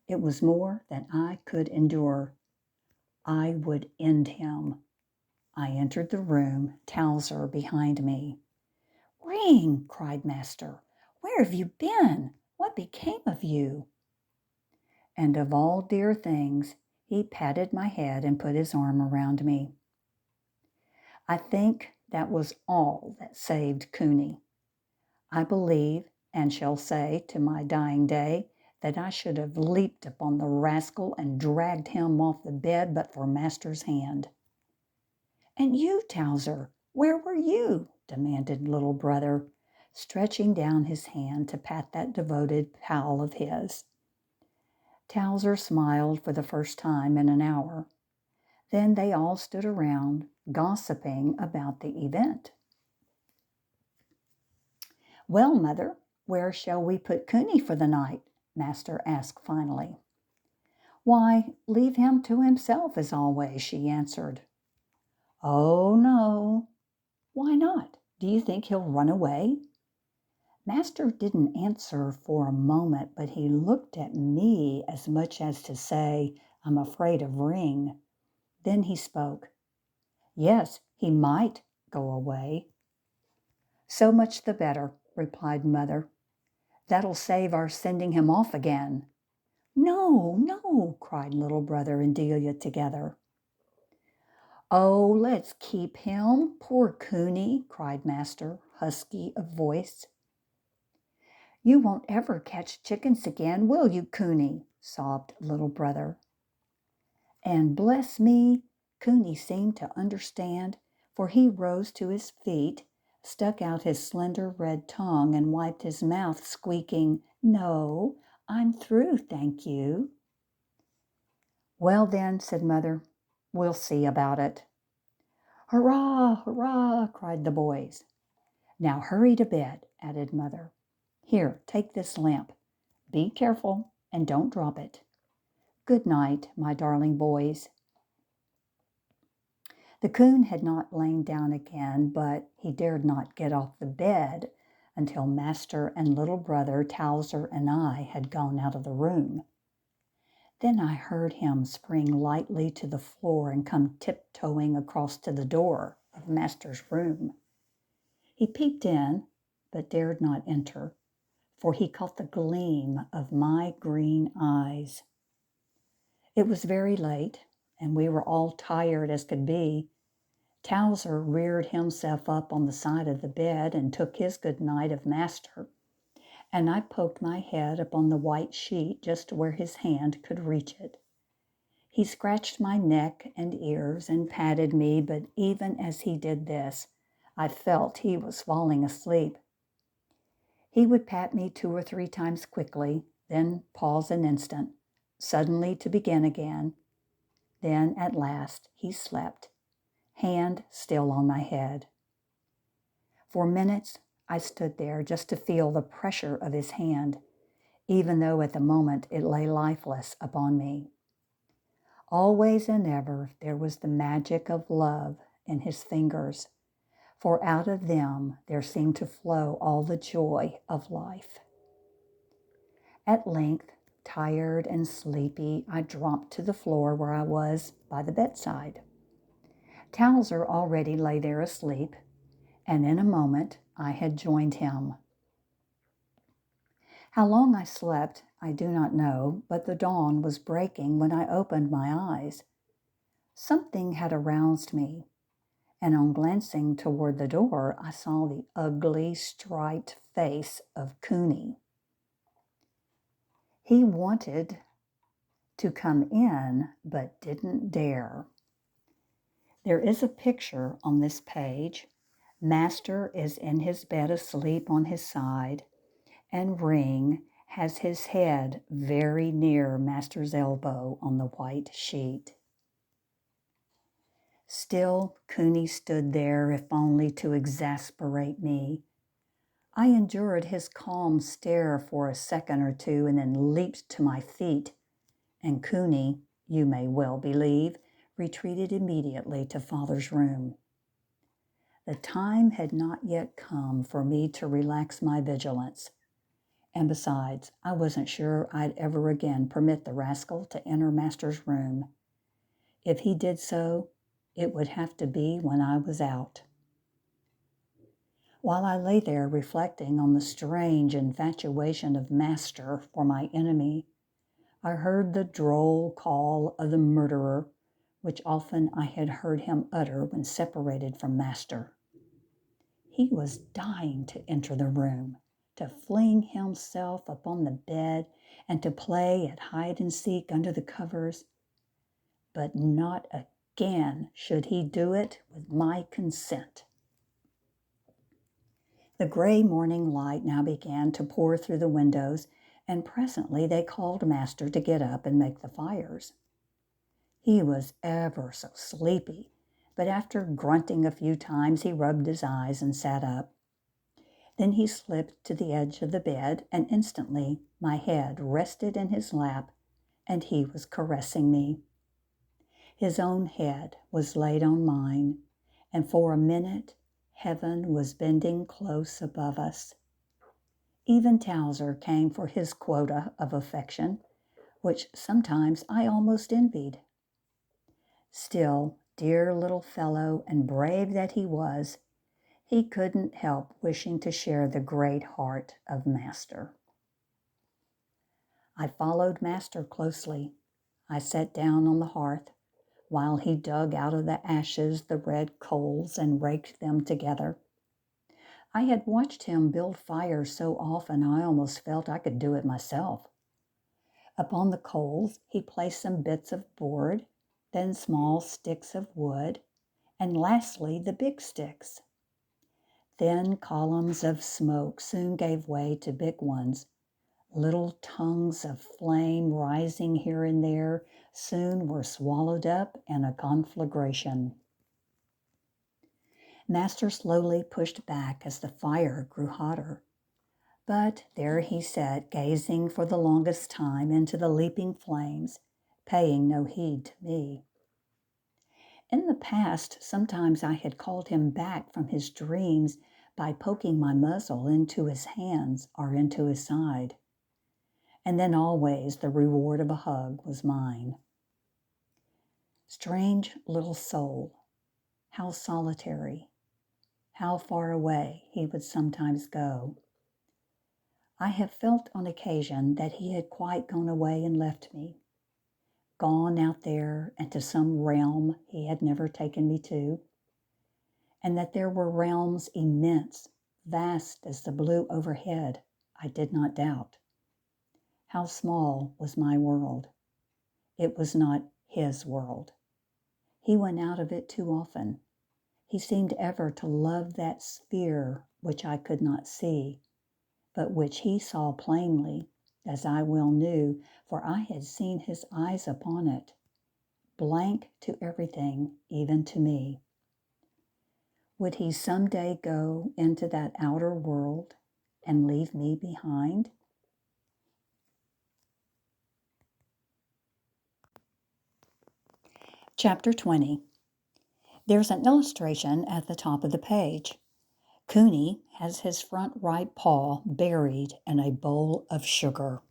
It was more than I could endure. I would end him. I entered the room, Towser behind me. "Ring!" cried master. "Where have you been? What became of you?" And of all dear things, he patted my head and put his arm around me. I think that was all that saved Cooney. I believe, and shall say to my dying day, that I should have leaped upon the rascal and dragged him off the bed but for master's hand. "And you, Towser, where were you?" demanded little brother, stretching down his hand to pat that devoted pal of his. Towser smiled for the first time in an hour. Then they all stood around, gossiping about the event. "Well, mother, where shall we put Cooney for the night?" master asked finally. "Why, leave him to himself as always," she answered. "Oh, no." "Why not? Do you think he'll run away?" Master didn't answer for a moment, but he looked at me as much as to say, "I'm afraid of Ring." Then he spoke. "Yes, he might go away." "So much the better," replied mother. "That'll save our sending him off again." "No, no," cried little brother and Delia together. "Oh, let's keep him, poor Cooney," cried master, husky of voice. "You won't ever catch chickens again, will you, Cooney?" sobbed little brother. And bless me, Cooney seemed to understand, for he rose to his feet, stuck out his slender red tongue, and wiped his mouth, squeaking, "No, I'm through, thank you." "Well then," said mother, "we'll see about it." "Hurrah, hurrah!" cried the boys. "Now hurry to bed," added mother. "Here, take this lamp. Be careful and don't drop it. Good night, my darling boys." The coon had not lain down again, but he dared not get off the bed until master and little brother Towser and I had gone out of the room. Then I heard him spring lightly to the floor and come tiptoeing across to the door of master's room. He peeped in, but dared not enter, for he caught the gleam of my green eyes. It was very late, and we were all tired as could be. Towser reared himself up on the side of the bed and took his good night of master, and I poked my head upon the white sheet just where his hand could reach it. He scratched my neck and ears and patted me, but even as he did this, I felt he was falling asleep. He would pat me 2 or 3 times quickly, then pause an instant, suddenly to begin again. Then at last he slept, hand still on my head. For minutes I stood there just to feel the pressure of his hand, even though at the moment it lay lifeless upon me. Always and ever there was the magic of love in his fingers, for out of them there seemed to flow all the joy of life. At length, tired and sleepy, I dropped to the floor where I was by the bedside. Towser already lay there asleep, and in a moment I had joined him. How long I slept, I do not know, but the dawn was breaking when I opened my eyes. Something had aroused me, and on glancing toward the door, I saw the ugly, striped face of Cooney. He wanted to come in, but didn't dare. There is a picture on this page. Master is in his bed asleep on his side, and Ring has his head very near Master's elbow on the white sheet. Still, Cooney stood there, if only to exasperate me. I endured his calm stare for a second or two and then leaped to my feet, and Cooney, you may well believe, retreated immediately to Father's room. The time had not yet come for me to relax my vigilance, and besides, I wasn't sure I'd ever again permit the rascal to enter Master's room. If he did so, it would have to be when I was out. While I lay there reflecting on the strange infatuation of Master for my enemy, I heard the droll call of the murderer, which often I had heard him utter when separated from Master. He was dying to enter the room, to fling himself upon the bed, and to play at hide and seek under the covers. But not again should he do it with my consent. The gray morning light now began to pour through the windows, and presently they called Master to get up and make the fires. He was ever so sleepy, but after grunting a few times, he rubbed his eyes and sat up. Then he slipped to the edge of the bed, and instantly my head rested in his lap, and he was caressing me. His own head was laid on mine, and for a minute heaven was bending close above us. Even Towser came for his quota of affection, which sometimes I almost envied. Still, dear little fellow and brave that he was, he couldn't help wishing to share the great heart of Master. I followed Master closely. I sat down on the hearth while he dug out of the ashes the red coals and raked them together. I had watched him build fires so often I almost felt I could do it myself. Upon the coals he placed some bits of board, then small sticks of wood, and lastly the big sticks. Thin columns of smoke soon gave way to big ones. Little tongues of flame rising here and there soon were swallowed up in a conflagration. Master slowly pushed back as the fire grew hotter. But there he sat, gazing for the longest time into the leaping flames, paying no heed to me. In the past, sometimes I had called him back from his dreams by poking my muzzle into his hands or into his side. And then always the reward of a hug was mine. Strange little soul, how solitary, how far away he would sometimes go. I have felt on occasion that he had quite gone away and left me, gone out there into some realm he had never taken me to, and that there were realms immense, vast as the blue overhead, I did not doubt. How small was my world. It was not his world. He went out of it too often. He seemed ever to love that sphere which I could not see, but which he saw plainly as I well knew, for I had seen his eyes upon it, blank to everything, even to me. Would he some day go into that outer world and leave me behind? Chapter 20. There's an illustration at the top of the page. Cooney has his front right paw buried in a bowl of sugar.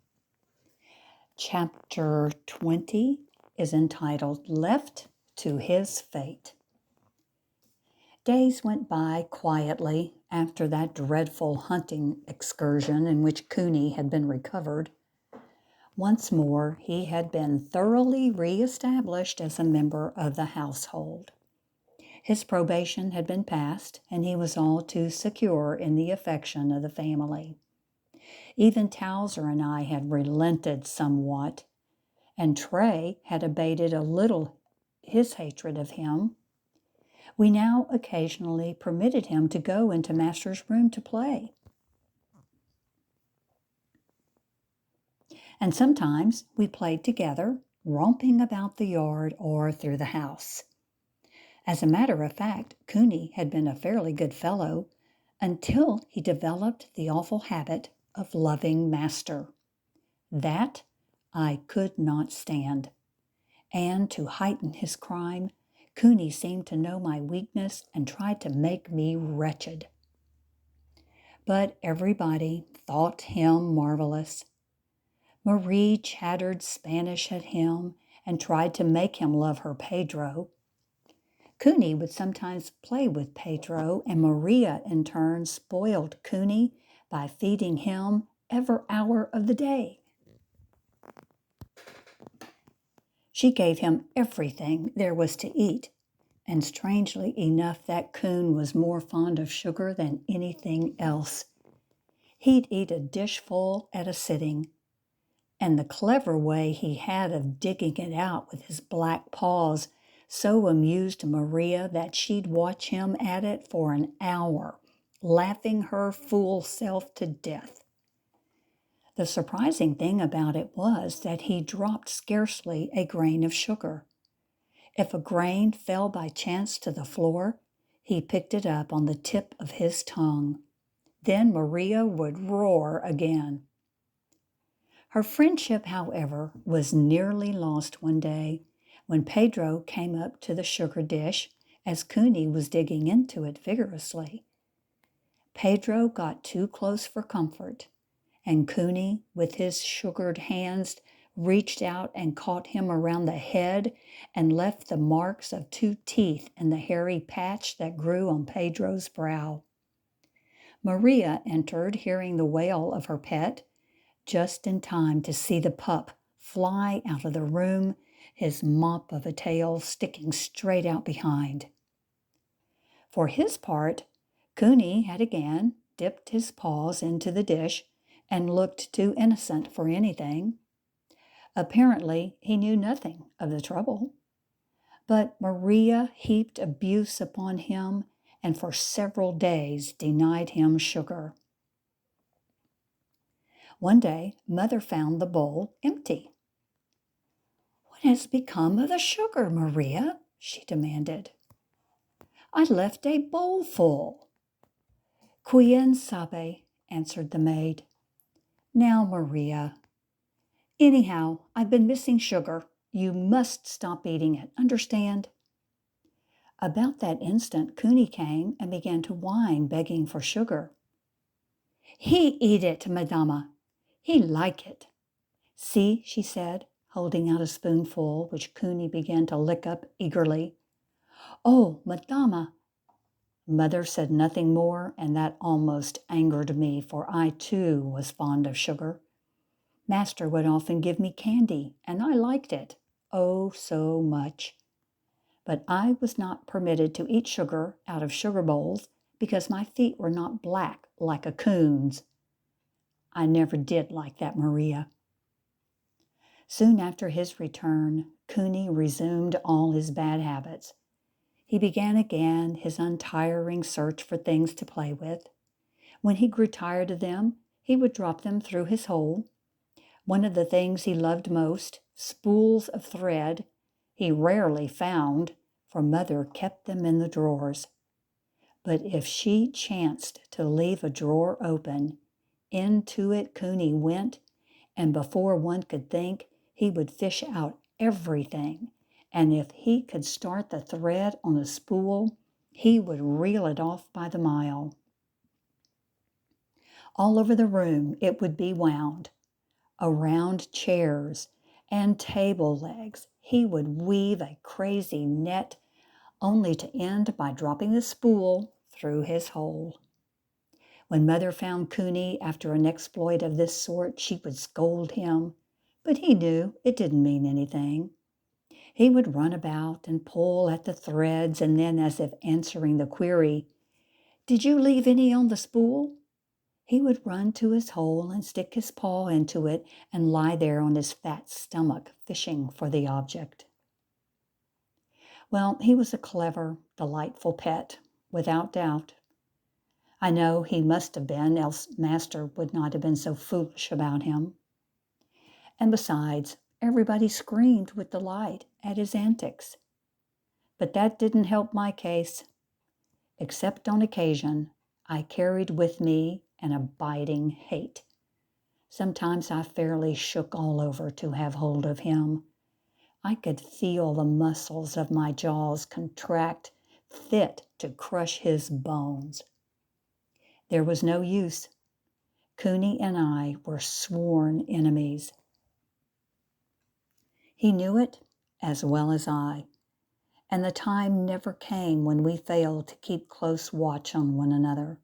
Chapter 20 is entitled Left to His Fate. Days went by quietly after that dreadful hunting excursion in which Cooney had been recovered. Once more, he had been thoroughly reestablished as a member of the household. His probation had been passed, and he was all too secure in the affection of the family. Even Towser and I had relented somewhat, and Trey had abated a little his hatred of him. We now occasionally permitted him to go into Master's room to play. And sometimes we played together, romping about the yard or through the house. As a matter of fact, Cooney had been a fairly good fellow until he developed the awful habit of loving Master. That I could not stand. And to heighten his crime, Cooney seemed to know my weakness and tried to make me wretched. But everybody thought him marvelous. Marie chattered Spanish at him and tried to make him love her Pedro. Cooney would sometimes play with Pedro, and Maria in turn spoiled Cooney by feeding him every hour of the day. She gave him everything there was to eat, and strangely enough, that coon was more fond of sugar than anything else. He'd eat a dishful at a sitting, and the clever way he had of digging it out with his black paws so amused Maria that she'd watch him at it for an hour, laughing her fool self to death. The surprising thing about it was that he dropped scarcely a grain of sugar. If a grain fell by chance to the floor, he picked it up on the tip of his tongue. Then Maria would roar again. Her friendship, however, was nearly lost one day when Pedro came up to the sugar dish as Cooney was digging into it vigorously. Pedro got too close for comfort, and Cooney, with his sugared hands, reached out and caught him around the head and left the marks of 2 teeth in the hairy patch that grew on Pedro's brow. Maria entered, hearing the wail of her pet, just in time to see the pup fly out of the room, his mop of a tail sticking straight out behind. For his part, Cooney had again dipped his paws into the dish and looked too innocent for anything. Apparently, he knew nothing of the trouble. But Maria heaped abuse upon him and for several days denied him sugar. One day, Mother found the bowl empty. "What has become of the sugar, Maria?" she demanded. "I left a bowl full." "Quien sabe," answered the maid. "Now, Maria. Anyhow, I've been missing sugar. You must stop eating it, understand?" About that instant, Cooney came and began to whine, begging for sugar. "He eat it, Madama. He like it." "See," she said, holding out a spoonful, which Cooney began to lick up eagerly. "Oh, Madama." Mother said nothing more, and that almost angered me, for I too was fond of sugar. Master would often give me candy, and I liked it, oh, so much. But I was not permitted to eat sugar out of sugar bowls because my feet were not black like a coon's. I never did like that, Maria. Soon after his return, Cooney resumed all his bad habits. He began again his untiring search for things to play with. When he grew tired of them, he would drop them through his hole. One of the things he loved most, spools of thread, he rarely found, for Mother kept them in the drawers. But if she chanced to leave a drawer open, into it Cooney went, and before one could think, he would fish out everything. And if he could start the thread on a spool, he would reel it off by the mile. All over the room it would be wound. Around chairs and table legs he would weave a crazy net, only to end by dropping the spool through his hole. When Mother found Cooney after an exploit of this sort, she would scold him, but he knew it didn't mean anything. He would run about and pull at the threads, and then, as if answering the query, "Did you leave any on the spool?" he would run to his hole and stick his paw into it and lie there on his fat stomach, fishing for the object. Well, he was a clever, delightful pet, without doubt. I know he must have been, else Master would not have been so foolish about him. And besides, everybody screamed with delight at his antics. But that didn't help my case. Except on occasion, I carried with me an abiding hate. Sometimes I fairly shook all over to have hold of him. I could feel the muscles of my jaws contract, fit to crush his bones. There was no use. Cooney and I were sworn enemies. He knew it as well as I, and the time never came when we failed to keep close watch on one another.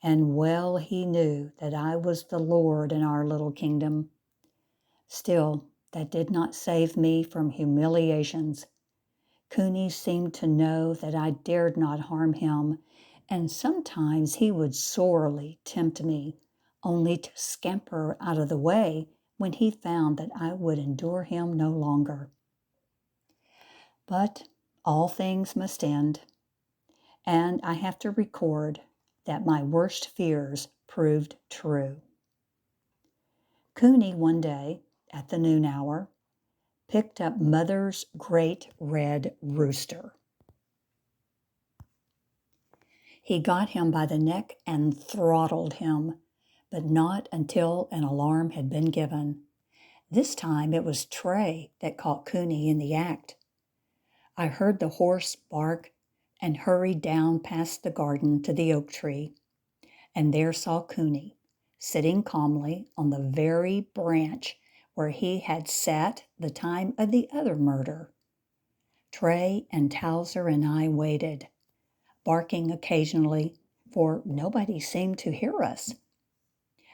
And well he knew that I was the lord in our little kingdom. Still, that did not save me from humiliations. Cooney seemed to know that I dared not harm him, and sometimes he would sorely tempt me, only to scamper out of the way when he found that I would endure him no longer. But all things must end, and I have to record that my worst fears proved true. Cooney one day, at the noon hour, picked up Mother's great red rooster. He got him by the neck and throttled him, but not until an alarm had been given. This time it was Trey that caught Cooney in the act. I heard the horse bark and hurried down past the garden to the oak tree, and there saw Cooney, sitting calmly on the very branch where he had sat the time of the other murder. Trey and Towser and I waited, barking occasionally, for nobody seemed to hear us.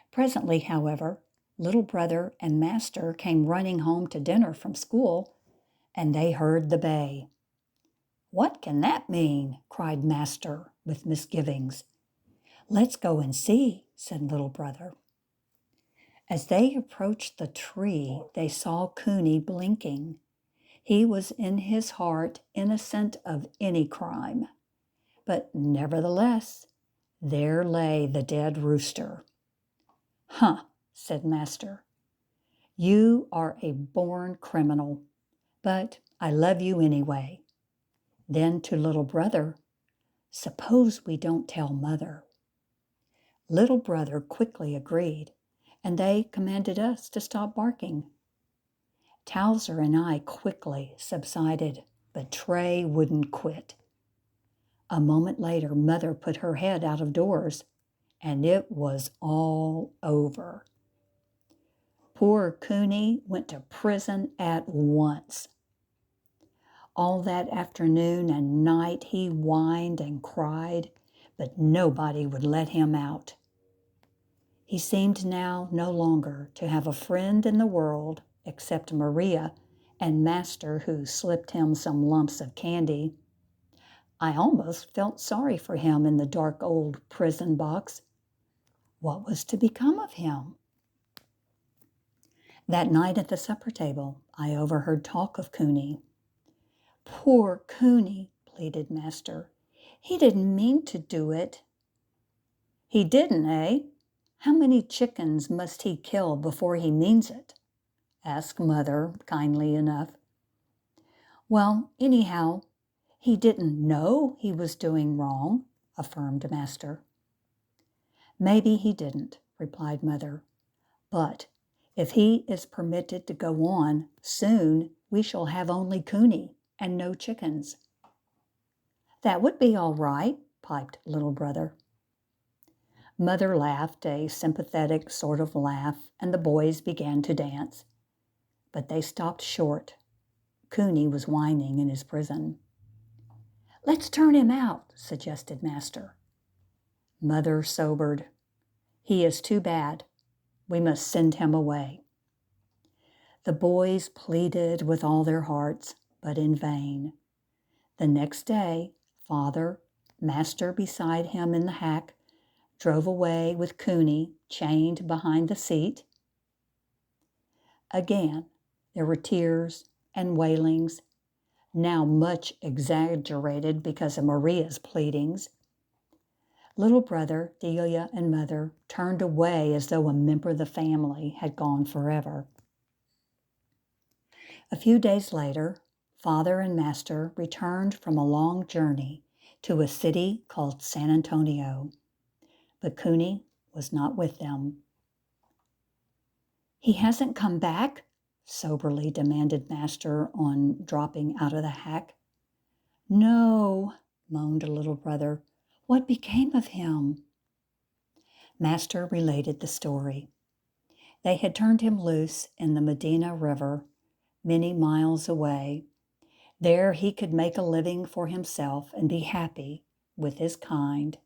Presently, however, little brother and Master came running home to dinner from school, and they heard the bay. "What can that mean?" cried Master with misgivings. "Let's go and see," said little brother. As they approached the tree, they saw Cooney blinking. He was in his heart innocent of any crime. But nevertheless, there lay the dead rooster. "Huh," said Master. "You are a born criminal, but I love you anyway." Then to little brother, "Suppose we don't tell Mother." Little brother quickly agreed, and they commanded us to stop barking. Towser and I quickly subsided, but Trey wouldn't quit. A moment later, Mother put her head out of doors, and it was all over. Poor Cooney went to prison at once. All that afternoon and night he whined and cried, but nobody would let him out. He seemed now no longer to have a friend in the world except Maria and Master, who slipped him some lumps of candy. I almost felt sorry for him in the dark old prison box. What was to become of him? That night at the supper table, I overheard talk of Cooney. "Poor Cooney," pleaded Master. "He didn't mean to do it." "He didn't, eh? "How many chickens must he kill before he means it?" asked Mother, kindly enough. "Well, anyhow, he didn't know he was doing wrong," affirmed Master. "Maybe he didn't," replied Mother. "But if he is permitted to go on, soon we shall have only Cooney and no chickens." "That would be all right," piped Little Brother. Mother laughed a sympathetic sort of laugh, and the boys began to dance. But they stopped short. Cooney was whining in his prison. "Let's turn him out," suggested Master. Mother sobered. "He is too bad. We must send him away." The boys pleaded with all their hearts, but in vain. The next day, Father, Master beside him in the hack, drove away with Cooney chained behind the seat. Again, there were tears and wailings, now much exaggerated because of Maria's pleadings. Little Brother, Delia, and Mother turned away as though a member of the family had gone forever. A few days later, Father and Master returned from a long journey to a city called San Antonio, but Cooney was not with them. "He hasn't come back?" soberly demanded Master on dropping out of the hack. "No," moaned Little Brother. "What became of him?" Master related the story. They had turned him loose in the Medina River, many miles away. There he could make a living for himself and be happy with his kind.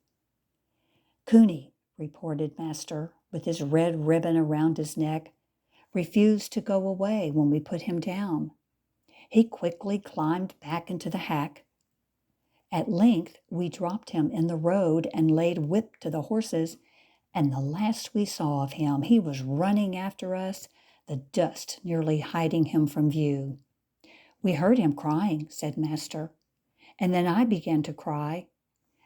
"Cooney," reported Master, with his red ribbon around his neck, "refused to go away when we put him down. He quickly climbed back into the hack. At length we dropped him in the road and laid whip to the horses, and the last we saw of him he was running after us, the dust nearly hiding him from view. We heard him crying," said Master, "and then I began to cry,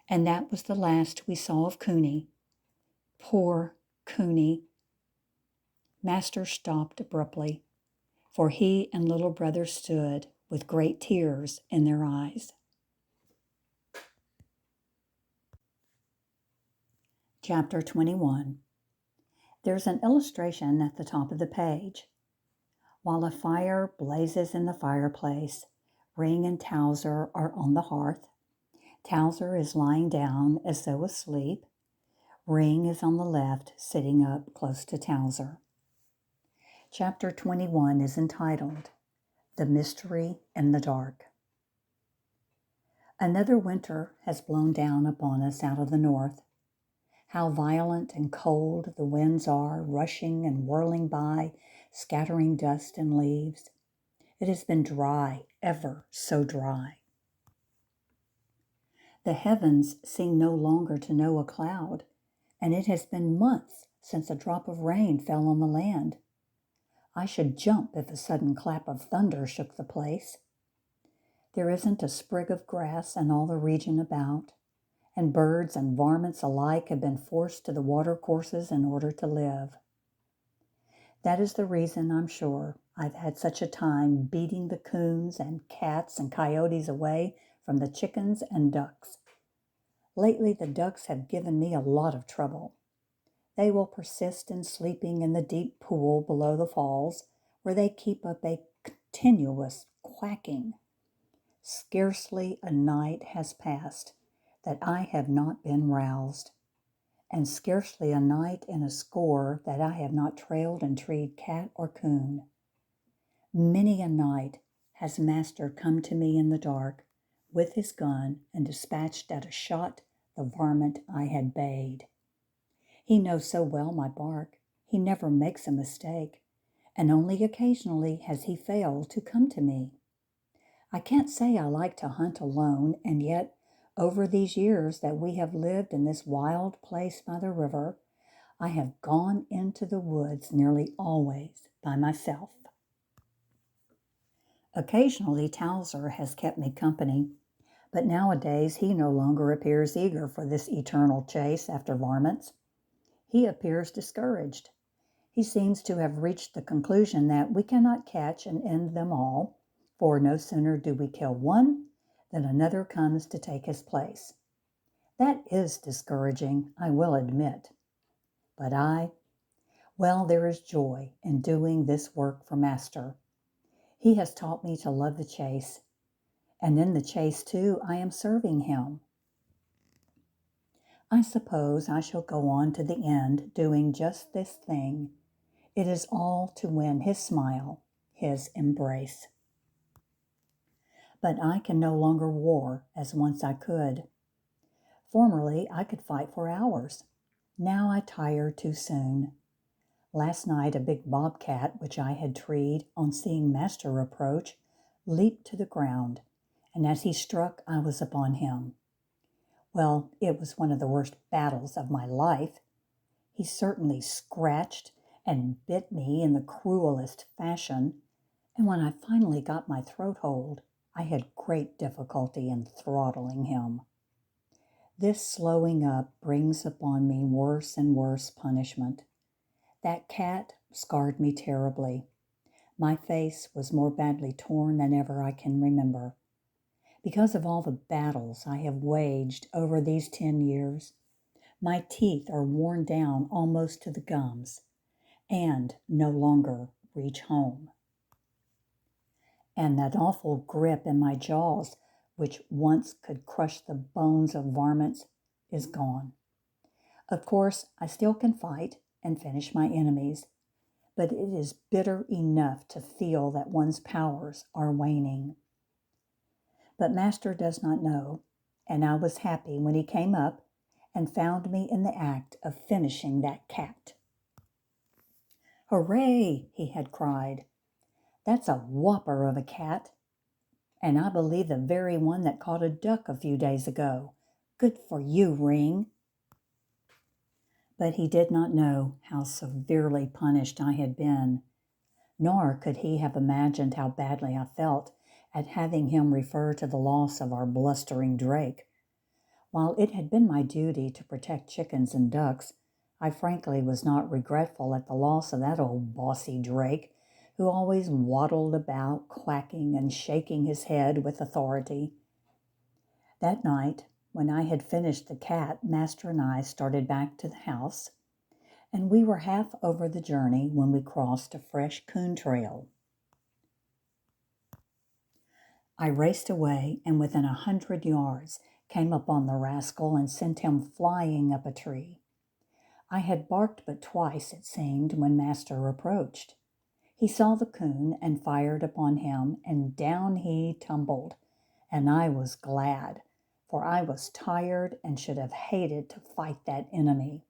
and that was the last we saw of Cooney. Poor Cooney." Master stopped abruptly, for he and Little Brother stood with great tears in their eyes. Chapter 21. There's an illustration at the top of the page. While a fire blazes in the fireplace, Ring and Towser are on the hearth. Towser is lying down as though asleep. Ring is on the left, sitting up close to Towser. Chapter 21 is entitled, The Mystery in the Dark. Another winter has blown down upon us out of the north. How violent and cold the winds are, rushing and whirling by, scattering dust and leaves. It has been dry, ever so dry. The heavens seem no longer to know a cloud, and it has been months since a drop of rain fell on the land. I should jump if a sudden clap of thunder shook the place. There isn't a sprig of grass in all the region about, and birds and varmints alike have been forced to the watercourses in order to live. That is the reason, I'm sure, I've had such a time beating the coons and cats and coyotes away from the chickens and ducks. Lately the ducks have given me a lot of trouble. They will persist in sleeping in the deep pool below the falls, where they keep up a continuous quacking. Scarcely a night has passed that I have not been roused, and scarcely a night in a score that I have not trailed and treed cat or coon. Many a night has Master come to me in the dark with his gun and dispatched at a shot the varmint I had bayed. He knows so well my bark, he never makes a mistake, and only occasionally has he failed to come to me. I can't say I like to hunt alone, and yet over these years that we have lived in this wild place by the river, I have gone into the woods nearly always by myself. Occasionally Towser has kept me company, but nowadays he no longer appears eager for this eternal chase after varmints. He appears discouraged. He seems to have reached the conclusion that we cannot catch and end them all, for no sooner do we kill one than another comes to take his place. That is discouraging, I will admit. But well, there is joy in doing this work for Master. He has taught me to love the chase, and in the chase, too, I am serving him. I suppose I shall go on to the end doing just this thing. It is all to win his smile, his embrace. But I can no longer war as once I could. Formerly I could fight for hours. Now I tire too soon. Last night a big bobcat, which I had treed on seeing Master approach, leaped to the ground, and as he struck I was upon him. Well, it was one of the worst battles of my life. He certainly scratched and bit me in the cruelest fashion, and when I finally got my throat hold, I had great difficulty in throttling him. This slowing up brings upon me worse and worse punishment. That cat scarred me terribly. My face was more badly torn than ever I can remember. Because of all the battles I have waged over these 10 years, my teeth are worn down almost to the gums and no longer reach home. And that awful grip in my jaws, which once could crush the bones of varmints, is gone. Of course, I still can fight and finish my enemies, but it is bitter enough to feel that one's powers are waning. But Master does not know, and I was happy when he came up and found me in the act of finishing that cat. "Hooray!" he had cried. "That's a whopper of a cat, and I believe the very one that caught a duck a few days ago. Good for you, Ring." But he did not know how severely punished I had been, nor could he have imagined how badly I felt at having him refer to the loss of our blustering drake. While it had been my duty to protect chickens and ducks, I frankly was not regretful at the loss of that old bossy drake, who always waddled about, quacking and shaking his head with authority. That night, when I had finished the cat, Master and I started back to the house, and we were half over the journey when we crossed a fresh coon trail. I raced away, and within 100 yards came upon the rascal and sent him flying up a tree. I had barked but twice, it seemed, when Master approached. He saw the coon and fired upon him, and down he tumbled, and I was glad, for I was tired and should have hated to fight that enemy.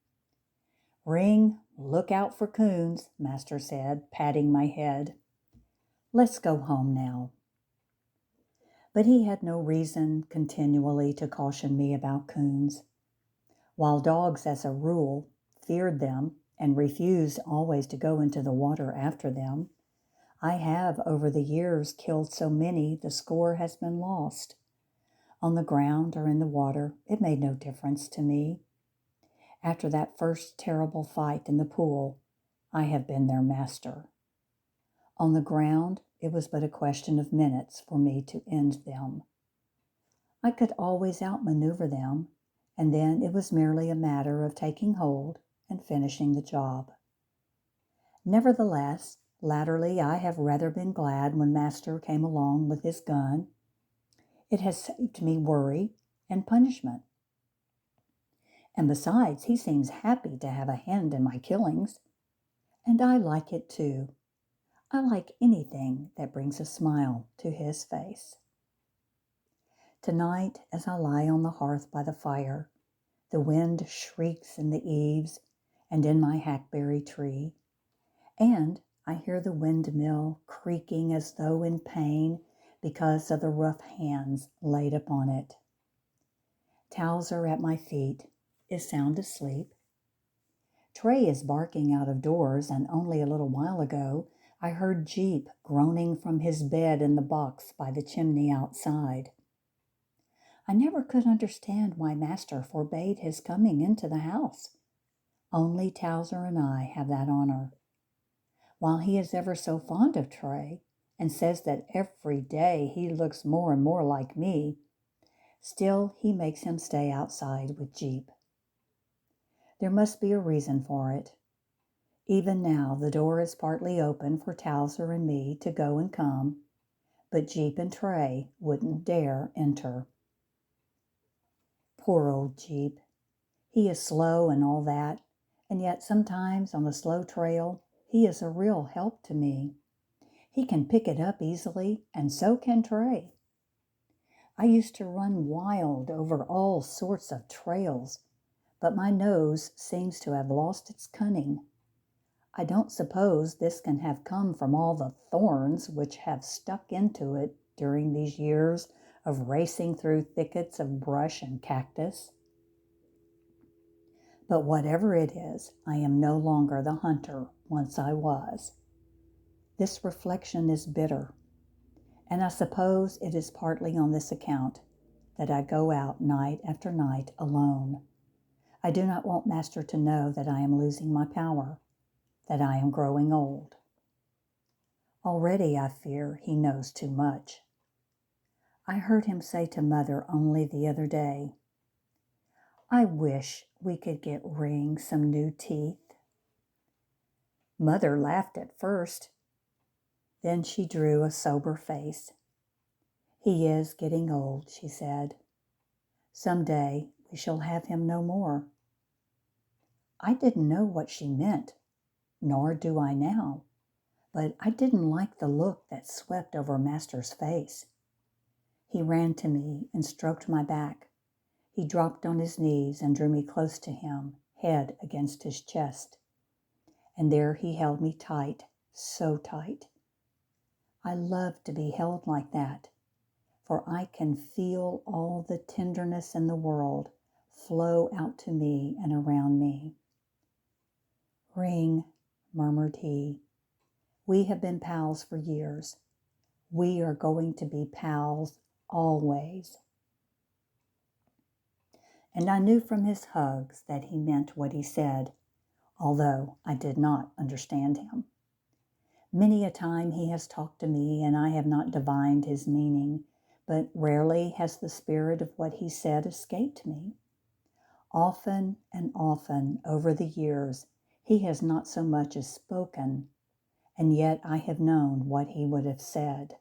"Ring, look out for coons," Master said, patting my head. "Let's go home now." But he had no reason continually to caution me about coons. While dogs, as a rule, feared them and refused always to go into the water after them, I have over the years killed so many the score has been lost. On the ground or in the water, it made no difference to me. After that first terrible fight in the pool, I have been their master. On the ground, it was but a question of minutes for me to end them. I could always outmaneuver them, and then it was merely a matter of taking hold and finishing the job. Nevertheless, latterly I have rather been glad when Master came along with his gun. It has saved me worry and punishment. And besides, he seems happy to have a hand in my killings. And I like it too. I like anything that brings a smile to his face. Tonight, as I lie on the hearth by the fire, the wind shrieks in the eaves and in my hackberry tree, and I hear the windmill creaking as though in pain because of the rough hands laid upon it. Towser at my feet is sound asleep. Trey is barking out of doors, and only a little while ago I heard Jeep groaning from his bed in the box by the chimney outside. I never could understand why Master forbade his coming into the house. Only Towser and I have that honor. While he is ever so fond of Tray and says that every day he looks more and more like me, still he makes him stay outside with Jeep. There must be a reason for it. Even now the door is partly open for Towser and me to go and come, but Jeep and Tray wouldn't dare enter. Poor old Jeep. He is slow and all that, and yet sometimes on the slow trail he is a real help to me. He can pick it up easily, and so can Tray. I used to run wild over all sorts of trails, but my nose seems to have lost its cunning. I don't suppose this can have come from all the thorns which have stuck into it during these years of racing through thickets of brush and cactus. But whatever it is, I am no longer the hunter once I was. This reflection is bitter, and I suppose it is partly on this account that I go out night after night alone. I do not want Master to know that I am losing my power, that I am growing old. Already I fear he knows too much. I heard him say to Mother only the other day, "I wish we could get Ring some new teeth." Mother laughed at first. Then she drew a sober face. "He is getting old," she said. "Some day we shall have him no more." I didn't know what she meant, nor do I now, but I didn't like the look that swept over Master's face. He ran to me and stroked my back. He dropped on his knees and drew me close to him, head against his chest. And there he held me tight, so tight. I love to be held like that, for I can feel all the tenderness in the world flow out to me and around me. "Ring," murmured he, "we have been pals for years. We are going to be pals always." And I knew from his hugs that he meant what he said, although I did not understand him. Many a time he has talked to me and I have not divined his meaning, but rarely has the spirit of what he said escaped me. Often and often over the years he has not so much as spoken, and yet I have known what he would have said.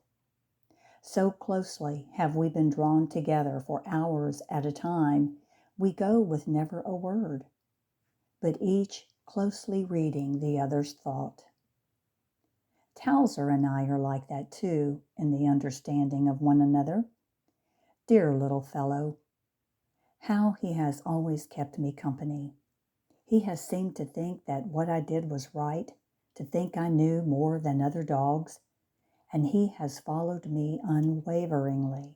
So closely have we been drawn together for hours at a time, we go with never a word, but each closely reading the other's thought. Towser and I are like that too, in the understanding of one another. Dear little fellow, how he has always kept me company. He has seemed to think that what I did was right, to think I knew more than other dogs, and he has followed me unwaveringly.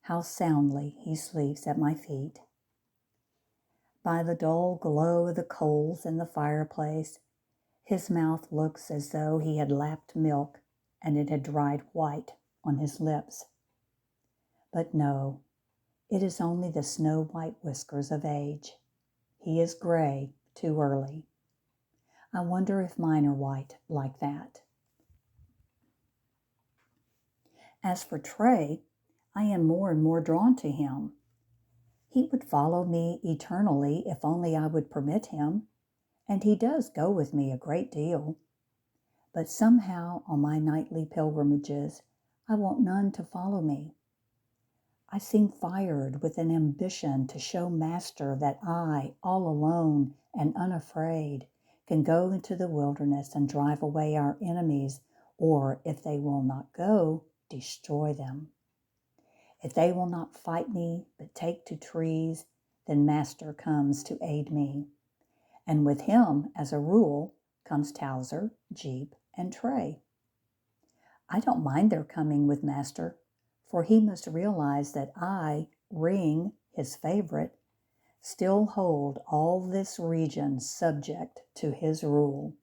How soundly he sleeps at my feet. By the dull glow of the coals in the fireplace, his mouth looks as though he had lapped milk and it had dried white on his lips. But no, it is only the snow-white whiskers of age. He is gray too early. I wonder if mine are white like that. As for Tray, I am more and more drawn to him. He would follow me eternally if only I would permit him, and he does go with me a great deal. But somehow on my nightly pilgrimages, I want none to follow me. I seem fired with an ambition to show Master that I, all alone and unafraid, can go into the wilderness and drive away our enemies, or if they will not go, destroy them. If they will not fight me, but take to trees, then Master comes to aid me. And with him, as a rule, comes Towser, Jeep, and Tray. I don't mind their coming with Master, for he must realize that I, Ring, his favorite, still hold all this region subject to his rule.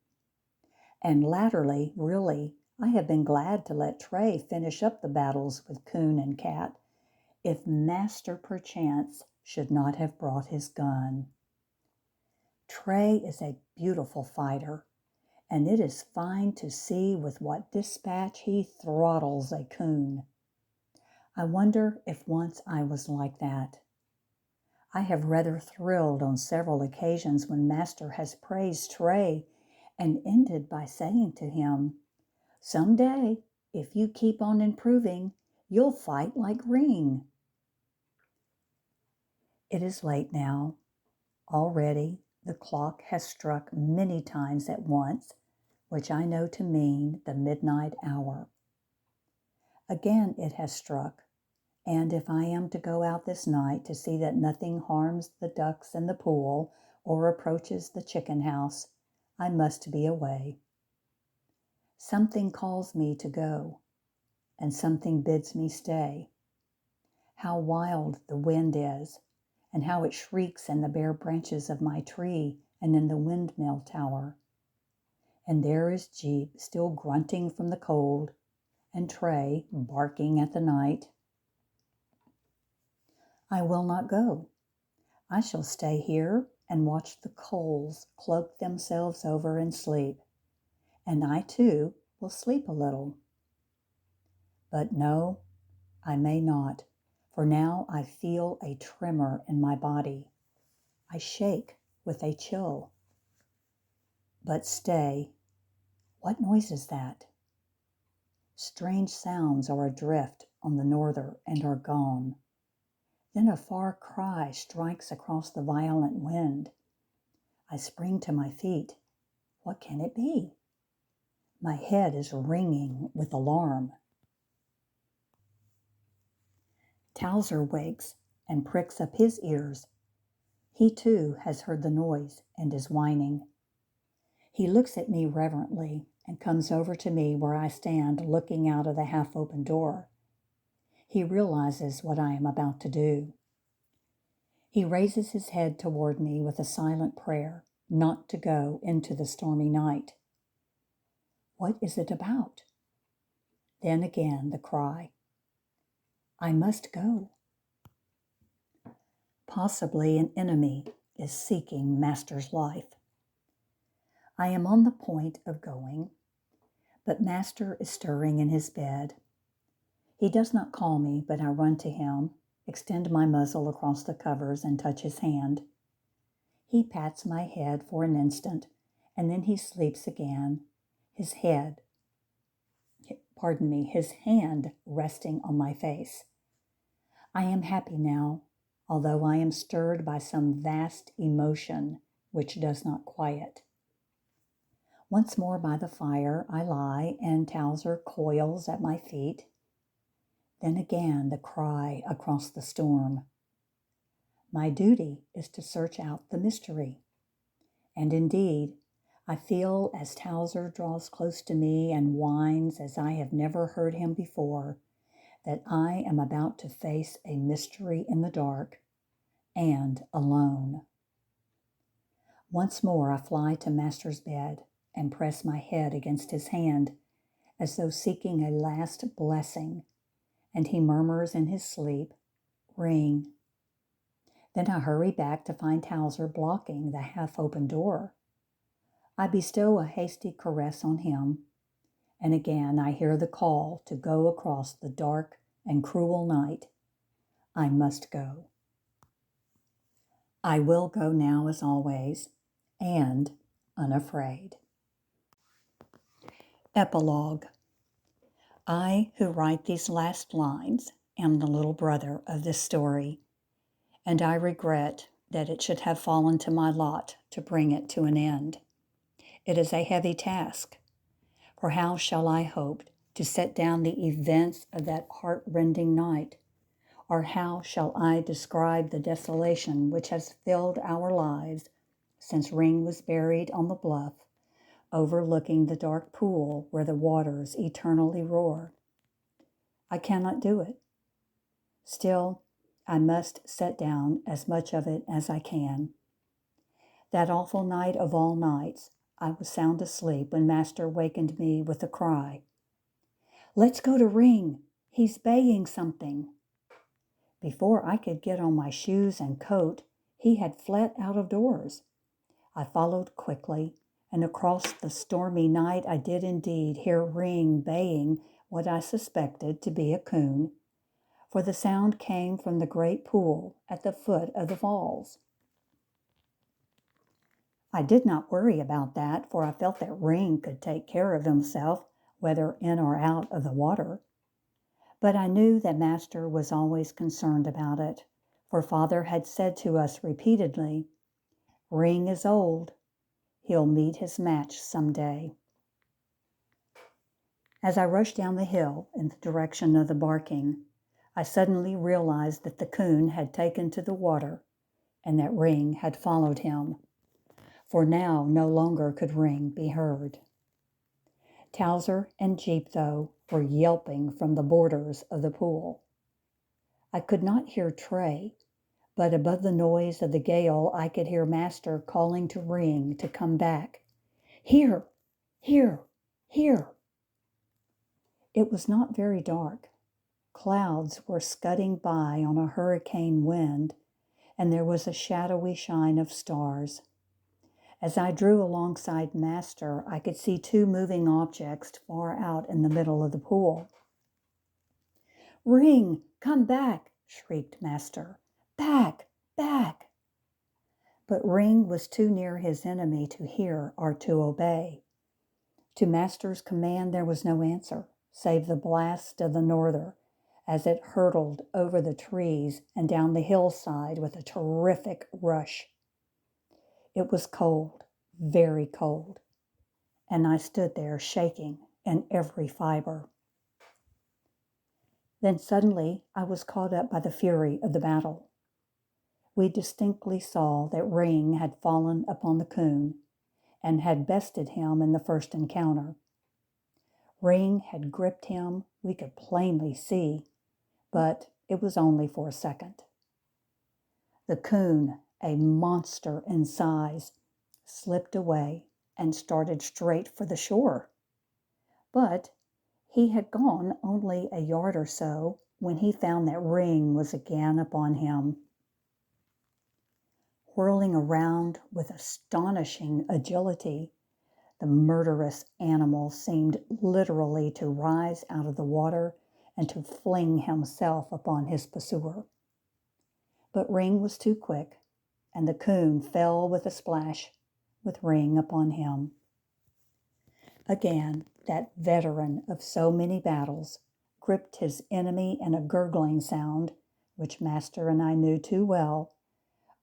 And latterly, really, I have been glad to let Tray finish up the battles with Coon and Cat, if Master perchance should not have brought his gun. Trey is a beautiful fighter, and it is fine to see with what dispatch he throttles a coon. I wonder if once I was like that. I have rather thrilled on several occasions when Master has praised Trey and ended by saying to him, "Some day, if you keep on improving, you'll fight like Ring." It is late now. Already the clock has struck many times at once, which I know to mean the midnight hour. Again it has struck, and if I am to go out this night to see that nothing harms the ducks in the pool or approaches the chicken house, I must be away. Something calls me to go, and something bids me stay. How wild the wind is, and how it shrieks in the bare branches of my tree and in the windmill tower. And there is Jeep still grunting from the cold, and Trey barking at the night. I will not go. I shall stay here and watch the coals cloak themselves over and sleep, and I too will sleep a little. But no, I may not, for now I feel a tremor in my body. I shake with a chill. But stay, what noise is that? Strange sounds are adrift on the norther and are gone. Then a far cry strikes across the violent wind. I spring to my feet. What can it be? My head is ringing with alarm. Towser wakes and pricks up his ears. He too has heard the noise and is whining. He looks at me reverently and comes over to me where I stand looking out of the half-open door. He realizes what I am about to do. He raises his head toward me with a silent prayer not to go into the stormy night. What is it about? Then again the cry. I must go. Possibly an enemy is seeking Master's life. I am on the point of going, but Master is stirring in his bed. He does not call me, but I run to him, extend my muzzle across the covers, and touch his hand. He pats my head for an instant, and then he sleeps again, his hand resting on my face. I am happy now, although I am stirred by some vast emotion which does not quiet. Once more by the fire I lie, and Towser coils at my feet. Then again the cry across the storm. My duty is to search out the mystery. And indeed, I feel as Towser draws close to me and whines as I have never heard him before, that I am about to face a mystery in the dark and alone. Once more I fly to Master's bed and press my head against his hand as though seeking a last blessing, and he murmurs in his sleep, "Ring." Then I hurry back to find Towser blocking the half-open door. I bestow a hasty caress on him, and again I hear the call to go across the dark and cruel night. I must go. I will go now as always, and unafraid. Epilogue. I who write these last lines am the little brother of this story, and I regret that it should have fallen to my lot to bring it to an end. It is a heavy task, for how shall I hope to set down the events of that heart-rending night, or how shall I describe the desolation which has filled our lives since Ring was buried on the bluff, overlooking the dark pool where the waters eternally roar? I cannot do it. Still, I must set down as much of it as I can. That awful night of all nights, I was sound asleep when Master wakened me with a cry. "Let's go to Ring. He's baying something." Before I could get on my shoes and coat, he had fled out of doors. I followed quickly, and across the stormy night I did indeed hear Ring baying what I suspected to be a coon, for the sound came from the great pool at the foot of the falls. I did not worry about that, for I felt that Ring could take care of himself, whether in or out of the water. But I knew that Master was always concerned about it, for Father had said to us repeatedly, "Ring is old. He'll meet his match some day." As I rushed down the hill in the direction of the barking, I suddenly realized that the coon had taken to the water and that Ring had followed him, for now no longer could Ring be heard. Towser and Jeep, though, were yelping from the borders of the pool. I could not hear Trey, but above the noise of the gale I could hear Master calling to Ring to come back. "Here! Here! Here!" It was not very dark. Clouds were scudding by on a hurricane wind, and there was a shadowy shine of stars. As I drew alongside Master, I could see two moving objects far out in the middle of the pool. "Ring, come back!" shrieked Master. "Back! Back!" But Ring was too near his enemy to hear or to obey. To Master's command there was no answer, save the blast of the norther, as it hurtled over the trees and down the hillside with a terrific rush. It was cold, very cold, and I stood there shaking in every fiber. Then suddenly I was caught up by the fury of the battle. We distinctly saw that Ring had fallen upon the coon and had bested him in the first encounter. Ring had gripped him, we could plainly see, but it was only for a second. The coon, a monster in size, slipped away and started straight for the shore. But he had gone only a yard or so when he found that Ring was again upon him. Whirling around with astonishing agility, the murderous animal seemed literally to rise out of the water and to fling himself upon his pursuer. But Ring was too quick, and the coon fell with a splash, with Ring upon him. Again, that veteran of so many battles gripped his enemy, and a gurgling sound, which Master and I knew too well,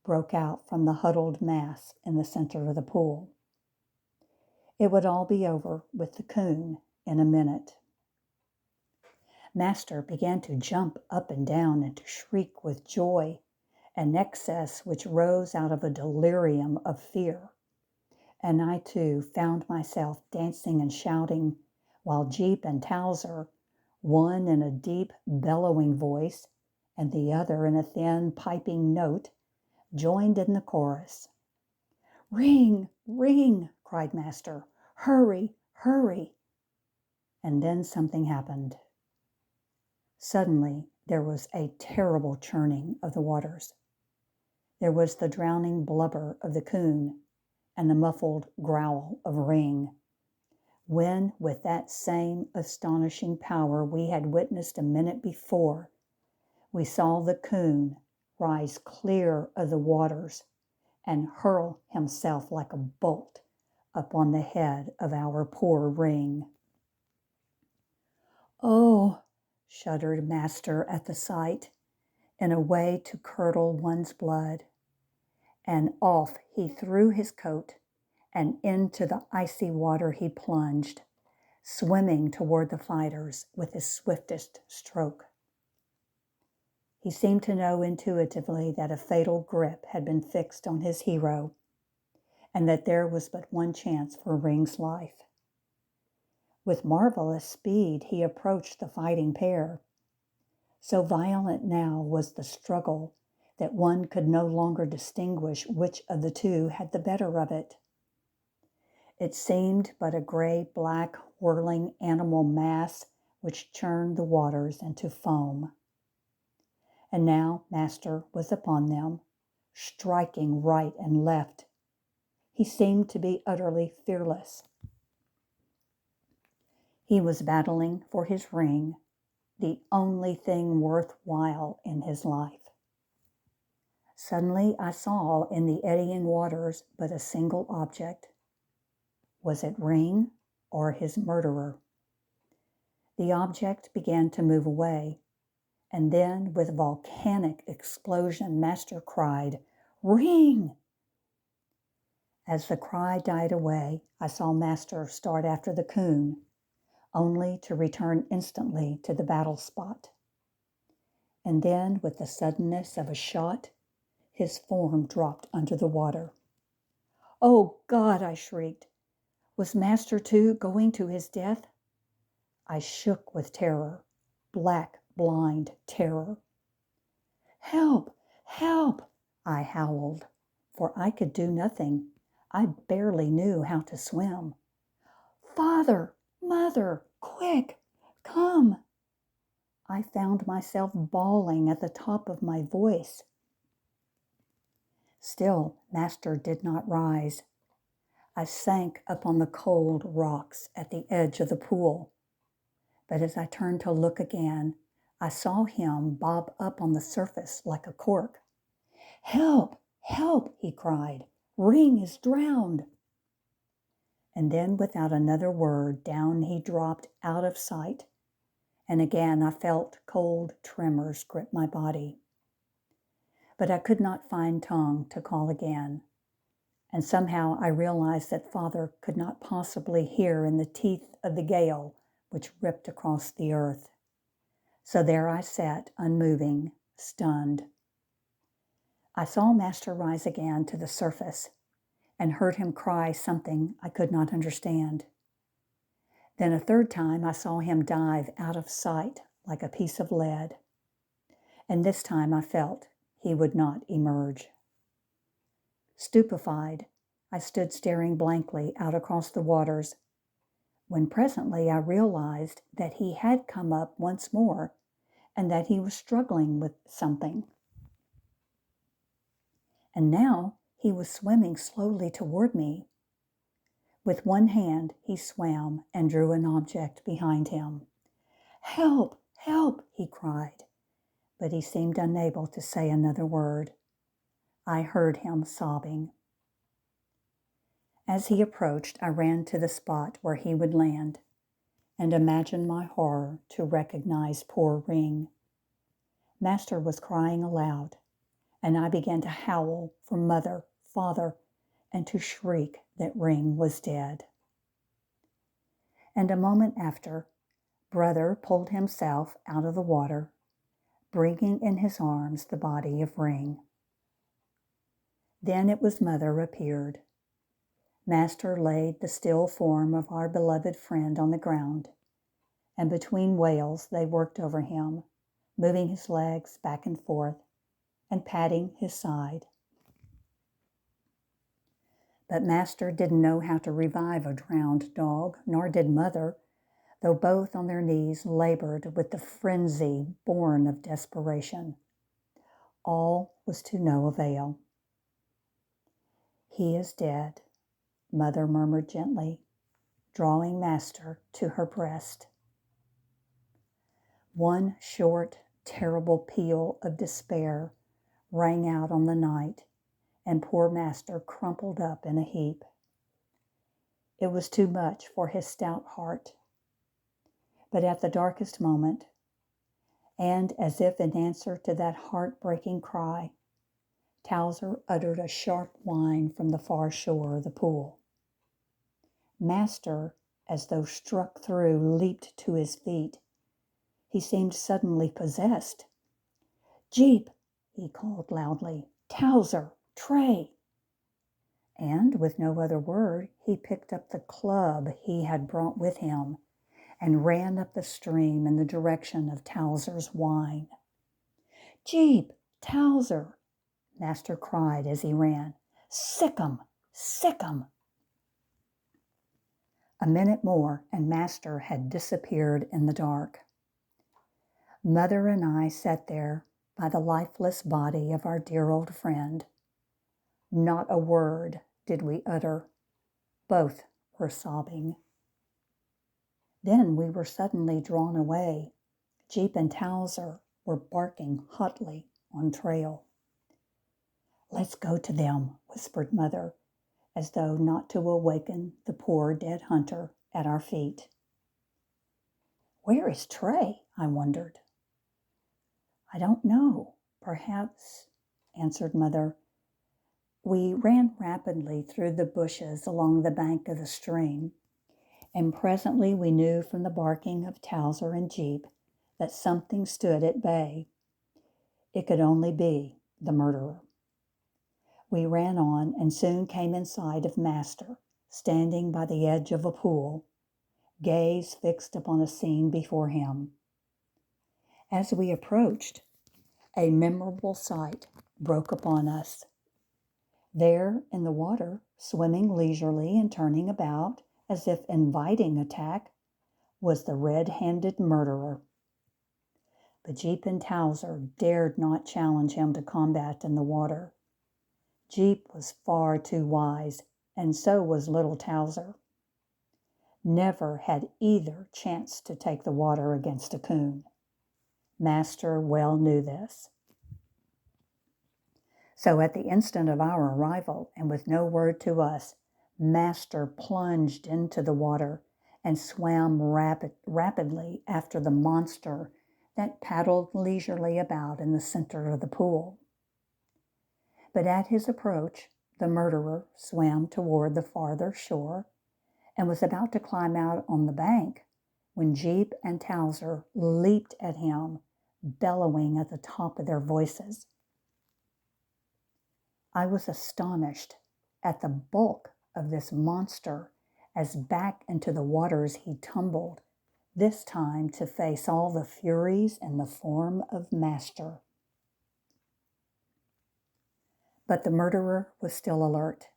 broke out from the huddled mass in the center of the pool. It would all be over with the coon in a minute. Master began to jump up and down and to shriek with joy, an excess which rose out of a delirium of fear. And I too found myself dancing and shouting, while Jeep and Towser, one in a deep bellowing voice and the other in a thin piping note, joined in the chorus. "Ring, Ring," cried Master. "Hurry, hurry." And then something happened. Suddenly there was a terrible churning of the waters. There was the drowning blubber of the coon and the muffled growl of Ring, when with that same astonishing power we had witnessed a minute before, we saw the coon rise clear of the waters and hurl himself like a bolt upon the head of our poor Ring. "Oh," shuddered Master at the sight, in a way to curdle one's blood, and off he threw his coat, and into the icy water he plunged, swimming toward the fighters with his swiftest stroke. He seemed to know intuitively that a fatal grip had been fixed on his hero, and that there was but one chance for Ring's life. With marvelous speed he approached the fighting pair. So violent now was the struggle that one could no longer distinguish which of the two had the better of it. It seemed but a gray-black whirling animal mass which churned the waters into foam. And now Master was upon them, striking right and left. He seemed to be utterly fearless. He was battling for his ring, the only thing worthwhile in his life. Suddenly I saw in the eddying waters but a single object. Was it Ring or his murderer? The object began to move away, and then with a volcanic explosion, Master cried, "Ring!" As the cry died away, I saw Master start after the coon, only to return instantly to the battle spot. And then, with the suddenness of a shot, his form dropped under the water. "Oh, God!" I shrieked. Was Master, too, going to his death? I shook with terror, black, blind terror. "Help! Help!" I howled, for I could do nothing. I barely knew how to swim. "Father! Mother! Quick! Come!" I found myself bawling at the top of my voice. Still, Master did not rise. I sank upon the cold rocks at the edge of the pool. But as I turned to look again, I saw him bob up on the surface like a cork. "Help! Help!" he cried. "Ring is drowned!" And then, without another word, down he dropped out of sight, and again I felt cold tremors grip my body. But I could not find tongue to call again, and somehow I realized that Father could not possibly hear in the teeth of the gale which ripped across the earth. So there I sat, unmoving, stunned. I saw Master rise again to the surface and heard him cry something I could not understand. Then a third time I saw him dive out of sight like a piece of lead, and this time I felt he would not emerge. Stupefied, I stood staring blankly out across the waters, when presently I realized that he had come up once more and that he was struggling with something. And now he was swimming slowly toward me. With one hand he swam and drew an object behind him. "Help! Help!" he cried, but he seemed unable to say another word. I heard him sobbing. As he approached, I ran to the spot where he would land, and imagined my horror to recognize poor Ring. Master was crying aloud, and I began to howl for Mother, Father, and to shriek that Ring was dead. And a moment after, Brother pulled himself out of the water, bringing in his arms the body of Ring. Then it was Mother appeared. Master laid the still form of our beloved friend on the ground, and between wails they worked over him, moving his legs back and forth and patting his side. But Master didn't know how to revive a drowned dog, nor did Mother, though both on their knees labored with the frenzy born of desperation. All was to no avail. "He is dead," Mother murmured gently, drawing Master to her breast. One short, terrible peal of despair rang out on the night, and poor Master crumpled up in a heap. It was too much for his stout heart. But at the darkest moment, and as if in answer to that heart-breaking cry, Towser uttered a sharp whine from the far shore of the pool. Master, as though struck through, leaped to his feet. He seemed suddenly possessed. "Jeep!" he called loudly. "Towser! Tray!" And with no other word, he picked up the club he had brought with him and ran up the stream in the direction of Towser's whine. "Jeep! Towser!" Master cried as he ran. "Sick 'em! Sick 'em!" A minute more, and Master had disappeared in the dark. Mother and I sat there by the lifeless body of our dear old friend. Not a word, did we utter. Both were sobbing. Then we were suddenly drawn away. Jeep and Towser were barking hotly on trail. "Let's go to them," whispered Mother, as though not to awaken the poor dead hunter at our feet. "Where is Trey?" I wondered. "I don't know. Perhaps," answered Mother. We ran rapidly through the bushes along the bank of the stream, and presently we knew from the barking of Towser and Jeep that something stood at bay. It could only be the murderer. We ran on and soon came in sight of Master, standing by the edge of a pool, gaze fixed upon a scene before him. As we approached, a memorable sight broke upon us. There in the water, swimming leisurely and turning about as if inviting attack, was the red-handed murderer. But Jeep and Towser dared not challenge him to combat in the water. Jeep was far too wise, and so was little Towser. Never had either chanced to take the water against a coon. Master well knew this. So at the instant of our arrival, and with no word to us, Master plunged into the water and swam rapidly after the monster that paddled leisurely about in the center of the pool. But at his approach, the murderer swam toward the farther shore and was about to climb out on the bank when Jeep and Towser leaped at him, bellowing at the top of their voices. I was astonished at the bulk of this monster as back into the waters he tumbled, this time to face all the furies in the form of Master. But the murderer was still alert.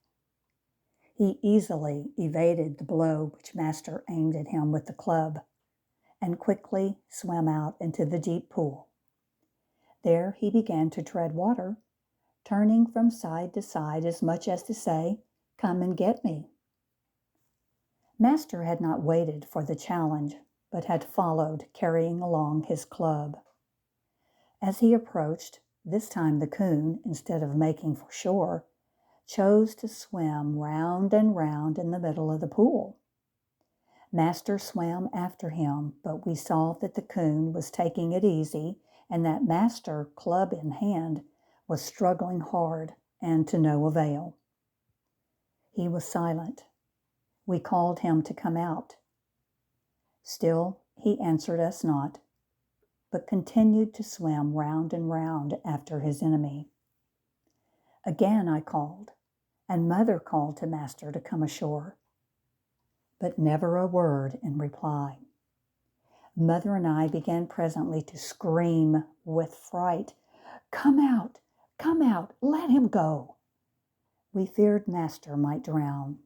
He easily evaded the blow which Master aimed at him with the club and quickly swam out into the deep pool. There he began to tread water, turning from side to side as much as to say, "Come and get me." Master had not waited for the challenge, but had followed, carrying along his club. As he approached, this time the coon, instead of making for shore, chose to swim round and round in the middle of the pool. Master swam after him, but we saw that the coon was taking it easy and that Master, club in hand, was struggling hard and to no avail. He was silent. We called him to come out. Still he answered us not, but continued to swim round and round after his enemy. Again I called, and Mother called to Master to come ashore, but never a word in reply. Mother and I began presently to scream with fright, "Come out! Come out! Let him go!" We feared Master might drown.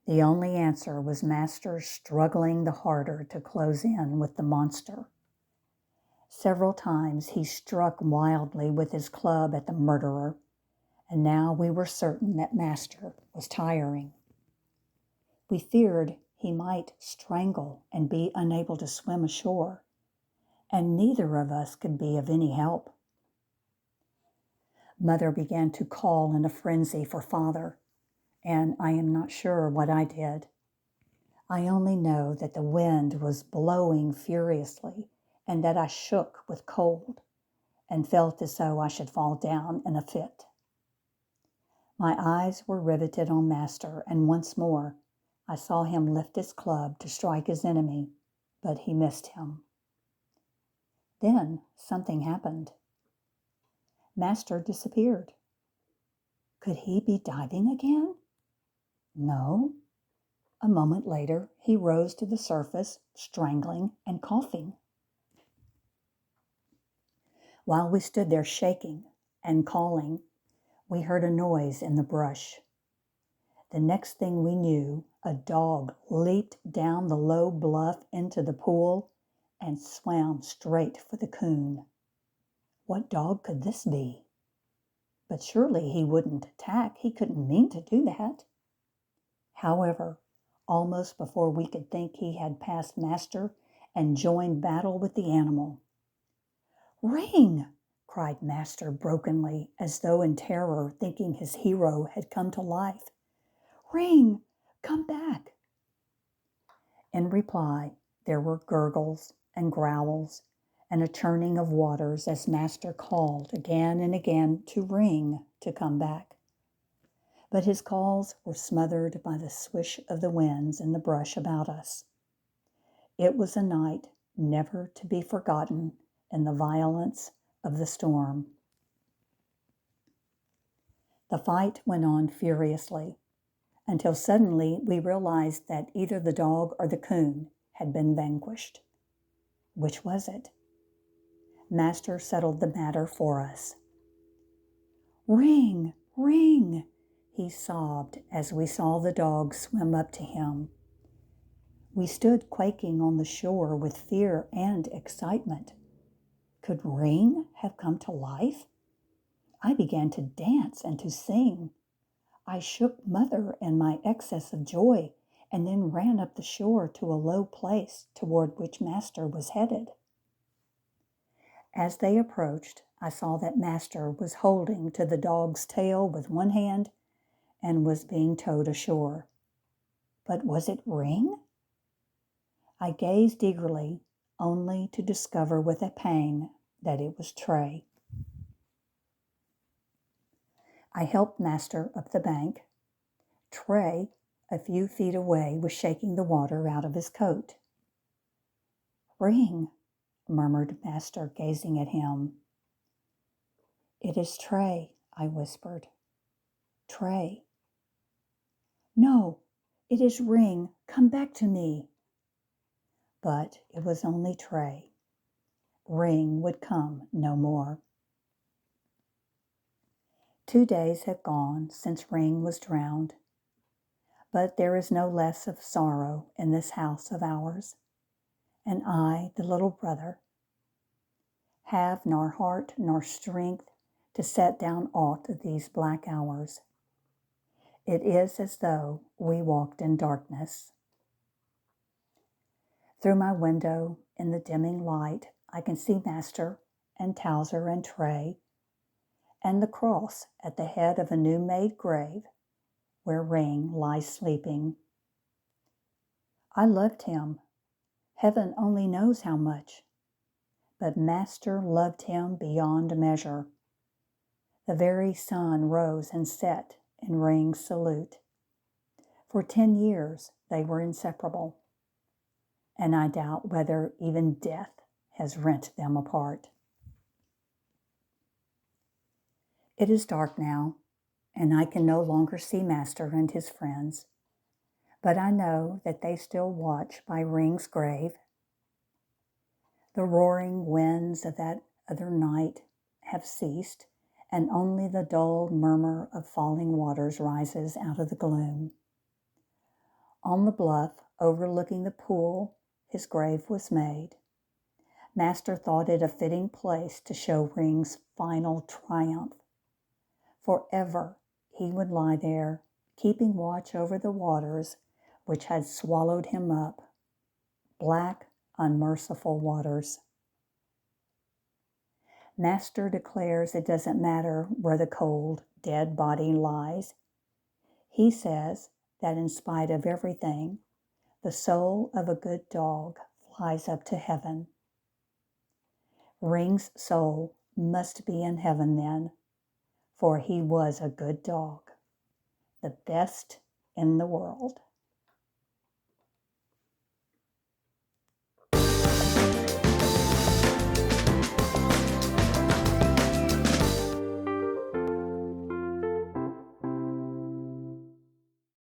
The only answer was Master struggling the harder to close in with the monster. Several times he struck wildly with his club at the murderer, and now we were certain that Master was tiring. We feared he might strangle and be unable to swim ashore, and neither of us could be of any help. Mother began to call in a frenzy for Father, and I am not sure what I did. I only know that the wind was blowing furiously and that I shook with cold and felt as though I should fall down in a fit. My eyes were riveted on Master, and once more I saw him lift his club to strike his enemy, but he missed him. Then something happened. Master disappeared. Could he be diving again? No. A moment later, he rose to the surface, strangling and coughing. While we stood there shaking and calling, we heard a noise in the brush. The next thing we knew, a dog leaped down the low bluff into the pool and swam straight for the coon. What dog could this be? But surely he wouldn't attack. He couldn't mean to do that. However, almost before we could think he had passed Master and joined battle with the animal. "Ring!" cried Master brokenly, as though in terror, thinking his hero had come to life. "Ring! Come back!" In reply, there were gurgles and growls and a churning of waters as Master called again and again to Ring to come back. But his calls were smothered by the swish of the winds in the brush about us. It was a night never to be forgotten in the violence of the storm. The fight went on furiously until suddenly we realized that either the dog or the coon had been vanquished. Which was it? Master settled the matter for us. "Ring! Ring!" he sobbed as we saw the dog swim up to him. We stood quaking on the shore with fear and excitement. Could Ring have come to life? I began to dance and to sing. I shook Mother in my excess of joy and then ran up the shore to a low place toward which Master was headed. As they approached, I saw that Master was holding to the dog's tail with one hand and was being towed ashore. But was it Ring? I gazed eagerly, only to discover with a pang that it was Tray. I helped Master up the bank. Tray, a few feet away, was shaking the water out of his coat. "Ring," murmured Master, gazing at him. "It is Tray," I whispered. "Tray." "No, it is Ring. Come back to me." But it was only Tray. Ring would come no more. 2 days have gone since Ring was drowned, but there is no less of sorrow in this house of ours, and I, the little brother, have nor heart nor strength to set down aught of these black hours. It is as though we walked in darkness. Through my window, in the dimming light, I can see Master and Towser and Tray, and the cross at the head of a new-made grave where Ring lies sleeping. I loved him, heaven only knows how much, but Master loved him beyond measure. The very sun rose and set in Ring's salute. For 10 years they were inseparable, and I doubt whether even death has rent them apart. It is dark now, and I can no longer see Master and his friends, but I know that they still watch by Ring's grave. The roaring winds of that other night have ceased, and only the dull murmur of falling waters rises out of the gloom. On the bluff overlooking the pool, his grave was made. Master thought it a fitting place to show Ring's final triumph. Forever he would lie there, keeping watch over the waters which had swallowed him up, black, unmerciful waters. Master declares it doesn't matter where the cold, dead body lies. He says that in spite of everything, the soul of a good dog flies up to heaven. Ring's soul must be in heaven then, for he was a good dog, the best in the world.